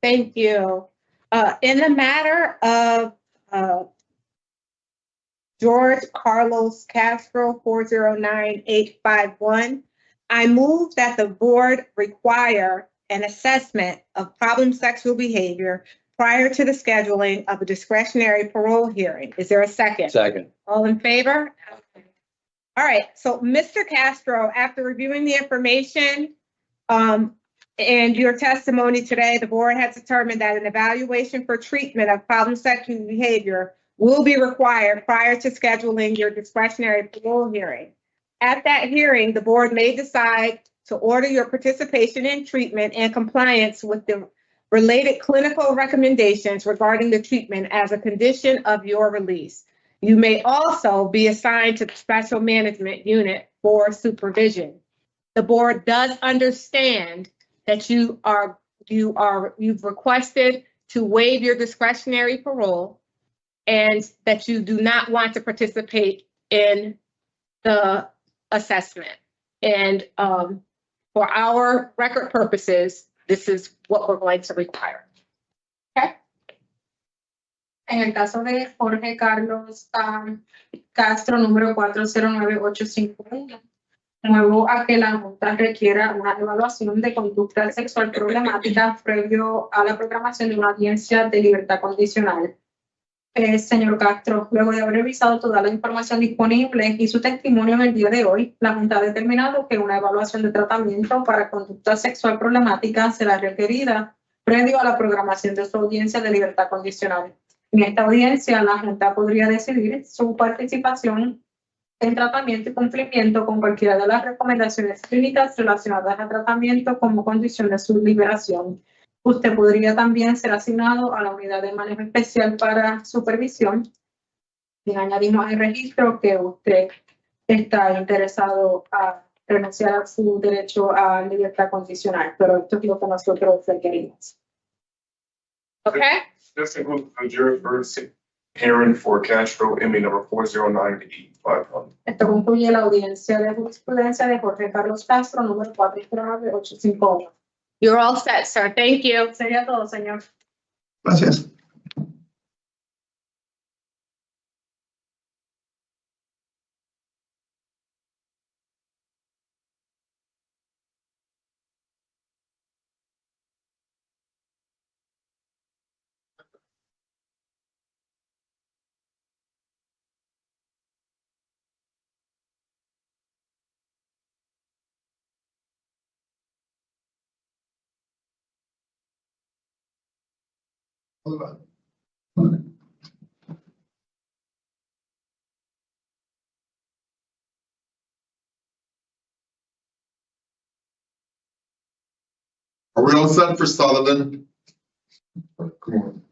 Speaker 2: Thank you. In the matter of George Carlos Castro, 409-851, I move that the board require an assessment of problem sexual behavior prior to the scheduling of a discretionary parole hearing. Is there a second?
Speaker 5: Second.
Speaker 2: All in favor? All right, so Mr. Castro, after reviewing the information, and your testimony today, the board has determined that an evaluation for treatment of problem sexual behavior will be required prior to scheduling your discretionary parole hearing. At that hearing, the board may decide to order your participation in treatment and compliance with the related clinical recommendations regarding the treatment as a condition of your release. You may also be assigned to the special management unit for supervision. The board does understand that you've requested to waive your discretionary parole and that you do not want to participate in the assessment. And for our record purposes, this is what we're going to require. Okay?
Speaker 12: En el caso de Jorge Carlos Castro, número 409851, muevo a que la Junta requiera una evaluación de conducta sexual problemática previo a la programación de una audiencia de libertad condicional. Señor Castro, luego de haber revisado toda la información disponible y su testimonio en el día de hoy, la Junta ha determinado que una evaluación de tratamiento para conducta sexual problemática será requerida previo a la programación de su audiencia de libertad condicional. En esta audiencia, la Junta podría decidir su participación en tratamiento y cumplimiento con cualquiera de las recomendaciones clínicas relacionadas al tratamiento como condición de su liberación. Usted podría también ser asignado a la unidad de manejo especial para supervisión. Y añadimos al registro que usted está interesado a renunciar a su derecho a libertad condicional, pero esto es lo que nosotros requerimos.
Speaker 2: Okay?
Speaker 6: This includes the jury first hearing for Castro, MA number 409-851.
Speaker 12: Esto concluye la audiencia de jurisprudencia de Jorge Carlos Castro, número 409851.
Speaker 2: You're all set, sir. Thank you.
Speaker 12: Sería todo, señor.
Speaker 9: Gracias.
Speaker 14: Are we all set for Sutherland? Come on.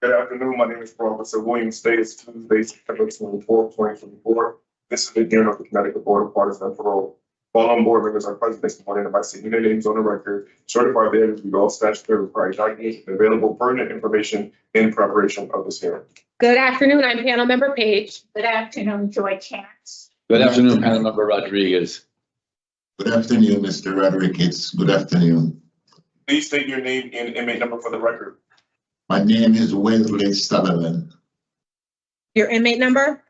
Speaker 6: Good afternoon. My name is Officer William State. It's Tuesday, September 24th, 2024. This is the hearing of the Connecticut Board of Parties and Parole. Following board members are present this morning by seeing their names on the record, certified they have all statutory required documents and available pertinent information in preparation of this hearing.
Speaker 2: Good afternoon. I'm panel member Page.
Speaker 4: Good afternoon, Joy Chance.
Speaker 5: Good afternoon, panel member Rodriguez.
Speaker 14: Good afternoon, Mr. Rodriguez. Good afternoon.
Speaker 6: Please state your name and inmate number for the record.
Speaker 14: My name is Wesley Sutherland.
Speaker 2: Your inmate number?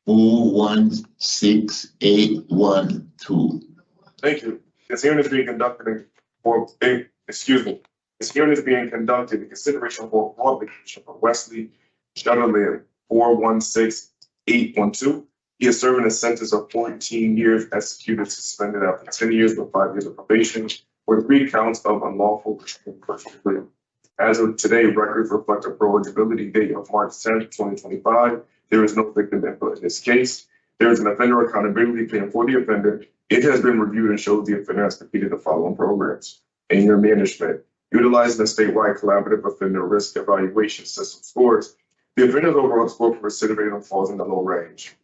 Speaker 14: 416812.
Speaker 6: Thank you. This hearing is being conducted This hearing is being conducted in consideration for parole application for Wesley Sutherland 416812. He is serving a sentence of 14 years executed suspended after 10 years with 5 years of probation for 3 counts of unlawful personal. As of today, records reflect a parole eligibility date of March 10th, 2025. There is no victim input in this case. There is an offender accountability plan for the offender. It has been reviewed and shows the offender has completed the following programs. In your management, utilizing the statewide collaborative offender risk evaluation system scores, the offender's overall score for recidivism falls in the low range.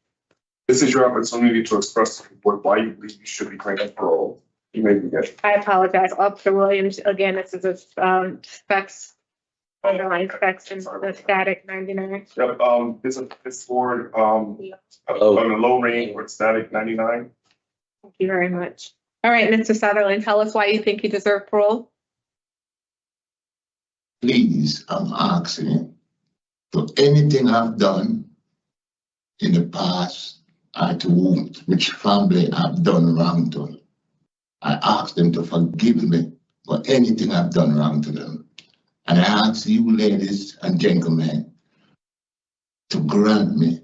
Speaker 6: This is your opportunity to express to the board why you believe you should be granted parole. You may begin.
Speaker 2: I apologize. Officer Williams, again, this is a specs, underlying specs in the static 99.
Speaker 6: Yep, this scored on the low range with static 99.
Speaker 2: Thank you very much. All right, Mr. Sutherland, tell us why you think you deserve parole.
Speaker 14: Please, I'm asking for anything I've done in the past or to which family I've done wrong to. I ask them to forgive me for anything I've done wrong to them. And I ask you, ladies and gentlemen, to grant me,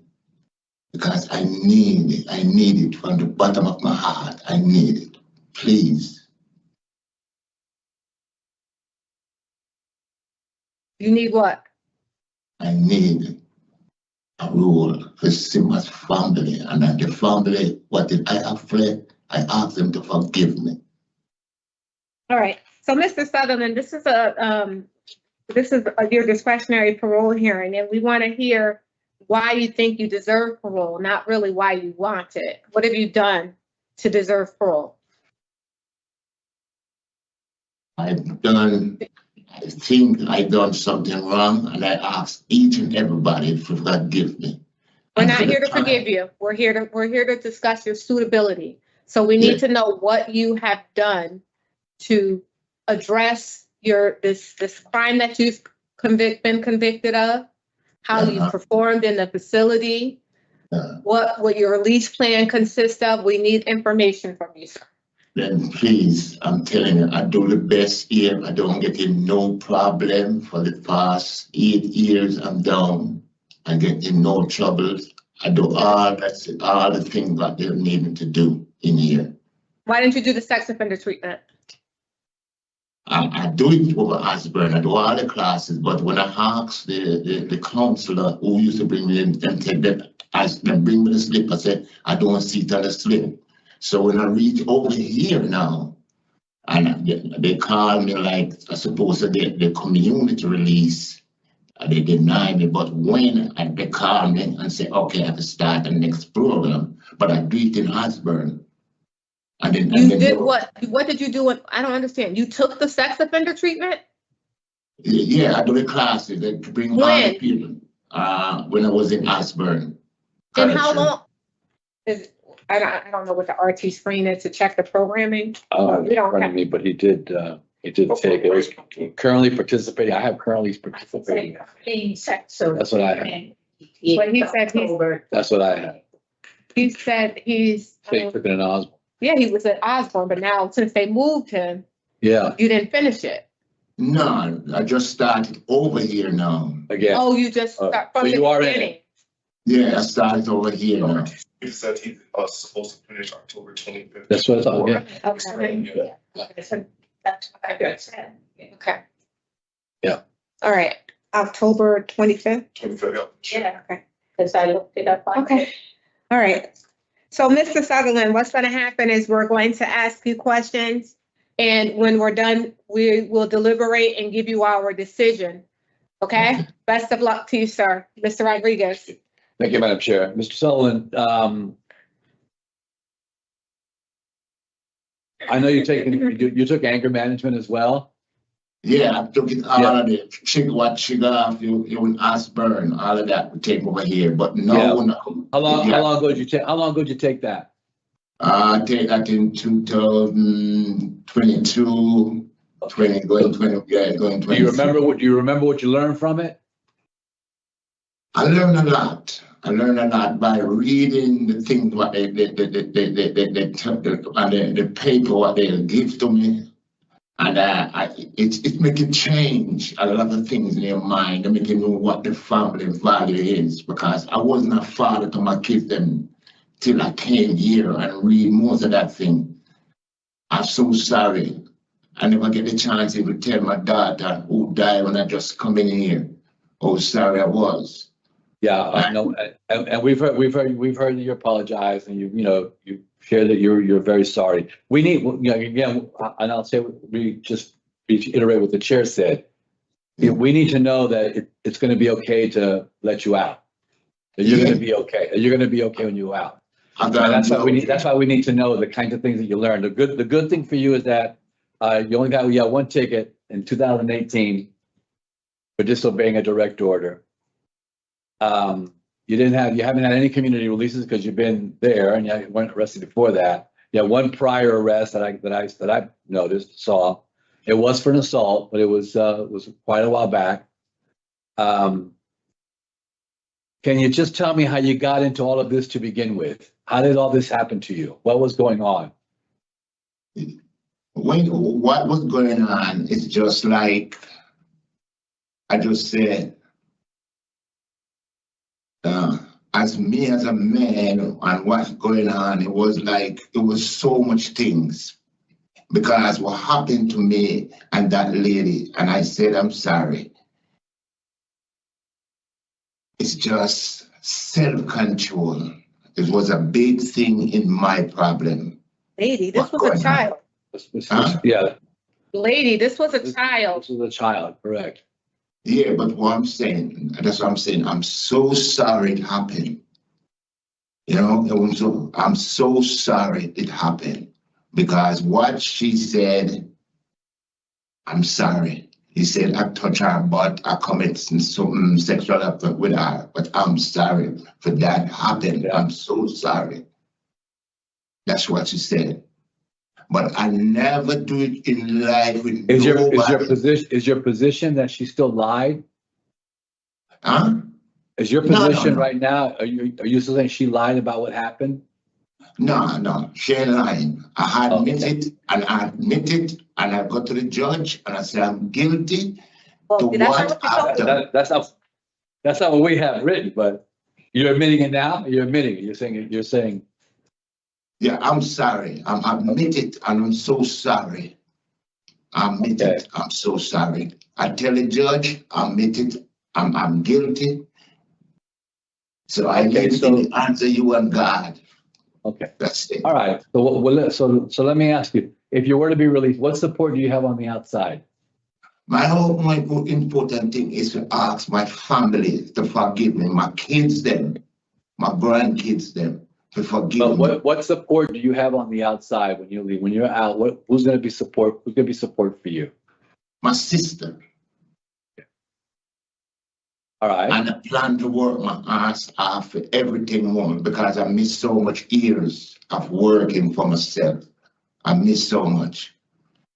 Speaker 14: because I need it. I need it from the bottom of my heart. I need it. Please.
Speaker 2: You need what?
Speaker 14: I need a rule for Simba's family. And at the family, what did I have fled? I ask them to forgive me.
Speaker 2: All right. So, Mr. Sutherland, this is your discretionary parole hearing, and we want to hear why you think you deserve parole, not really why you want it. What have you done to deserve parole?
Speaker 14: I think I've done something wrong, and I ask each and everybody to forgive me.
Speaker 2: We're not here to forgive you. We're here to discuss your suitability. So we need to know what you have done to address this crime that you've been convicted of, how you performed in the facility, what your release plan consists of. We need information from you, sir.
Speaker 14: Then please, I'm telling you, I do the best here. I don't get in no problem. For the past 8 years, I'm down. I get in no trouble. I do all the things that they're needing to do in here.
Speaker 2: Why didn't you do the sex offender treatment?
Speaker 14: I do it over Osborne. I do all the classes, but when I ask the counselor who used to bring me in and take them, bring me the slip, I said, I don't see it on the slip. So when I reach over here now, and they call me like I suppose to get the community release, they deny me. But when they call me and say, okay, I have to start the next program, but I do it in Osborne. And then,
Speaker 2: what? What did you do? I don't understand. You took the sex offender treatment?
Speaker 14: Yeah, I do the classes. They bring all the people. When I was in Osborne.
Speaker 2: And how long? I don't know what the RT screen is to check the programming. We don't have.
Speaker 5: But he did take it. Was currently participating. I have currently participating. That's what I have.
Speaker 2: But he said
Speaker 5: that's what I have.
Speaker 2: He said he's.
Speaker 5: Took it in Osborne.
Speaker 2: Yeah, he was at Osborne, but now since they moved him,
Speaker 5: you
Speaker 2: didn't finish it.
Speaker 14: No, I just started over here now.
Speaker 5: Again.
Speaker 2: Oh, you just start from the beginning.
Speaker 14: Yeah, I started over here now.
Speaker 6: He said he was supposed to finish October 25th.
Speaker 5: That's what I thought. Yeah.
Speaker 2: Okay.
Speaker 4: That's what I just said.
Speaker 2: Okay.
Speaker 5: Yeah.
Speaker 2: All right. October 25th?
Speaker 6: 25th,
Speaker 4: yeah. Okay. Because I looked it up.
Speaker 2: Okay. All right. So, Mr. Sutherland, what's going to happen is we're going to ask you questions, and when we're done, we will deliberate and give you our decision. Okay? Best of luck to you, sir. Mr. Rodriguez.
Speaker 5: Thank you, Madam Chair. Mr. Sutherland, I know you took anger management as well.
Speaker 14: Yeah, I took it all of it. Sugar off, you would ask burn, all of that would take over here. But no, no.
Speaker 5: How long ago did you take? How long ago did you take that?
Speaker 14: I take that in 2022, 20, going 20, yeah, going 20.
Speaker 5: Do you remember what you learned from it?
Speaker 14: I learned a lot. I learned a lot by reading the things what the paper what they give to me, and it make you change a lot of things in your mind. It make you know what the family value is, because I wasn't a father to my kids them till I came here and read most of that thing. I'm so sorry. I never get the chance to even tell my daughter who died when I just come in here how sorry I was.
Speaker 5: Yeah, I know, and we've heard that you apologize, and you share that you're very sorry. We need, again, and I'll say we just reiterate what the chair said. We need to know that it's going to be okay to let you out. That you're going to be okay. That you're going to be okay when you're out. And that's why we need. That's why we need to know the kinds of things that you learned. The good thing for you is that you only got one ticket in 2018 for disobeying a direct order. You haven't had any community releases because you've been there, and you weren't arrested before that. You had one prior arrest that I saw. It was for an assault, but it was quite a while back. Can you just tell me how you got into all of this to begin with? How did all this happen to you? What was going on?
Speaker 14: What was going on is just like I just said. As me as a man and what's going on, it was so much things, because what happened to me and that lady, and I said, I'm sorry. It's just self-control. It was a big thing in my problem.
Speaker 2: Lady, this was a child.
Speaker 5: Yeah.
Speaker 2: Lady, this was a child.
Speaker 5: This was a child, correct.
Speaker 14: Yeah, but what I'm saying, that's what I'm saying. I'm so sorry it happened. I'm so sorry it happened, because what she said, I'm sorry. He said I touched her butt, I committed some sexual act with her, but I'm sorry for that happened. Yeah. I'm so sorry. That's what she said. But I never do it in life with nobody.
Speaker 5: Is your position that she still lied?
Speaker 14: Huh?
Speaker 5: Is your position right now, are you still saying she lied about what happened?
Speaker 14: No, she ain't lying. I admit it, and I go to the judge and I say I'm guilty to what I've done.
Speaker 5: That's not what we have written, but you're admitting it now? You're admitting it. You're saying.
Speaker 14: Yeah, I'm sorry. I'm admit it, and I'm so sorry. I admit it. I'm so sorry. I tell the judge, I admit it. I'm guilty. So I need to answer you and God.
Speaker 5: Okay.
Speaker 14: That's it.
Speaker 5: All right. So let me ask you, if you were to be released, what support do you have on the outside?
Speaker 14: My important thing is to ask my family to forgive me, my kids them, my grandkids them.
Speaker 5: What support do you have on the outside when you leave? When you're out, who's going to be support? Who's going to be support for you?
Speaker 14: My sister.
Speaker 5: All right.
Speaker 14: And I plan to work my ass off for everything, woman, because I miss so much years of working for myself. I miss so much.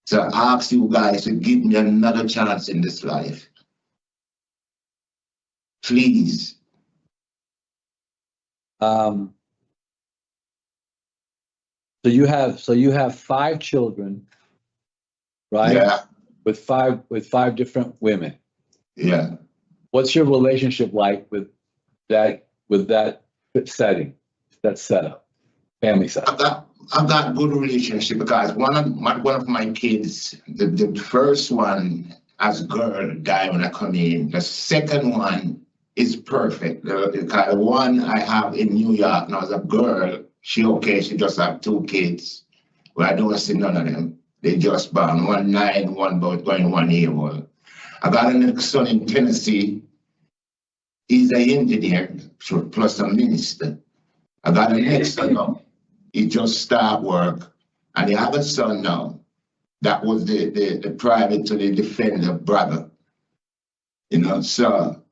Speaker 14: So I ask you guys to give me another chance in this life. Please.
Speaker 5: So you have 5 children, right?
Speaker 14: Yeah.
Speaker 5: With five different women.
Speaker 14: Yeah.
Speaker 5: What's your relationship like with that setting, that setup, family setup?
Speaker 14: I've got good relationship, because one of my kids, the first one as a girl died when I come in. The second one is perfect. The one I have in New York now as a girl, she just have 2 kids. Well, I don't see none of them. They just born, one 9, one about going 1 year old. I got another son in Tennessee. He's an engineer, plus a minister. I got a next son now. He just start work. And I have a son now. That was the private to the defender brother. You know, so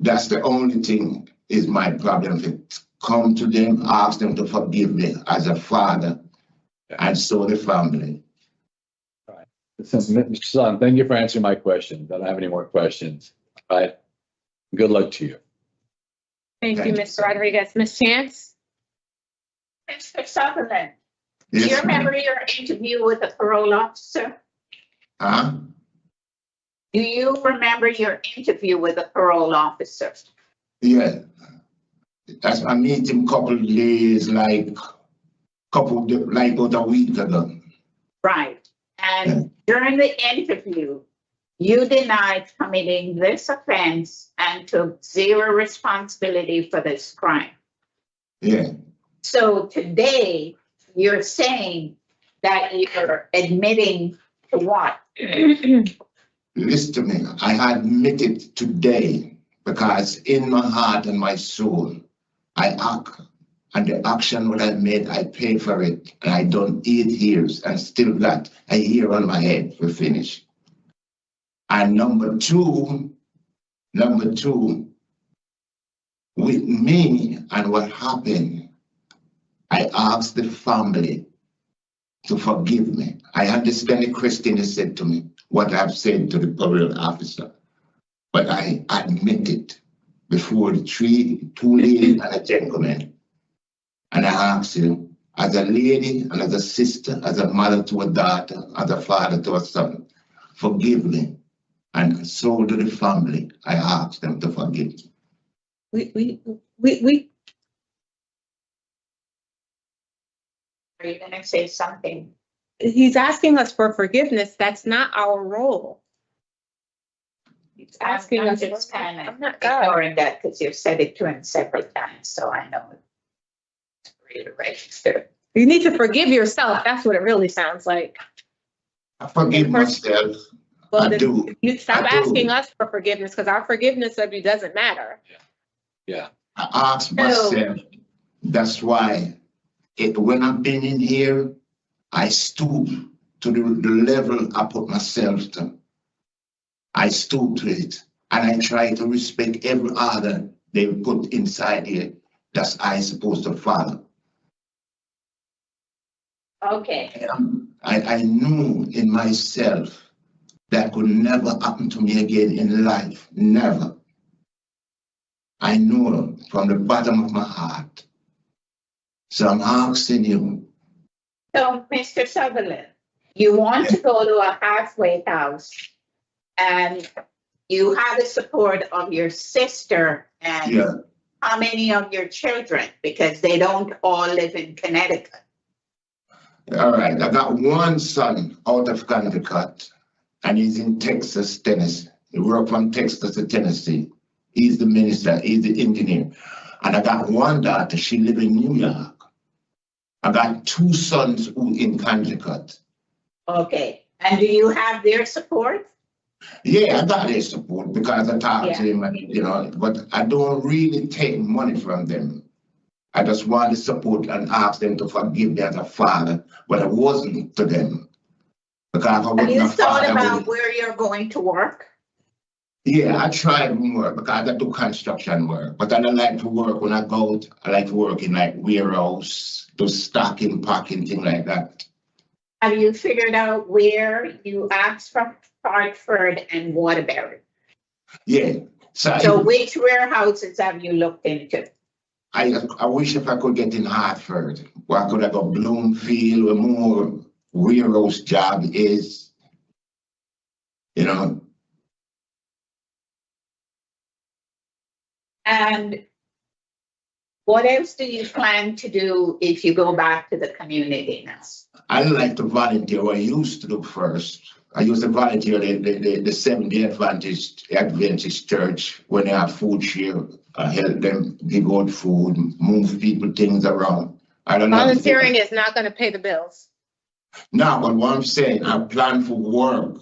Speaker 14: that's the only thing is my problem. Come to them, ask them to forgive me as a father, and so the family.
Speaker 5: All right. Mr. Son, thank you for answering my questions. I don't have any more questions. All right. Good luck to you.
Speaker 2: Thank you, Mr. Rodriguez. Ms. Chance?
Speaker 4: Mr. Sutherland, do
Speaker 14: Yes,
Speaker 4: you
Speaker 14: ma'am.
Speaker 4: remember your interview with the parole officer?
Speaker 14: Huh?
Speaker 4: Do you remember your interview with the parole officer?
Speaker 14: Yeah. That's I meet him couple of days, like about a week ago.
Speaker 4: Right. And during the interview, you denied committing this offense and took zero responsibility for this crime.
Speaker 14: Yeah.
Speaker 4: So today, you're saying that you're admitting to what?
Speaker 14: Listen to me. I admit it today because in my heart and my soul, I act, and the action what I made, I paid for it, and I done 8 years and still got a year on my head for finish. And number two, with me and what happened, I asked the family to forgive me. I understand the Christian has said to me what I've said to the parole officer, but I admit it before the two ladies and a gentleman. And I asked him, as a lady and as a sister, as a mother to a daughter, as a father to a son, forgive me. And so to the family, I asked them to forgive me.
Speaker 4: Are you going to say something?
Speaker 2: He's asking us for forgiveness. That's not our role. He's asking
Speaker 4: I'm
Speaker 2: us.
Speaker 4: just kind of
Speaker 2: I'm not God.
Speaker 4: ignoring that because you've said it to him several times, so I know it's really registered.
Speaker 2: You need to forgive yourself. That's what it really sounds like.
Speaker 14: I forgive myself.
Speaker 2: Well,
Speaker 14: I
Speaker 2: then
Speaker 14: do.
Speaker 2: you stop
Speaker 14: I do.
Speaker 2: asking us for forgiveness because our forgiveness of you doesn't matter.
Speaker 5: Yeah.
Speaker 14: I asked myself, that's why when I've been in here, I stoop to the level I put myself to. I stoop to it, and I try to respect every order they put inside here. That's I supposed to follow.
Speaker 4: Okay.
Speaker 14: I knew in myself that could never happen to me again in life, never. I know from the bottom of my heart. So I'm asking you.
Speaker 4: So, Mr. Sutherland, you want to go to a halfway house and you have the support of your sister and how many of your children? Because they don't all live in Connecticut.
Speaker 14: All right, I got one son out of Connecticut and he's in Texas, Tennessee. He worked from Texas to Tennessee. He's the minister, he's the engineer. And I got one daughter, she lives in New York. I got 2 sons who in Connecticut.
Speaker 4: Okay, and do you have their support?
Speaker 14: Yeah, I got their support because I talked to them, and, you know, but I don't really take money from them. I just want to support and ask them to forgive me as a father, but I wasn't to them. Because I
Speaker 4: Have you
Speaker 14: wasn't a
Speaker 4: thought
Speaker 14: father.
Speaker 4: about where you're going to work?
Speaker 14: Yeah, I tried work because I do construction work, but I don't like to work when I go out. I like to work in like warehouse, do stocking, packing, thing like that.
Speaker 4: Have you figured out where you asked from Hartford and Waterbury?
Speaker 14: Yeah.
Speaker 4: So which warehouses have you looked into?
Speaker 14: I wish if I could get in Hartford, where I could have got Bloomfield, where more warehouse job is, you know.
Speaker 4: And what else do you plan to do if you go back to the community now?
Speaker 14: I like to volunteer what I used to do first. I used to volunteer the Seventh-day Adventist Church when they have food share. I help them give out food, move people things around. I don't know.
Speaker 2: Volunteering is not going to pay the bills.
Speaker 14: No, but what I'm saying, I plan for work.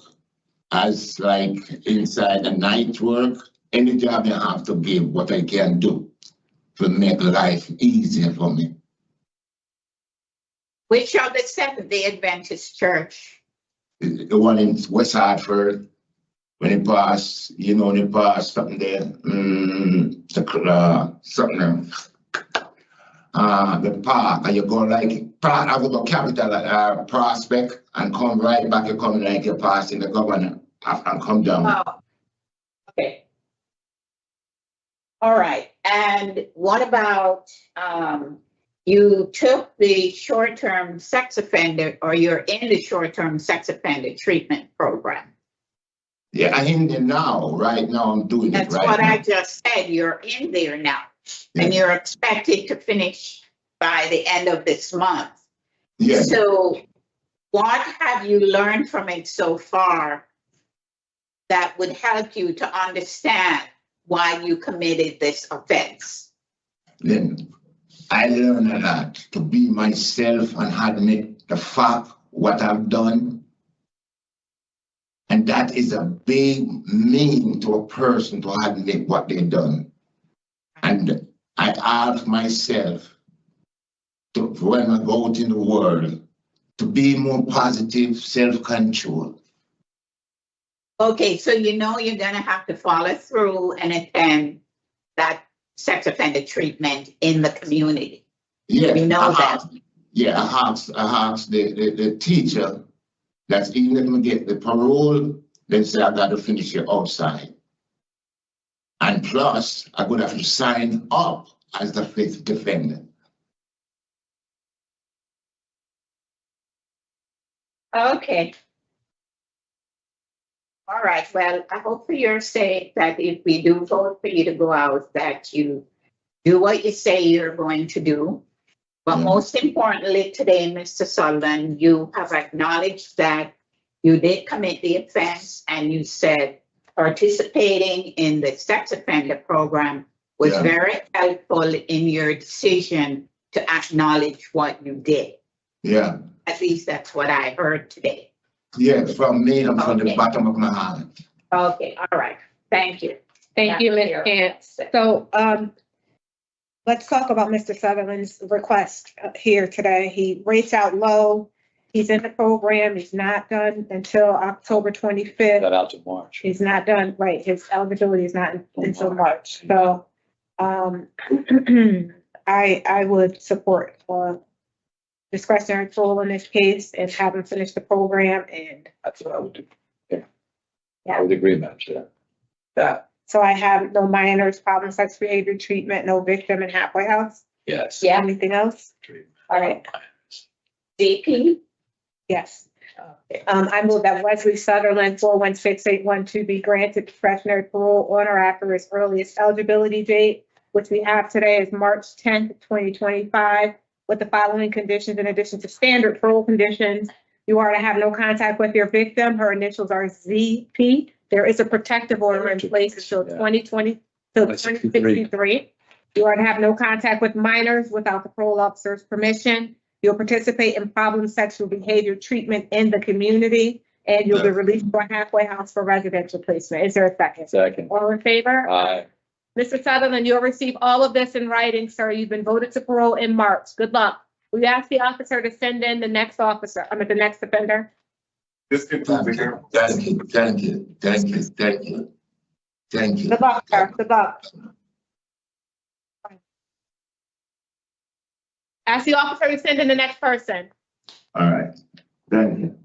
Speaker 14: as like inside the night work, any job I have to give what I can do to make life easier for me.
Speaker 4: Which of the Seventh-day Adventist church?
Speaker 14: The one in West Hartford, when it passed, you know, when it passed something there, something there. The park, and you go like, I would go Capital Prospect and come right back, you come like you pass in the governor and come down.
Speaker 4: Oh, okay. All right. And what about you took the short-term sex offender, or you're in the short-term sex offender treatment program?
Speaker 14: Yeah, I'm in there now. Right now, I'm doing
Speaker 4: That's
Speaker 14: it right
Speaker 4: what
Speaker 14: now.
Speaker 4: I just said. You're in there now,
Speaker 14: Yeah.
Speaker 4: and you're expected to finish by the end of this month.
Speaker 14: Yeah.
Speaker 4: So what have you learned from it so far that would help you to understand why you committed this offense?
Speaker 14: Then I learned a lot to be myself and admit the fact what I've done. And that is a big meaning to a person to admit what they've done. And I ask myself to, when I go out in the world, to be more positive, self-control.
Speaker 4: Okay, so you know you're going to have to follow through and attend that sex offender treatment in the community.
Speaker 14: Yeah,
Speaker 4: you know that.
Speaker 14: Yeah, I asked the teacher that even if I get the parole, then say I got to finish it outside. And plus, I would have to sign up as the fifth defendant.
Speaker 4: Okay. All right. Well, I hope for your sake that if we do vote for you to go out, that you do what you say you're going to do. But most importantly today, Mr. Sutherland, you have acknowledged that you did commit the offense, and you said participating in the sex offender program was very helpful in your decision to acknowledge what you did.
Speaker 14: Yeah.
Speaker 4: At least that's what I heard today.
Speaker 14: Yeah, from me and from the bottom of my heart.
Speaker 4: Okay, all right. Thank you.
Speaker 2: Thank you, Ms. Kent. So, let's talk about Mr. Sutherland's request here today. He rates out low. He's in the program. He's not done until October 25th.
Speaker 5: Got out to March.
Speaker 2: He's not done, right, his eligibility is not until March. So, I would support discretionary parole in this case and have him finish the program, and
Speaker 5: That's what I would do. Yeah. I would agree, Madam Chair. That,
Speaker 2: so I have no minors, problem sex behavior treatment, no victim, and halfway house.
Speaker 5: yes.
Speaker 4: Yeah.
Speaker 2: Anything else? All right.
Speaker 4: DP?
Speaker 2: Yes. I move that Wesley Sutherland, 416-812, be granted discretionary parole on or after his earliest eligibility date, which we have today is March 10th, 2025, with the following conditions in addition to standard parole conditions. You are to have no contact with your victim. Her initials are ZP. There is a protective order in place until 2063. You are to have no contact with minors without the parole officer's permission. You'll participate in problem sexual behavior treatment in the community, and you'll be released to a halfway house for residential placement. Is there a second?
Speaker 5: Second.
Speaker 2: All in favor?
Speaker 5: Aye.
Speaker 2: Mr. Sutherland, you'll receive all of this in writing, sir. You've been voted to parole in March. Good luck. We ask the officer to send in the next officer, the next offender.
Speaker 6: This concludes the hearing.
Speaker 14: Thank you, thank you, thank you, thank you, thank you.
Speaker 2: Good luck, sir. Good luck. Ask the officer to send in the next person.
Speaker 14: All right, thank you.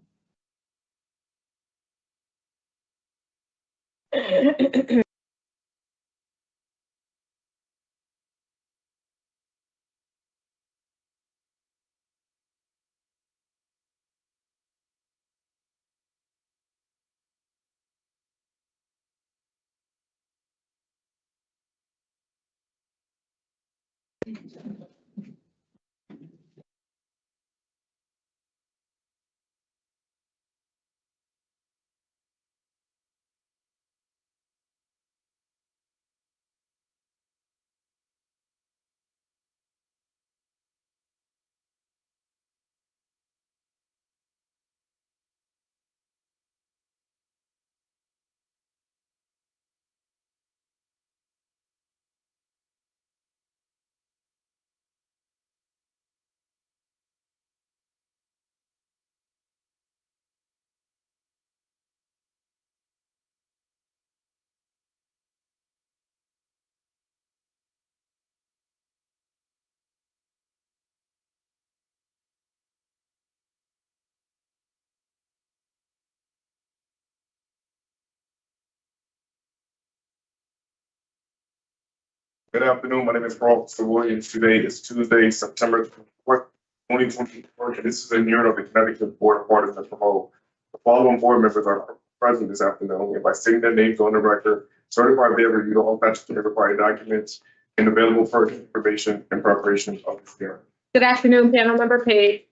Speaker 6: Good afternoon. My name is Officer Williams. Today is Tuesday, September 4th, 2024, and this is a hearing of the Connecticut Board of Pardons and Parole. The following board members are present this afternoon, and by stating their names on the record, certified they have reviewed all statutory required documents and available for information and preparation of this hearing.
Speaker 2: Good afternoon, panel member Page.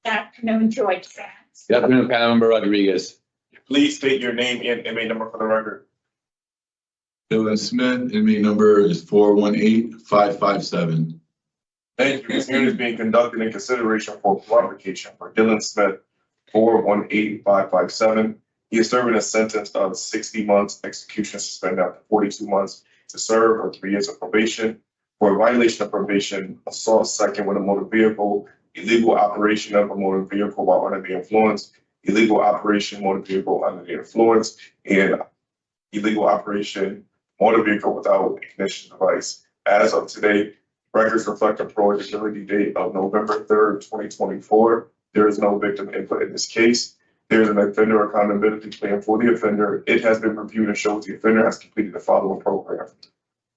Speaker 4: Good afternoon, George.
Speaker 5: Good afternoon, panel member Rodriguez.
Speaker 6: Please state your name and inmate number for the record.
Speaker 15: Dillon Smith, inmate number is 418557.
Speaker 6: Thank you. This hearing is being conducted in consideration for qualification for Dillon Smith, 418557. He is serving a sentence of 60 months, execution suspended after 42 months to serve or 3 years of probation for a violation of probation, assault second with a motor vehicle, illegal operation of a motor vehicle while under the influence, illegal operation motor vehicle under the influence, and illegal operation motor vehicle without ignition device. As of today, records reflect a parole eligibility date of November 3rd, 2024. There is no victim input in this case. There is an offender accountability plan for the offender. It has been reviewed and shows the offender has completed the following program.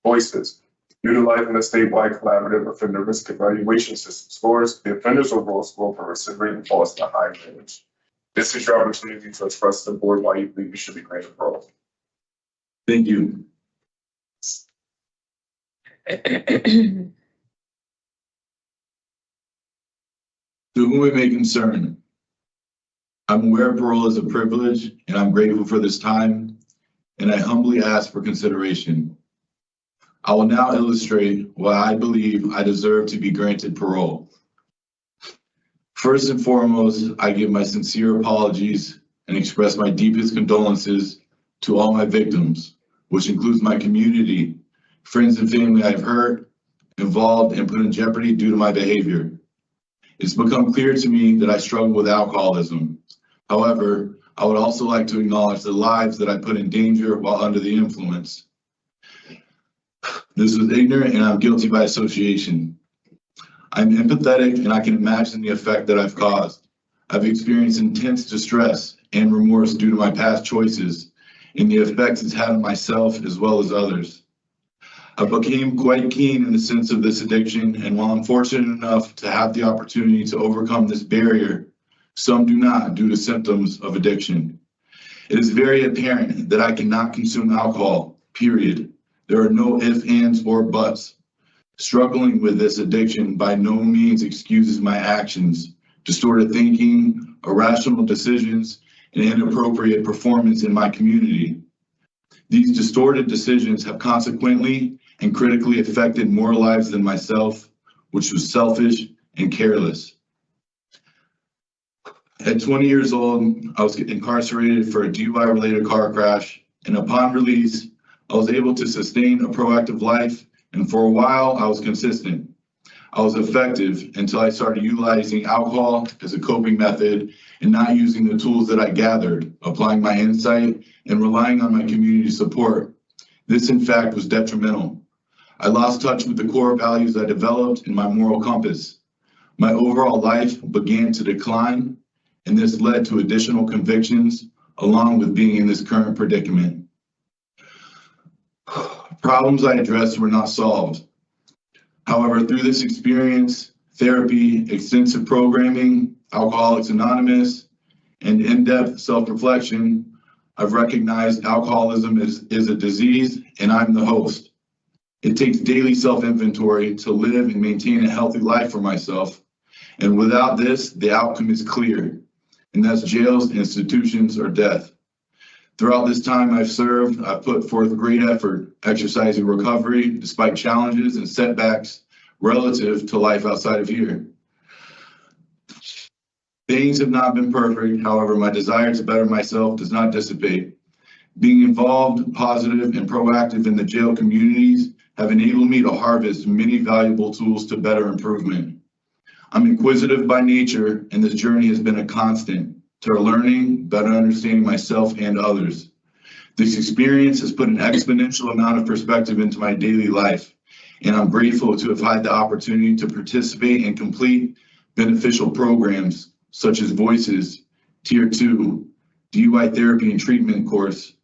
Speaker 6: Voices. Utilizing the statewide collaborative offender risk evaluation system scores, the offender's overall score for recidivity falls to the high range. This is your opportunity to express to the board why you believe you should be granted parole.
Speaker 15: Thank you. To whom it may concern, I'm aware parole is a privilege and I'm grateful for this time, and I humbly ask for consideration. I will now illustrate why I believe I deserve to be granted parole. First and foremost, I give my sincere apologies and express my deepest condolences to all my victims, which includes my community, friends and family I've hurt, involved, and put in jeopardy due to my behavior. It's become clear to me that I struggle with alcoholism. However, I would also like to acknowledge the lives that I put in danger while under the influence. This was ignorant and I'm guilty by association. I'm empathetic and I can imagine the effect that I've caused. I've experienced intense distress and remorse due to my past choices and the effects it's had on myself as well as others. I became quite keen in the sense of this addiction, and while I'm fortunate enough to have the opportunity to overcome this barrier, some do not due to symptoms of addiction. It is very apparent that I cannot consume alcohol, period. There are no ifs, ands, or buts. Struggling with this addiction by no means excuses my actions, distorted thinking, irrational decisions, and inappropriate performance in my community. These distorted decisions have consequently and critically affected more lives than myself, which was selfish and careless. At 20 years old, I was incarcerated for a DUI-related car crash, and upon release, I was able to sustain a proactive life, and for a while, I was consistent. I was effective until I started utilizing alcohol as a coping method and not using the tools that I gathered, applying my insight and relying on my community support. This, in fact, was detrimental. I lost touch with the core values I developed in my moral compass. My overall life began to decline, and this led to additional convictions, along with being in this current predicament. Problems I addressed were not solved. However, through this experience, therapy, extensive programming, Alcoholics Anonymous, and in-depth self-reflection, I've recognized alcoholism is a disease and I'm the host. It takes daily self-inventory to live and maintain a healthy life for myself. And without this, the outcome is clear, and that's jails, institutions, or death. Throughout this time I've served, I've put forth great effort exercising recovery despite challenges and setbacks relative to life outside of here. Things have not been perfect, however, my desire to better myself does not dissipate. Being involved, positive, and proactive in the jail communities have enabled me to harvest many valuable tools to better improvement. I'm inquisitive by nature, and this journey has been a constant to learning, better understanding myself and others. This experience has put an exponential amount of perspective into my daily life, and I'm grateful to have had the opportunity to participate and complete beneficial programs such as Voices, Tier 2, DUI Therapy and Treatment course,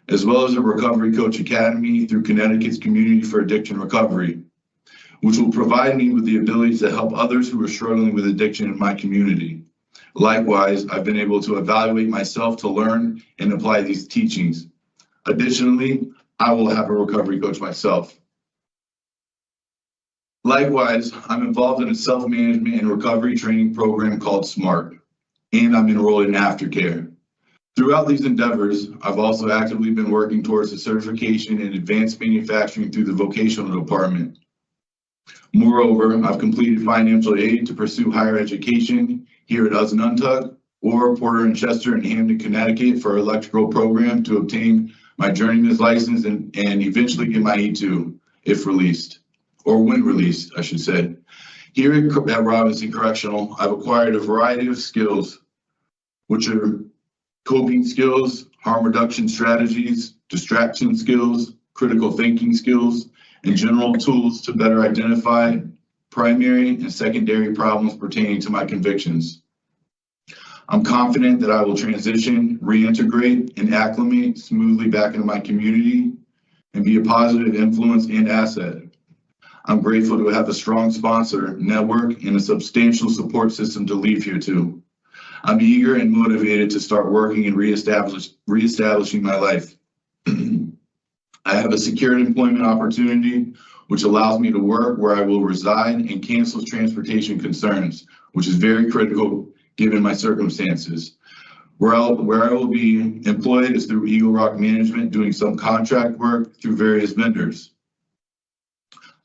Speaker 15: as well as a Recovery Coach Academy through Connecticut's Community for Addiction Recovery, which will provide me with the ability to help others who are struggling with addiction in my community. Likewise, I've been able to evaluate myself to learn and apply these teachings. Additionally, I will have a recovery coach myself. Likewise, I'm involved in a self-management and recovery training program called SMART, and I'm enrolled in aftercare. Throughout these endeavors, I've also actively been working towards a certification in advanced manufacturing through the vocational department. Moreover, I've completed financial aid to pursue higher education here at Usnuntuck or Porter and Chester in Hamden, Connecticut for electrical program to obtain my journeyman's license and eventually get my E2 if released, or when released, I should say. Here at Robinson Correctional, I've acquired a variety of skills, which are coping skills, harm reduction strategies, distraction skills, critical thinking skills, and general tools to better identify primary and secondary problems pertaining to my convictions. I'm confident that I will transition, reintegrate, and acclimate smoothly back into my community and be a positive influence and asset. I'm grateful to have a strong sponsor, network, and a substantial support system to leave here to. I'm eager and motivated to start working and reestablishing my life. I have a secured employment opportunity, which allows me to work where I will reside and cancels transportation concerns, which is very critical given my circumstances. Where I will be employed is through Eagle Rock Management, doing some contract work through various vendors.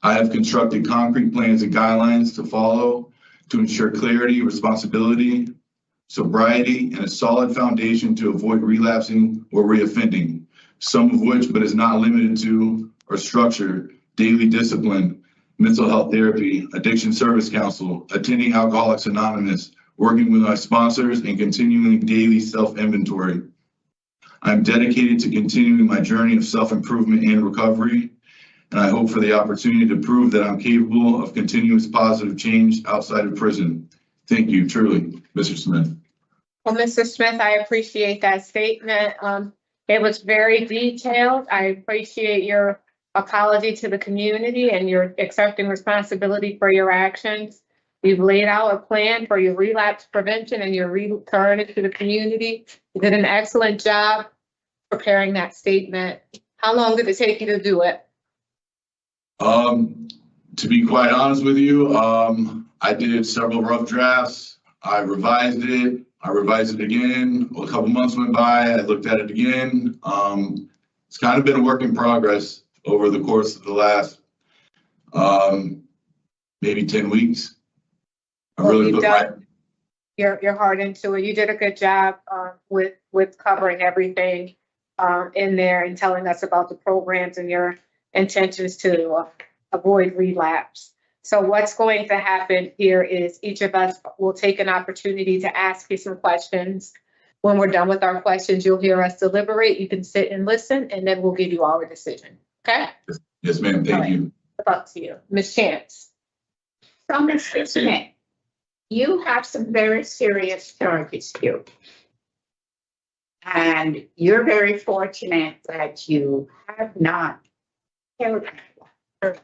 Speaker 15: I have constructed concrete plans and guidelines to follow to ensure clarity, responsibility, sobriety, and a solid foundation to avoid relapsing or reoffending, some of which, but is not limited to, are structured, daily discipline, mental health therapy, addiction service council, attending Alcoholics Anonymous, working with my sponsors, and continuing daily self-inventory. I'm dedicated to continuing my journey of self-improvement and recovery, and I hope for the opportunity to prove that I'm capable of continuous positive change outside of prison. Thank you, truly, Mr. Smith.
Speaker 2: Well, Mr. Smith, I appreciate that statement. It was very detailed. I appreciate your apology to the community and your accepting responsibility for your actions. You've laid out a plan for your relapse prevention and your return into the community. You did an excellent job preparing that statement. How long did it take you to do it?
Speaker 15: To be quite honest with you, I did several rough drafts. I revised it again. A couple months went by. I looked at it again. It's kind of been a work in progress over the course of the last maybe 10 weeks. I really put
Speaker 2: your heart into it. You did a good job with covering everything in there and telling us about the programs and your intentions to avoid relapse. So what's going to happen here is each of us will take an opportunity to ask you some questions. When we're done with our questions, you'll hear us deliberate. You can sit and listen, and then we'll give you our decision. Okay?
Speaker 15: Yes, ma'am. Thank you.
Speaker 2: Up to you. Ms. Chance.
Speaker 4: So, Mr. Smith, you have some very serious charges here. And you're very fortunate that you have not killed anyone.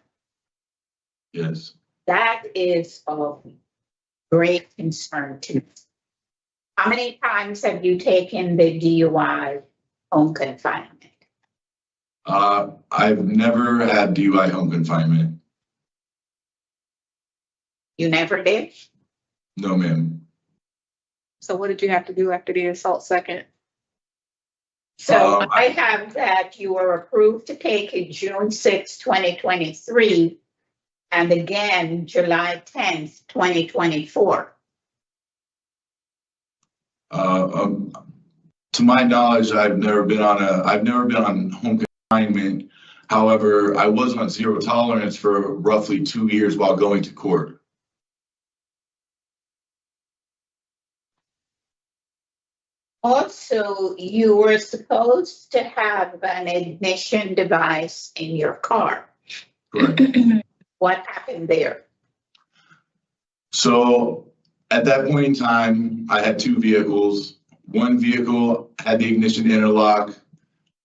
Speaker 15: Yes.
Speaker 4: That is of great concern to me. How many times have you taken the DUI home confinement?
Speaker 15: I've never had DUI home confinement.
Speaker 4: You never did?
Speaker 15: No, ma'am.
Speaker 2: So what did you have to do after the assault second?
Speaker 4: So I have that you were approved to take it June 6, 2023, and again, July 10th, 2024.
Speaker 15: To my knowledge, I've never been on home confinement. However, I was on zero tolerance for roughly 2 years while going to court.
Speaker 4: Also, you were supposed to have an ignition device in your car.
Speaker 15: Correct.
Speaker 4: What happened there?
Speaker 15: So at that point in time, I had two vehicles. One vehicle had the ignition interlock,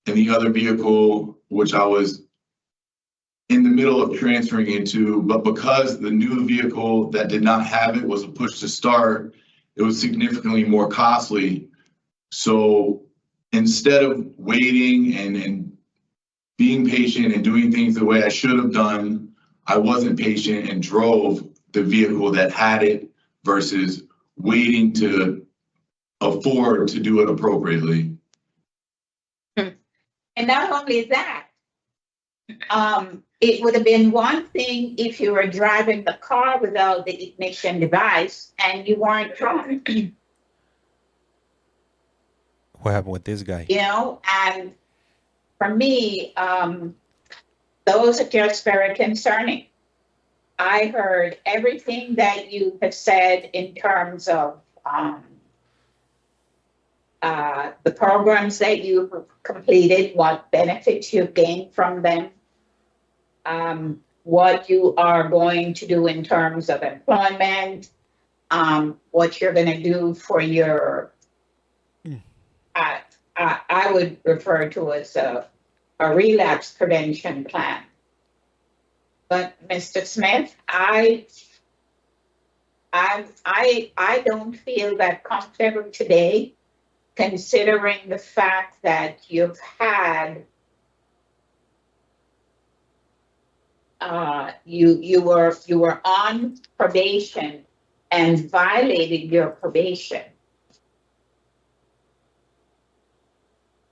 Speaker 15: and the other vehicle, which I was in the middle of transferring into, but because the new vehicle that did not have it was a push to start, it was significantly more costly. So instead of waiting and being patient and doing things the way I should have done, I wasn't patient and drove the vehicle that had it versus waiting to afford to do it appropriately.
Speaker 4: And not only that, it would have been one thing if you were driving the car without the ignition device and you weren't driving.
Speaker 1: What happened with this guy?
Speaker 4: You know, and for me, those are just very concerning. I heard everything that you have said in terms of the programs that you've completed, what benefits you've gained from them, what you are going to do in terms of employment, what you're going to do for your, I would refer to as a relapse prevention plan. But Mr. Smith, I don't feel that comfortable today, considering the fact that you've had you were on probation and violated your probation.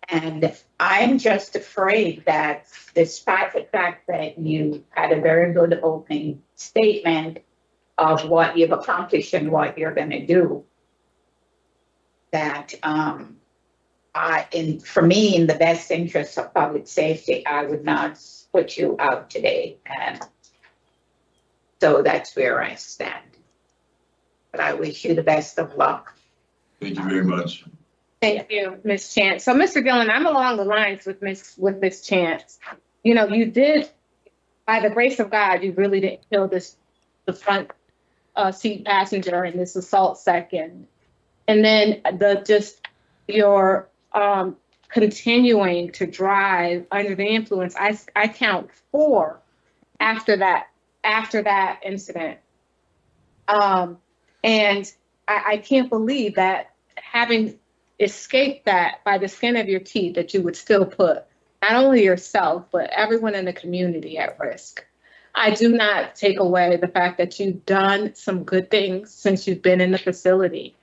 Speaker 4: And I'm just afraid that despite the fact that you had a very good opening statement of what you've accomplished and what you're going to do, that for me, in the best interest of public safety, I would not put you out today. And so that's where I stand. But I wish you the best of luck.
Speaker 15: Thank you very much.
Speaker 2: Thank you, Ms. Chance. So, Mr. Dillon, I'm along the lines with Ms. Chance. You know, you did, by the grace of God, you really didn't kill the front seat passenger in this assault second. And then your continuing to drive under the influence. I count 4 after that incident. And I can't believe that, having escaped that by the skin of your teeth, that you would still put not only yourself, but everyone in the community at risk. I do not take away the fact that you've done some good things since you've been in the facility.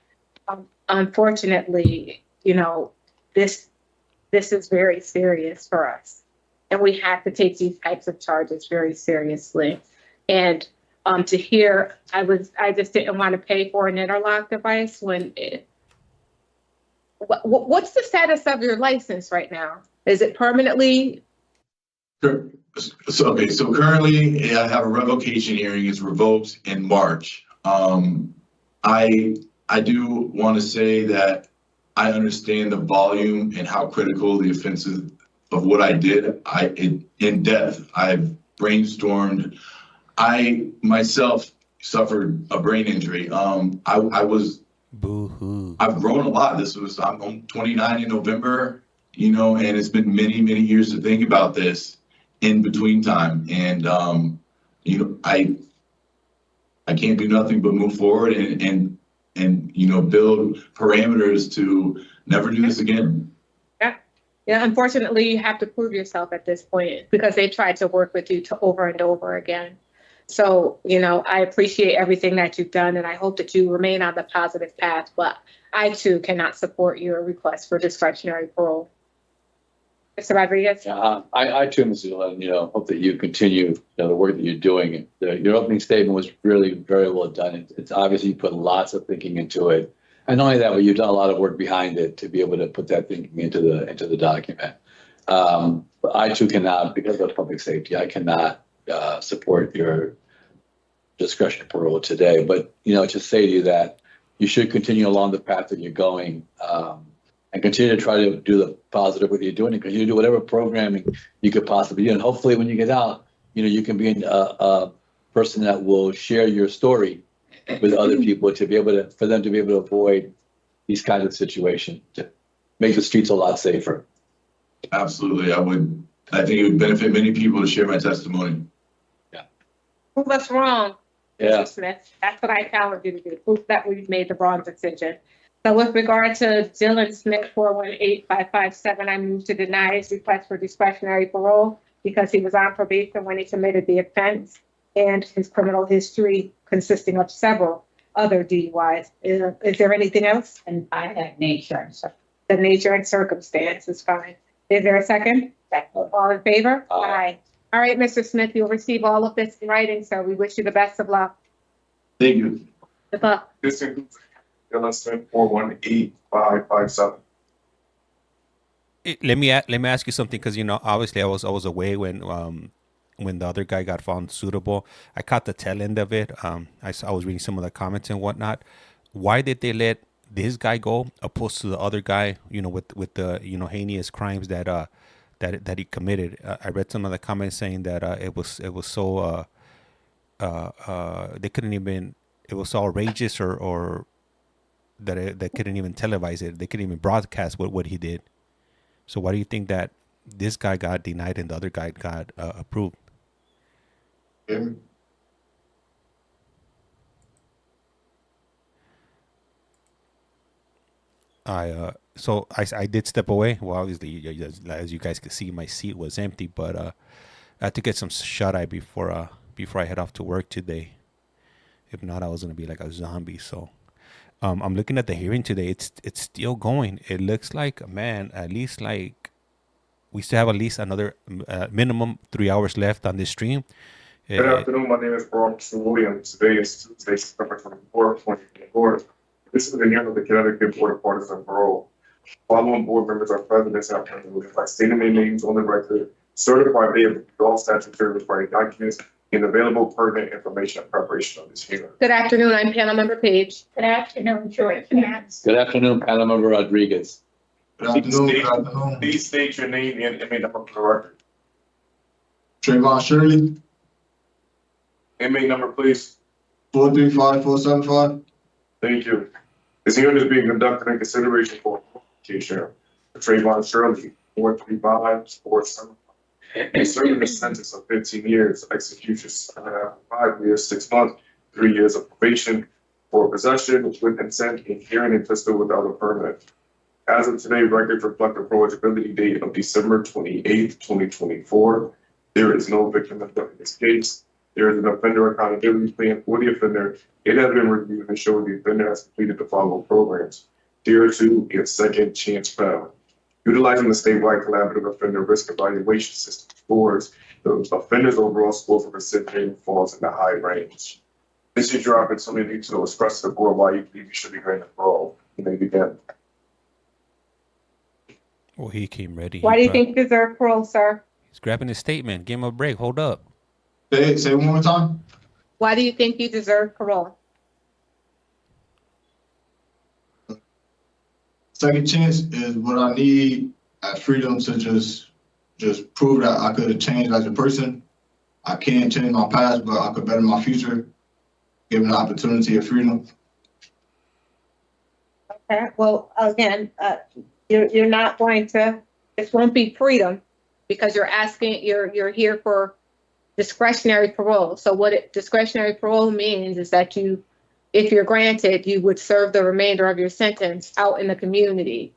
Speaker 2: Unfortunately, you know, this is very serious for us, and we have to take these types of charges very seriously. And to hear, I just didn't want to pay for an interlock device when what's the status of your license right now? Is it permanently?
Speaker 15: So currently I have a revocation hearing. It's revoked in March. I do want to say that I understand the volume and how critical the offenses of what I did. In depth, I've brainstormed. I myself suffered a brain injury.
Speaker 1: Boo-hoo.
Speaker 15: I've grown a lot. I'm 29 in November, you know, and it's been many, many years to think about this in between time. And, you know, I can't do nothing but move forward and, you know, build parameters to never do this again.
Speaker 2: Yeah, unfortunately, you have to prove yourself at this point because they tried to work with you over and over again. So, you know, I appreciate everything that you've done, and I hope that you remain on the positive path. But I, too, cannot support your request for discretionary parole. Mr. Rodriguez?
Speaker 5: I too, Mr. Dillon, you know, hope that you continue the work that you're doing. Your opening statement was really very well done. It's obviously you put lots of thinking into it. And not only that, but you've done a lot of work behind it to be able to put that thinking into the document. But I too cannot, because of public safety, I cannot support your discretionary parole today. But, you know, to say to you that you should continue along the path that you're going, and continue to try to do the positive with what you're doing, and continue to do whatever programming you could possibly do. And hopefully when you get out, you know, you can be a person that will share your story with other people for them to be able to avoid these kinds of situations, to make the streets a lot safer.
Speaker 15: Absolutely, I think it would benefit many people to share my testimony.
Speaker 2: Prove us wrong,
Speaker 5: Yeah.
Speaker 2: Mr. Smith. That's what I challenge you to do. Prove that we've made the wrong decision. So with regard to Dillon Smith, 418-557, I move to deny his request for discretionary parole because he was on probation when he committed the offense and his criminal history consisting of several other DUIs. Is there anything else?
Speaker 4: And I have nature and stuff.
Speaker 2: The nature and circumstance is fine. Is there a second?
Speaker 4: Second.
Speaker 2: All in favor?
Speaker 5: Aye.
Speaker 2: All right, Mr. Smith, you'll receive all of this in writing, so we wish you the best of luck.
Speaker 15: Thank you.
Speaker 2: Good luck.
Speaker 6: This includes Dillon Smith, 418-557.
Speaker 1: Let me ask you something, because obviously I was away when the other guy got found suitable. I caught the tail end of it. I was reading some of the comments and whatnot. Why did they let this guy go opposed to the other guy? With the heinous crimes that he committed. I read some of the comments saying that it was so they couldn't even. It was so outrageous or that they couldn't even televise it. They couldn't even broadcast what he did. So why do you think that this guy got denied and the other guy got approved?
Speaker 9: Yeah.
Speaker 1: I did step away. Well, obviously, as you guys could see, my seat was empty, but I had to get some shut eye before I head off to work today. If not, I was gonna be like a zombie. So I'm looking at the hearing today. It's still going. It looks like, man, at least like we still have at least another minimum 3 hours left on this stream.
Speaker 6: Good afternoon. My name is Barton. Today is Tuesday, September 24th, 2024. This is the hearing of the Connecticut Board of Partisan Parole. Following board members are present this afternoon. By stating their names on the record, certify they have all statutory required documents and available pertinent information in preparation of this hearing.
Speaker 2: Good afternoon, I'm panel member Page.
Speaker 4: Good afternoon, Jorge.
Speaker 5: Good afternoon, panel member Rodriguez.
Speaker 9: Good afternoon. Good afternoon.
Speaker 6: Please state your name and inmate number for the record.
Speaker 9: Travon Shirley,
Speaker 6: Inmate number, please.
Speaker 9: 435-475.
Speaker 6: Thank you. This hearing is being conducted in consideration for application for Travon Shirley, 435-475. He's serving a sentence of 15 years, execution 5 years, 6 months, 3 years of probation for possession with intent and carrying a pistol without a permit. As of today, records reflect the proeligibility date of December 28th, 2024. There is no victim in this case. There is an offender accountability plan for the offender. It has been reviewed and showed the offender has completed the following programs. Tier 2 and second chance found. Utilizing the statewide collaborative offender risk evaluation system scores, the offender's overall score for recidivism falls in the high range. This is your opportunity to express to the board why you believe you should be granted parole. You may begin.
Speaker 1: Well, he came ready.
Speaker 2: Why do you think you deserve parole, sir?
Speaker 1: He's grabbing his statement. Give him a break. Hold up.
Speaker 9: Say it one more time.
Speaker 2: Why do you think you deserve parole?
Speaker 9: Second chance is what I need as freedom to just prove that I could have changed as a person. I can't change my past, but I could better my future, given the opportunity of freedom.
Speaker 2: Okay, well, again, you're not going to, this won't be freedom because you're here for discretionary parole. So what discretionary parole means is that if you're granted, you would serve the remainder of your sentence out in the community.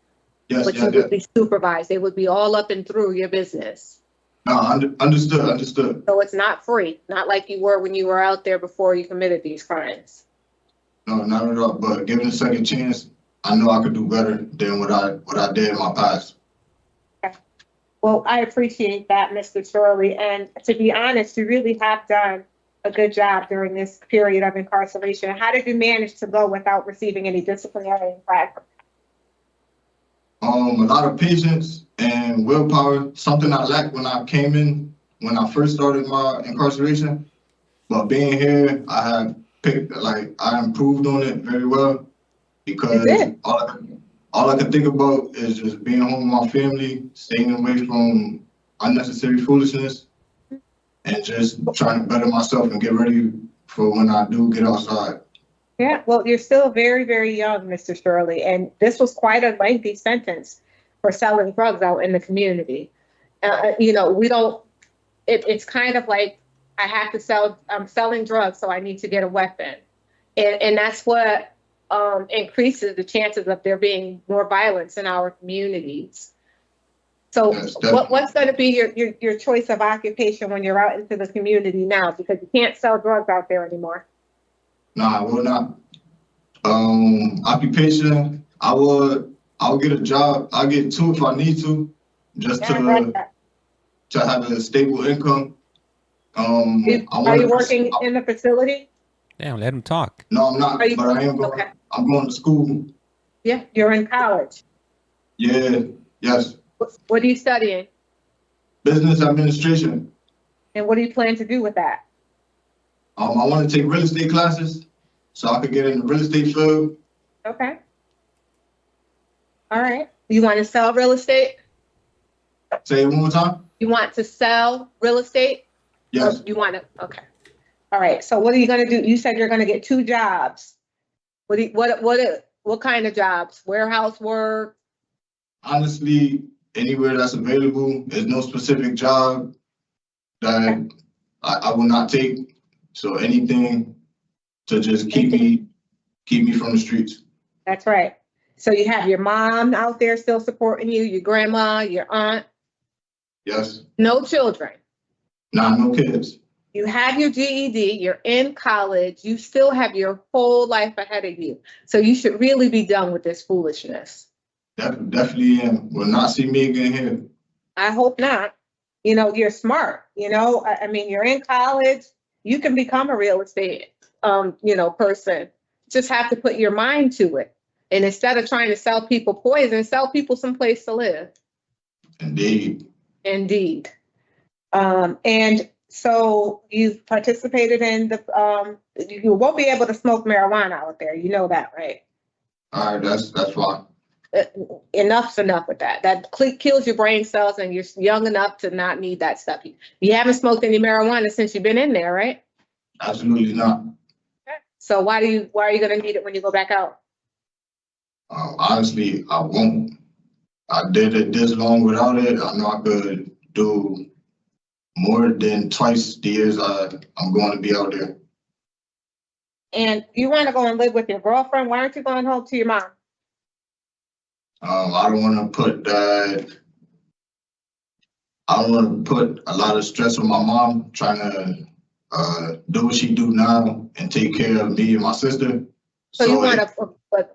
Speaker 9: Yes,
Speaker 2: but you would be supervised. They would be all up and through your business.
Speaker 9: No, understood.
Speaker 2: So it's not free, not like you were when you were out there before you committed these crimes.
Speaker 9: No, not at all. But given a second chance, I know I could do better than what I did in my past.
Speaker 2: Well, I appreciate that, Mr. Shirley. And to be honest, you really have done a good job during this period of incarceration. How did you manage to go without receiving any disciplinary infraction?
Speaker 9: A lot of patience and willpower, something I lacked when I came in, when I first started my incarceration. But being here, I improved on it very well because all I can think about is just being home with my family, staying away from unnecessary foolishness, and just trying to better myself and get ready for when I do get outside.
Speaker 2: Yeah, well, you're still very, very young, Mr. Shirley, and this was quite a lengthy sentence. for selling drugs out in the community. You know, we don't, it's kind of like, I have to sell, I'm selling drugs, so I need to get a weapon. And that's what increases the chances of there being more violence in our communities. So what's going to be your choice of occupation when you're out into the community now? Because you can't sell drugs out there anymore.
Speaker 9: No, I will not. Occupation, I'll get a job. I'll get two if I need to, just to have a stable income.
Speaker 2: Are you working in the facility?
Speaker 1: Damn, let him talk.
Speaker 9: No, I'm not, but I am going. Okay. I'm going to school.
Speaker 2: Yeah, you're in college.
Speaker 9: Yeah, yes.
Speaker 2: What are you studying?
Speaker 9: Business administration.
Speaker 2: And what do you plan to do with that?
Speaker 9: I want to take real estate classes so I could get in the real estate field.
Speaker 2: Okay. All right. You want to sell real estate?
Speaker 9: Say it one more time.
Speaker 2: You want to sell real estate?
Speaker 9: Yes.
Speaker 2: Or you want to? Okay. All right. So what are you going to do? You said you're going to get 2 jobs. What kind of jobs? Warehouse work?
Speaker 9: Honestly, anywhere that's available. There's no specific job that I will not take. So anything to just keep me from the streets.
Speaker 2: That's right. So you have your mom out there still supporting you, your grandma, your aunt?
Speaker 9: Yes.
Speaker 2: No children?
Speaker 9: Nah, no kids.
Speaker 2: You have your GED, you're in college, you still have your whole life ahead of you. So you should really be done with this foolishness.
Speaker 9: Definitely am. Will not see me again here.
Speaker 2: I hope not. You know, you're smart. You know, I mean, you're in college, you can become a real estate, person. Just have to put your mind to it. And instead of trying to sell people poison, sell people someplace to live.
Speaker 9: Indeed.
Speaker 2: And so you've participated in you won't be able to smoke marijuana out there. You know that, right?
Speaker 9: All right, that's fine.
Speaker 2: Enough's enough with that. That kills your brain cells, and you're young enough to not need that stuff. You haven't smoked any marijuana since you've been in there, right?
Speaker 9: Absolutely not.
Speaker 2: Okay. So why are you going to need it when you go back out?
Speaker 9: Honestly, I won't. I did it this long without it. I know I could do more than twice the years I'm going to be out there.
Speaker 2: And you want to go and live with your girlfriend? Why aren't you going home to your mom?
Speaker 9: I don't want to put that. I don't want to put a lot of stress on my mom trying to do what she do now and take care of me and my sister.
Speaker 2: So you want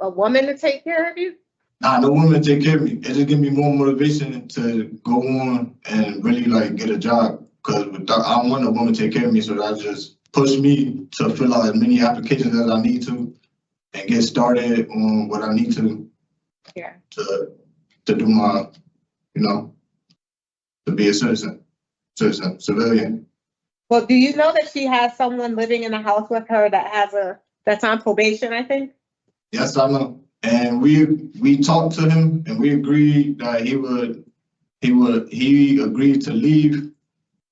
Speaker 2: a woman to take care of you?
Speaker 9: Nah, no woman to take care of me. It just give me more motivation to go on and really get a job. Because I don't want a woman to take care of me, so that just push me to fill out as many applications as I need to and get started on what I need to.
Speaker 2: Yeah.
Speaker 9: To do my, to be a civilian.
Speaker 2: Well, do you know that she has someone living in the house with her that's on probation, I think?
Speaker 9: Yes, I know. And we talked to him and we agreed that he agreed to leave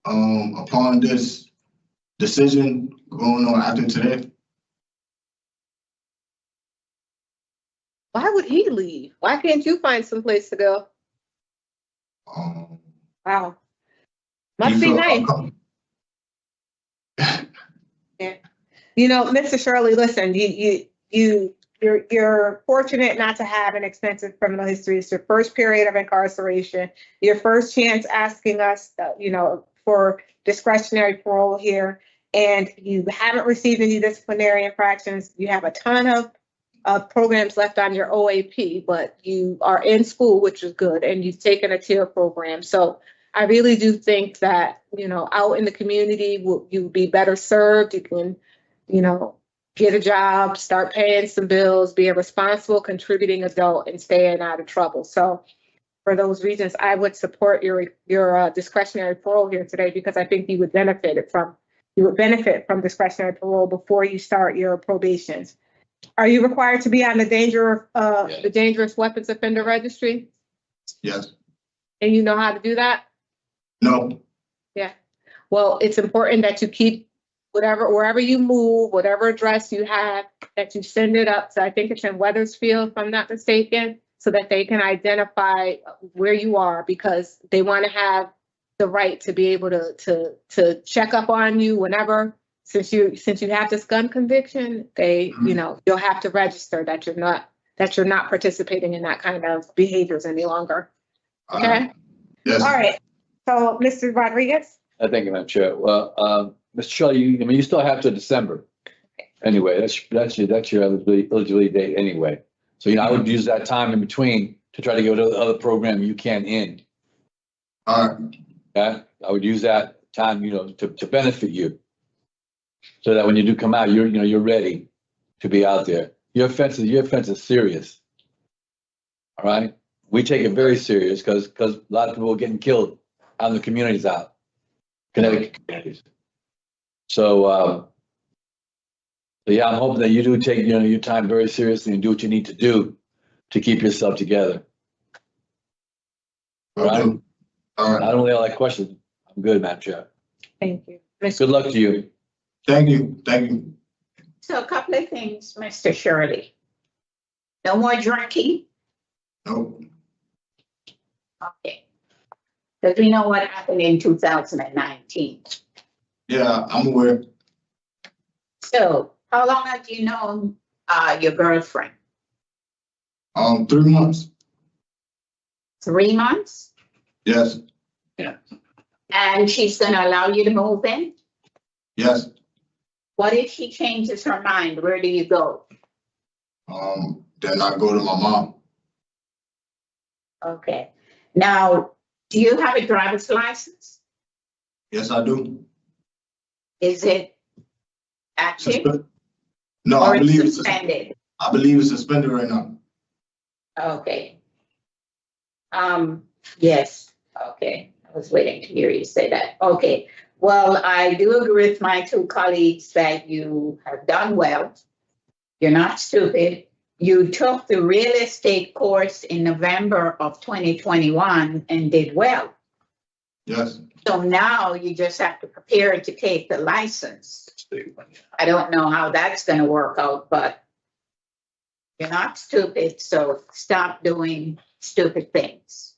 Speaker 9: upon this decision going on after today.
Speaker 2: Why would he leave? Why can't you find some place to go? Wow. Must be nice. Yeah. Mr. Shirley, listen, you're fortunate not to have an extensive criminal history. It's your first period of incarceration, your first chance asking us, for discretionary parole here, and you haven't received any disciplinary infractions. You have a ton of programs left on your OAP, but you are in school, which is good, and you've taken a tier program. So I really do think that, out in the community, you'll be better served. You can, get a job, start paying some bills, be a responsible, contributing adult, and staying out of trouble. So for those reasons, I would support your discretionary parole here today, because I think you would benefit from discretionary parole before you start your probations. Are you required to be on the dangerous weapons offender registry?
Speaker 9: Yes.
Speaker 2: And you know how to do that?
Speaker 9: No.
Speaker 2: Yeah. Well, it's important that you keep wherever you move, whatever address you have, that you send it up. So I think it's in Wethersfield, if I'm not mistaken. so that they can identify where you are, because they want to have the right to be able to check up on you whenever. Since you have this gun conviction, they, you know, you'll have to register that you're not participating in that kind of behaviors any longer. Okay?
Speaker 15: Yes.
Speaker 2: All right. So, Mr. Rodriguez?
Speaker 5: Thank you, Madam Chair. Well, Mr. Shirley, you still have to December. Anyway, that's your eligibility date anyway. So, I would use that time in between to try to go to the other program you can in.
Speaker 9: All right.
Speaker 5: Okay? I would use that time, to benefit you. So that when you do come out, you're ready to be out there. Your offense is serious. All right? We take it very serious because a lot of people are getting killed out in the communities out. Connecticut communities. So, yeah, I'm hoping that you do take your time very seriously and do what you need to do to keep yourself together. All right.
Speaker 9: All right.
Speaker 5: I don't really have questions. I'm good, Madam Chair.
Speaker 2: Thank you.
Speaker 5: Good luck to you.
Speaker 9: Thank you. Thank you.
Speaker 4: So a couple of things, Mr. Shirley. No more drinking?
Speaker 9: Nope.
Speaker 4: Okay. Because we know what happened in 2019.
Speaker 9: Yeah, I'm aware.
Speaker 4: So how long have you known your girlfriend?
Speaker 9: 3 months.
Speaker 4: 3 months?
Speaker 9: Yes.
Speaker 4: Yeah. And she's gonna allow you to move in?
Speaker 9: Yes.
Speaker 4: What if she changes her mind? Where do you go?
Speaker 9: Then I go to my mom.
Speaker 4: Okay. Now, do you have a driver's license?
Speaker 9: Yes, I do.
Speaker 4: Is it active?
Speaker 9: No,
Speaker 4: or
Speaker 9: I believe
Speaker 4: it's suspended?
Speaker 9: I believe it's suspended right now.
Speaker 4: Okay. Yes. Okay. I was waiting to hear you say that. Okay. Well, I do agree with my two colleagues that you have done well. You're not stupid. You took the real estate course in November of 2021 and did well.
Speaker 9: Yes.
Speaker 4: So now you just have to prepare to take the license. I don't know how that's going to work out, but you're not stupid, so stop doing stupid things.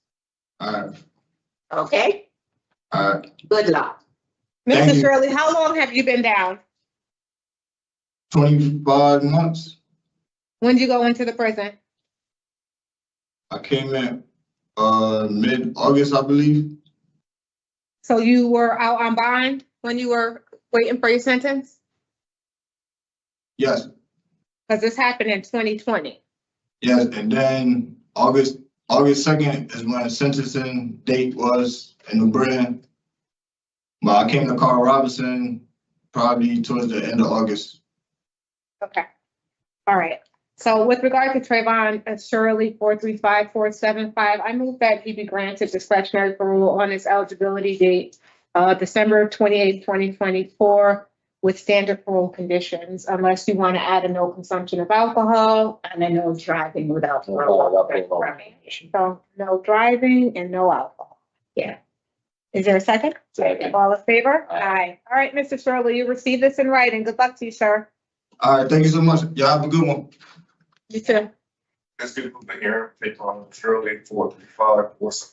Speaker 9: All right.
Speaker 4: Okay?
Speaker 9: All right.
Speaker 4: Good luck.
Speaker 2: Mr. Shirley, how long have you been down?
Speaker 9: 25 months.
Speaker 2: When did you go into the prison?
Speaker 9: I came in mid-August, I believe.
Speaker 2: So you were out on bond when you were waiting for your sentence?
Speaker 9: Yes.
Speaker 2: Because this happened in 2020.
Speaker 9: Yes, and then August 2nd is when the sentencing date was in the brand. But I came to Carl Robinson probably towards the end of August.
Speaker 2: Okay. All right. So with regard to Travon Shirley 435475, I move that he be granted discretionary parole on his eligibility date, December 28, 2024, with standard parole conditions, unless you want to add a no consumption of alcohol
Speaker 4: and a no driving without parole.
Speaker 2: So no driving and no alcohol.
Speaker 4: Yeah.
Speaker 2: Is there a second?
Speaker 4: Second.
Speaker 2: All in favor? Aye. All right, Mr. Shirley, you received this in writing. Good luck to you, sir.
Speaker 9: All right, thank you so much. Y'all have a good one.
Speaker 2: You too.
Speaker 6: Let's get the hearing, take on Shirley 43547.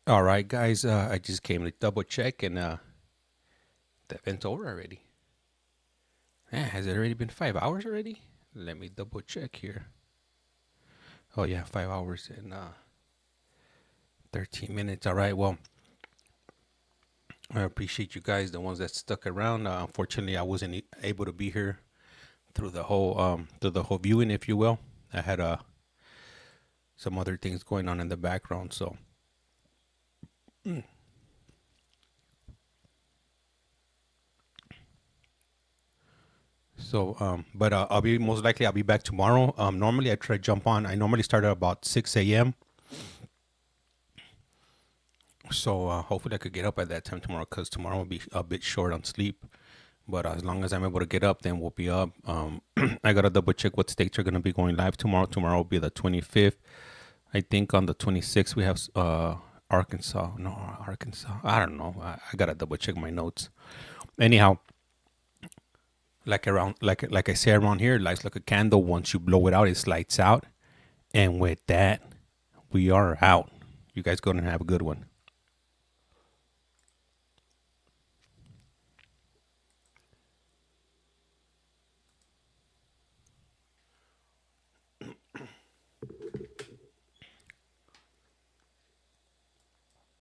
Speaker 1: All right, guys. I just came to double check, and the event's over already. Has it already been 5 hours already? Let me double check here. Oh yeah, 5 hours and 13 minutes. All right. Well, I appreciate you guys, the ones that stuck around. Unfortunately, I wasn't able to be here through the whole viewing, if you will. I had some other things going on in the background, so. So, but I'll be back tomorrow. Normally I try to jump on. I normally start at about 6 a.m. So hopefully I could get up at that time tomorrow, because tomorrow will be a bit short on sleep. But as long as I'm able to get up, then we'll be up. I got to double check what states are going to be going live tomorrow. Tomorrow will be the 25th. I think on the 26th we have Arkansas. No, Arkansas. I don't know. I got to double check my notes. Anyhow, like I say around here, life's like a candle. Once you blow it out, it lights out. And with that, we are out. You guys go and have a good one.